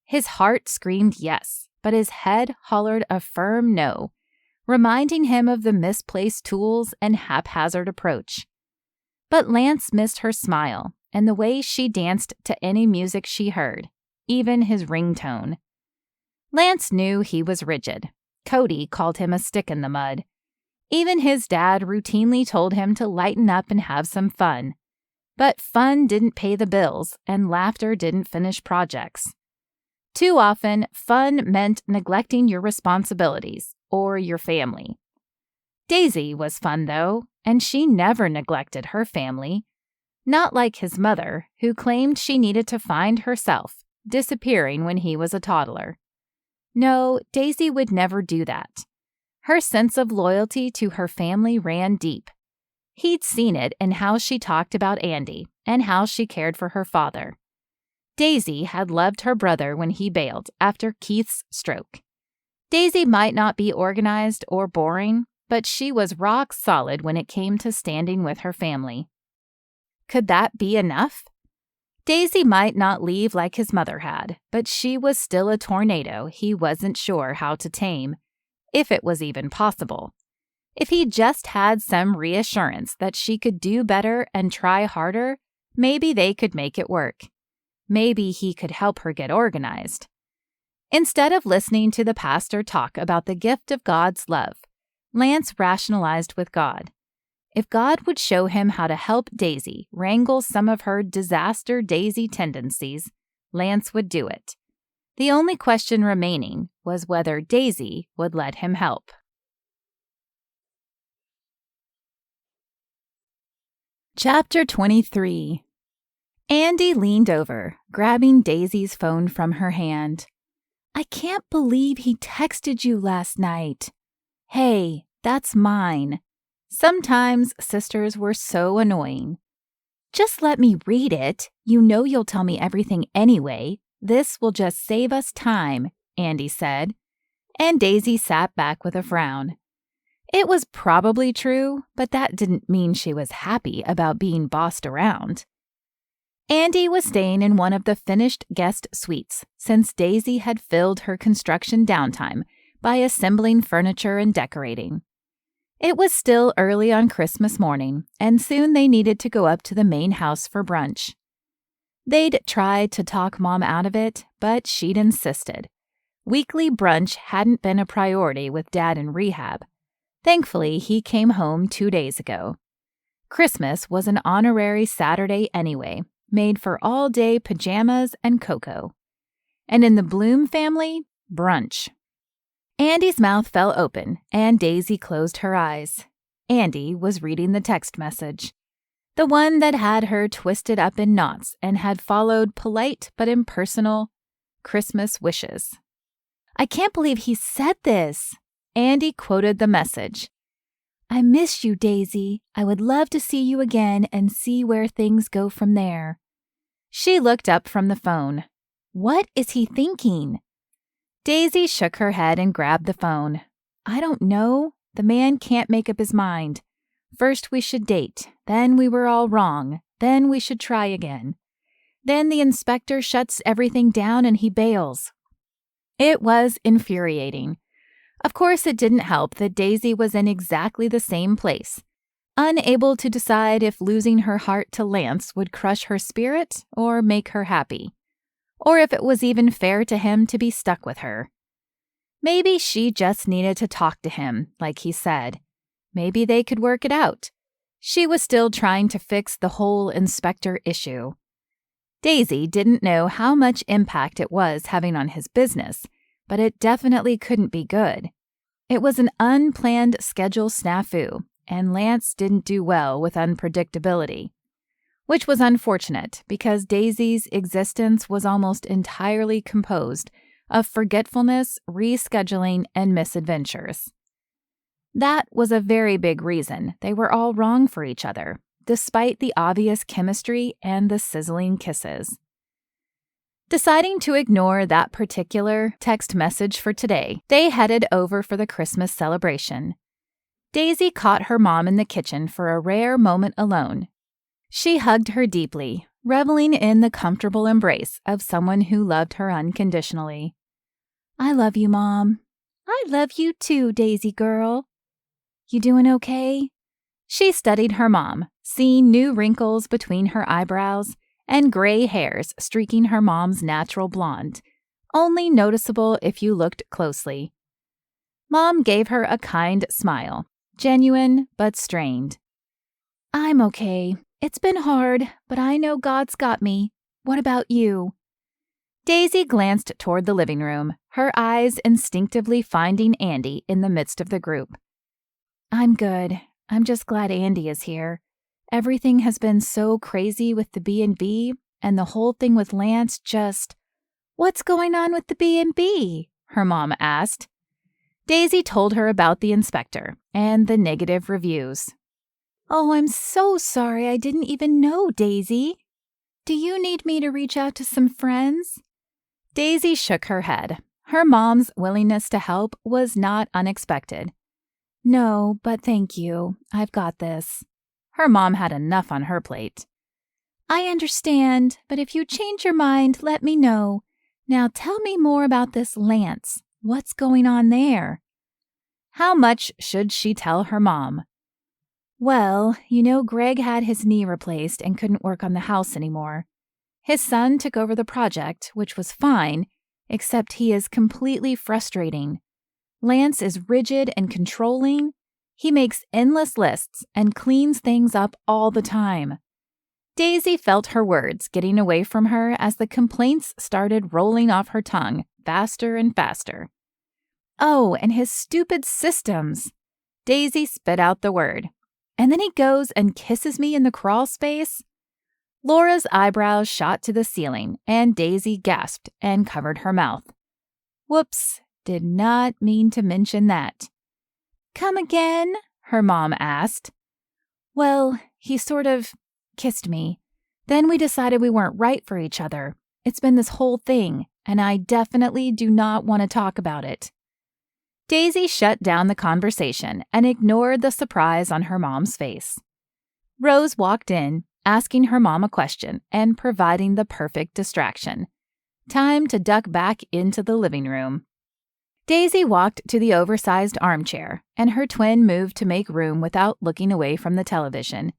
His heart screamed yes, but his head hollered a firm no, reminding him of the misplaced tools and haphazard approach. But Lance missed her smile and the way she danced to any music she heard, even his ringtone. Lance knew he was rigid. Cody called him a stick in the mud. Even his dad routinely told him to lighten up and have some fun. But fun didn't pay the bills, and laughter didn't finish projects. Too often, fun meant neglecting your responsibilities or your family. Daisy was fun, though, and she never neglected her family. Not like his mother, who claimed she needed to find herself, disappearing when he was a toddler. No, Daisy would never do that. Her sense of loyalty to her family ran deep. He'd seen it in how she talked about Andy and how she cared for her father. Daisy had loved her brother when he bailed after Keith's stroke. Daisy might not be organized or boring, but she was rock solid when it came to standing with her family. Could that be enough? Daisy might not leave like his mother had, but she was still a tornado he wasn't sure how to tame, if it was even possible. If he just had some reassurance that she could do better and try harder, maybe they could make it work. Maybe he could help her get organized. Instead of listening to the pastor talk about the gift of God's love, Lance rationalized with God. If God would show him how to help Daisy wrangle some of her disaster Daisy tendencies, Lance would do it. The only question remaining was whether Daisy would let him help. Chapter 23. Andy leaned over, grabbing Daisy's phone from her hand. "I can't believe he texted you last night." "Hey, that's mine." Sometimes sisters were so annoying. "Just let me read it. You know you'll tell me everything anyway. This will just save us time," Andy said. And Daisy sat back with a frown. It was probably true, but that didn't mean she was happy about being bossed around. Andy was staying in one of the finished guest suites since Daisy had filled her construction downtime by assembling furniture and decorating. It was still early on Christmas morning, and soon they needed to go up to the main house for brunch. They'd tried to talk Mom out of it, but she'd insisted. Weekly brunch hadn't been a priority with Dad in rehab. Thankfully, he came home 2 days ago. Christmas was an honorary Saturday anyway, made for all-day pajamas and cocoa. And in the Bloom family, brunch. Andy's mouth fell open, and Daisy closed her eyes. Andy was reading the text message. The one that had her twisted up in knots and had followed polite but impersonal Christmas wishes. "I can't believe he said this." Andy quoted the message. I miss you, Daisy. I would love to see you again and see where things go from there. She looked up from the phone. What is he thinking? Daisy shook her head and grabbed the phone. I don't know. The man can't make up his mind. First we should date, then we were all wrong, then we should try again. Then the inspector shuts everything down and he bails. It was infuriating. Of course, it didn't help that Daisy was in exactly the same place, unable to decide if losing her heart to Lance would crush her spirit or make her happy, or if it was even fair to him to be stuck with her. Maybe she just needed to talk to him, like he said. Maybe they could work it out. She was still trying to fix the whole inspector issue. Daisy didn't know how much impact it was having on his business, but it definitely couldn't be good. It was an unplanned schedule snafu, and Lance didn't do well with unpredictability, which was unfortunate because Daisy's existence was almost entirely composed of forgetfulness, rescheduling, and misadventures. That was a very big reason they were all wrong for each other, despite the obvious chemistry and the sizzling kisses. Deciding to ignore that particular text message for today, they headed over for the Christmas celebration. Daisy caught her mom in the kitchen for a rare moment alone. She hugged her deeply, reveling in the comfortable embrace of someone who loved her unconditionally. I love you, Mom. I love you too, Daisy girl. You doing okay? She studied her mom, seeing new wrinkles between her eyebrows and gray hairs streaking her mom's natural blonde, only noticeable if you looked closely. Mom gave her a kind smile, genuine but strained. I'm okay. It's been hard, but I know God's got me. What about you? Daisy glanced toward the living room, her eyes instinctively finding Andy in the midst of the group. I'm good. I'm just glad Andy is here. Everything has been so crazy with the B&B, and the whole thing with Lance just... What's going on with the B&B? Her mom asked. Daisy told her about the inspector and the negative reviews. Oh, I'm so sorry. I didn't even know, Daisy. Do you need me to reach out to some friends? Daisy shook her head. Her mom's willingness to help was not unexpected. No, but thank you. I've got this. Her mom had enough on her plate. I understand, but if you change your mind, let me know. Now tell me more about this Lance. What's going on there? How much should she tell her mom? Well, Greg had his knee replaced and couldn't work on the house anymore. His son took over the project, which was fine, except he is completely frustrating. Lance is rigid and controlling. He makes endless lists and cleans things up all the time. Daisy felt her words getting away from her as the complaints started rolling off her tongue faster and faster. Oh, and his stupid systems. Daisy spit out the word. And then he goes and kisses me in the crawl space? Laura's eyebrows shot to the ceiling, and Daisy gasped and covered her mouth. Whoops, did not mean to mention that. Come again? Her mom asked. Well, he sort of kissed me. Then we decided we weren't right for each other. It's been this whole thing, and I definitely do not want to talk about it. Daisy shut down the conversation and ignored the surprise on her mom's face. Rose walked in, asking her mom a question and providing the perfect distraction. Time to duck back into the living room. Daisy walked to the oversized armchair, and her twin moved to make room without looking away from the television.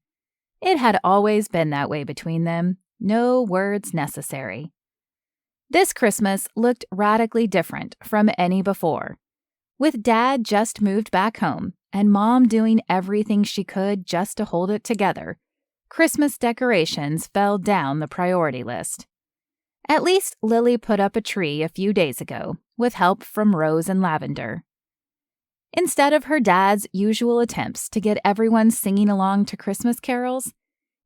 It had always been that way between them, no words necessary. This Christmas looked radically different from any before. With Dad just moved back home and Mom doing everything she could just to hold it together, Christmas decorations fell down the priority list. At least Lily put up a tree a few days ago, with help from Rose and Lavender. Instead of her dad's usual attempts to get everyone singing along to Christmas carols,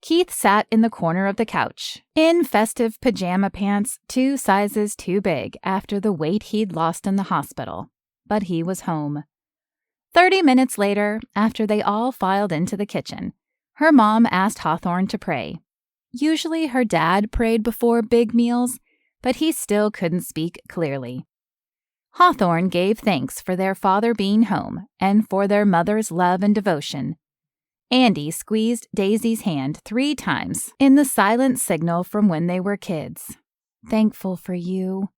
Keith sat in the corner of the couch, in festive pajama pants 2 sizes too big after the weight he'd lost in the hospital. But he was home. 30 minutes later, after they all filed into the kitchen, her mom asked Hawthorne to pray. Usually her dad prayed before big meals, but he still couldn't speak clearly. Hawthorne gave thanks for their father being home and for their mother's love and devotion. Andy squeezed Daisy's hand 3 times in the silent signal from when they were kids. Thankful for you.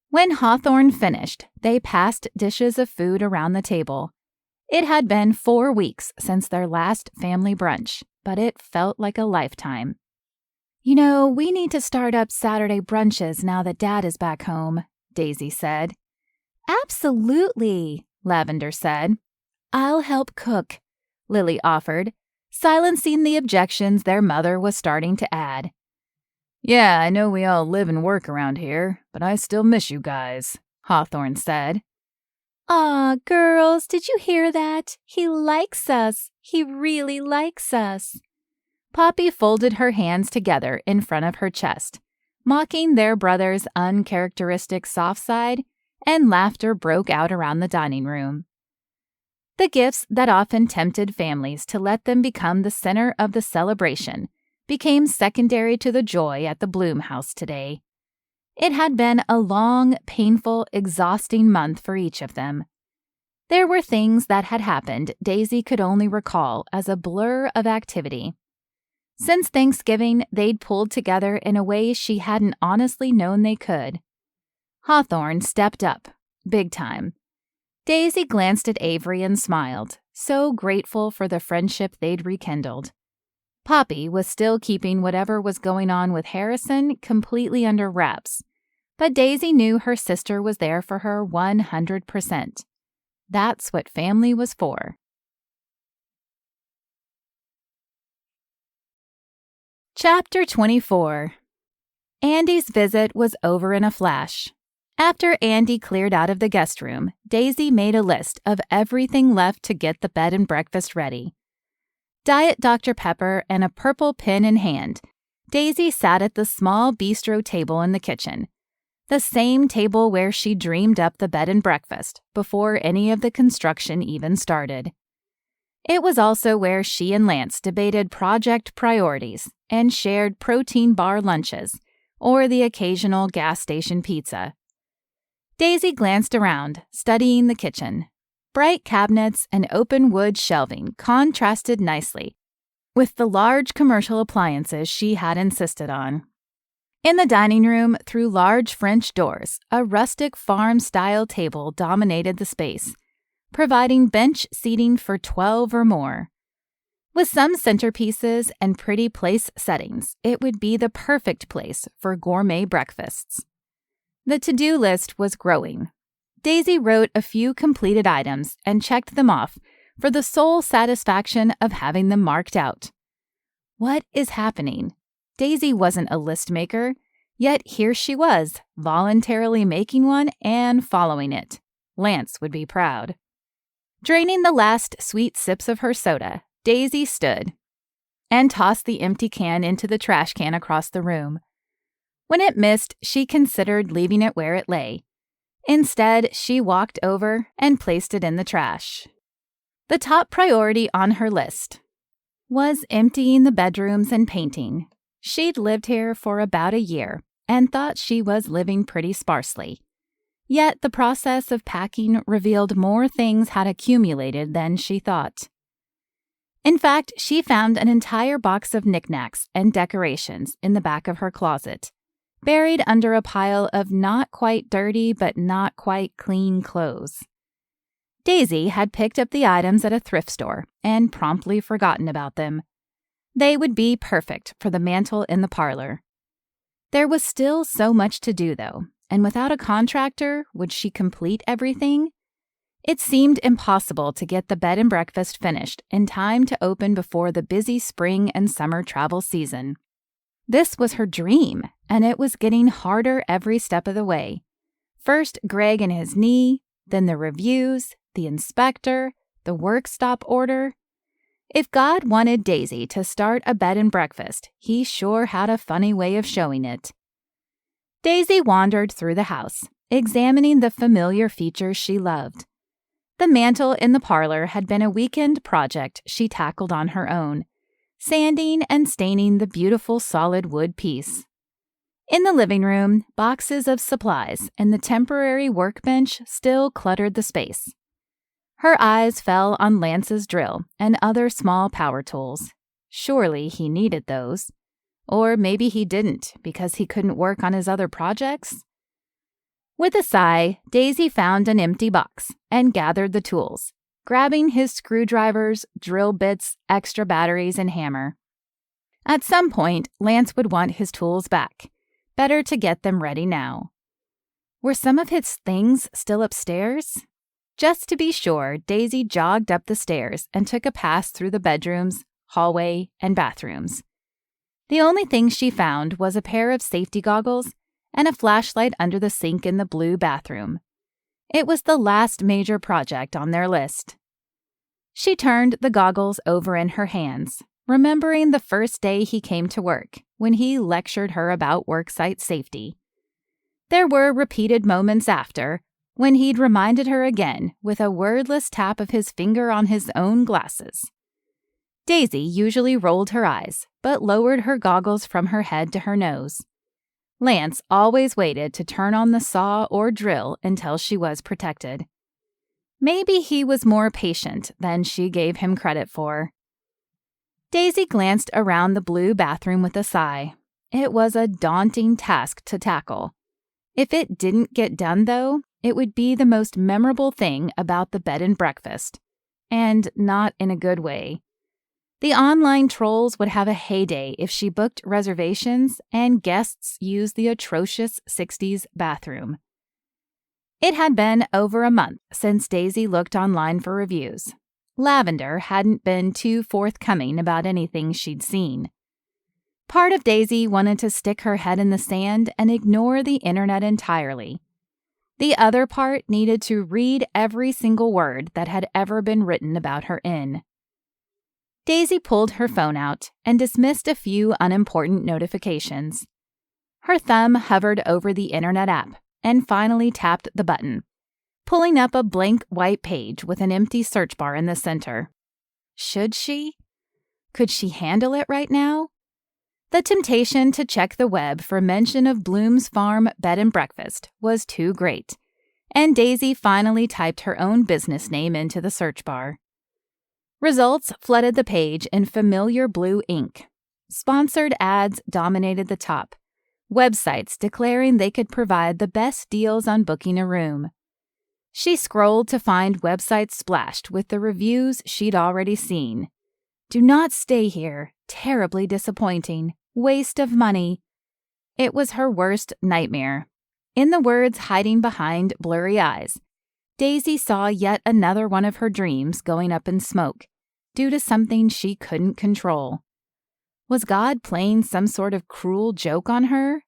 When Hawthorne finished, they passed dishes of food around the table. It had been 4 weeks since their last family brunch, but it felt like a lifetime. You know, we need to start up Saturday brunches now that Dad is back home, Daisy said. Absolutely, Lavender said. I'll help cook, Lily offered, silencing the objections their mother was starting to add. Yeah, I know we all live and work around here, but I still miss you guys, Hawthorne said. Aw, girls, did you hear that? He likes us. He really likes us. Poppy folded her hands together in front of her chest, mocking their brother's uncharacteristic soft side, and laughter broke out around the dining room. The gifts that often tempted families to let them become the center of the celebration became secondary to the joy at the Bloom house today. It had been a long, painful, exhausting month for each of them. There were things that had happened Daisy could only recall as a blur of activity. Since Thanksgiving, they'd pulled together in a way she hadn't honestly known they could. Hawthorne stepped up, big time. Daisy glanced at Avery and smiled, so grateful for the friendship they'd rekindled. Poppy was still keeping whatever was going on with Harrison completely under wraps, but Daisy knew her sister was there for her 100%. That's what family was for. Chapter 24. Andy's visit was over in a flash. After Andy cleared out of the guest room, Daisy made a list of everything left to get the bed and breakfast ready. Diet Dr. Pepper and a purple pen in hand, Daisy sat at the small bistro table in the kitchen, the same table where she dreamed up the bed and breakfast before any of the construction even started. It was also where she and Lance debated project priorities and shared protein bar lunches or the occasional gas station pizza. Daisy glanced around, studying the kitchen. Bright cabinets and open wood shelving contrasted nicely with the large commercial appliances she had insisted on. In the dining room, through large French doors, a rustic farm-style table dominated the space, providing bench seating for 12 or more. With some centerpieces and pretty place settings, it would be the perfect place for gourmet breakfasts. The to-do list was growing. Daisy wrote a few completed items and checked them off for the sole satisfaction of having them marked out. What is happening? Daisy wasn't a list maker, yet here she was, voluntarily making one and following it. Lance would be proud. Draining the last sweet sips of her soda, Daisy stood and tossed the empty can into the trash can across the room. When it missed, she considered leaving it where it lay. Instead, she walked over and placed it in the trash. The top priority on her list was emptying the bedrooms and painting. She'd lived here for about a year and thought she was living pretty sparsely. Yet the process of packing revealed more things had accumulated than she thought. In fact, she found an entire box of knickknacks and decorations in the back of her closet, buried under a pile of not quite dirty but not quite clean clothes. Daisy had picked up the items at a thrift store and promptly forgotten about them. They would be perfect for the mantel in the parlor. There was still so much to do, though, and without a contractor, would she complete everything? It seemed impossible to get the bed and breakfast finished in time to open before the busy spring and summer travel season. This was her dream, and it was getting harder every step of the way. First Greg and his knee, then the reviews, the inspector, the work stop order. If God wanted Daisy to start a bed and breakfast, he sure had a funny way of showing it. Daisy wandered through the house, examining the familiar features she loved. The mantel in the parlor had been a weekend project she tackled on her own, sanding and staining the beautiful solid wood piece. In the living room, boxes of supplies and the temporary workbench still cluttered the space. Her eyes fell on Lance's drill and other small power tools. Surely he needed those. Or maybe he didn't because he couldn't work on his other projects? With a sigh, Daisy found an empty box and gathered the tools, grabbing his screwdrivers, drill bits, extra batteries, and hammer. At some point, Lance would want his tools back. Better to get them ready now. Were some of his things still upstairs? Just to be sure, Daisy jogged up the stairs and took a pass through the bedrooms, hallway, and bathrooms. The only thing she found was a pair of safety goggles and a flashlight under the sink in the blue bathroom. It was the last major project on their list. She turned the goggles over in her hands, remembering the first day he came to work, when he lectured her about worksite safety. There were repeated moments after, when he'd reminded her again with a wordless tap of his finger on his own glasses. Daisy usually rolled her eyes, but lowered her goggles from her head to her nose. Lance always waited to turn on the saw or drill until she was protected. Maybe he was more patient than she gave him credit for. Daisy glanced around the blue bathroom with a sigh. It was a daunting task to tackle. If it didn't get done, though, it would be the most memorable thing about the bed and breakfast, and not in a good way. The online trolls would have a heyday if she booked reservations and guests used the atrocious 60s bathroom. It had been over a month since Daisy looked online for reviews. Lavender hadn't been too forthcoming about anything she'd seen. Part of Daisy wanted to stick her head in the sand and ignore the internet entirely. The other part needed to read every single word that had ever been written about her inn. Daisy pulled her phone out and dismissed a few unimportant notifications. Her thumb hovered over the internet app and finally tapped the button, pulling up a blank white page with an empty search bar in the center. Should she? Could she handle it right now? The temptation to check the web for mention of Bloom's Farm Bed and Breakfast was too great, and Daisy finally typed her own business name into the search bar. Results flooded the page in familiar blue ink. Sponsored ads dominated the top, websites declaring they could provide the best deals on booking a room. She scrolled to find websites splashed with the reviews she'd already seen. Do not stay here. Terribly disappointing. Waste of money. It was her worst nightmare. In the words hiding behind blurry eyes, Daisy saw yet another one of her dreams going up in smoke, due to something she couldn't control. Was God playing some sort of cruel joke on her?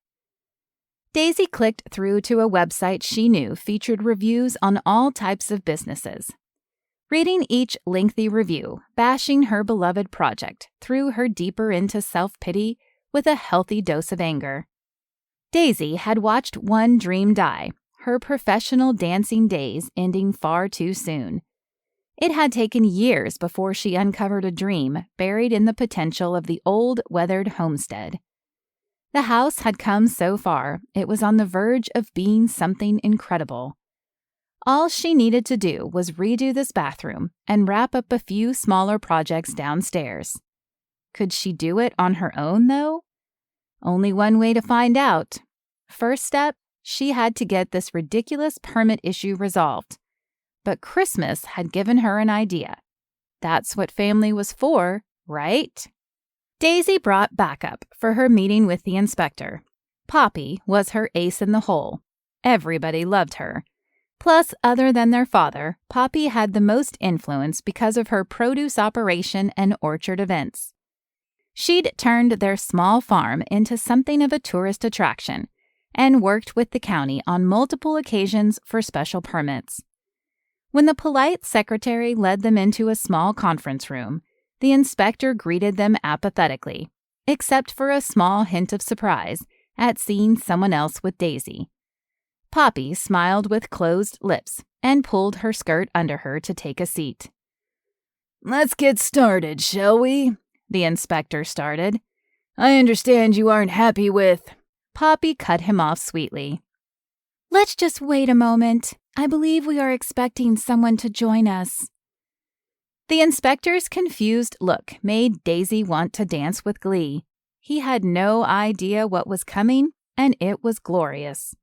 Daisy clicked through to a website she knew featured reviews on all types of businesses. Reading each lengthy review, bashing her beloved project, threw her deeper into self-pity with a healthy dose of anger. Daisy had watched one dream die, her professional dancing days ending far too soon. It had taken years before she uncovered a dream buried in the potential of the old, weathered homestead. The house had come so far, it was on the verge of being something incredible. All she needed to do was redo this bathroom and wrap up a few smaller projects downstairs. Could she do it on her own, though? Only one way to find out. First step, she had to get this ridiculous permit issue resolved. But Christmas had given her an idea. That's what family was for, right? Daisy brought backup for her meeting with the inspector. Poppy was her ace in the hole. Everybody loved her. Plus, other than their father, Poppy had the most influence because of her produce operation and orchard events. She'd turned their small farm into something of a tourist attraction and worked with the county on multiple occasions for special permits. When the polite secretary led them into a small conference room, the inspector greeted them apathetically, except for a small hint of surprise at seeing someone else with Daisy. Poppy smiled with closed lips and pulled her skirt under her to take a seat. "Let's get started, shall we?" the inspector started. "I understand you aren't happy with—" Poppy cut him off sweetly. "Let's just wait a moment. I believe we are expecting someone to join us." The inspector's confused look made Daisy want to dance with glee. He had no idea what was coming, and it was glorious.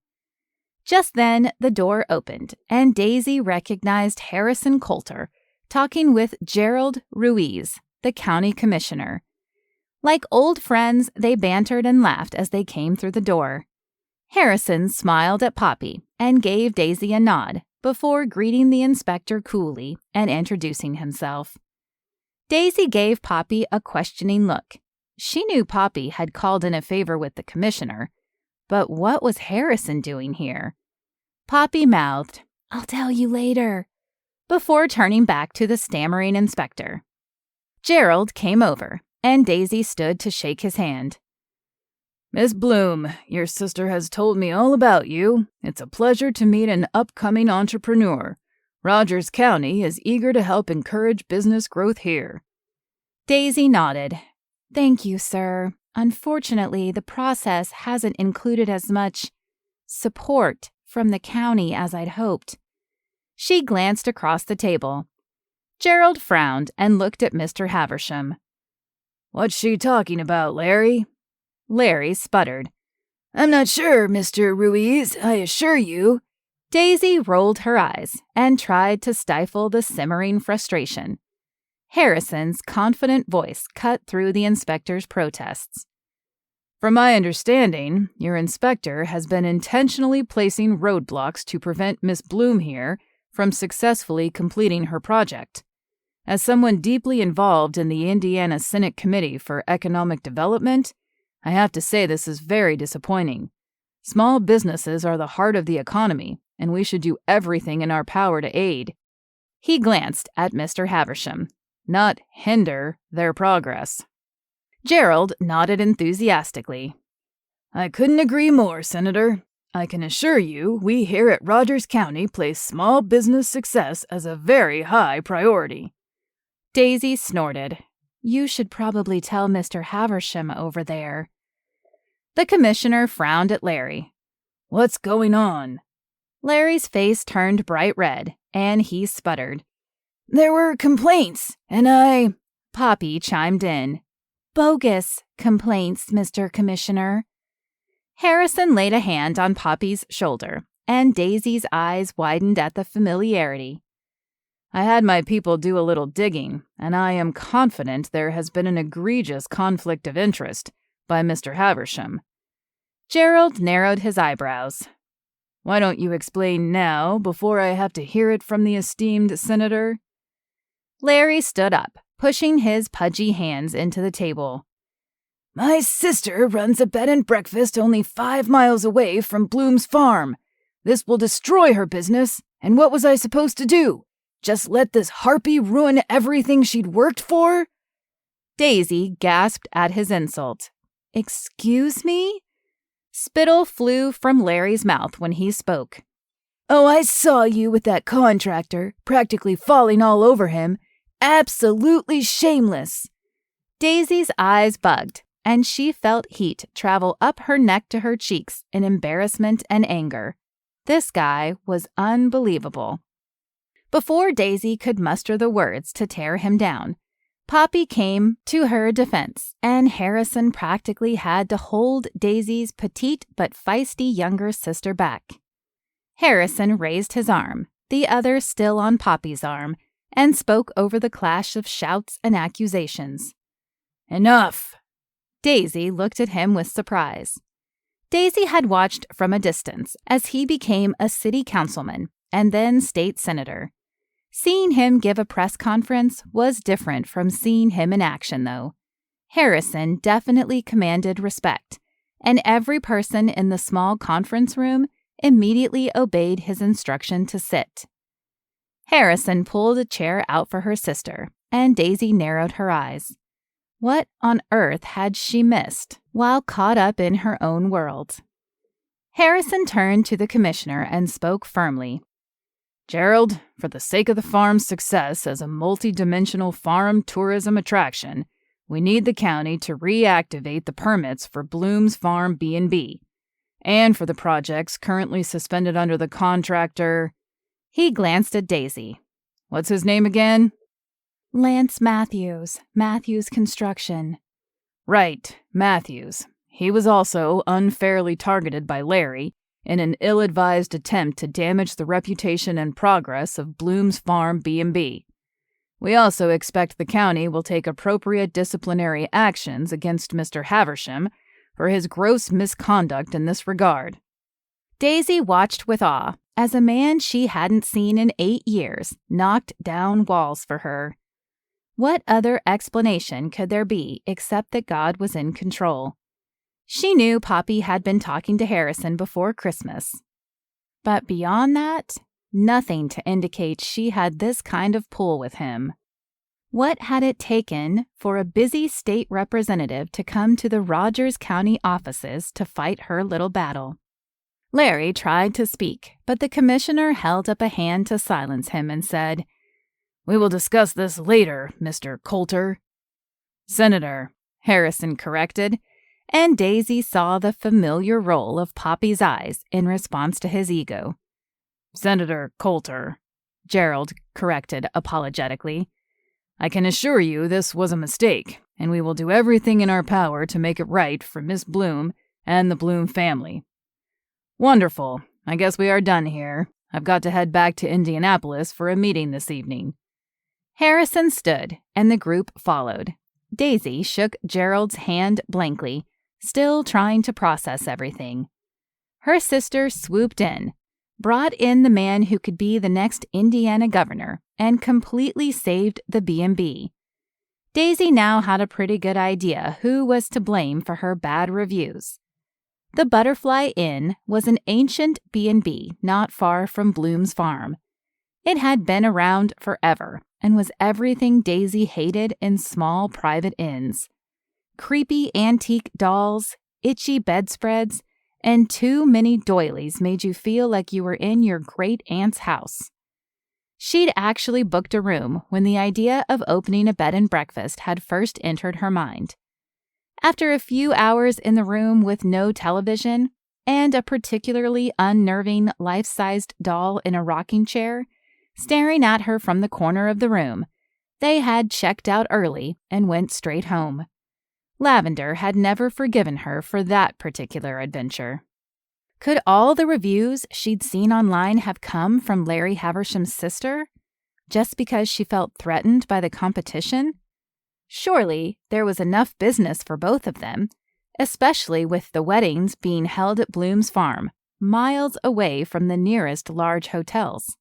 Just then, the door opened, and Daisy recognized Harrison Coulter talking with Gerald Ruiz, the county commissioner. Like old friends, they bantered and laughed as they came through the door. Harrison smiled at Poppy and gave Daisy a nod before greeting the inspector coolly and introducing himself. Daisy gave Poppy a questioning look. She knew Poppy had called in a favor with the commissioner, but what was Harrison doing here? Poppy mouthed, "I'll tell you later," before turning back to the stammering inspector. Gerald came over, and Daisy stood to shake his hand. "Miss Bloom, your sister has told me all about you. It's a pleasure to meet an upcoming entrepreneur. Rogers County is eager to help encourage business growth here." Daisy nodded. "Thank you, sir. Unfortunately, the process hasn't included as much support from the county as I'd hoped." She glanced across the table. Gerald frowned and looked at Mr. Haversham. "What's she talking about, Larry?" Larry sputtered. "I'm not sure, Mr. Ruiz, I assure you." Daisy rolled her eyes and tried to stifle the simmering frustration. Harrison's confident voice cut through the inspector's protests. "From my understanding, your inspector has been intentionally placing roadblocks to prevent Miss Bloom here from successfully completing her project. As someone deeply involved in the Indiana Senate Committee for Economic Development, I have to say this is very disappointing. Small businesses are the heart of the economy, and we should do everything in our power to aid." He glanced at Mr. Haversham. "Not hinder their progress." Gerald nodded enthusiastically. "I couldn't agree more, Senator. I can assure you we here at Rogers County place small business success as a very high priority." Daisy snorted. "You should probably tell Mr. Haversham over there." The commissioner frowned at Larry. "What's going on?" Larry's face turned bright red, and he sputtered. "There were complaints, and Poppy chimed in. "Bogus complaints, Mr. Commissioner." Harrison laid a hand on Poppy's shoulder, and Daisy's eyes widened at the familiarity. "I had my people do a little digging, and I am confident there has been an egregious conflict of interest by Mr. Haversham." Gerald narrowed his eyebrows. "Why don't you explain now, before I have to hear it from the esteemed senator?" Larry stood up, pushing his pudgy hands into the table. "My sister runs a bed and breakfast only 5 miles away from Bloom's farm. This will destroy her business, and what was I supposed to do? Just let this harpy ruin everything she'd worked for?" Daisy gasped at his insult. "Excuse me?" Spittle flew from Larry's mouth when he spoke. "Oh, I saw you with that contractor, practically falling all over him. Absolutely shameless." Daisy's eyes bugged, and she felt heat travel up her neck to her cheeks in embarrassment and anger. This guy was unbelievable. Before Daisy could muster the words to tear him down, Poppy came to her defense, and Harrison practically had to hold Daisy's petite but feisty younger sister back. Harrison raised his arm, the other still on Poppy's arm, and spoke over the clash of shouts and accusations. "Enough!" Daisy looked at him with surprise. Daisy had watched from a distance as he became a city councilman and then state senator. Seeing him give a press conference was different from seeing him in action, though. Harrison definitely commanded respect, and every person in the small conference room immediately obeyed his instruction to sit. Harrison pulled a chair out for her sister, and Daisy narrowed her eyes. What on earth had she missed while caught up in her own world? Harrison turned to the commissioner and spoke firmly. Gerald, for the sake of the farm's success as a multi-dimensional farm tourism attraction, we need the county to reactivate the permits for Bloom's Farm B&B, and for the projects currently suspended under the contractor. He glanced at Daisy. What's his name again? Lance Matthews, Matthews Construction. Right, Matthews. He was also unfairly targeted by Larry in an ill-advised attempt to damage the reputation and progress of Bloom's Farm B&B. We also expect the county will take appropriate disciplinary actions against Mr. Haversham for his gross misconduct in this regard. Daisy watched with awe as a man she hadn't seen in 8 years knocked down walls for her. What other explanation could there be except that God was in control? She knew Poppy had been talking to Harrison before Christmas. But beyond that, nothing to indicate she had this kind of pull with him. What had it taken for a busy state representative to come to the Rogers County offices to fight her little battle? Larry tried to speak, but the commissioner held up a hand to silence him and said, "We will discuss this later, Mr. Coulter." "Senator," Harrison corrected, and Daisy saw the familiar roll of Poppy's eyes in response to his ego. "Senator Coulter," Gerald corrected apologetically. "I can assure you this was a mistake, and we will do everything in our power to make it right for Miss Bloom and the Bloom family." "Wonderful. I guess we are done here. I've got to head back to Indianapolis for a meeting this evening." Harrison stood, and the group followed. Daisy shook Gerald's hand blankly, still trying to process everything. Her sister swooped in, brought in the man who could be the next Indiana governor, and completely saved the B&B. Daisy now had a pretty good idea who was to blame for her bad reviews. The Butterfly Inn was an ancient B&B not far from Bloom's Farm. It had been around forever and was everything Daisy hated in small private inns. Creepy antique dolls, itchy bedspreads, and too many doilies made you feel like you were in your great-aunt's house. She'd actually booked a room when the idea of opening a bed and breakfast had first entered her mind. After a few hours in the room with no television and a particularly unnerving life-sized doll in a rocking chair staring at her from the corner of the room, they had checked out early and went straight home. Lavender had never forgiven her for that particular adventure. Could all the reviews she'd seen online have come from Larry Haversham's sister, just because she felt threatened by the competition? Surely there was enough business for both of them, especially with the weddings being held at Bloom's Farm, miles away from the nearest large hotels.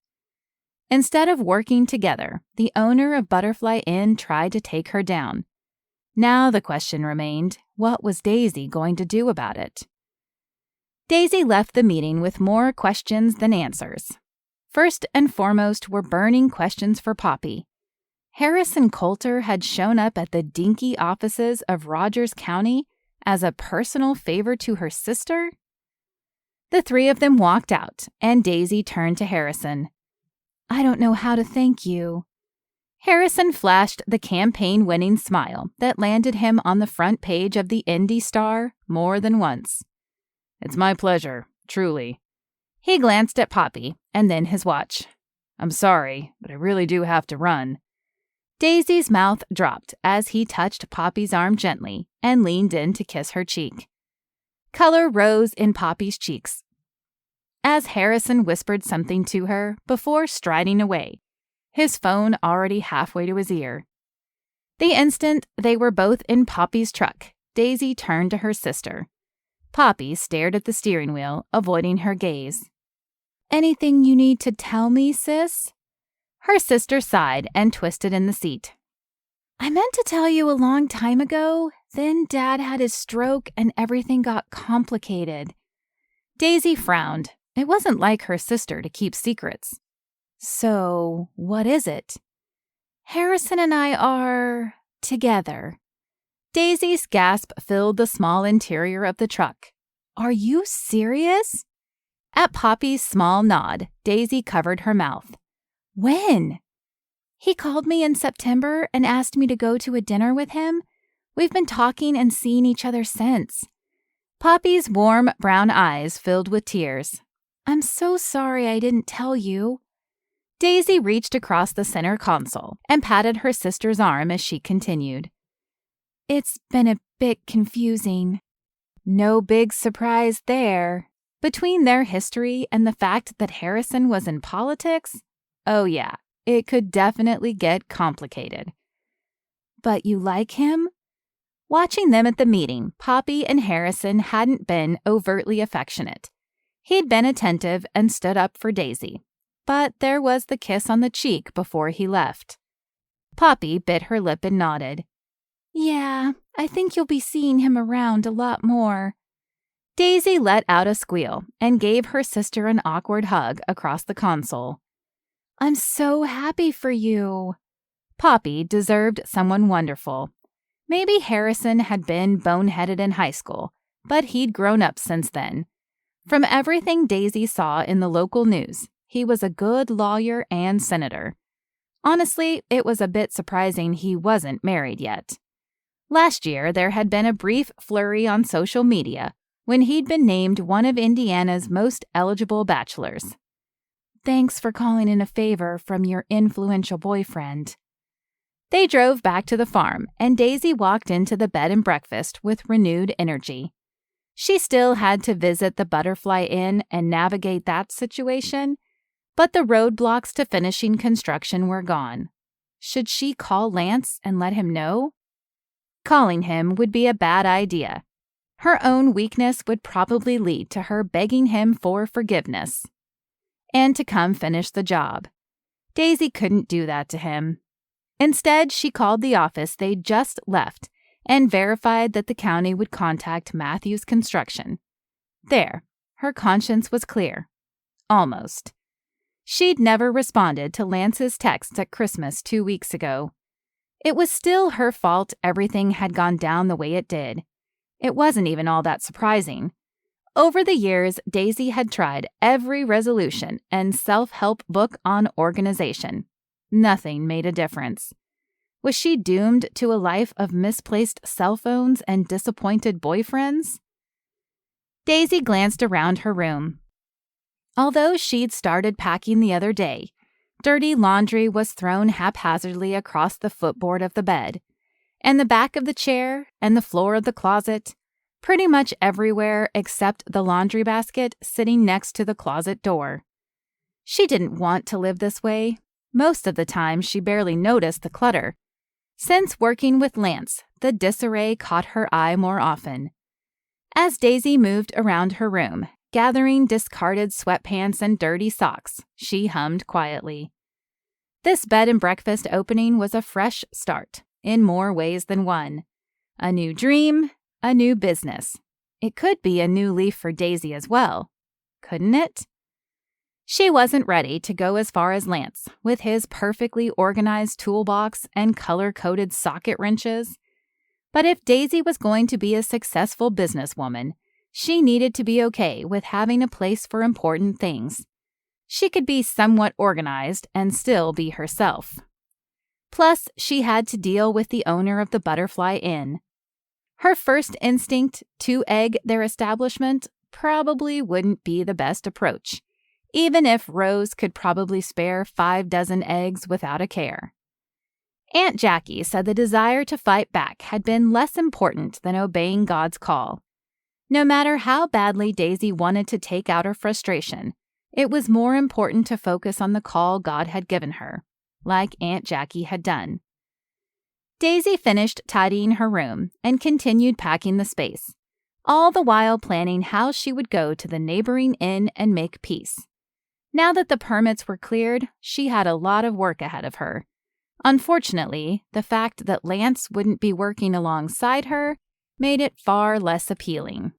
Instead of working together, the owner of Butterfly Inn tried to take her down. Now the question remained, what was Daisy going to do about it? Daisy left the meeting with more questions than answers. First and foremost were burning questions for Poppy. Harrison Coulter had shown up at the dinky offices of Rogers County as a personal favor to her sister? The three of them walked out, and Daisy turned to Harrison. "I don't know how to thank you." Harrison flashed the campaign-winning smile that landed him on the front page of the Indy Star more than once. "It's my pleasure, truly." He glanced at Poppy and then his watch. "I'm sorry, but I really do have to run." Daisy's mouth dropped as he touched Poppy's arm gently and leaned in to kiss her cheek. Color rose in Poppy's cheeks as Harrison whispered something to her before striding away, his phone already halfway to his ear. The instant they were both in Poppy's truck, Daisy turned to her sister. Poppy stared at the steering wheel, avoiding her gaze. "Anything you need to tell me, sis?" Her sister sighed and twisted in the seat. "I meant to tell you a long time ago, then Dad had his stroke and everything got complicated." Daisy frowned. It wasn't like her sister to keep secrets. "So, what is it?" "Harrison and I are together." Daisy's gasp filled the small interior of the truck. "Are you serious?" At Poppy's small nod, Daisy covered her mouth. When? He called me in September and asked me to go to a dinner with him. We've been talking and seeing each other since. Poppy's warm brown eyes filled with tears. I'm so sorry I didn't tell you. Daisy reached across the center console and patted her sister's arm as she continued. It's been a bit confusing. No big surprise there. Between their history and the fact that Harrison was in politics, oh yeah, it could definitely get complicated. But you like him? Watching them at the meeting, Poppy and Harrison hadn't been overtly affectionate. He'd been attentive and stood up for Daisy, but there was the kiss on the cheek before he left. Poppy bit her lip and nodded. Yeah, I think you'll be seeing him around a lot more. Daisy let out a squeal and gave her sister an awkward hug across the console. I'm so happy for you. Poppy deserved someone wonderful. Maybe Harrison had been boneheaded in high school, but he'd grown up since then. From everything Daisy saw in the local news, he was a good lawyer and senator. Honestly, it was a bit surprising he wasn't married yet. Last year, there had been a brief flurry on social media when he'd been named one of Indiana's most eligible bachelors. Thanks for calling in a favor from your influential boyfriend. They drove back to the farm, and Daisy walked into the bed and breakfast with renewed energy. She still had to visit the Butterfly Inn and navigate that situation, but the roadblocks to finishing construction were gone. Should she call Lance and let him know? Calling him would be a bad idea. Her own weakness would probably lead to her begging him for forgiveness and to come finish the job. Daisy couldn't do that to him. Instead, she called the office they'd just left and verified that the county would contact Matthews Construction. There, her conscience was clear. Almost. She'd never responded to Lance's texts at Christmas 2 weeks ago. It was still her fault everything had gone down the way it did. It wasn't even all that surprising. Over the years, Daisy had tried every resolution and self-help book on organization. Nothing made a difference. Was she doomed to a life of misplaced cell phones and disappointed boyfriends? Daisy glanced around her room. Although she'd started packing the other day, dirty laundry was thrown haphazardly across the footboard of the bed, and the back of the chair, and the floor of the closet, pretty much everywhere except the laundry basket sitting next to the closet door. She didn't want to live this way. Most of the time, she barely noticed the clutter. Since working with Lance, the disarray caught her eye more often. As Daisy moved around her room, gathering discarded sweatpants and dirty socks, she hummed quietly. This bed and breakfast opening was a fresh start, in more ways than one. A new dream, a new business. It could be a new leaf for Daisy as well, couldn't it? She wasn't ready to go as far as Lance, with his perfectly organized toolbox and color-coded socket wrenches. But if Daisy was going to be a successful businesswoman, she needed to be okay with having a place for important things. She could be somewhat organized and still be herself. Plus, she had to deal with the owner of the Butterfly Inn. Her first instinct to egg their establishment probably wouldn't be the best approach, even if Rose could probably spare 5 dozen eggs without a care. Aunt Jackie said the desire to fight back had been less important than obeying God's call. No matter how badly Daisy wanted to take out her frustration, it was more important to focus on the call God had given her, like Aunt Jackie had done. Daisy finished tidying her room and continued packing the space, all the while planning how she would go to the neighboring inn and make peace. Now that the permits were cleared, she had a lot of work ahead of her. Unfortunately, the fact that Lance wouldn't be working alongside her made it far less appealing.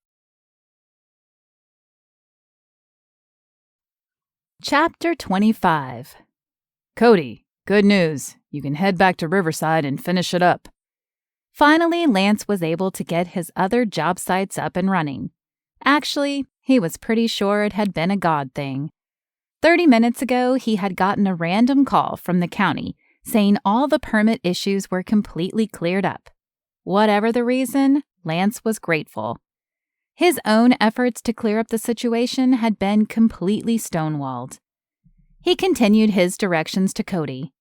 Chapter 25. Cody, good news. You can head back to Riverside and finish it up. Finally, Lance was able to get his other job sites up and running. Actually, He was pretty sure it had been a God thing. 30 minutes ago, he had gotten a random call from the county saying all the permit issues were completely cleared up. Whatever the reason, Lance was grateful. His own efforts to clear up the situation had been completely stonewalled. He continued his directions to Cody.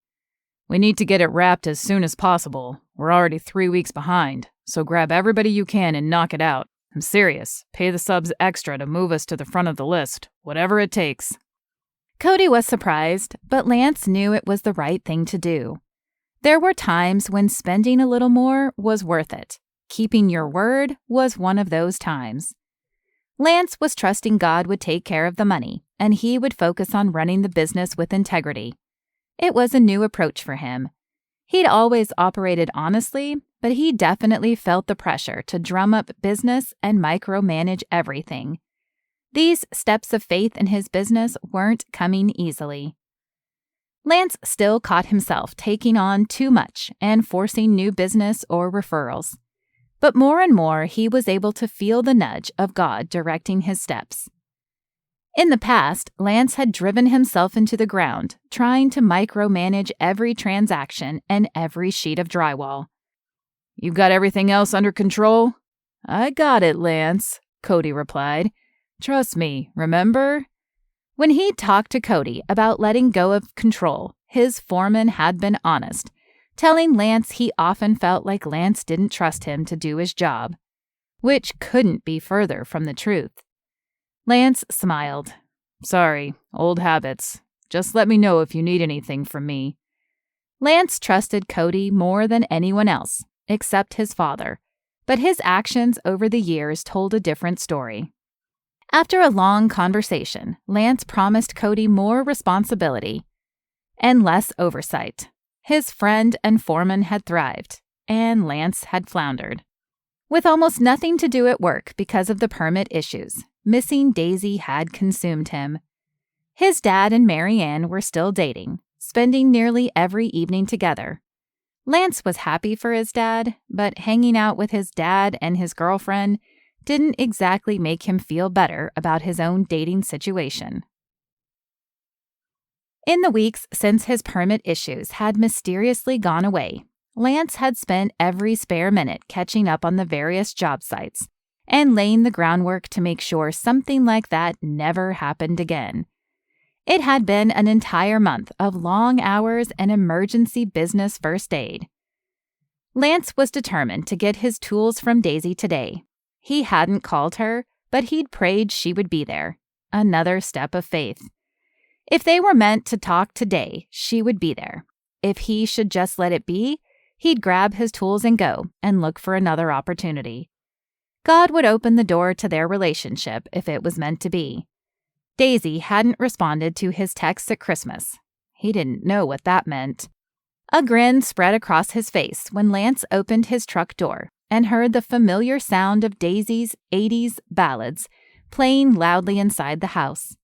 We need to get it wrapped as soon as possible. We're already 3 weeks behind, so grab everybody you can and knock it out. I'm serious. Pay the subs extra to move us to the front of the list, whatever it takes. Cody was surprised, but Lance knew it was the right thing to do. There were times when spending a little more was worth it. Keeping your word was one of those times. Lance was trusting God would take care of the money, and he would focus on running the business with integrity. It was a new approach for him. He'd always operated honestly, but he definitely felt the pressure to drum up business and micromanage everything. These steps of faith in his business weren't coming easily. Lance still caught himself taking on too much and forcing new business or referrals. But more and more, he was able to feel the nudge of God directing his steps. In the past, Lance had driven himself into the ground, trying to micromanage every transaction and every sheet of drywall. You got everything else under control? I got it, Lance, Cody replied. Trust me, remember? When he talked to Cody about letting go of control, his foreman had been honest, telling Lance he often felt like Lance didn't trust him to do his job, which couldn't be further from the truth. Lance smiled. Sorry, old habits. Just let me know if you need anything from me. Lance trusted Cody more than anyone else, except his father, but his actions over the years told a different story. After a long conversation, Lance promised Cody more responsibility and less oversight. His friend and foreman had thrived, and Lance had floundered. With almost nothing to do at work because of the permit issues, missing Daisy had consumed him. His dad and Mary Ann were still dating, spending nearly every evening together. Lance was happy for his dad, but hanging out with his dad and his girlfriend didn't exactly make him feel better about his own dating situation. In the weeks since his permit issues had mysteriously gone away, Lance had spent every spare minute catching up on the various job sites and laying the groundwork to make sure something like that never happened again. It had been an entire month of long hours and emergency business first aid. Lance was determined to get his tools from Daisy today. He hadn't called her, but he'd prayed she would be there. Another step of faith. If they were meant to talk today, she would be there. If he should just let it be, he'd grab his tools and go and look for another opportunity. God would open the door to their relationship if it was meant to be. Daisy hadn't responded to his texts at Christmas. He didn't know what that meant. A grin spread across his face when Lance opened his truck door and heard the familiar sound of Daisy's 80s ballads playing loudly inside the house.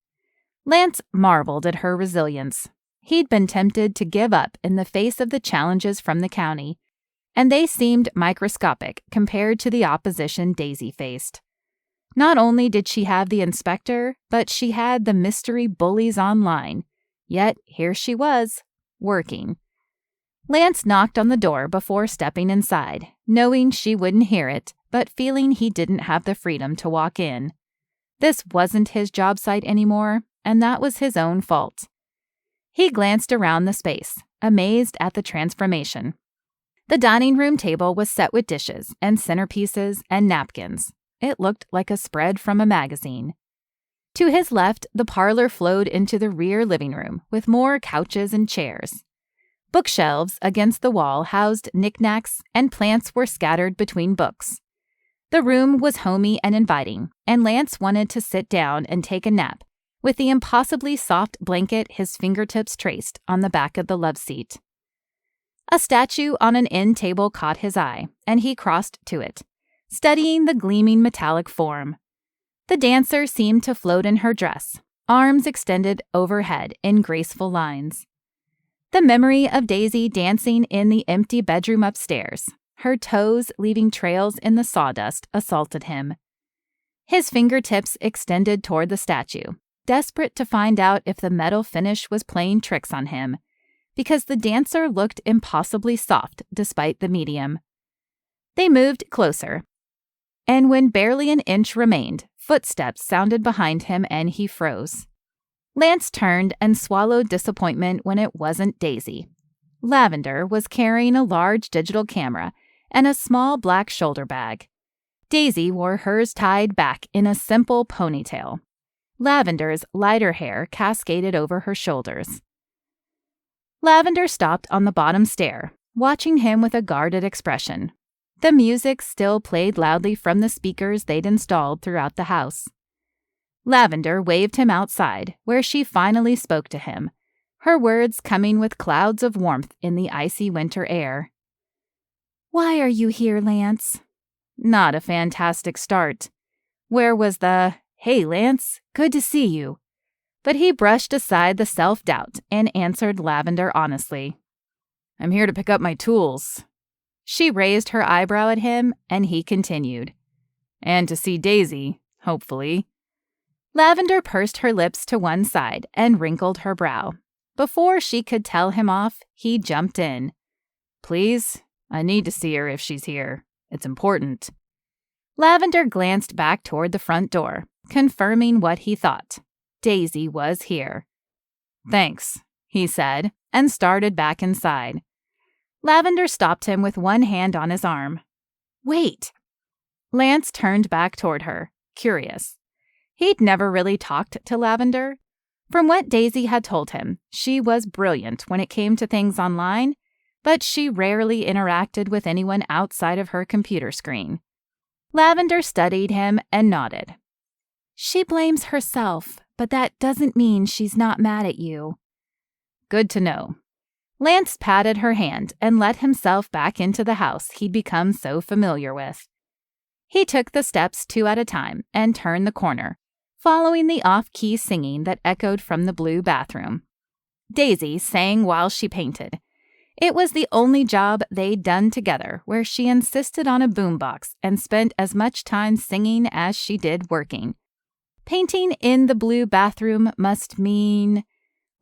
Lance marveled at her resilience. He'd been tempted to give up in the face of the challenges from the county, and they seemed microscopic compared to the opposition Daisy faced. Not only did she have the inspector, but she had the mystery bullies online. Yet here she was, working. Lance knocked on the door before stepping inside, knowing she wouldn't hear it, but feeling he didn't have the freedom to walk in. This wasn't his job site anymore, and that was his own fault. He glanced around the space, amazed at the transformation. The dining room table was set with dishes and centerpieces and napkins. It looked like a spread from a magazine. To his left, the parlor flowed into the rear living room with more couches and chairs. Bookshelves against the wall housed knickknacks, and plants were scattered between books. The room was homey and inviting, and Lance wanted to sit down and take a nap, with the impossibly soft blanket his fingertips traced on the back of the love seat. A statue on an end table caught his eye, and he crossed to it, studying the gleaming metallic form. The dancer seemed to float in her dress, arms extended overhead in graceful lines. The memory of Daisy dancing in the empty bedroom upstairs, her toes leaving trails in the sawdust, assaulted him. His fingertips extended toward the statue, desperate to find out if the metal finish was playing tricks on him, because the dancer looked impossibly soft despite the medium. They moved closer, and when barely an inch remained, footsteps sounded behind him and he froze. Lance turned and swallowed disappointment when it wasn't Daisy. Lavender was carrying a large digital camera and a small black shoulder bag. Daisy wore hers tied back in a simple ponytail. Lavender's lighter hair cascaded over her shoulders. Lavender stopped on the bottom stair, watching him with a guarded expression. The music still played loudly from the speakers they'd installed throughout the house. Lavender waved him outside, where she finally spoke to him, her words coming with clouds of warmth in the icy winter air. "Why are you here, Lance?" Not a fantastic start. Where was the, "Hey, Lance, good to see you"? But he brushed aside the self-doubt and answered Lavender honestly. "I'm here to pick up my tools." She raised her eyebrow at him, and he continued. "And to see Daisy, hopefully." Lavender pursed her lips to one side and wrinkled her brow. Before she could tell him off, he jumped in. "Please, I need to see her if she's here. It's important." Lavender glanced back toward the front door, confirming what he thought. Daisy was here. "Thanks," he said, and started back inside. Lavender stopped him with one hand on his arm. "Wait." Lance turned back toward her, curious. He'd never really talked to Lavender. From what Daisy had told him, she was brilliant when it came to things online, but she rarely interacted with anyone outside of her computer screen. Lavender studied him and nodded. "She blames herself, but that doesn't mean she's not mad at you." "Good to know." Lance patted her hand and let himself back into the house he'd become so familiar with. He took the steps 2 at a time and turned the corner, following the off-key singing that echoed from the blue bathroom. Daisy sang while she painted. It was the only job they'd done together where she insisted on a boombox and spent as much time singing as she did working. Painting in the blue bathroom must mean...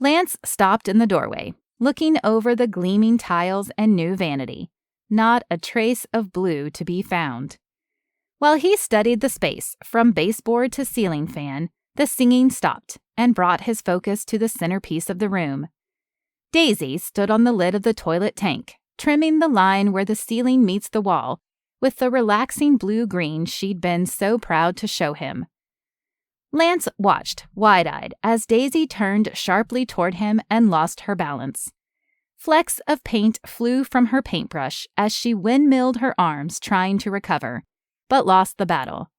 Lance stopped in the doorway, looking over the gleaming tiles and new vanity. Not a trace of blue to be found. While he studied the space, from baseboard to ceiling fan, the singing stopped and brought his focus to the centerpiece of the room. Daisy stood on the lid of the toilet tank, trimming the line where the ceiling meets the wall with the relaxing blue-green she'd been so proud to show him. Lance watched, wide-eyed, as Daisy turned sharply toward him and lost her balance. Flecks of paint flew from her paintbrush as she windmilled her arms trying to recover, but lost the battle.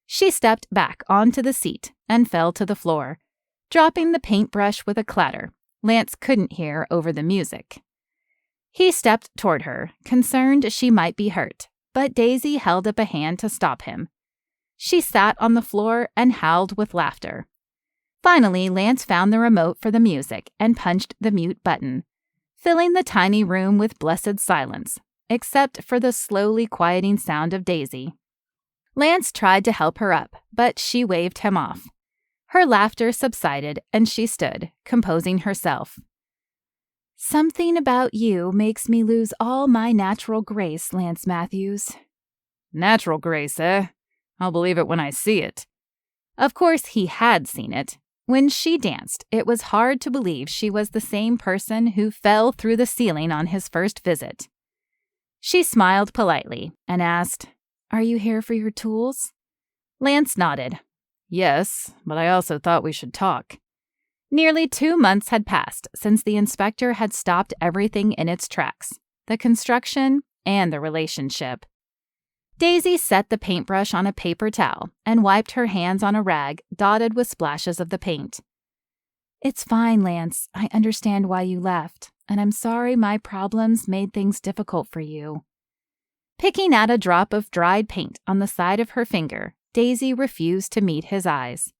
She stepped back onto the seat and fell to the floor, dropping the paintbrush with a clatter Lance couldn't hear over the music. He stepped toward her, concerned she might be hurt, but Daisy held up a hand to stop him. She sat on the floor and howled with laughter. Finally, Lance found the remote for the music and punched the mute button, filling the tiny room with blessed silence, except for the slowly quieting sound of Daisy. Lance tried to help her up, but she waved him off. Her laughter subsided, and she stood, composing herself. "Something about you makes me lose all my natural grace, Lance Matthews." "Natural grace, eh? I'll believe it when I see it." Of course, he had seen it. When she danced, it was hard to believe she was the same person who fell through the ceiling on his first visit. She smiled politely and asked, "Are you here for your tools?" Lance nodded. "Yes, but I also thought we should talk." Nearly 2 months had passed since the inspector had stopped everything in its tracks, the construction and the relationship. Daisy set the paintbrush on a paper towel and wiped her hands on a rag dotted with splashes of the paint. "It's fine, Lance. I understand why you left, and I'm sorry my problems made things difficult for you." Picking at a drop of dried paint on the side of her finger, Daisy refused to meet his eyes.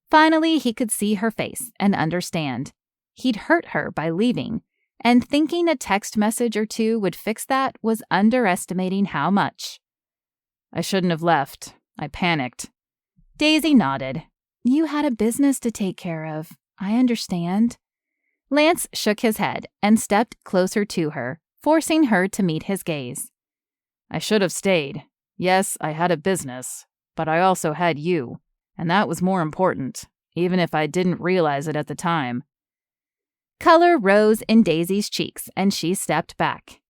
Finally, he could see her face and understand. He'd hurt her by leaving, and thinking a text message or 2 would fix that was underestimating how much. "I shouldn't have left. I panicked." Daisy nodded. You had a business to take care of. I understand. Lance shook his head and stepped closer to her, forcing her to meet his gaze. I should have stayed. Yes, I had a business, but I also had you, and that was more important, even if I didn't realize it at the time. Color rose in Daisy's cheeks, and she stepped back.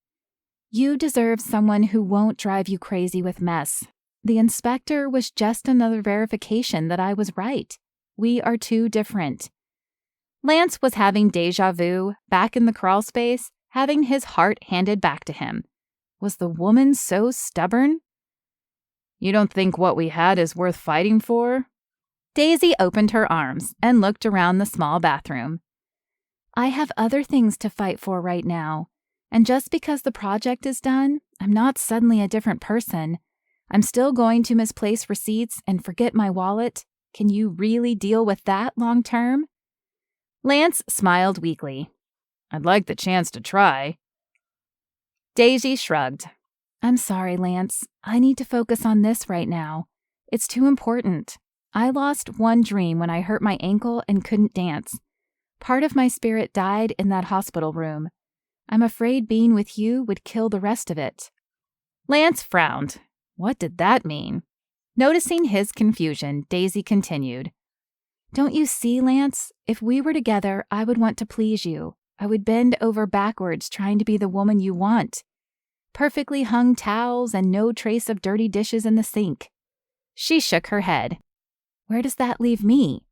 You deserve someone who won't drive you crazy with mess. The inspector was just another verification that I was right. We are too different. Lance was having déjà vu, back in the crawl space, having his heart handed back to him. Was the woman so stubborn? You don't think what we had is worth fighting for? Daisy opened her arms and looked around the small bathroom. I have other things to fight for right now, and just because the project is done, I'm not suddenly a different person. I'm still going to misplace receipts and forget my wallet. Can you really deal with that long term? Lance smiled weakly. I'd like the chance to try. Daisy shrugged. I'm sorry, Lance. I need to focus on this right now. It's too important. I lost one dream when I hurt my ankle and couldn't dance. Part of my spirit died in that hospital room. I'm afraid being with you would kill the rest of it. Lance frowned. What did that mean? Noticing his confusion, Daisy continued. Don't you see, Lance? If we were together, I would want to please you. I would bend over backwards trying to be the woman you want. Perfectly hung towels and no trace of dirty dishes in the sink. She shook her head. Where does that leave me?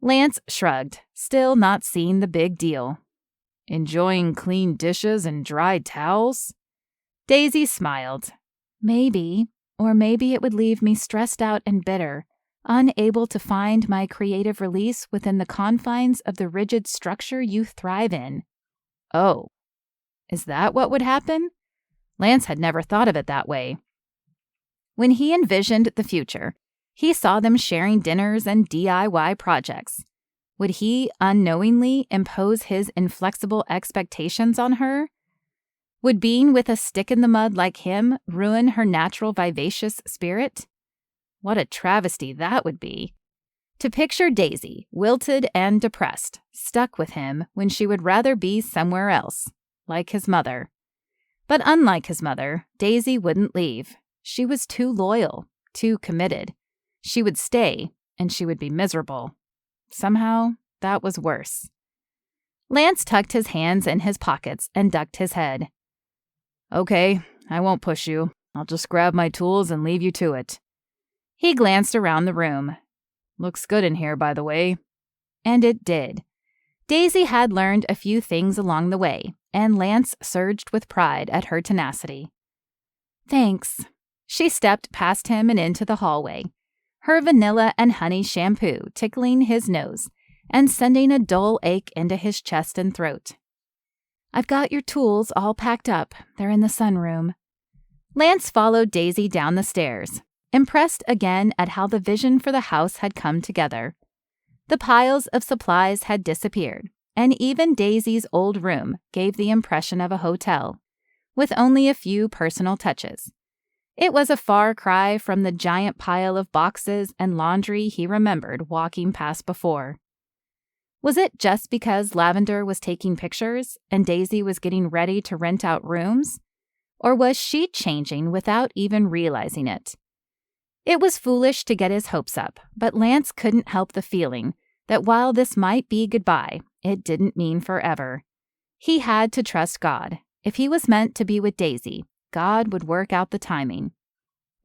Lance shrugged, still not seeing the big deal. Enjoying clean dishes and dry towels? Daisy smiled. Maybe, or maybe it would leave me stressed out and bitter, unable to find my creative release within the confines of the rigid structure you thrive in. Oh, is that what would happen? Lance had never thought of it that way. When he envisioned the future, he saw them sharing dinners and DIY projects. Would he unknowingly impose his inflexible expectations on her? Would being with a stick in the mud like him ruin her natural vivacious spirit? What a travesty that would be. To picture Daisy, wilted and depressed, stuck with him when she would rather be somewhere else, like his mother. But unlike his mother, Daisy wouldn't leave. She was too loyal, too committed. She would stay, and she would be miserable. Somehow, that was worse. Lance tucked his hands in his pockets and ducked his head. Okay, I won't push you. I'll just grab my tools and leave you to it. He glanced around the room. Looks good in here, by the way. And it did. Daisy had learned a few things along the way, and Lance surged with pride at her tenacity. Thanks. She stepped past him and into the hallway, her vanilla and honey shampoo tickling his nose and sending a dull ache into his chest and throat. I've got your tools all packed up. They're in the sunroom. Lance followed Daisy down the stairs, impressed again at how the vision for the house had come together. The piles of supplies had disappeared, and even Daisy's old room gave the impression of a hotel, with only a few personal touches. It was a far cry from the giant pile of boxes and laundry he remembered walking past before. Was it just because Lavender was taking pictures and Daisy was getting ready to rent out rooms? Or was she changing without even realizing it? It was foolish to get his hopes up, but Lance couldn't help the feeling that while this might be goodbye, it didn't mean forever. He had to trust God. If he was meant to be with Daisy, God would work out the timing.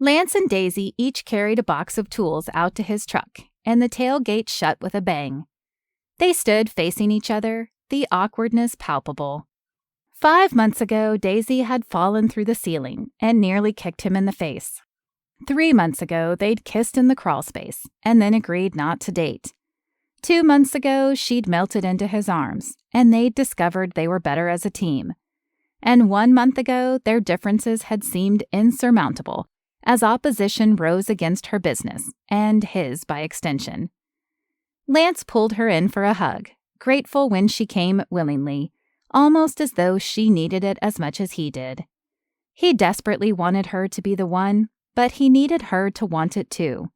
Lance and Daisy each carried a box of tools out to his truck, and the tailgate shut with a bang. They stood facing each other, the awkwardness palpable. 5 months ago, Daisy had fallen through the ceiling and nearly kicked him in the face. 3 months ago, they'd kissed in the crawl space and then agreed not to date. 2 months ago, she'd melted into his arms, and they'd discovered they were better as a team. And 1 month ago, their differences had seemed insurmountable as opposition rose against her business, and his by extension. Lance pulled her in for a hug, grateful when she came willingly, almost as though she needed it as much as he did. He desperately wanted her to be the one, but he needed her to want it too.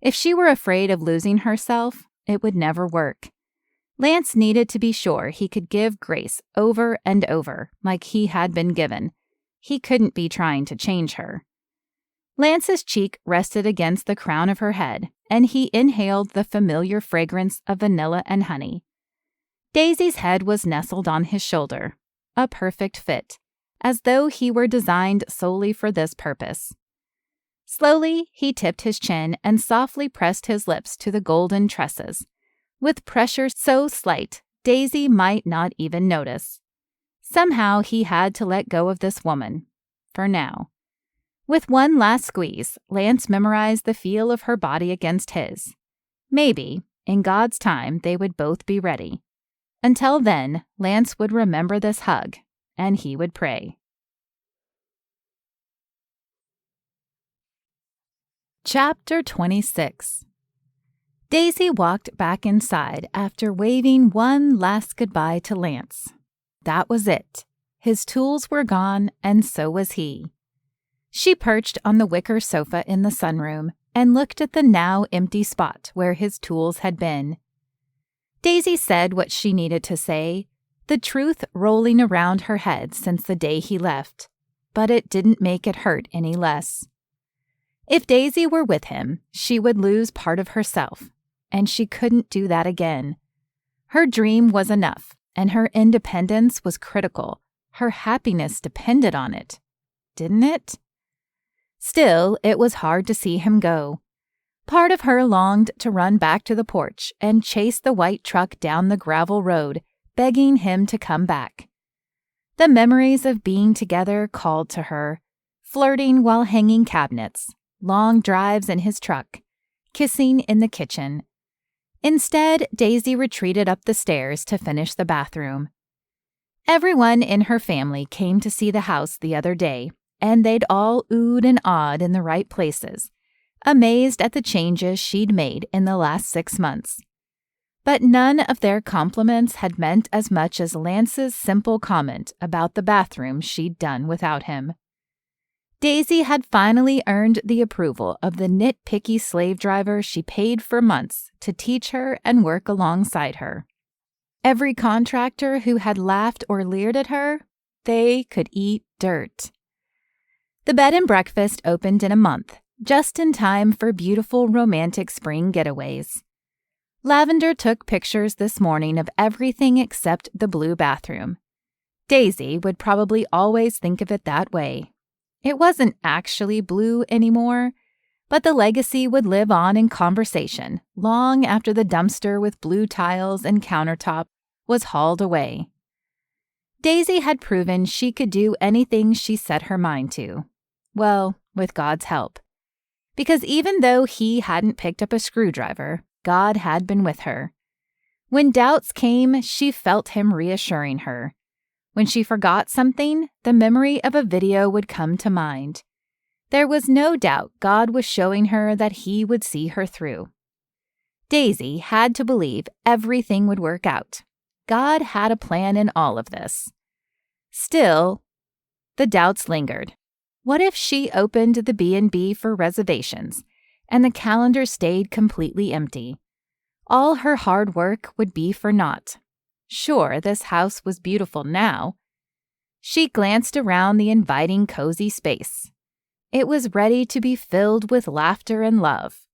If she were afraid of losing herself, it would never work. Lance needed to be sure he could give grace over and over, like he had been given. He couldn't be trying to change her. Lance's cheek rested against the crown of her head, and he inhaled the familiar fragrance of vanilla and honey. Daisy's head was nestled on his shoulder, a perfect fit, as though he were designed solely for this purpose. Slowly, he tipped his chin and softly pressed his lips to the golden tresses, with pressure so slight Daisy might not even notice. Somehow he had to let go of this woman, for now. With one last squeeze, Lance memorized the feel of her body against his. Maybe, in God's time, they would both be ready. Until then, Lance would remember this hug, and he would pray. Chapter 26. Daisy walked back inside after waving one last goodbye to Lance. That was it. His tools were gone, and so was he. She perched on the wicker sofa in the sunroom and looked at the now empty spot where his tools had been. Daisy said what she needed to say, the truth rolling around her head since the day he left, but it didn't make it hurt any less. If Daisy were with him, she would lose part of herself, and she couldn't do that again. Her dream was enough, and her independence was critical. Her happiness depended on it, didn't it? Still, it was hard to see him go. Part of her longed to run back to the porch and chase the white truck down the gravel road, begging him to come back. The memories of being together called to her, flirting while hanging cabinets, long drives in his truck, kissing in the kitchen. Instead, Daisy retreated up the stairs to finish the bathroom. Everyone in her family came to see the house the other day, and they'd all oohed and awed in the right places, amazed at the changes she'd made in the last 6 months. But none of their compliments had meant as much as Lance's simple comment about the bathroom she'd done without him. Daisy had finally earned the approval of the nitpicky slave driver she paid for months to teach her and work alongside her. Every contractor who had laughed or leered at her, they could eat dirt. The bed and breakfast opened in a month, just in time for beautiful romantic spring getaways. Lavender took pictures this morning of everything except the blue bathroom. Daisy would probably always think of it that way. It wasn't actually blue anymore, but the legacy would live on in conversation long after the dumpster with blue tiles and countertop was hauled away. Daisy had proven she could do anything she set her mind to. Well, with God's help. Because even though he hadn't picked up a screwdriver, God had been with her. When doubts came, she felt him reassuring her. When she forgot something, the memory of a video would come to mind. There was no doubt God was showing her that he would see her through. Daisy had to believe everything would work out. God had a plan in all of this. Still, the doubts lingered. What if she opened the B&B for reservations, and the calendar stayed completely empty? All her hard work would be for naught. Sure, this house was beautiful now. She glanced around the inviting, cozy space. It was ready to be filled with laughter and love.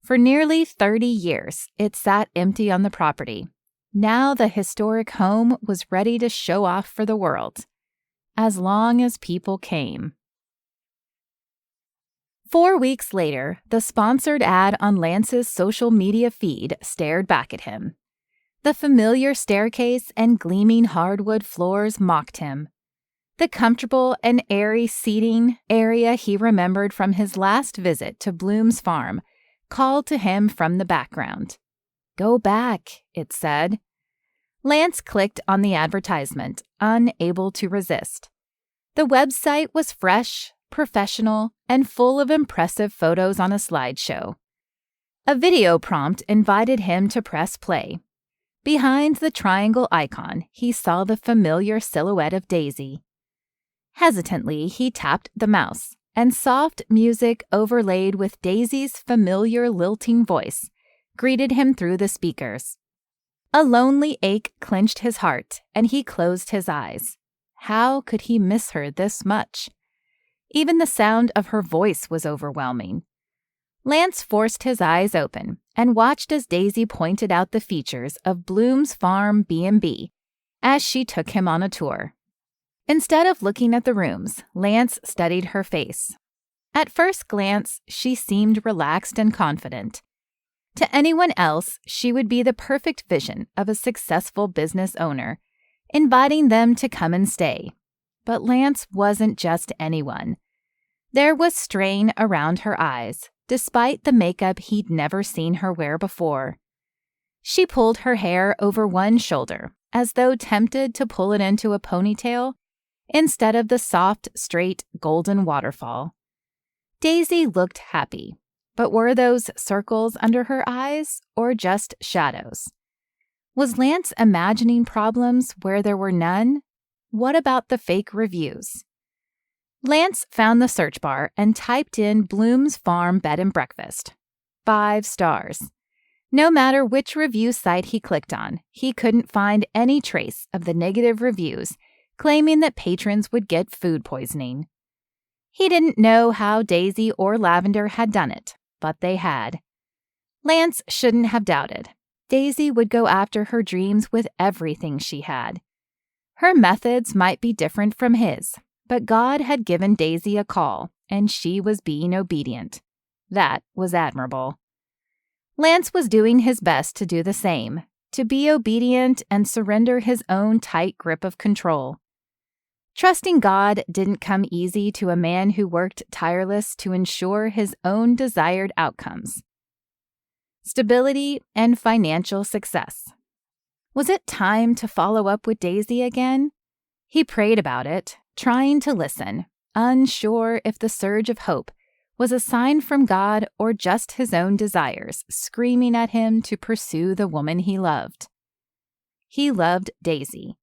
For nearly 30 years, it sat empty on the property. Now the historic home was ready to show off for the world, as long as people came. 4 weeks later, the sponsored ad on Lance's social media feed stared back at him. The familiar staircase and gleaming hardwood floors mocked him. The comfortable and airy seating area he remembered from his last visit to Bloom's farm called to him from the background. "Go back," it said. Lance clicked on the advertisement, unable to resist. The website was fresh, professional, and full of impressive photos on a slideshow. A video prompt invited him to press play. Behind the triangle icon, he saw the familiar silhouette of Daisy. Hesitantly, he tapped the mouse, and soft music overlaid with Daisy's familiar lilting voice greeted him through the speakers. A lonely ache clenched his heart, and he closed his eyes. How could he miss her this much? Even the sound of her voice was overwhelming. Lance forced his eyes open and watched as Daisy pointed out the features of Bloom's Farm B&B as she took him on a tour. Instead of looking at the rooms, Lance studied her face. At first glance, she seemed relaxed and confident. To anyone else, she would be the perfect vision of a successful business owner, inviting them to come and stay. But Lance wasn't just anyone. There was strain around her eyes, despite the makeup he'd never seen her wear before. She pulled her hair over one shoulder, as though tempted to pull it into a ponytail, instead of the soft, straight, golden waterfall. Daisy looked happy, but were those circles under her eyes or just shadows? Was Lance imagining problems where there were none? What about the fake reviews? Lance found the search bar and typed in Bloom's Farm Bed and Breakfast. 5 stars. No matter which review site he clicked on, he couldn't find any trace of the negative reviews claiming that patrons would get food poisoning. He didn't know how Daisy or Lavender had done it, but they had. Lance shouldn't have doubted. Daisy would go after her dreams with everything she had. Her methods might be different from his, but God had given Daisy a call, and she was being obedient. That was admirable. Lance was doing his best to do the same, to be obedient and surrender his own tight grip of control. Trusting God didn't come easy to a man who worked tireless to ensure his own desired outcomes. Stability and financial success. Was it time to follow up with Daisy again? He prayed about it, trying to listen, unsure if the surge of hope was a sign from God or just his own desires screaming at him to pursue the woman he loved. He loved Daisy.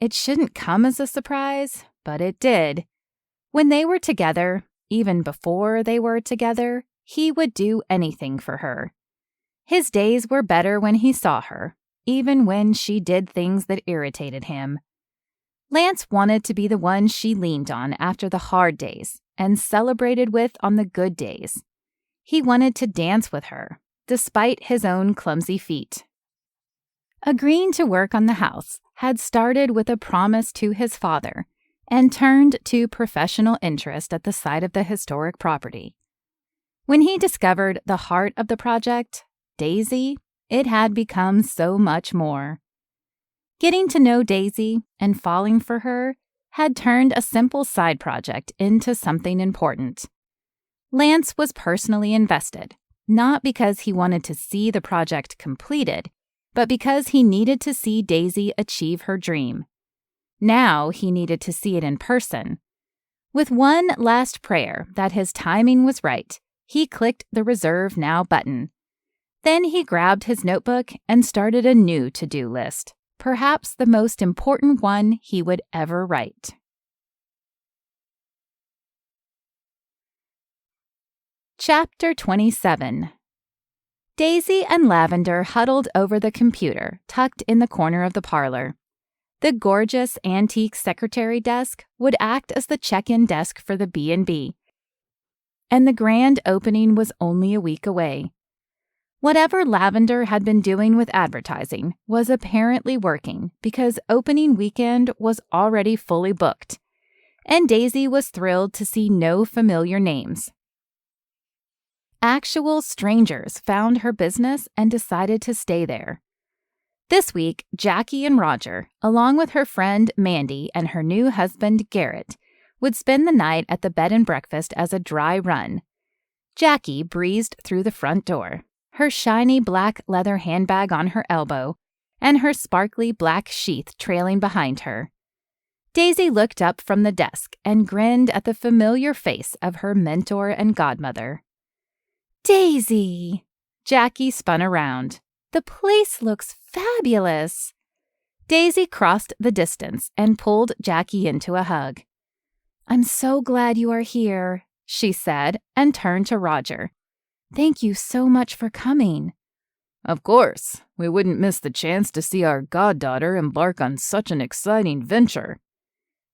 It shouldn't come as a surprise, but it did. When they were together, even before they were together, he would do anything for her. His days were better when he saw her, even when she did things that irritated him. Lance wanted to be the one she leaned on after the hard days and celebrated with on the good days. He wanted to dance with her, despite his own clumsy feet. Agreeing to work on the house had started with a promise to his father and turned to professional interest at the site of the historic property. When he discovered the heart of the project, Daisy, it had become so much more. Getting to know Daisy and falling for her had turned a simple side project into something important. Lance was personally invested, not because he wanted to see the project completed, but because he needed to see Daisy achieve her dream. Now he needed to see it in person. With one last prayer that his timing was right, he clicked the Reserve Now button. Then he grabbed his notebook and started a new to-do list, perhaps the most important one he would ever write. Chapter 27. Daisy and Lavender huddled over the computer tucked in the corner of the parlor. The gorgeous antique secretary desk would act as the check-in desk for the B&B, and the grand opening was only a week away. Whatever Lavender had been doing with advertising was apparently working because opening weekend was already fully booked, and Daisy was thrilled to see no familiar names. Actual strangers found her business and decided to stay there. This week, Jackie and Roger, along with her friend Mandy and her new husband Garrett, would spend the night at the bed and breakfast as a dry run. Jackie breezed through the front door, her shiny black leather handbag on her elbow, and her sparkly black sheath trailing behind her. Daisy looked up from the desk and grinned at the familiar face of her mentor and godmother. Daisy! Jackie spun around. The place looks fabulous. Daisy crossed the distance and pulled Jackie into a hug. I'm so glad you are here. she said, and turned to Roger. "Thank you so much for coming." "Of course. We wouldn't miss the chance to see our goddaughter embark on such an exciting venture."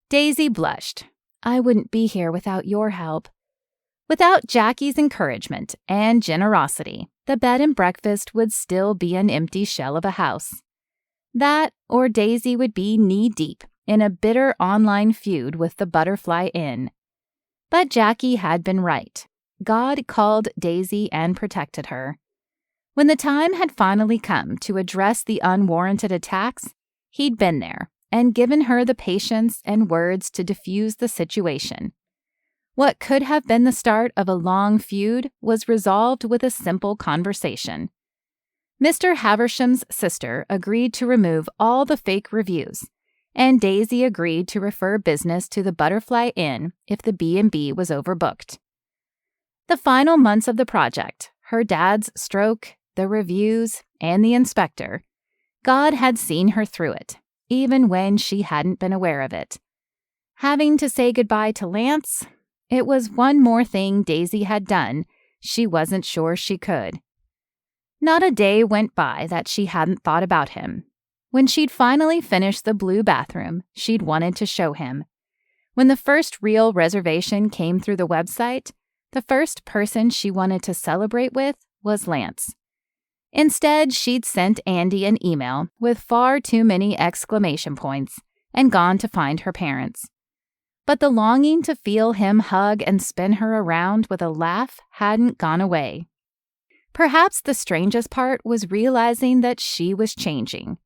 Daisy blushed. "I wouldn't be here without your help." Without Jackie's encouragement and generosity, the bed and breakfast would still be an empty shell of a house. That, or Daisy would be knee-deep in a bitter online feud with the Butterfly Inn. But Jackie had been right. God called Daisy and protected her. When the time had finally come to address the unwarranted attacks, he'd been there and given her the patience and words to diffuse the situation. What could have been the start of a long feud was resolved with a simple conversation. Mr. Haversham's sister agreed to remove all the fake reviews, and Daisy agreed to refer business to the Butterfly Inn if the B&B was overbooked. The final months of the project, her dad's stroke, the reviews, and the inspector, God had seen her through it, even when she hadn't been aware of it. Having to say goodbye to Lance, it was one more thing Daisy had done she wasn't sure she could. Not a day went by that she hadn't thought about him. When she'd finally finished the blue bathroom, she'd wanted to show him. When the first real reservation came through the website, the first person she wanted to celebrate with was Lance. Instead, she'd sent Andy an email with far too many exclamation points and gone to find her parents. But the longing to feel him hug and spin her around with a laugh hadn't gone away. Perhaps the strangest part was realizing that she was changing.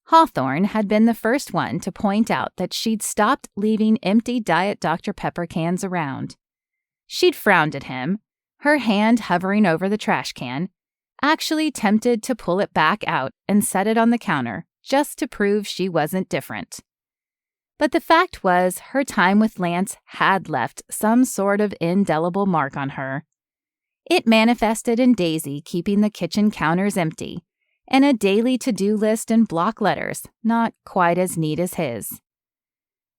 Hawthorne had been the first one to point out that she'd stopped leaving empty Diet Dr. Pepper cans around. She'd frowned at him, her hand hovering over the trash can, actually tempted to pull it back out and set it on the counter just to prove she wasn't different. But the fact was, her time with Lance had left some sort of indelible mark on her. It manifested in Daisy keeping the kitchen counters empty, and a daily to-do list in block letters, not quite as neat as his.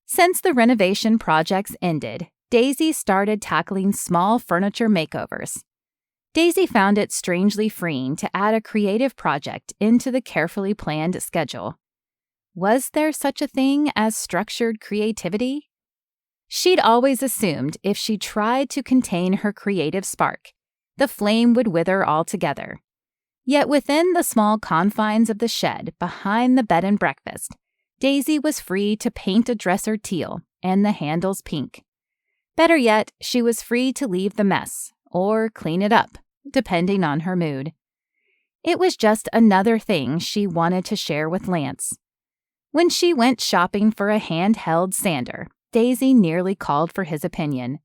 Since the renovation projects ended, Daisy started tackling small furniture makeovers. Daisy found it strangely freeing to add a creative project into the carefully planned schedule. Was there such a thing as structured creativity? She'd always assumed if she tried to contain her creative spark, the flame would wither altogether. Yet within the small confines of the shed behind the bed and breakfast, Daisy was free to paint a dresser teal and the handles pink. Better yet, she was free to leave the mess or clean it up, depending on her mood. It was just another thing she wanted to share with Lance. When she went shopping for a handheld sander, Daisy nearly called for his opinion.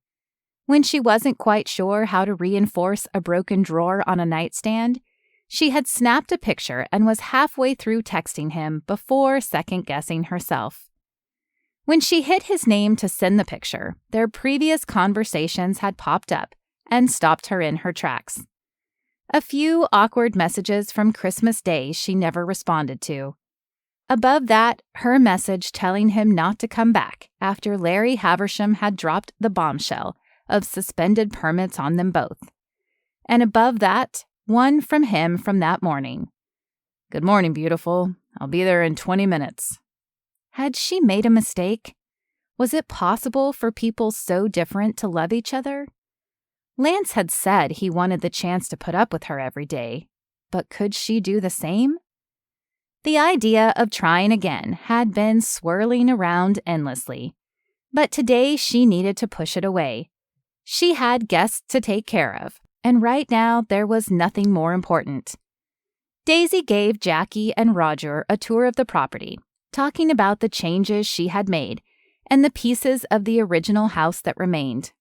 When she wasn't quite sure how to reinforce a broken drawer on a nightstand, she had snapped a picture and was halfway through texting him before second-guessing herself. When she hit his name to send the picture, their previous conversations had popped up and stopped her in her tracks. A few awkward messages from Christmas Day she never responded to. Above that, her message telling him not to come back after Larry Haversham had dropped the bombshell of suspended permits on them both. And above that, one from him from that morning. "Good morning, beautiful. I'll be there in 20 minutes. Had she made a mistake? Was it possible for people so different to love each other? Lance had said he wanted the chance to put up with her every day, but could she do the same? The idea of trying again had been swirling around endlessly, but today she needed to push it away. She had guests to take care of, and right now there was nothing more important. Daisy gave Jackie and Roger a tour of the property, talking about the changes she had made and the pieces of the original house that remained.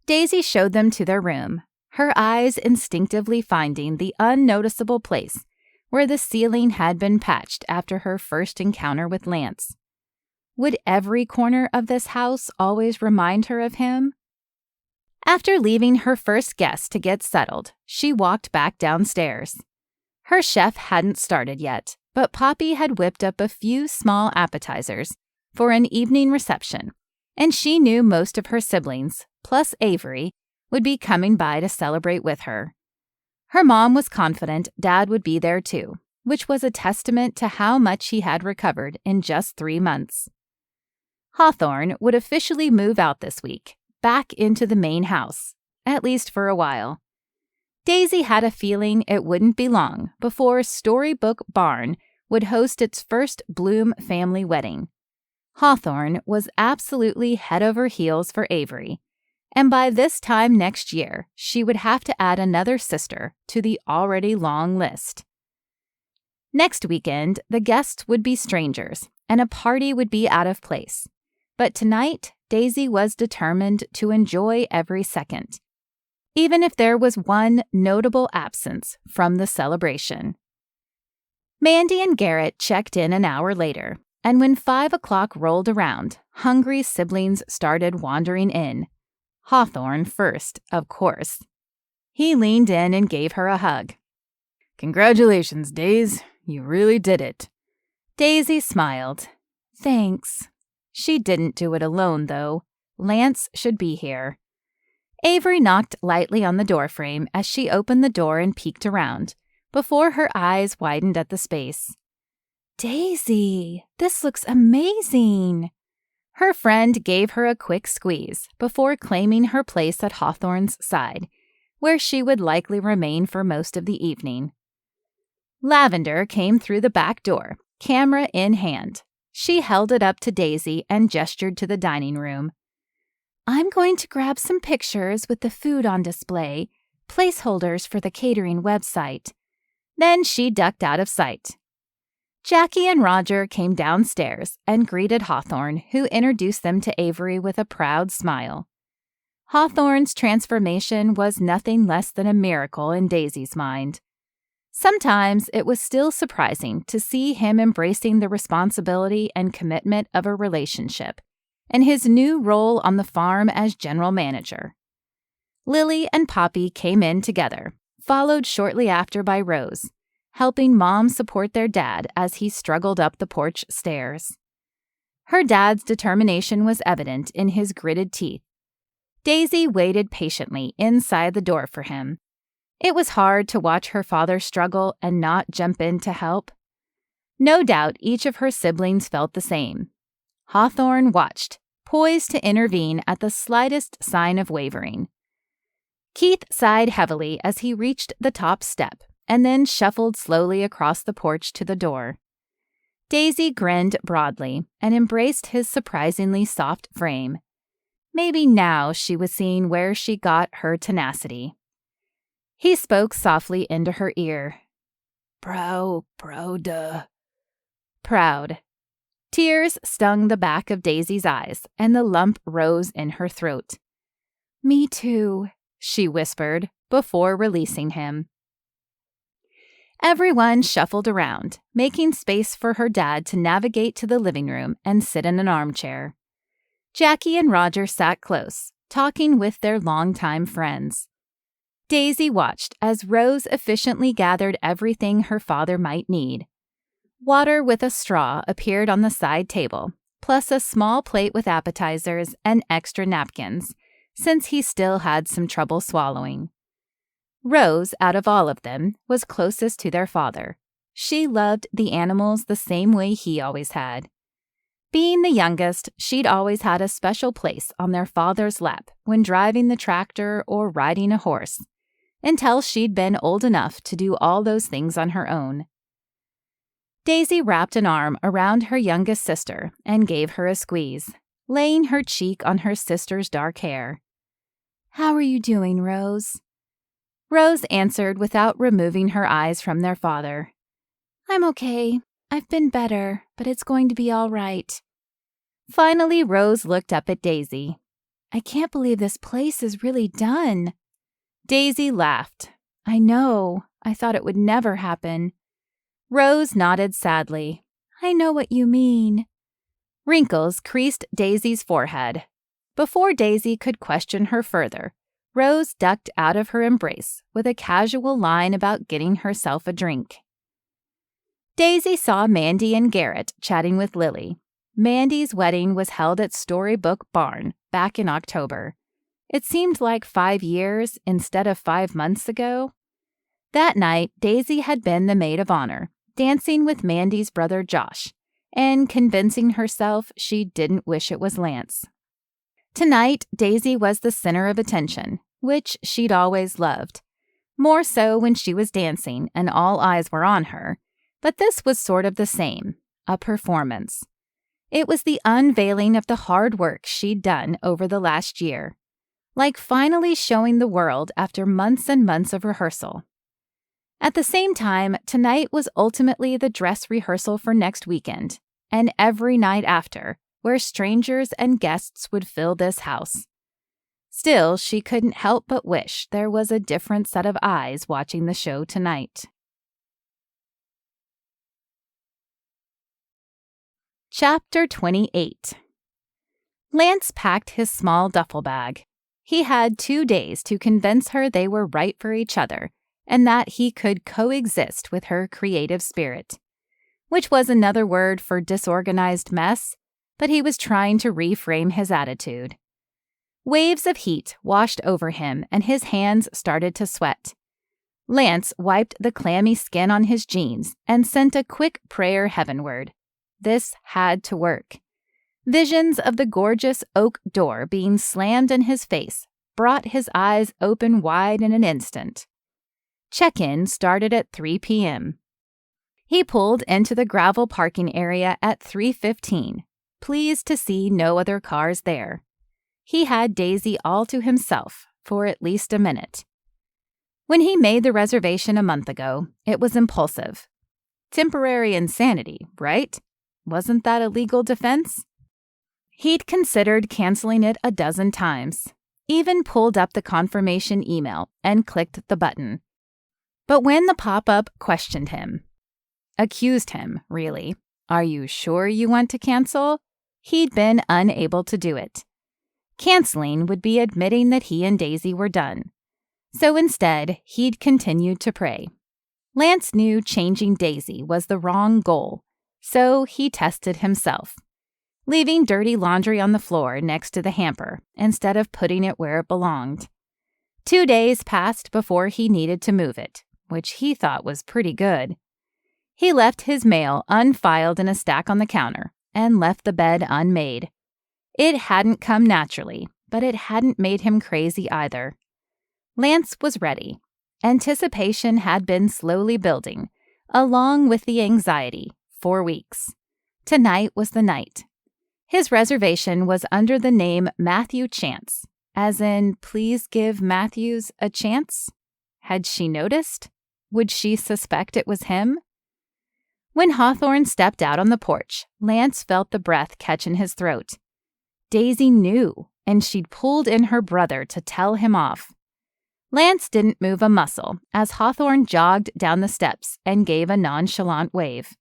Daisy showed them to their room, her eyes instinctively finding the unnoticeable place where the ceiling had been patched after her first encounter with Lance. Would every corner of this house always remind her of him? After leaving her first guest to get settled, she walked back downstairs. Her chef hadn't started yet, but Poppy had whipped up a few small appetizers for an evening reception, and she knew most of her siblings, plus Avery, would be coming by to celebrate with her. Her mom was confident Dad would be there too, which was a testament to how much he had recovered in just 3 months. Hawthorne would officially move out this week, back into the main house, at least for a while. Daisy had a feeling it wouldn't be long before Storybook Barn would host its first Bloom family wedding. Hawthorne was absolutely head over heels for Avery, and by this time next year, she would have to add another sister to the already long list. Next weekend, the guests would be strangers, and a party would be out of place. But tonight, Daisy was determined to enjoy every second, even if there was one notable absence from the celebration. Mandy and Garrett checked in an hour later, and when 5 o'clock rolled around, hungry siblings started wandering in. Hawthorne first, of course. He leaned in and gave her a hug. "Congratulations, Daisy. You really did it." Daisy smiled. Thanks. She didn't do it alone, though. Lance should be here. Avery knocked lightly on the doorframe as she opened the door and peeked around, before her eyes widened at the space. Daisy, this looks amazing. Her friend gave her a quick squeeze before claiming her place at Hawthorne's side, where she would likely remain for most of the evening. Lavender came through the back door, camera in hand. She held it up to Daisy and gestured to the dining room. I'm going to grab some pictures with the food on display, placeholders for the catering website. Then she ducked out of sight. Jackie and Roger came downstairs and greeted Hawthorne, who introduced them to Avery with a proud smile. Hawthorne's transformation was nothing less than a miracle in Daisy's mind. Sometimes it was still surprising to see him embracing the responsibility and commitment of a relationship and his new role on the farm as general manager. Lily and Poppy came in together, followed shortly after by Rose, helping Mom support their dad as he struggled up the porch stairs. Her dad's determination was evident in his gritted teeth. Daisy waited patiently inside the door for him. It was hard to watch her father struggle and not jump in to help. No doubt each of her siblings felt the same. Hawthorne watched, poised to intervene at the slightest sign of wavering. Keith sighed heavily as he reached the top step and then shuffled slowly across the porch to the door. Daisy grinned broadly and embraced his surprisingly soft frame. Maybe now she was seeing where she got her tenacity. He spoke softly into her ear. Proud. Tears stung the back of Daisy's eyes, and the lump rose in her throat. Me too, she whispered, before releasing him. Everyone shuffled around, making space for her dad to navigate to the living room and sit in an armchair. Jackie and Roger sat close, talking with their longtime friends. Daisy watched as Rose efficiently gathered everything her father might need. Water with a straw appeared on the side table, plus a small plate with appetizers and extra napkins, since he still had some trouble swallowing. Rose, out of all of them, was closest to their father. She loved the animals the same way he always had. Being the youngest, she'd always had a special place on their father's lap when driving the tractor or riding a horse, until she'd been old enough to do all those things on her own. Daisy wrapped an arm around her youngest sister and gave her a squeeze, laying her cheek on her sister's dark hair. How are you doing, Rose? Rose answered without removing her eyes from their father. I'm okay. I've been better, but it's going to be all right. Finally, Rose looked up at Daisy. I can't believe this place is really done. Daisy laughed. I know. I thought it would never happen. Rose nodded sadly. I know what you mean. Wrinkles creased Daisy's forehead. Before Daisy could question her further, Rose ducked out of her embrace with a casual line about getting herself a drink. Daisy saw Mandy and Garrett chatting with Lily. Mandy's wedding was held at Storybook Barn back in October. It seemed like 5 years instead of 5 months ago. That night, Daisy had been the maid of honor, dancing with Mandy's brother Josh, and convincing herself she didn't wish it was Lance. Tonight, Daisy was the center of attention, which she'd always loved. More so when she was dancing and all eyes were on her, but this was sort of the same, a performance. It was the unveiling of the hard work she'd done over the last year, like finally showing the world after months and months of rehearsal. At the same time, tonight was ultimately the dress rehearsal for next weekend, and every night after, where strangers and guests would fill this house. Still, she couldn't help but wish there was a different set of eyes watching the show tonight. Chapter 28. Lance packed his small duffel bag. He had 2 days to convince her they were right for each other and that he could coexist with her creative spirit, which was another word for disorganized mess, but he was trying to reframe his attitude. Waves of heat washed over him and his hands started to sweat. Lance wiped the clammy skin on his jeans and sent a quick prayer heavenward. This had to work. Visions of the gorgeous oak door being slammed in his face brought his eyes open wide in an instant. Check-in started at 3 p.m. He pulled into the gravel parking area at 3:15, pleased to see no other cars there. He had Daisy all to himself for at least a minute. When he made the reservation a month ago, it was impulsive. Temporary insanity, right? Wasn't that a legal defense? He'd considered canceling it a dozen times, even pulled up the confirmation email and clicked the button. But when the pop-up questioned him, accused him, really, "Are you sure you want to cancel?" he'd been unable to do it. Canceling would be admitting that he and Daisy were done. So instead, he'd continued to pray. Lance knew changing Daisy was the wrong goal, so he tested himself, leaving dirty laundry on the floor next to the hamper instead of putting it where it belonged. 2 days passed before he needed to move it, which he thought was pretty good. He left his mail unfiled in a stack on the counter and left the bed unmade. It hadn't come naturally, but it hadn't made him crazy either. Lance was ready. Anticipation had been slowly building, along with the anxiety, for weeks. Tonight was the night. His reservation was under the name Matthew Chance, as in, please give Matthews a chance? Had she noticed? Would she suspect it was him? When Hawthorne stepped out on the porch, Lance felt the breath catch in his throat. Daisy knew, and she'd pulled in her brother to tell him off. Lance didn't move a muscle as Hawthorne jogged down the steps and gave a nonchalant wave.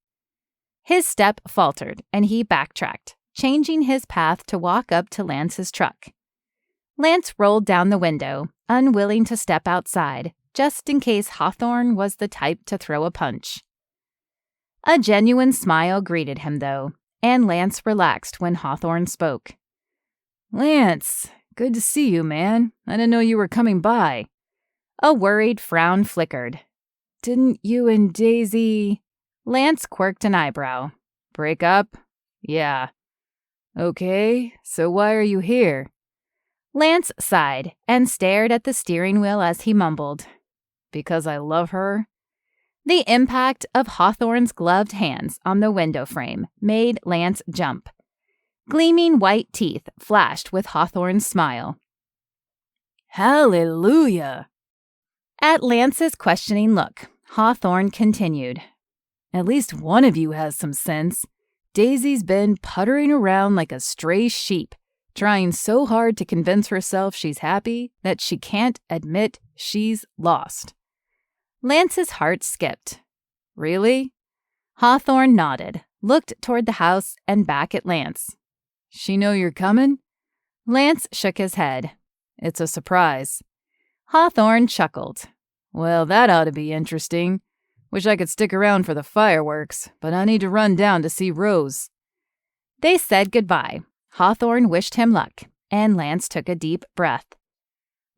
His step faltered, and he backtracked, changing his path to walk up to Lance's truck. Lance rolled down the window, unwilling to step outside, just in case Hawthorne was the type to throw a punch. A genuine smile greeted him, though, and Lance relaxed when Hawthorne spoke. "Lance, good to see you, man. I didn't know you were coming by." A worried frown flickered. "Didn't you and Daisy—" Lance quirked an eyebrow. "Break up?" "Yeah." "Okay, so why are you here?" Lance sighed and stared at the steering wheel as he mumbled, "Because I love her." The impact of Hawthorne's gloved hands on the window frame made Lance jump. Gleaming white teeth flashed with Hawthorne's smile. "Hallelujah!" At Lance's questioning look, Hawthorne continued. "At least one of you has some sense. Daisy's been puttering around like a stray sheep, trying so hard to convince herself she's happy that she can't admit she's lost." Lance's heart skipped. "Really?" Hawthorne nodded, looked toward the house and back at Lance. "She know you're coming?" Lance shook his head. "It's a surprise." Hawthorne chuckled. "Well, that ought to be interesting. Wish I could stick around for the fireworks, but I need to run down to see Rose." They said goodbye. Hawthorne wished him luck, and Lance took a deep breath.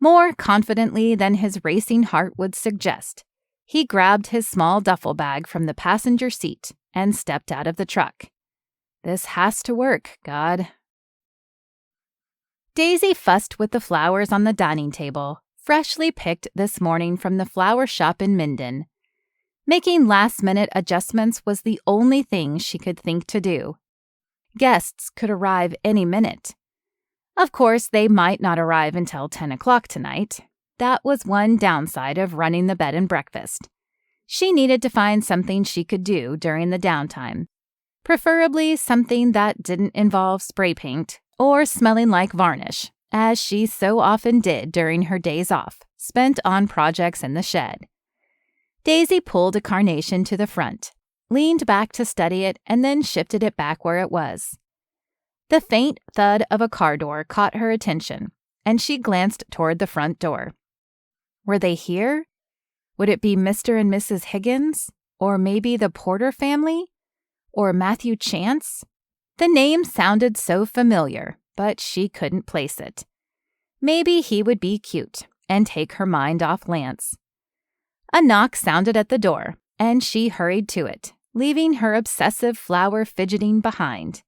More confidently than his racing heart would suggest, he grabbed his small duffel bag from the passenger seat and stepped out of the truck. This has to work, God. Daisy fussed with the flowers on the dining table, freshly picked this morning from the flower shop in Minden. Making last-minute adjustments was the only thing she could think to do. Guests could arrive any minute. Of course, they might not arrive until 10 o'clock tonight. That was one downside of running the bed and breakfast. She needed to find something she could do during the downtime, preferably something that didn't involve spray paint or smelling like varnish, as she so often did during her days off, spent on projects in the shed. Daisy pulled a carnation to the front, leaned back to study it, and then shifted it back where it was. The faint thud of a car door caught her attention, and she glanced toward the front door. Were they here? Would it be Mr. and Mrs. Higgins? Or maybe the Porter family? Or Matthew Chance? The name sounded so familiar, but she couldn't place it. Maybe he would be cute and take her mind off Lance. A knock sounded at the door, and she hurried to it, leaving her obsessive flower fidgeting behind.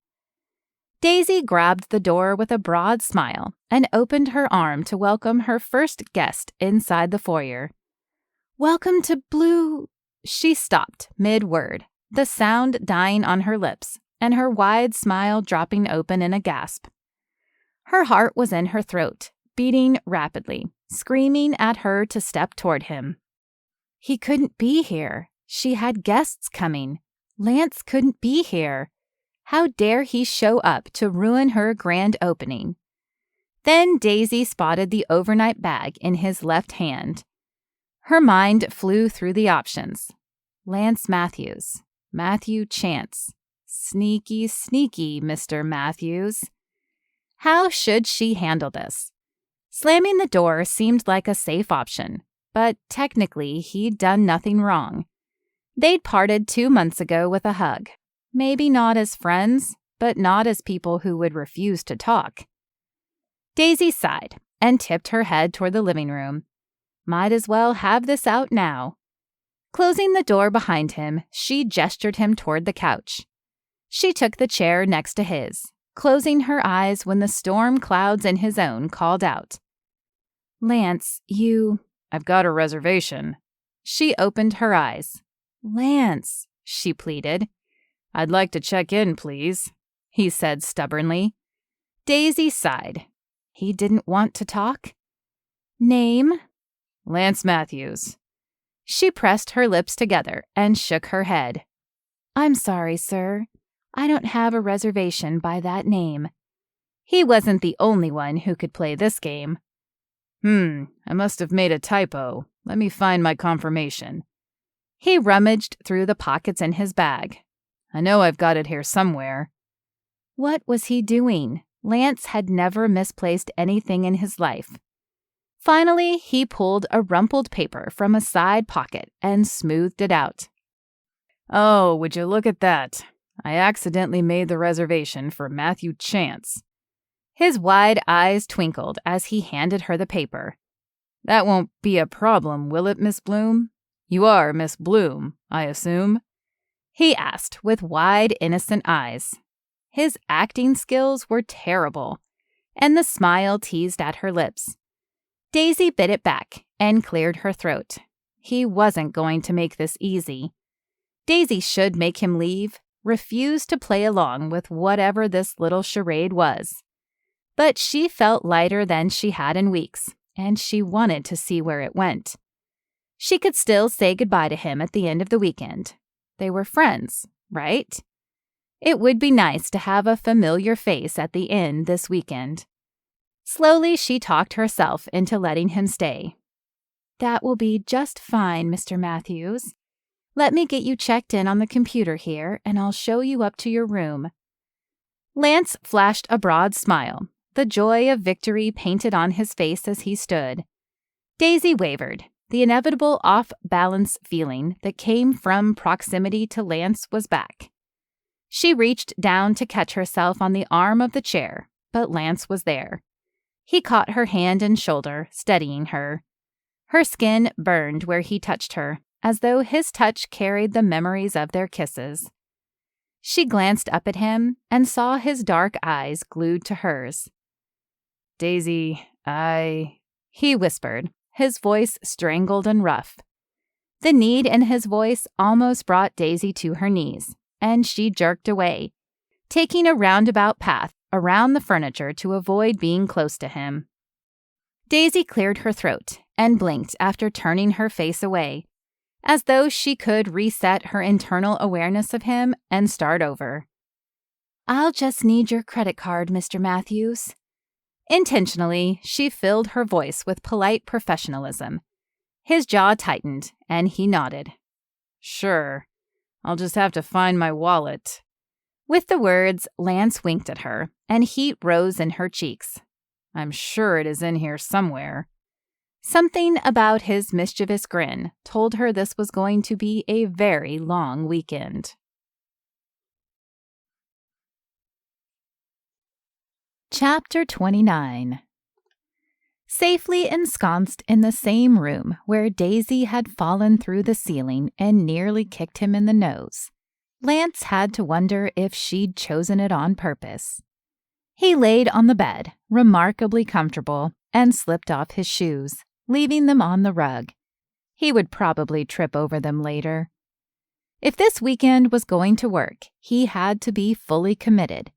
Daisy grabbed the door with a broad smile and opened her arm to welcome her first guest inside the foyer. "Welcome to Blue—" She stopped mid-word, the sound dying on her lips, and her wide smile dropping open in a gasp. Her heart was in her throat, beating rapidly, screaming at her to step toward him. He couldn't be here. She had guests coming. Lance couldn't be here. How dare he show up to ruin her grand opening? Then Daisy spotted the overnight bag in his left hand. Her mind flew through the options. Lance Matthews. Matthew Chance. Sneaky, sneaky, Mr. Matthews. How should she handle this? Slamming the door seemed like a safe option, but technically he'd done nothing wrong. They'd parted 2 months ago with a hug. Maybe not as friends, but not as people who would refuse to talk. Daisy sighed and tipped her head toward the living room. Might as well have this out now. Closing the door behind him, she gestured him toward the couch. She took the chair next to his, closing her eyes when the storm clouds in his own called out. "Lance, you—" "I've got a reservation." She opened her eyes. "Lance," she pleaded. "I'd like to check in, please," he said stubbornly. Daisy sighed. He didn't want to talk? "Name?" "Lance Matthews." She pressed her lips together and shook her head. "I'm sorry, sir. I don't have a reservation by that name." He wasn't the only one who could play this game. I must have made a typo. Let me find my confirmation." He rummaged through the pockets in his bag. "I know I've got it here somewhere." What was he doing? Lance had never misplaced anything in his life. Finally, he pulled a rumpled paper from a side pocket and smoothed it out. "Oh, would you look at that? I accidentally made the reservation for Matthew Chance." His wide eyes twinkled as he handed her the paper. "That won't be a problem, will it, Miss Bloom? You are Miss Bloom, I assume?" he asked with wide, innocent eyes. His acting skills were terrible, and the smile teased at her lips. Daisy bit it back and cleared her throat. He wasn't going to make this easy. Daisy should make him leave, refuse to play along with whatever this little charade was. But she felt lighter than she had in weeks, and she wanted to see where it went. She could still say goodbye to him at the end of the weekend. They were friends, right? It would be nice to have a familiar face at the inn this weekend. Slowly, she talked herself into letting him stay. "That will be just fine, Mr. Matthews. Let me get you checked in on the computer here, and I'll show you up to your room." Lance flashed a broad smile, the joy of victory painted on his face as he stood. Daisy wavered. The inevitable off-balance feeling that came from proximity to Lance was back. She reached down to catch herself on the arm of the chair, but Lance was there. He caught her hand and shoulder, steadying her. Her skin burned where he touched her, as though his touch carried the memories of their kisses. She glanced up at him and saw his dark eyes glued to hers. Daisy, he whispered, his voice strangled and rough. The need in his voice almost brought Daisy to her knees, and she jerked away, taking a roundabout path around the furniture to avoid being close to him. Daisy cleared her throat and blinked after turning her face away, as though she could reset her internal awareness of him and start over. "I'll just need your credit card, Mr. Matthews." Intentionally, she filled her voice with polite professionalism. His jaw tightened, and he nodded. "Sure. I'll just have to find my wallet." With the words, Lance winked at her, and heat rose in her cheeks. "I'm sure it is in here somewhere." Something about his mischievous grin told her this was going to be a very long weekend. Chapter 29. Safely ensconced in the same room where Daisy had fallen through the ceiling and nearly kicked him in the nose, Lance had to wonder if she'd chosen it on purpose. He laid on the bed, remarkably comfortable, and slipped off his shoes, leaving them on the rug. He would probably trip over them later. If this weekend was going to work, he had to be fully committed.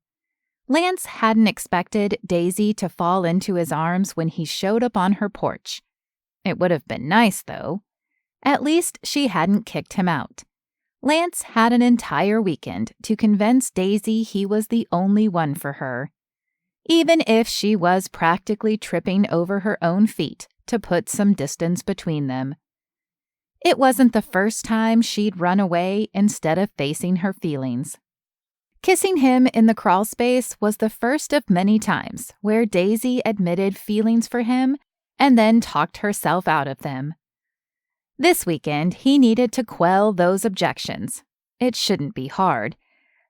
Lance hadn't expected Daisy to fall into his arms when he showed up on her porch. It would have been nice, though. At least she hadn't kicked him out. Lance had an entire weekend to convince Daisy he was the only one for her, even if she was practically tripping over her own feet to put some distance between them. It wasn't the first time she'd run away instead of facing her feelings. Kissing him in the crawl space was the first of many times where Daisy admitted feelings for him and then talked herself out of them. This weekend, he needed to quell those objections. It shouldn't be hard.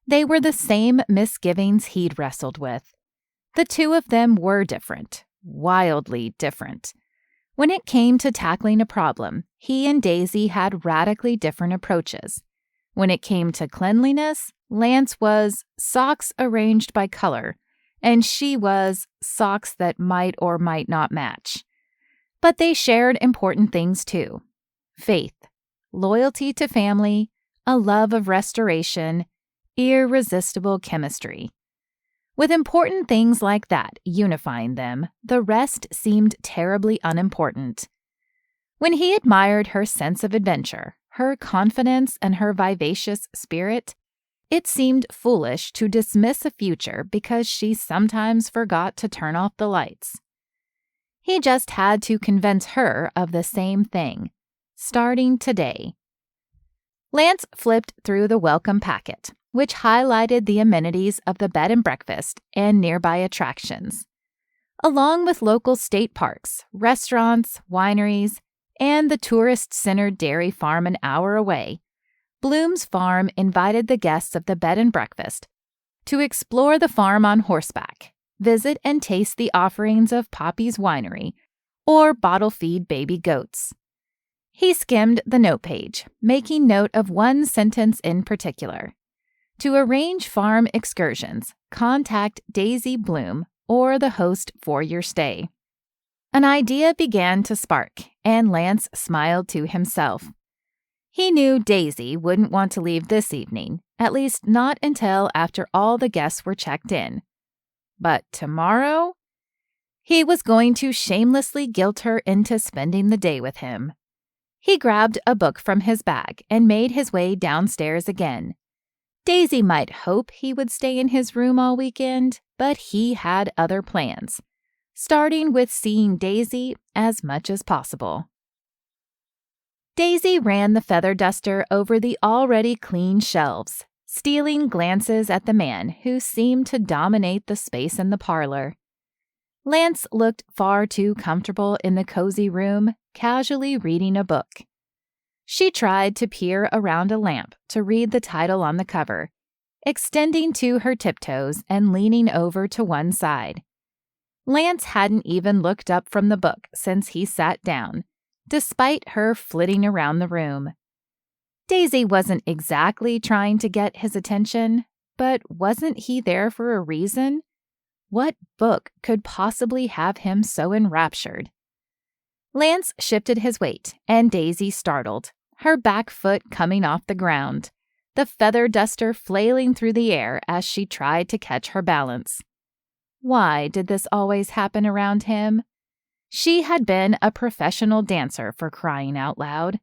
They were the same misgivings he'd wrestled with. The two of them were different, wildly different. When it came to tackling a problem, he and Daisy had radically different approaches. When it came to cleanliness, Lance was socks arranged by color, and she was socks that might or might not match. But they shared important things too. Faith, loyalty to family, a love of restoration, irresistible chemistry. With important things like that unifying them, the rest seemed terribly unimportant. When he admired her sense of adventure, her confidence, and her vivacious spirit, it seemed foolish to dismiss a future because she sometimes forgot to turn off the lights. He just had to convince her of the same thing, starting today. Lance flipped through the welcome packet, which highlighted the amenities of the bed and breakfast and nearby attractions, along with local state parks, restaurants, wineries, and the tourist-centered dairy farm an hour away. Bloom's Farm invited the guests of the bed and breakfast to explore the farm on horseback, visit and taste the offerings of Poppy's Winery, or bottle-feed baby goats. He skimmed the note page, making note of one sentence in particular. To arrange farm excursions, contact Daisy Bloom or the host for your stay. An idea began to spark, and Lance smiled to himself. He knew Daisy wouldn't want to leave this evening, at least not until after all the guests were checked in. But tomorrow? He was going to shamelessly guilt her into spending the day with him. He grabbed a book from his bag and made his way downstairs again. Daisy might hope he would stay in his room all weekend, but he had other plans, starting with seeing Daisy as much as possible. Daisy ran the feather duster over the already clean shelves, stealing glances at the man who seemed to dominate the space in the parlor. Lance looked far too comfortable in the cozy room, casually reading a book. She tried to peer around a lamp to read the title on the cover, extending to her tiptoes and leaning over to one side. Lance hadn't even looked up from the book since he sat down, despite her flitting around the room. Daisy wasn't exactly trying to get his attention, but wasn't he there for a reason? What book could possibly have him so enraptured? Lance shifted his weight, and Daisy startled, her back foot coming off the ground, the feather duster flailing through the air as she tried to catch her balance. Why did this always happen around him? She had been a professional dancer, for crying out loud.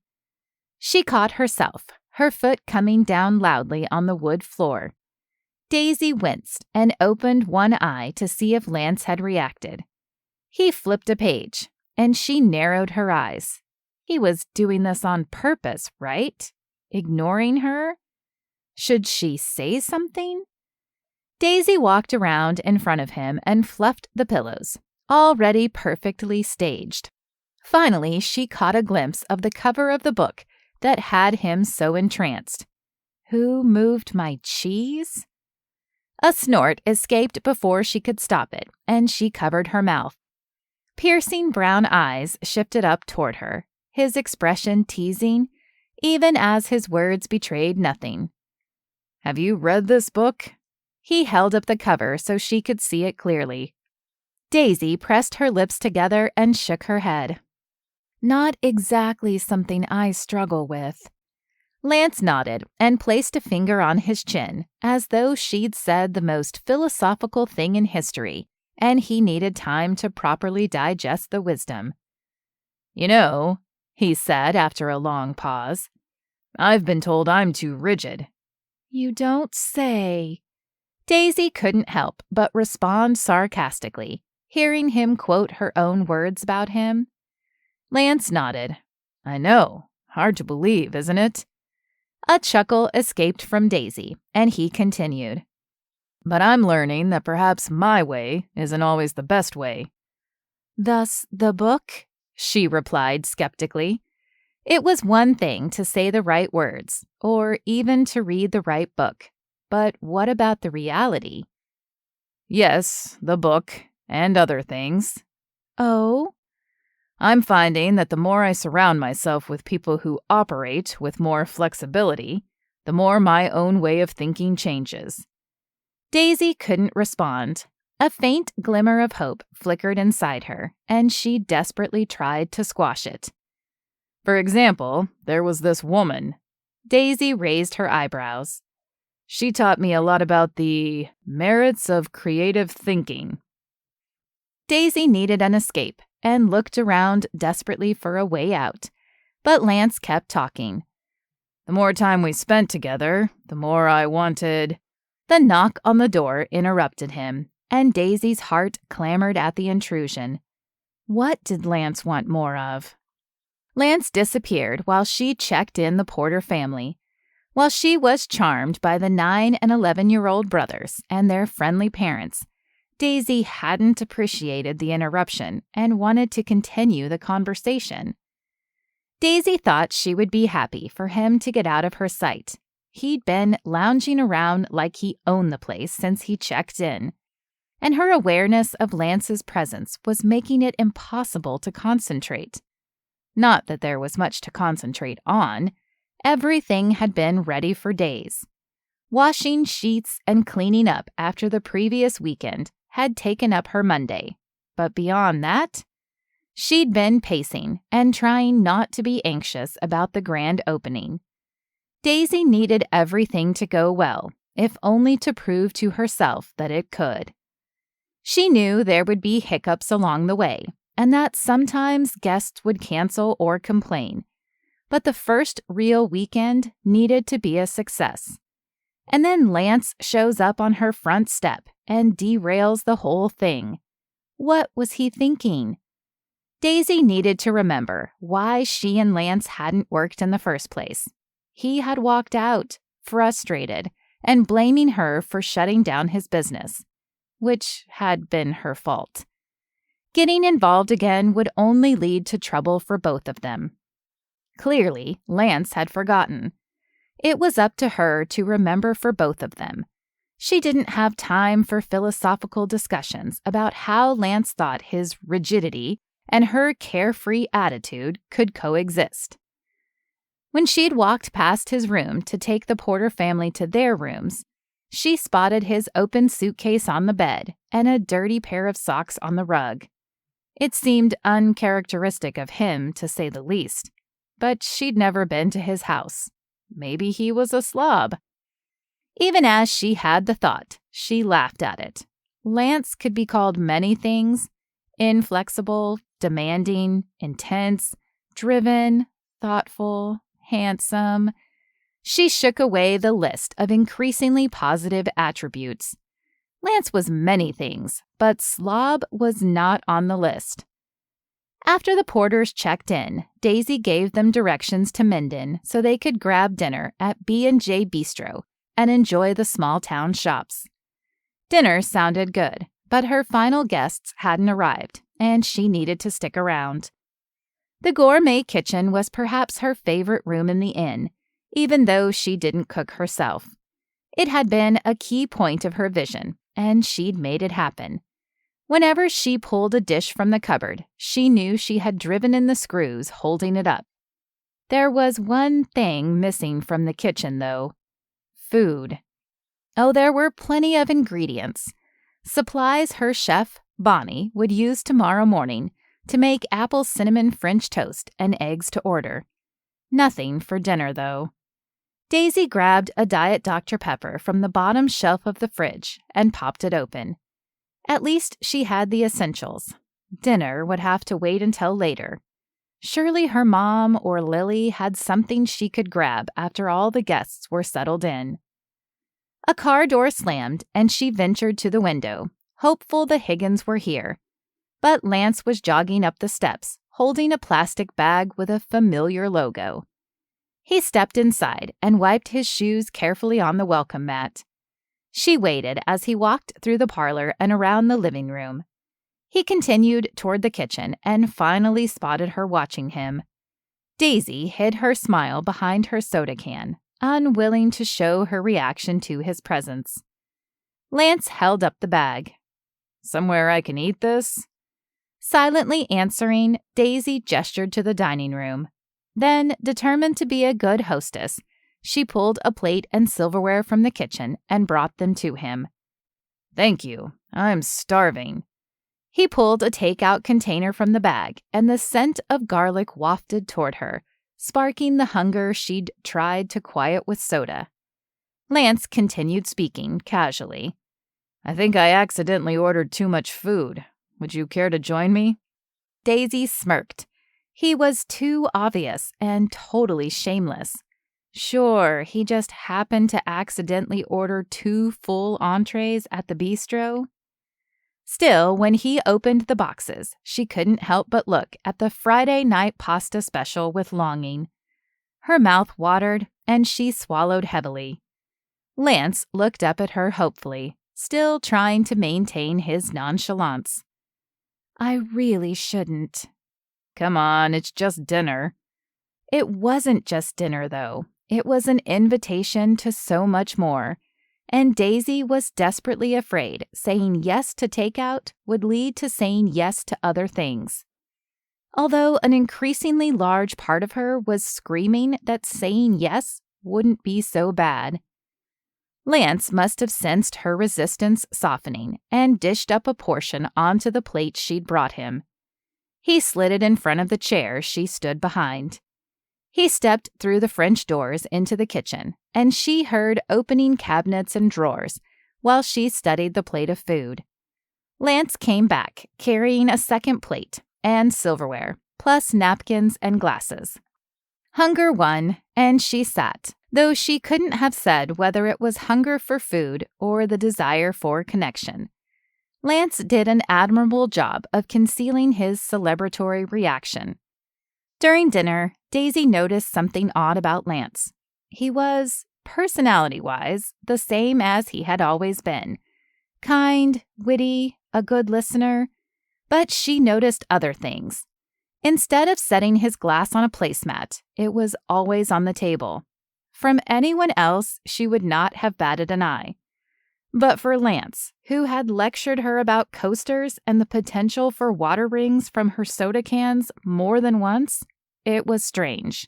She caught herself, her foot coming down loudly on the wood floor. Daisy winced and opened one eye to see if Lance had reacted. He flipped a page, and she narrowed her eyes. He was doing this on purpose, right? Ignoring her? Should she say something? Daisy walked around in front of him and fluffed the pillows, already perfectly staged. Finally, she caught a glimpse of the cover of the book that had him so entranced. Who moved my cheese? A snort escaped before she could stop it, and she covered her mouth. Piercing brown eyes shifted up toward her, his expression teasing, even as his words betrayed nothing. Have you read this book? He held up the cover so she could see it clearly. Daisy pressed her lips together and shook her head. Not exactly something I struggle with. Lance nodded and placed a finger on his chin, as though she'd said the most philosophical thing in history, and he needed time to properly digest the wisdom. You know, he said after a long pause, I've been told I'm too rigid. You don't say. Daisy couldn't help but respond sarcastically, hearing him quote her own words about him. Lance nodded. I know. Hard to believe, isn't it? A chuckle escaped from Daisy, and he continued. But I'm learning that perhaps my way isn't always the best way. Thus the book? She replied skeptically. It was one thing to say the right words, or even to read the right book. But what about the reality? Yes, the book, and other things. Oh? I'm finding that the more I surround myself with people who operate with more flexibility, the more my own way of thinking changes. Daisy couldn't respond. A faint glimmer of hope flickered inside her, and she desperately tried to squash it. For example, there was this woman. Daisy raised her eyebrows. She taught me a lot about the merits of creative thinking. Daisy needed an escape and looked around desperately for a way out, but Lance kept talking. The more time we spent together, the more I wanted... The knock on the door interrupted him, and Daisy's heart clamored at the intrusion. What did Lance want more of? Lance disappeared while she checked in the Porter family. While she was charmed by the 9 and 11-year-old brothers and their friendly parents, Daisy hadn't appreciated the interruption and wanted to continue the conversation. Daisy thought she would be happy for him to get out of her sight. He'd been lounging around like he owned the place since he checked in, and her awareness of Lance's presence was making it impossible to concentrate. Not that there was much to concentrate on. Everything had been ready for days. Washing sheets and cleaning up after the previous weekend had taken up her Monday, but beyond that, she'd been pacing and trying not to be anxious about the grand opening. Daisy needed everything to go well, if only to prove to herself that it could. She knew there would be hiccups along the way, and that sometimes guests would cancel or complain, but the first real weekend needed to be a success. And then Lance shows up on her front step and derails the whole thing. What was he thinking? Daisy needed to remember why she and Lance hadn't worked in the first place. He had walked out, frustrated, and blaming her for shutting down his business, which had been her fault. Getting involved again would only lead to trouble for both of them. Clearly, Lance had forgotten. It was up to her to remember for both of them. She didn't have time for philosophical discussions about how Lance thought his rigidity and her carefree attitude could coexist. When she'd walked past his room to take the Porter family to their rooms, she spotted his open suitcase on the bed and a dirty pair of socks on the rug. It seemed uncharacteristic of him, to say the least, but she'd never been to his house. Maybe he was a slob. Even as she had the thought, she laughed at it. Lance could be called many things: inflexible, demanding, intense, driven, thoughtful, handsome. She shook away the list of increasingly positive attributes. Lance was many things, but slob was not on the list. After the Porters checked in, Daisy gave them directions to Minden so they could grab dinner at B&J Bistro and enjoy the small-town shops. Dinner sounded good, but her final guests hadn't arrived, and she needed to stick around. The gourmet kitchen was perhaps her favorite room in the inn, even though she didn't cook herself. It had been a key point of her vision, and she'd made it happen. Whenever she pulled a dish from the cupboard, she knew she had driven in the screws holding it up. There was one thing missing from the kitchen, though: food. Oh, there were plenty of ingredients. Supplies her chef, Bonnie, would use tomorrow morning to make apple cinnamon French toast and eggs to order. Nothing for dinner, though. Daisy grabbed a Diet Dr. Pepper from the bottom shelf of the fridge and popped it open. At least she had the essentials. Dinner would have to wait until later. Surely her mom or Lily had something she could grab after all the guests were settled in. A car door slammed, and she ventured to the window, hopeful the Higgins were here. But Lance was jogging up the steps, holding a plastic bag with a familiar logo. He stepped inside and wiped his shoes carefully on the welcome mat. She waited as he walked through the parlor and around the living room. He continued toward the kitchen and finally spotted her watching him. Daisy hid her smile behind her soda can, unwilling to show her reaction to his presence. Lance held up the bag. "Somewhere I can eat this?" Silently answering, Daisy gestured to the dining room. Then, determined to be a good hostess, she pulled a plate and silverware from the kitchen and brought them to him. "Thank you. I'm starving." He pulled a takeout container from the bag, and the scent of garlic wafted toward her, sparking the hunger she'd tried to quiet with soda. Lance continued speaking casually. "I think I accidentally ordered too much food. Would you care to join me?" Daisy smirked. He was too obvious and totally shameless. Sure, he just happened to accidentally order 2 full entrees at the bistro. Still, when he opened the boxes, she couldn't help but look at the Friday night pasta special with longing. Her mouth watered, and she swallowed heavily. Lance looked up at her hopefully, still trying to maintain his nonchalance. "I really shouldn't." "Come on, it's just dinner." It wasn't just dinner, though. It was an invitation to so much more, and Daisy was desperately afraid saying yes to takeout would lead to saying yes to other things. Although an increasingly large part of her was screaming that saying yes wouldn't be so bad. Lance must have sensed her resistance softening and dished up a portion onto the plate she'd brought him. He slid it in front of the chair she stood behind. He stepped through the French doors into the kitchen, and she heard opening cabinets and drawers while she studied the plate of food. Lance came back, carrying a second plate and silverware, plus napkins and glasses. Hunger won, and she sat, though she couldn't have said whether it was hunger for food or the desire for connection. Lance did an admirable job of concealing his celebratory reaction. During dinner, Daisy noticed something odd about Lance. He was, personality-wise, the same as he had always been. Kind, witty, a good listener. But she noticed other things. Instead of setting his glass on a placemat, it was always on the table. From anyone else, she would not have batted an eye. But for Lance, who had lectured her about coasters and the potential for water rings from her soda cans more than once, it was strange.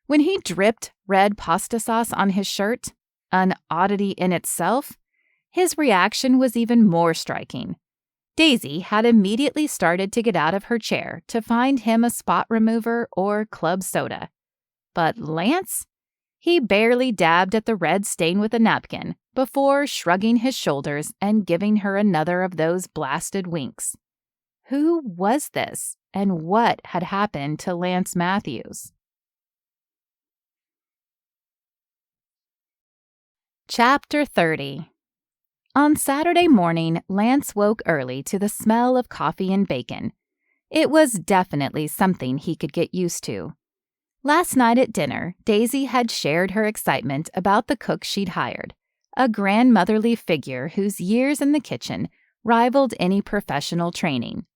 When he dripped red pasta sauce on his shirt, an oddity in itself, his reaction was even more striking. Daisy had immediately started to get out of her chair to find him a spot remover or club soda. But Lance? He barely dabbed at the red stain with a napkin before shrugging his shoulders and giving her another of those blasted winks. Who was this, and what had happened to Lance Matthews? Chapter 30. On Saturday morning, Lance woke early to the smell of coffee and bacon. It was definitely something he could get used to. Last night at dinner, Daisy had shared her excitement about the cook she'd hired, a grandmotherly figure whose years in the kitchen rivaled any professional training.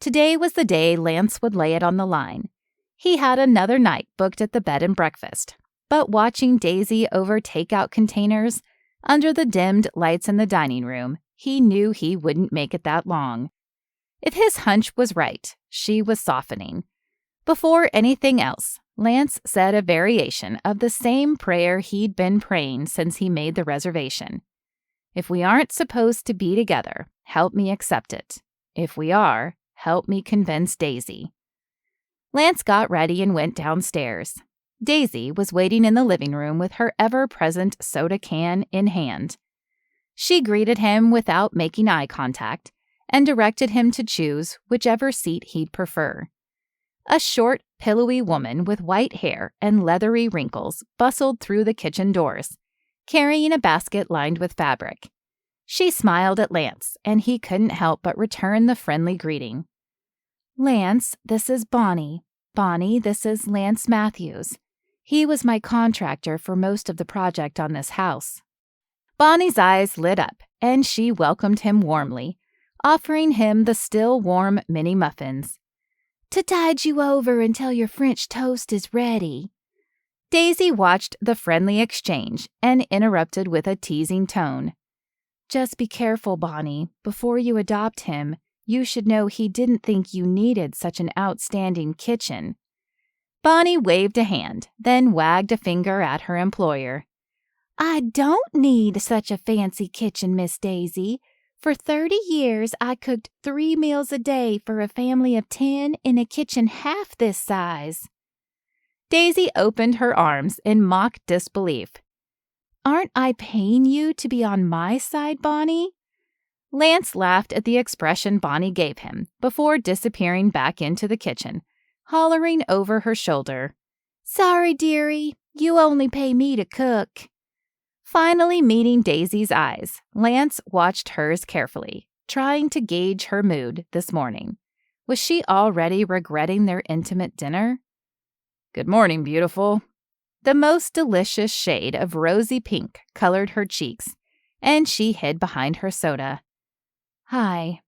Today was the day Lance would lay it on the line. He had another night booked at the bed and breakfast, but watching Daisy over takeout containers under the dimmed lights in the dining room, he knew he wouldn't make it that long. If his hunch was right, she was softening. Before anything else, Lance said a variation of the same prayer he'd been praying since he made the reservation. If we aren't supposed to be together, help me accept it. If we are, help me convince Daisy. Lance got ready and went downstairs. Daisy was waiting in the living room with her ever-present soda can in hand. She greeted him without making eye contact and directed him to choose whichever seat he'd prefer. A short, pillowy woman with white hair and leathery wrinkles bustled through the kitchen doors, carrying a basket lined with fabric. She smiled at Lance, and he couldn't help but return the friendly greeting. "Lance, this is Bonnie. Bonnie, this is Lance Matthews. He was my contractor for most of the project on this house." Bonnie's eyes lit up, and she welcomed him warmly, offering him the still warm mini muffins. "To tide you over until your French toast is ready." Daisy watched the friendly exchange and interrupted with a teasing tone. "Just be careful, Bonnie. Before you adopt him, you should know he didn't think you needed such an outstanding kitchen." Bonnie waved a hand, then wagged a finger at her employer. "I don't need such a fancy kitchen, Miss Daisy. For 30 years, I cooked 3 meals a day for a family of 10 in a kitchen half this size." Daisy opened her arms in mock disbelief. "Aren't I paying you to be on my side, Bonnie?" Lance laughed at the expression Bonnie gave him before disappearing back into the kitchen, hollering over her shoulder, "Sorry, dearie, you only pay me to cook." Finally meeting Daisy's eyes, Lance watched hers carefully, trying to gauge her mood this morning. Was she already regretting their intimate dinner? "Good morning, beautiful." The most delicious shade of rosy pink colored her cheeks, and she hid behind her soda. "Hi."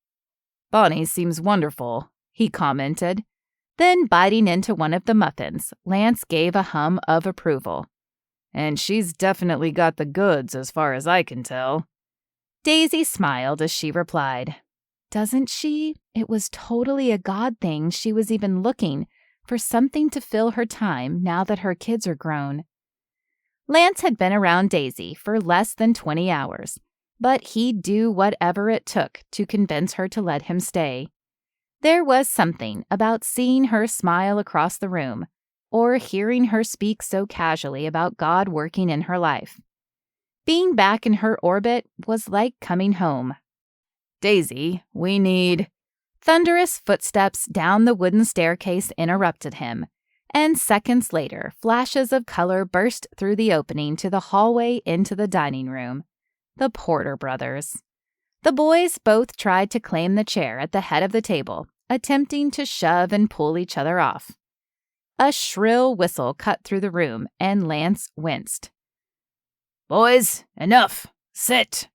"Bonnie seems wonderful," he commented. Then, biting into one of the muffins, Lance gave a hum of approval. "And she's definitely got the goods as far as I can tell." Daisy smiled as she replied, "Doesn't she? It was totally a God thing she was even looking for something to fill her time now that her kids are grown." Lance had been around Daisy for less than 20 hours, but he'd do whatever it took to convince her to let him stay. There was something about seeing her smile across the room, or hearing her speak so casually about God working in her life. Being back in her orbit was like coming home. "Daisy, we need—" Thunderous footsteps down the wooden staircase interrupted him, and seconds later, flashes of color burst through the opening to the hallway into the dining room. The Porter brothers. The boys both tried to claim the chair at the head of the table, attempting to shove and pull each other off. A shrill whistle cut through the room, and Lance winced. "Boys, enough! Sit!"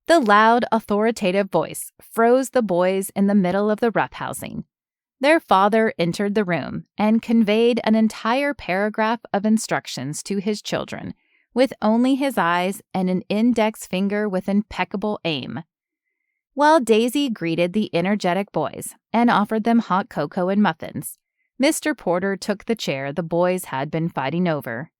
The loud, authoritative voice froze the boys in the middle of the roughhousing. Their father entered the room and conveyed an entire paragraph of instructions to his children with only his eyes and an index finger with impeccable aim. While Daisy greeted the energetic boys and offered them hot cocoa and muffins, Mr. Porter took the chair the boys had been fighting over.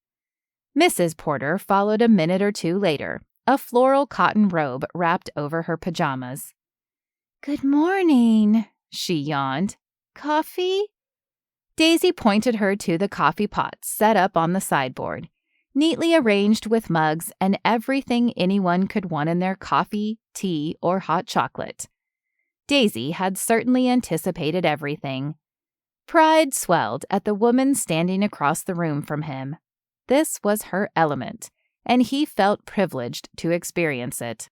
Mrs. Porter followed a minute or two later, a floral cotton robe wrapped over her pajamas. "Good morning," she yawned. "Coffee?" Daisy pointed her to the coffee pots set up on the sideboard, neatly arranged with mugs and everything anyone could want in their coffee, tea, or hot chocolate. Daisy had certainly anticipated everything. Pride swelled at the woman standing across the room from him. This was her element, and he felt privileged to experience it.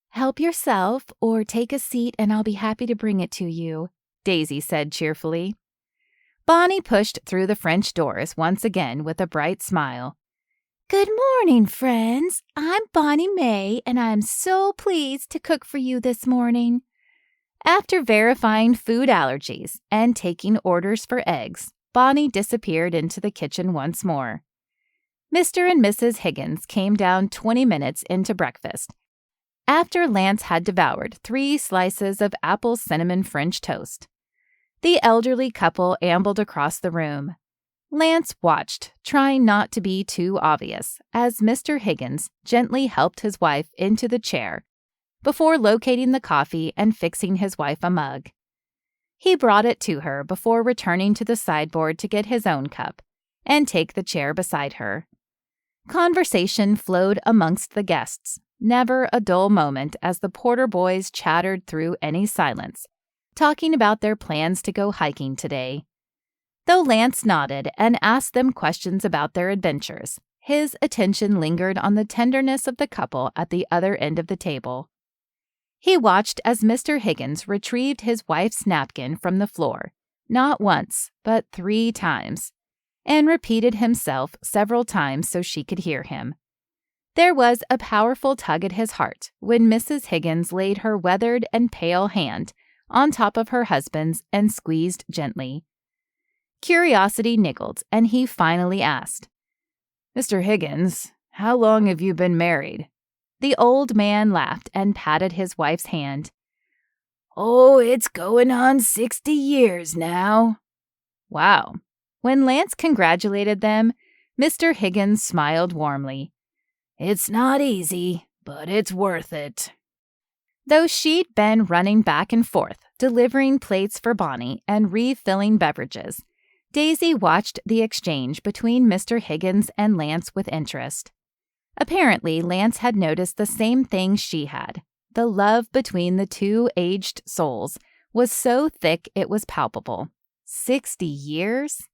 "Help yourself, or take a seat and I'll be happy to bring it to you," Daisy said cheerfully. Bonnie pushed through the French doors once again with a bright smile. "Good morning, friends. I'm Bonnie May, and I'm so pleased to cook for you this morning." After verifying food allergies and taking orders for eggs, Bonnie disappeared into the kitchen once more. Mr. and Mrs. Higgins came down 20 minutes into breakfast, after Lance had devoured 3 slices of apple cinnamon French toast. The elderly couple ambled across the room. Lance watched, trying not to be too obvious, as Mr. Higgins gently helped his wife into the chair before locating the coffee and fixing his wife a mug. He brought it to her before returning to the sideboard to get his own cup and take the chair beside her. Conversation flowed amongst the guests, never a dull moment as the Porter boys chattered through any silence, talking about their plans to go hiking today. Though Lance nodded and asked them questions about their adventures, his attention lingered on the tenderness of the couple at the other end of the table. He watched as Mr. Higgins retrieved his wife's napkin from the floor, not once, but 3 times, and repeated himself several times so she could hear him. There was a powerful tug at his heart when Mrs. Higgins laid her weathered and pale hand on top of her husband's and squeezed gently. Curiosity niggled, and he finally asked, "Mr. Higgins, how long have you been married?" The old man laughed and patted his wife's hand. "Oh, it's going on 60 years now." Wow. When Lance congratulated them, Mr. Higgins smiled warmly. "It's not easy, but it's worth it." Though she'd been running back and forth, delivering plates for Bonnie and refilling beverages, Daisy watched the exchange between Mr. Higgins and Lance with interest. Apparently, Lance had noticed the same thing she had. The love between the 2 aged souls was so thick it was palpable. 60 years?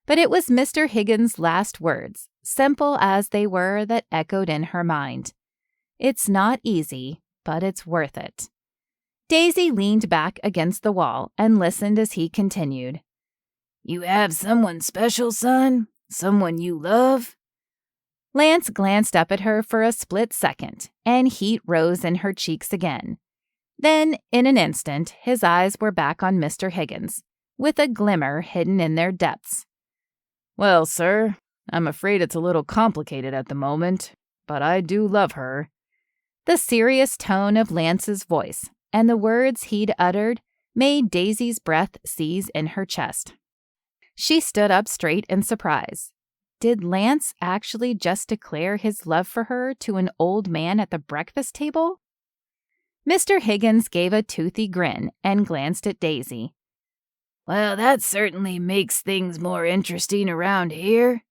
But it was Mr. Higgins' last words, simple as they were, that echoed in her mind. It's not easy, but it's worth it. Daisy leaned back against the wall and listened as he continued. "You have someone special, son? Someone you love?" Lance glanced up at her for a split second, and heat rose in her cheeks again. Then, in an instant, his eyes were back on Mr. Higgins, with a glimmer hidden in their depths. "Well, sir, I'm afraid it's a little complicated at the moment, but I do love her." The serious tone of Lance's voice and the words he'd uttered made Daisy's breath seize in her chest. She stood up straight in surprise. Did Lance actually just declare his love for her to an old man at the breakfast table? Mr. Higgins gave a toothy grin and glanced at Daisy. "Well, that certainly makes things more interesting around here."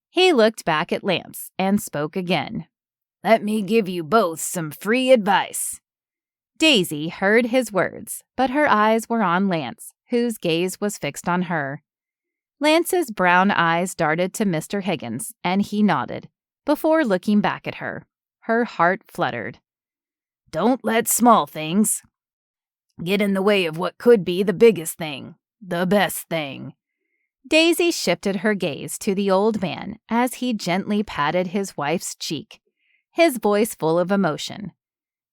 He looked back at Lance and spoke again. "Let me give you both some free advice." Daisy heard his words, but her eyes were on Lance, whose gaze was fixed on her. Lance's brown eyes darted to Mr. Higgins, and he nodded, before looking back at her. Her heart fluttered. "Don't let small things get in the way of what could be the biggest thing, the best thing." Daisy shifted her gaze to the old man as he gently patted his wife's cheek, his voice full of emotion.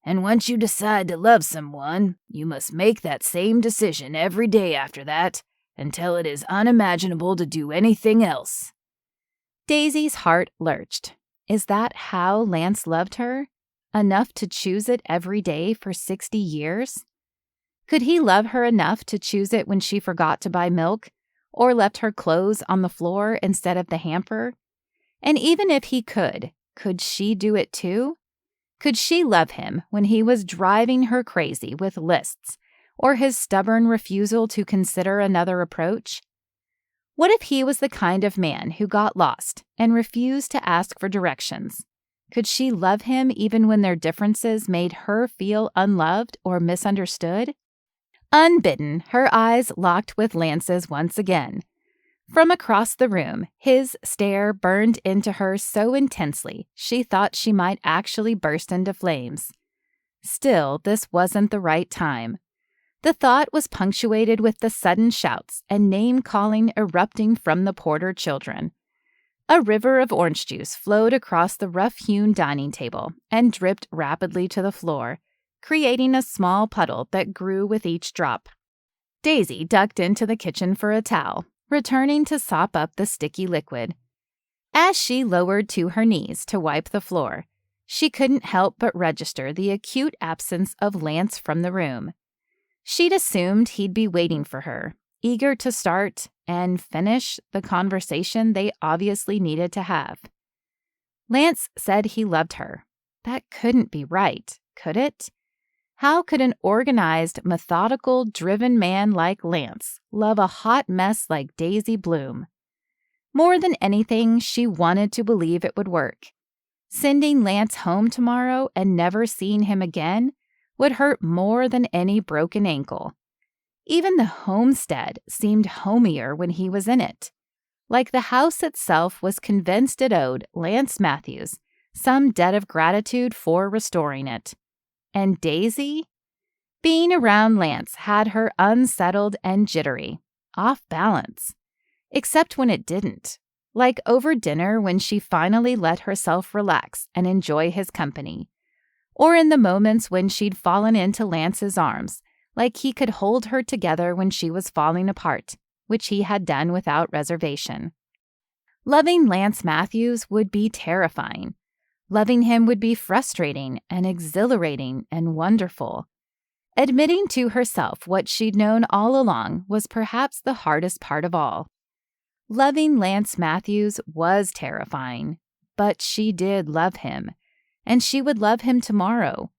"And once you decide to love someone, you must make that same decision every day after that, until it is unimaginable to do anything else." Daisy's heart lurched. Is that how Lance loved her? Enough to choose it every day for 60 years? Could he love her enough to choose it when she forgot to buy milk or left her clothes on the floor instead of the hamper? And even if he could she do it too? Could she love him when he was driving her crazy with lists or his stubborn refusal to consider another approach? What if he was the kind of man who got lost and refused to ask for directions? Could she love him even when their differences made her feel unloved or misunderstood? Unbidden, her eyes locked with Lance's once again. From across the room, his stare burned into her so intensely she thought she might actually burst into flames. Still, this wasn't the right time. The thought was punctuated with the sudden shouts and name-calling erupting from the Porter children. A river of orange juice flowed across the rough-hewn dining table and dripped rapidly to the floor, creating a small puddle that grew with each drop. Daisy ducked into the kitchen for a towel, returning to sop up the sticky liquid. As she lowered to her knees to wipe the floor, she couldn't help but register the acute absence of Lance from the room. She'd assumed he'd be waiting for her, eager to start and finish the conversation they obviously needed to have. Lance said he loved her. That couldn't be right, could it? How could an organized, methodical, driven man like Lance love a hot mess like Daisy Bloom? More than anything, she wanted to believe it would work. Sending Lance home tomorrow and never seeing him again would hurt more than any broken ankle. Even the homestead seemed homier when he was in it. Like the house itself was convinced it owed Lance Matthews some debt of gratitude for restoring it. And Daisy? Being around Lance had her unsettled and jittery, off balance. Except when it didn't. Like over dinner when she finally let herself relax and enjoy his company. Or in the moments when she'd fallen into Lance's arms, like he could hold her together when she was falling apart, which he had done without reservation. Loving Lance Matthews would be terrifying. Loving him would be frustrating and exhilarating and wonderful. Admitting to herself what she'd known all along was perhaps the hardest part of all. Loving Lance Matthews was terrifying, but she did love him, and she would love him tomorrow.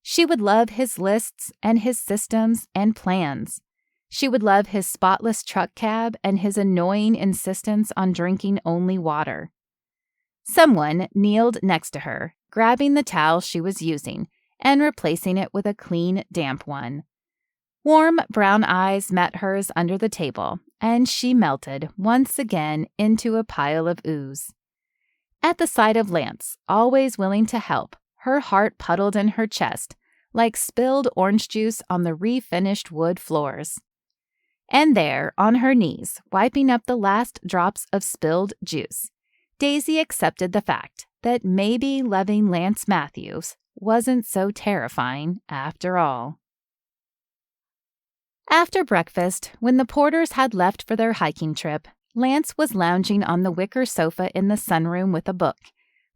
She would love his lists and his systems and plans. She would love his spotless truck cab and his annoying insistence on drinking only water. Someone kneeled next to her, grabbing the towel she was using and replacing it with a clean, damp one. Warm brown eyes met hers under the table, and she melted once again into a pile of ooze. At the sight of Lance, always willing to help, her heart puddled in her chest like spilled orange juice on the refinished wood floors. And there, on her knees, wiping up the last drops of spilled juice, Daisy accepted the fact that maybe loving Lance Matthews wasn't so terrifying after all. After breakfast, when the Porters had left for their hiking trip, Lance was lounging on the wicker sofa in the sunroom with a book,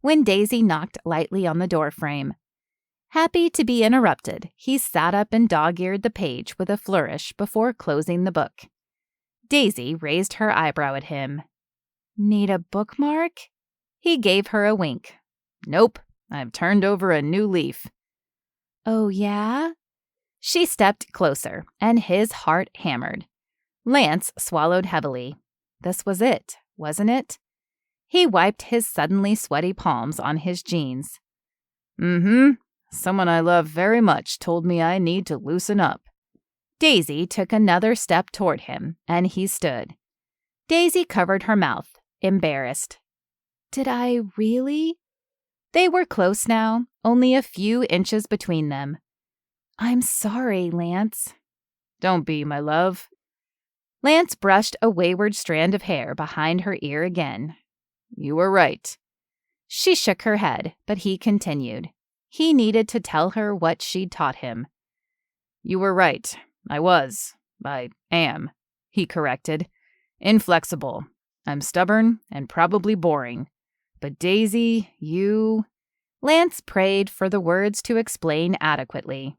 when Daisy knocked lightly on the doorframe. Happy to be interrupted, he sat up and dog-eared the page with a flourish before closing the book. Daisy raised her eyebrow at him. "Need a bookmark?" He gave her a wink. "Nope, I've turned over a new leaf." "Oh, yeah?" She stepped closer, and his heart hammered. Lance swallowed heavily. This was it, wasn't it? He wiped his suddenly sweaty palms on his jeans. Someone I love very much told me I need to loosen up." Daisy took another step toward him, and he stood. Daisy covered her mouth, embarrassed. "Did I really?" They were close now, only a few inches between them. "I'm sorry, Lance." "Don't be, my love." Lance brushed a wayward strand of hair behind her ear again. "You were right." She shook her head, but he continued. He needed to tell her what she'd taught him. "You were right. I am," he corrected. "Inflexible. I'm stubborn and probably boring. But Daisy, you... Lance prayed for the words to explain adequately.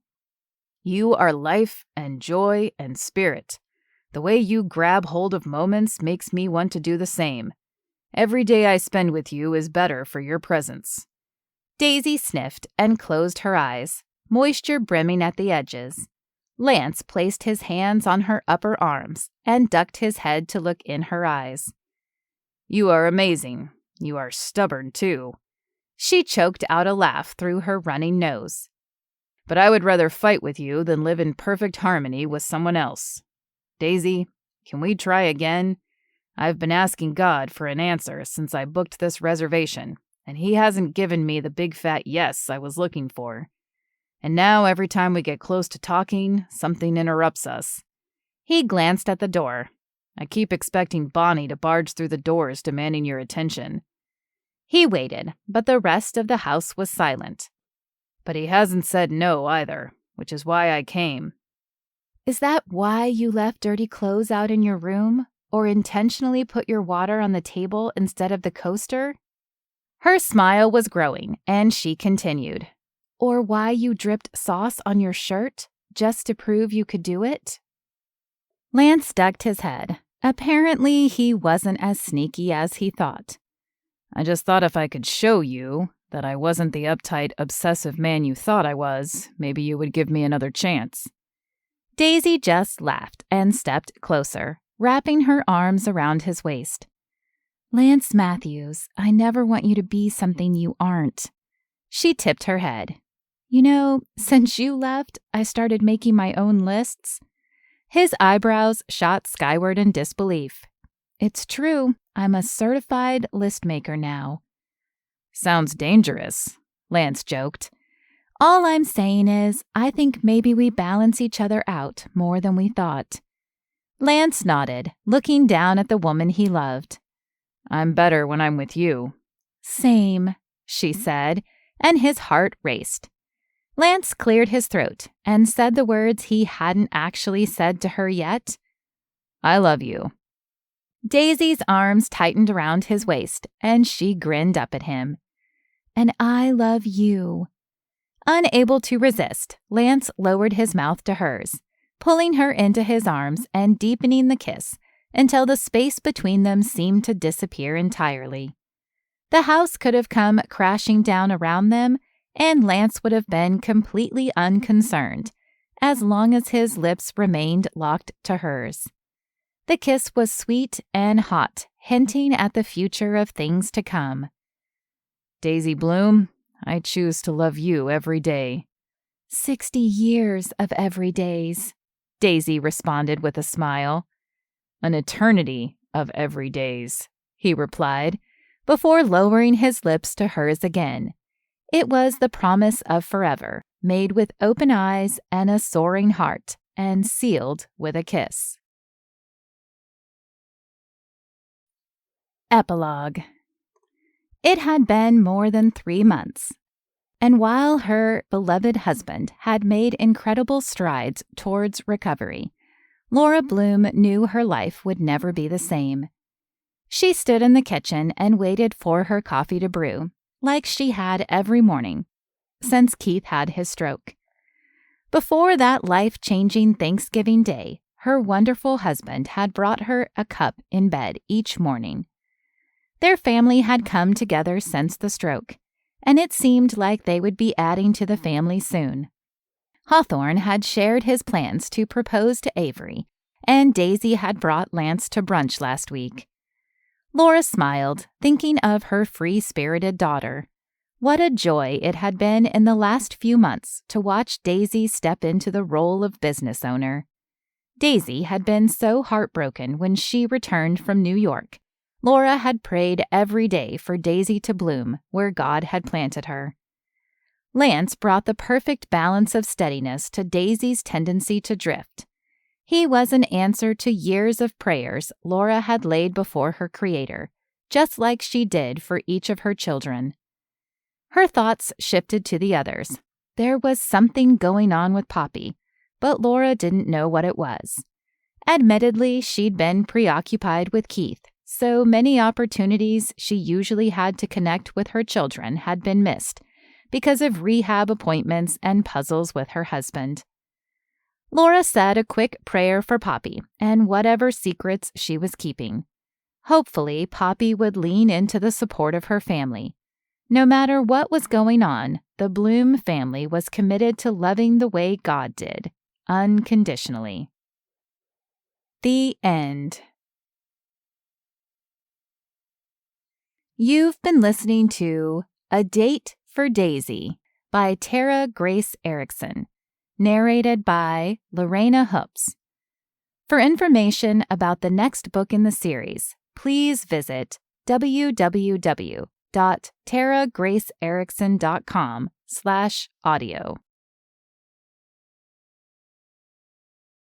You are life and joy and spirit. The way you grab hold of moments makes me want to do the same. Every day I spend with you is better for your presence. Daisy sniffed and closed her eyes, moisture brimming at the edges. Lance placed his hands on her upper arms and ducked his head to look in her eyes. You are amazing. You are stubborn, too. She choked out a laugh through her running nose. But I would rather fight with you than live in perfect harmony with someone else. Daisy, can we try again? I've been asking God for an answer since I booked this reservation, and he hasn't given me the big fat yes I was looking for. And now every time we get close to talking, something interrupts us. He glanced at the door. I keep expecting Bonnie to barge through the doors demanding your attention. He waited, but the rest of the house was silent. But he hasn't said no either, which is why I came. Is that why you left dirty clothes out in your room, or intentionally put your water on the table instead of the coaster? Her smile was growing, and she continued. Or why you dripped sauce on your shirt, just to prove you could do it? Lance ducked his head. Apparently, he wasn't as sneaky as he thought. I just thought if I could show you that I wasn't the uptight, obsessive man you thought I was, maybe you would give me another chance. Daisy just laughed and stepped closer, wrapping her arms around his waist. Lance Matthews, I never want you to be something you aren't. She tipped her head. You know, since you left, I started making my own lists. His eyebrows shot skyward in disbelief. It's true, I'm a certified list maker now. Sounds dangerous, Lance joked. All I'm saying is, I think maybe we balance each other out more than we thought. Lance nodded, looking down at the woman he loved. I'm better when I'm with you. Same, she said, and his heart raced. Lance cleared his throat and said the words he hadn't actually said to her yet. I love you. Daisy's arms tightened around his waist, and she grinned up at him. And I love you. Unable to resist, Lance lowered his mouth to hers, pulling her into his arms and deepening the kiss until the space between them seemed to disappear entirely. The house could have come crashing down around them, and Lance would have been completely unconcerned, as long as his lips remained locked to hers. The kiss was sweet and hot, hinting at the future of things to come. Daisy Bloom, I choose to love you every day. 60 years of every days, Daisy responded with a smile. An eternity of every days, he replied, before lowering his lips to hers again. It was the promise of forever, made with open eyes and a soaring heart, and sealed with a kiss. Epilogue. It had been more than 3 months, and while her beloved husband had made incredible strides towards recovery, Laura Bloom knew her life would never be the same. She stood in the kitchen and waited for her coffee to brew, like she had every morning, since Keith had his stroke. Before that life-changing Thanksgiving day, her wonderful husband had brought her a cup in bed each morning. Their family had come together since the stroke, and it seemed like they would be adding to the family soon. Hawthorne had shared his plans to propose to Avery, and Daisy had brought Lance to brunch last week. Laura smiled, thinking of her free-spirited daughter. What a joy it had been in the last few months to watch Daisy step into the role of business owner. Daisy had been so heartbroken when she returned from New York. Laura had prayed every day for Daisy to bloom where God had planted her. Lance brought the perfect balance of steadiness to Daisy's tendency to drift. He was an answer to years of prayers Laura had laid before her Creator, just like she did for each of her children. Her thoughts shifted to the others. There was something going on with Poppy, but Laura didn't know what it was. Admittedly, she'd been preoccupied with Keith, so many opportunities she usually had to connect with her children had been missed because of rehab appointments and puzzles with her husband. Laura said a quick prayer for Poppy and whatever secrets she was keeping. Hopefully, Poppy would lean into the support of her family. No matter what was going on, the Bloom family was committed to loving the way God did, unconditionally. The end. You've been listening to A Date for Daisy by Tara Grace Ericson, narrated by Lorana Hoopes. For information about the next book in the series, please visit www.taragraceericson.com/audio.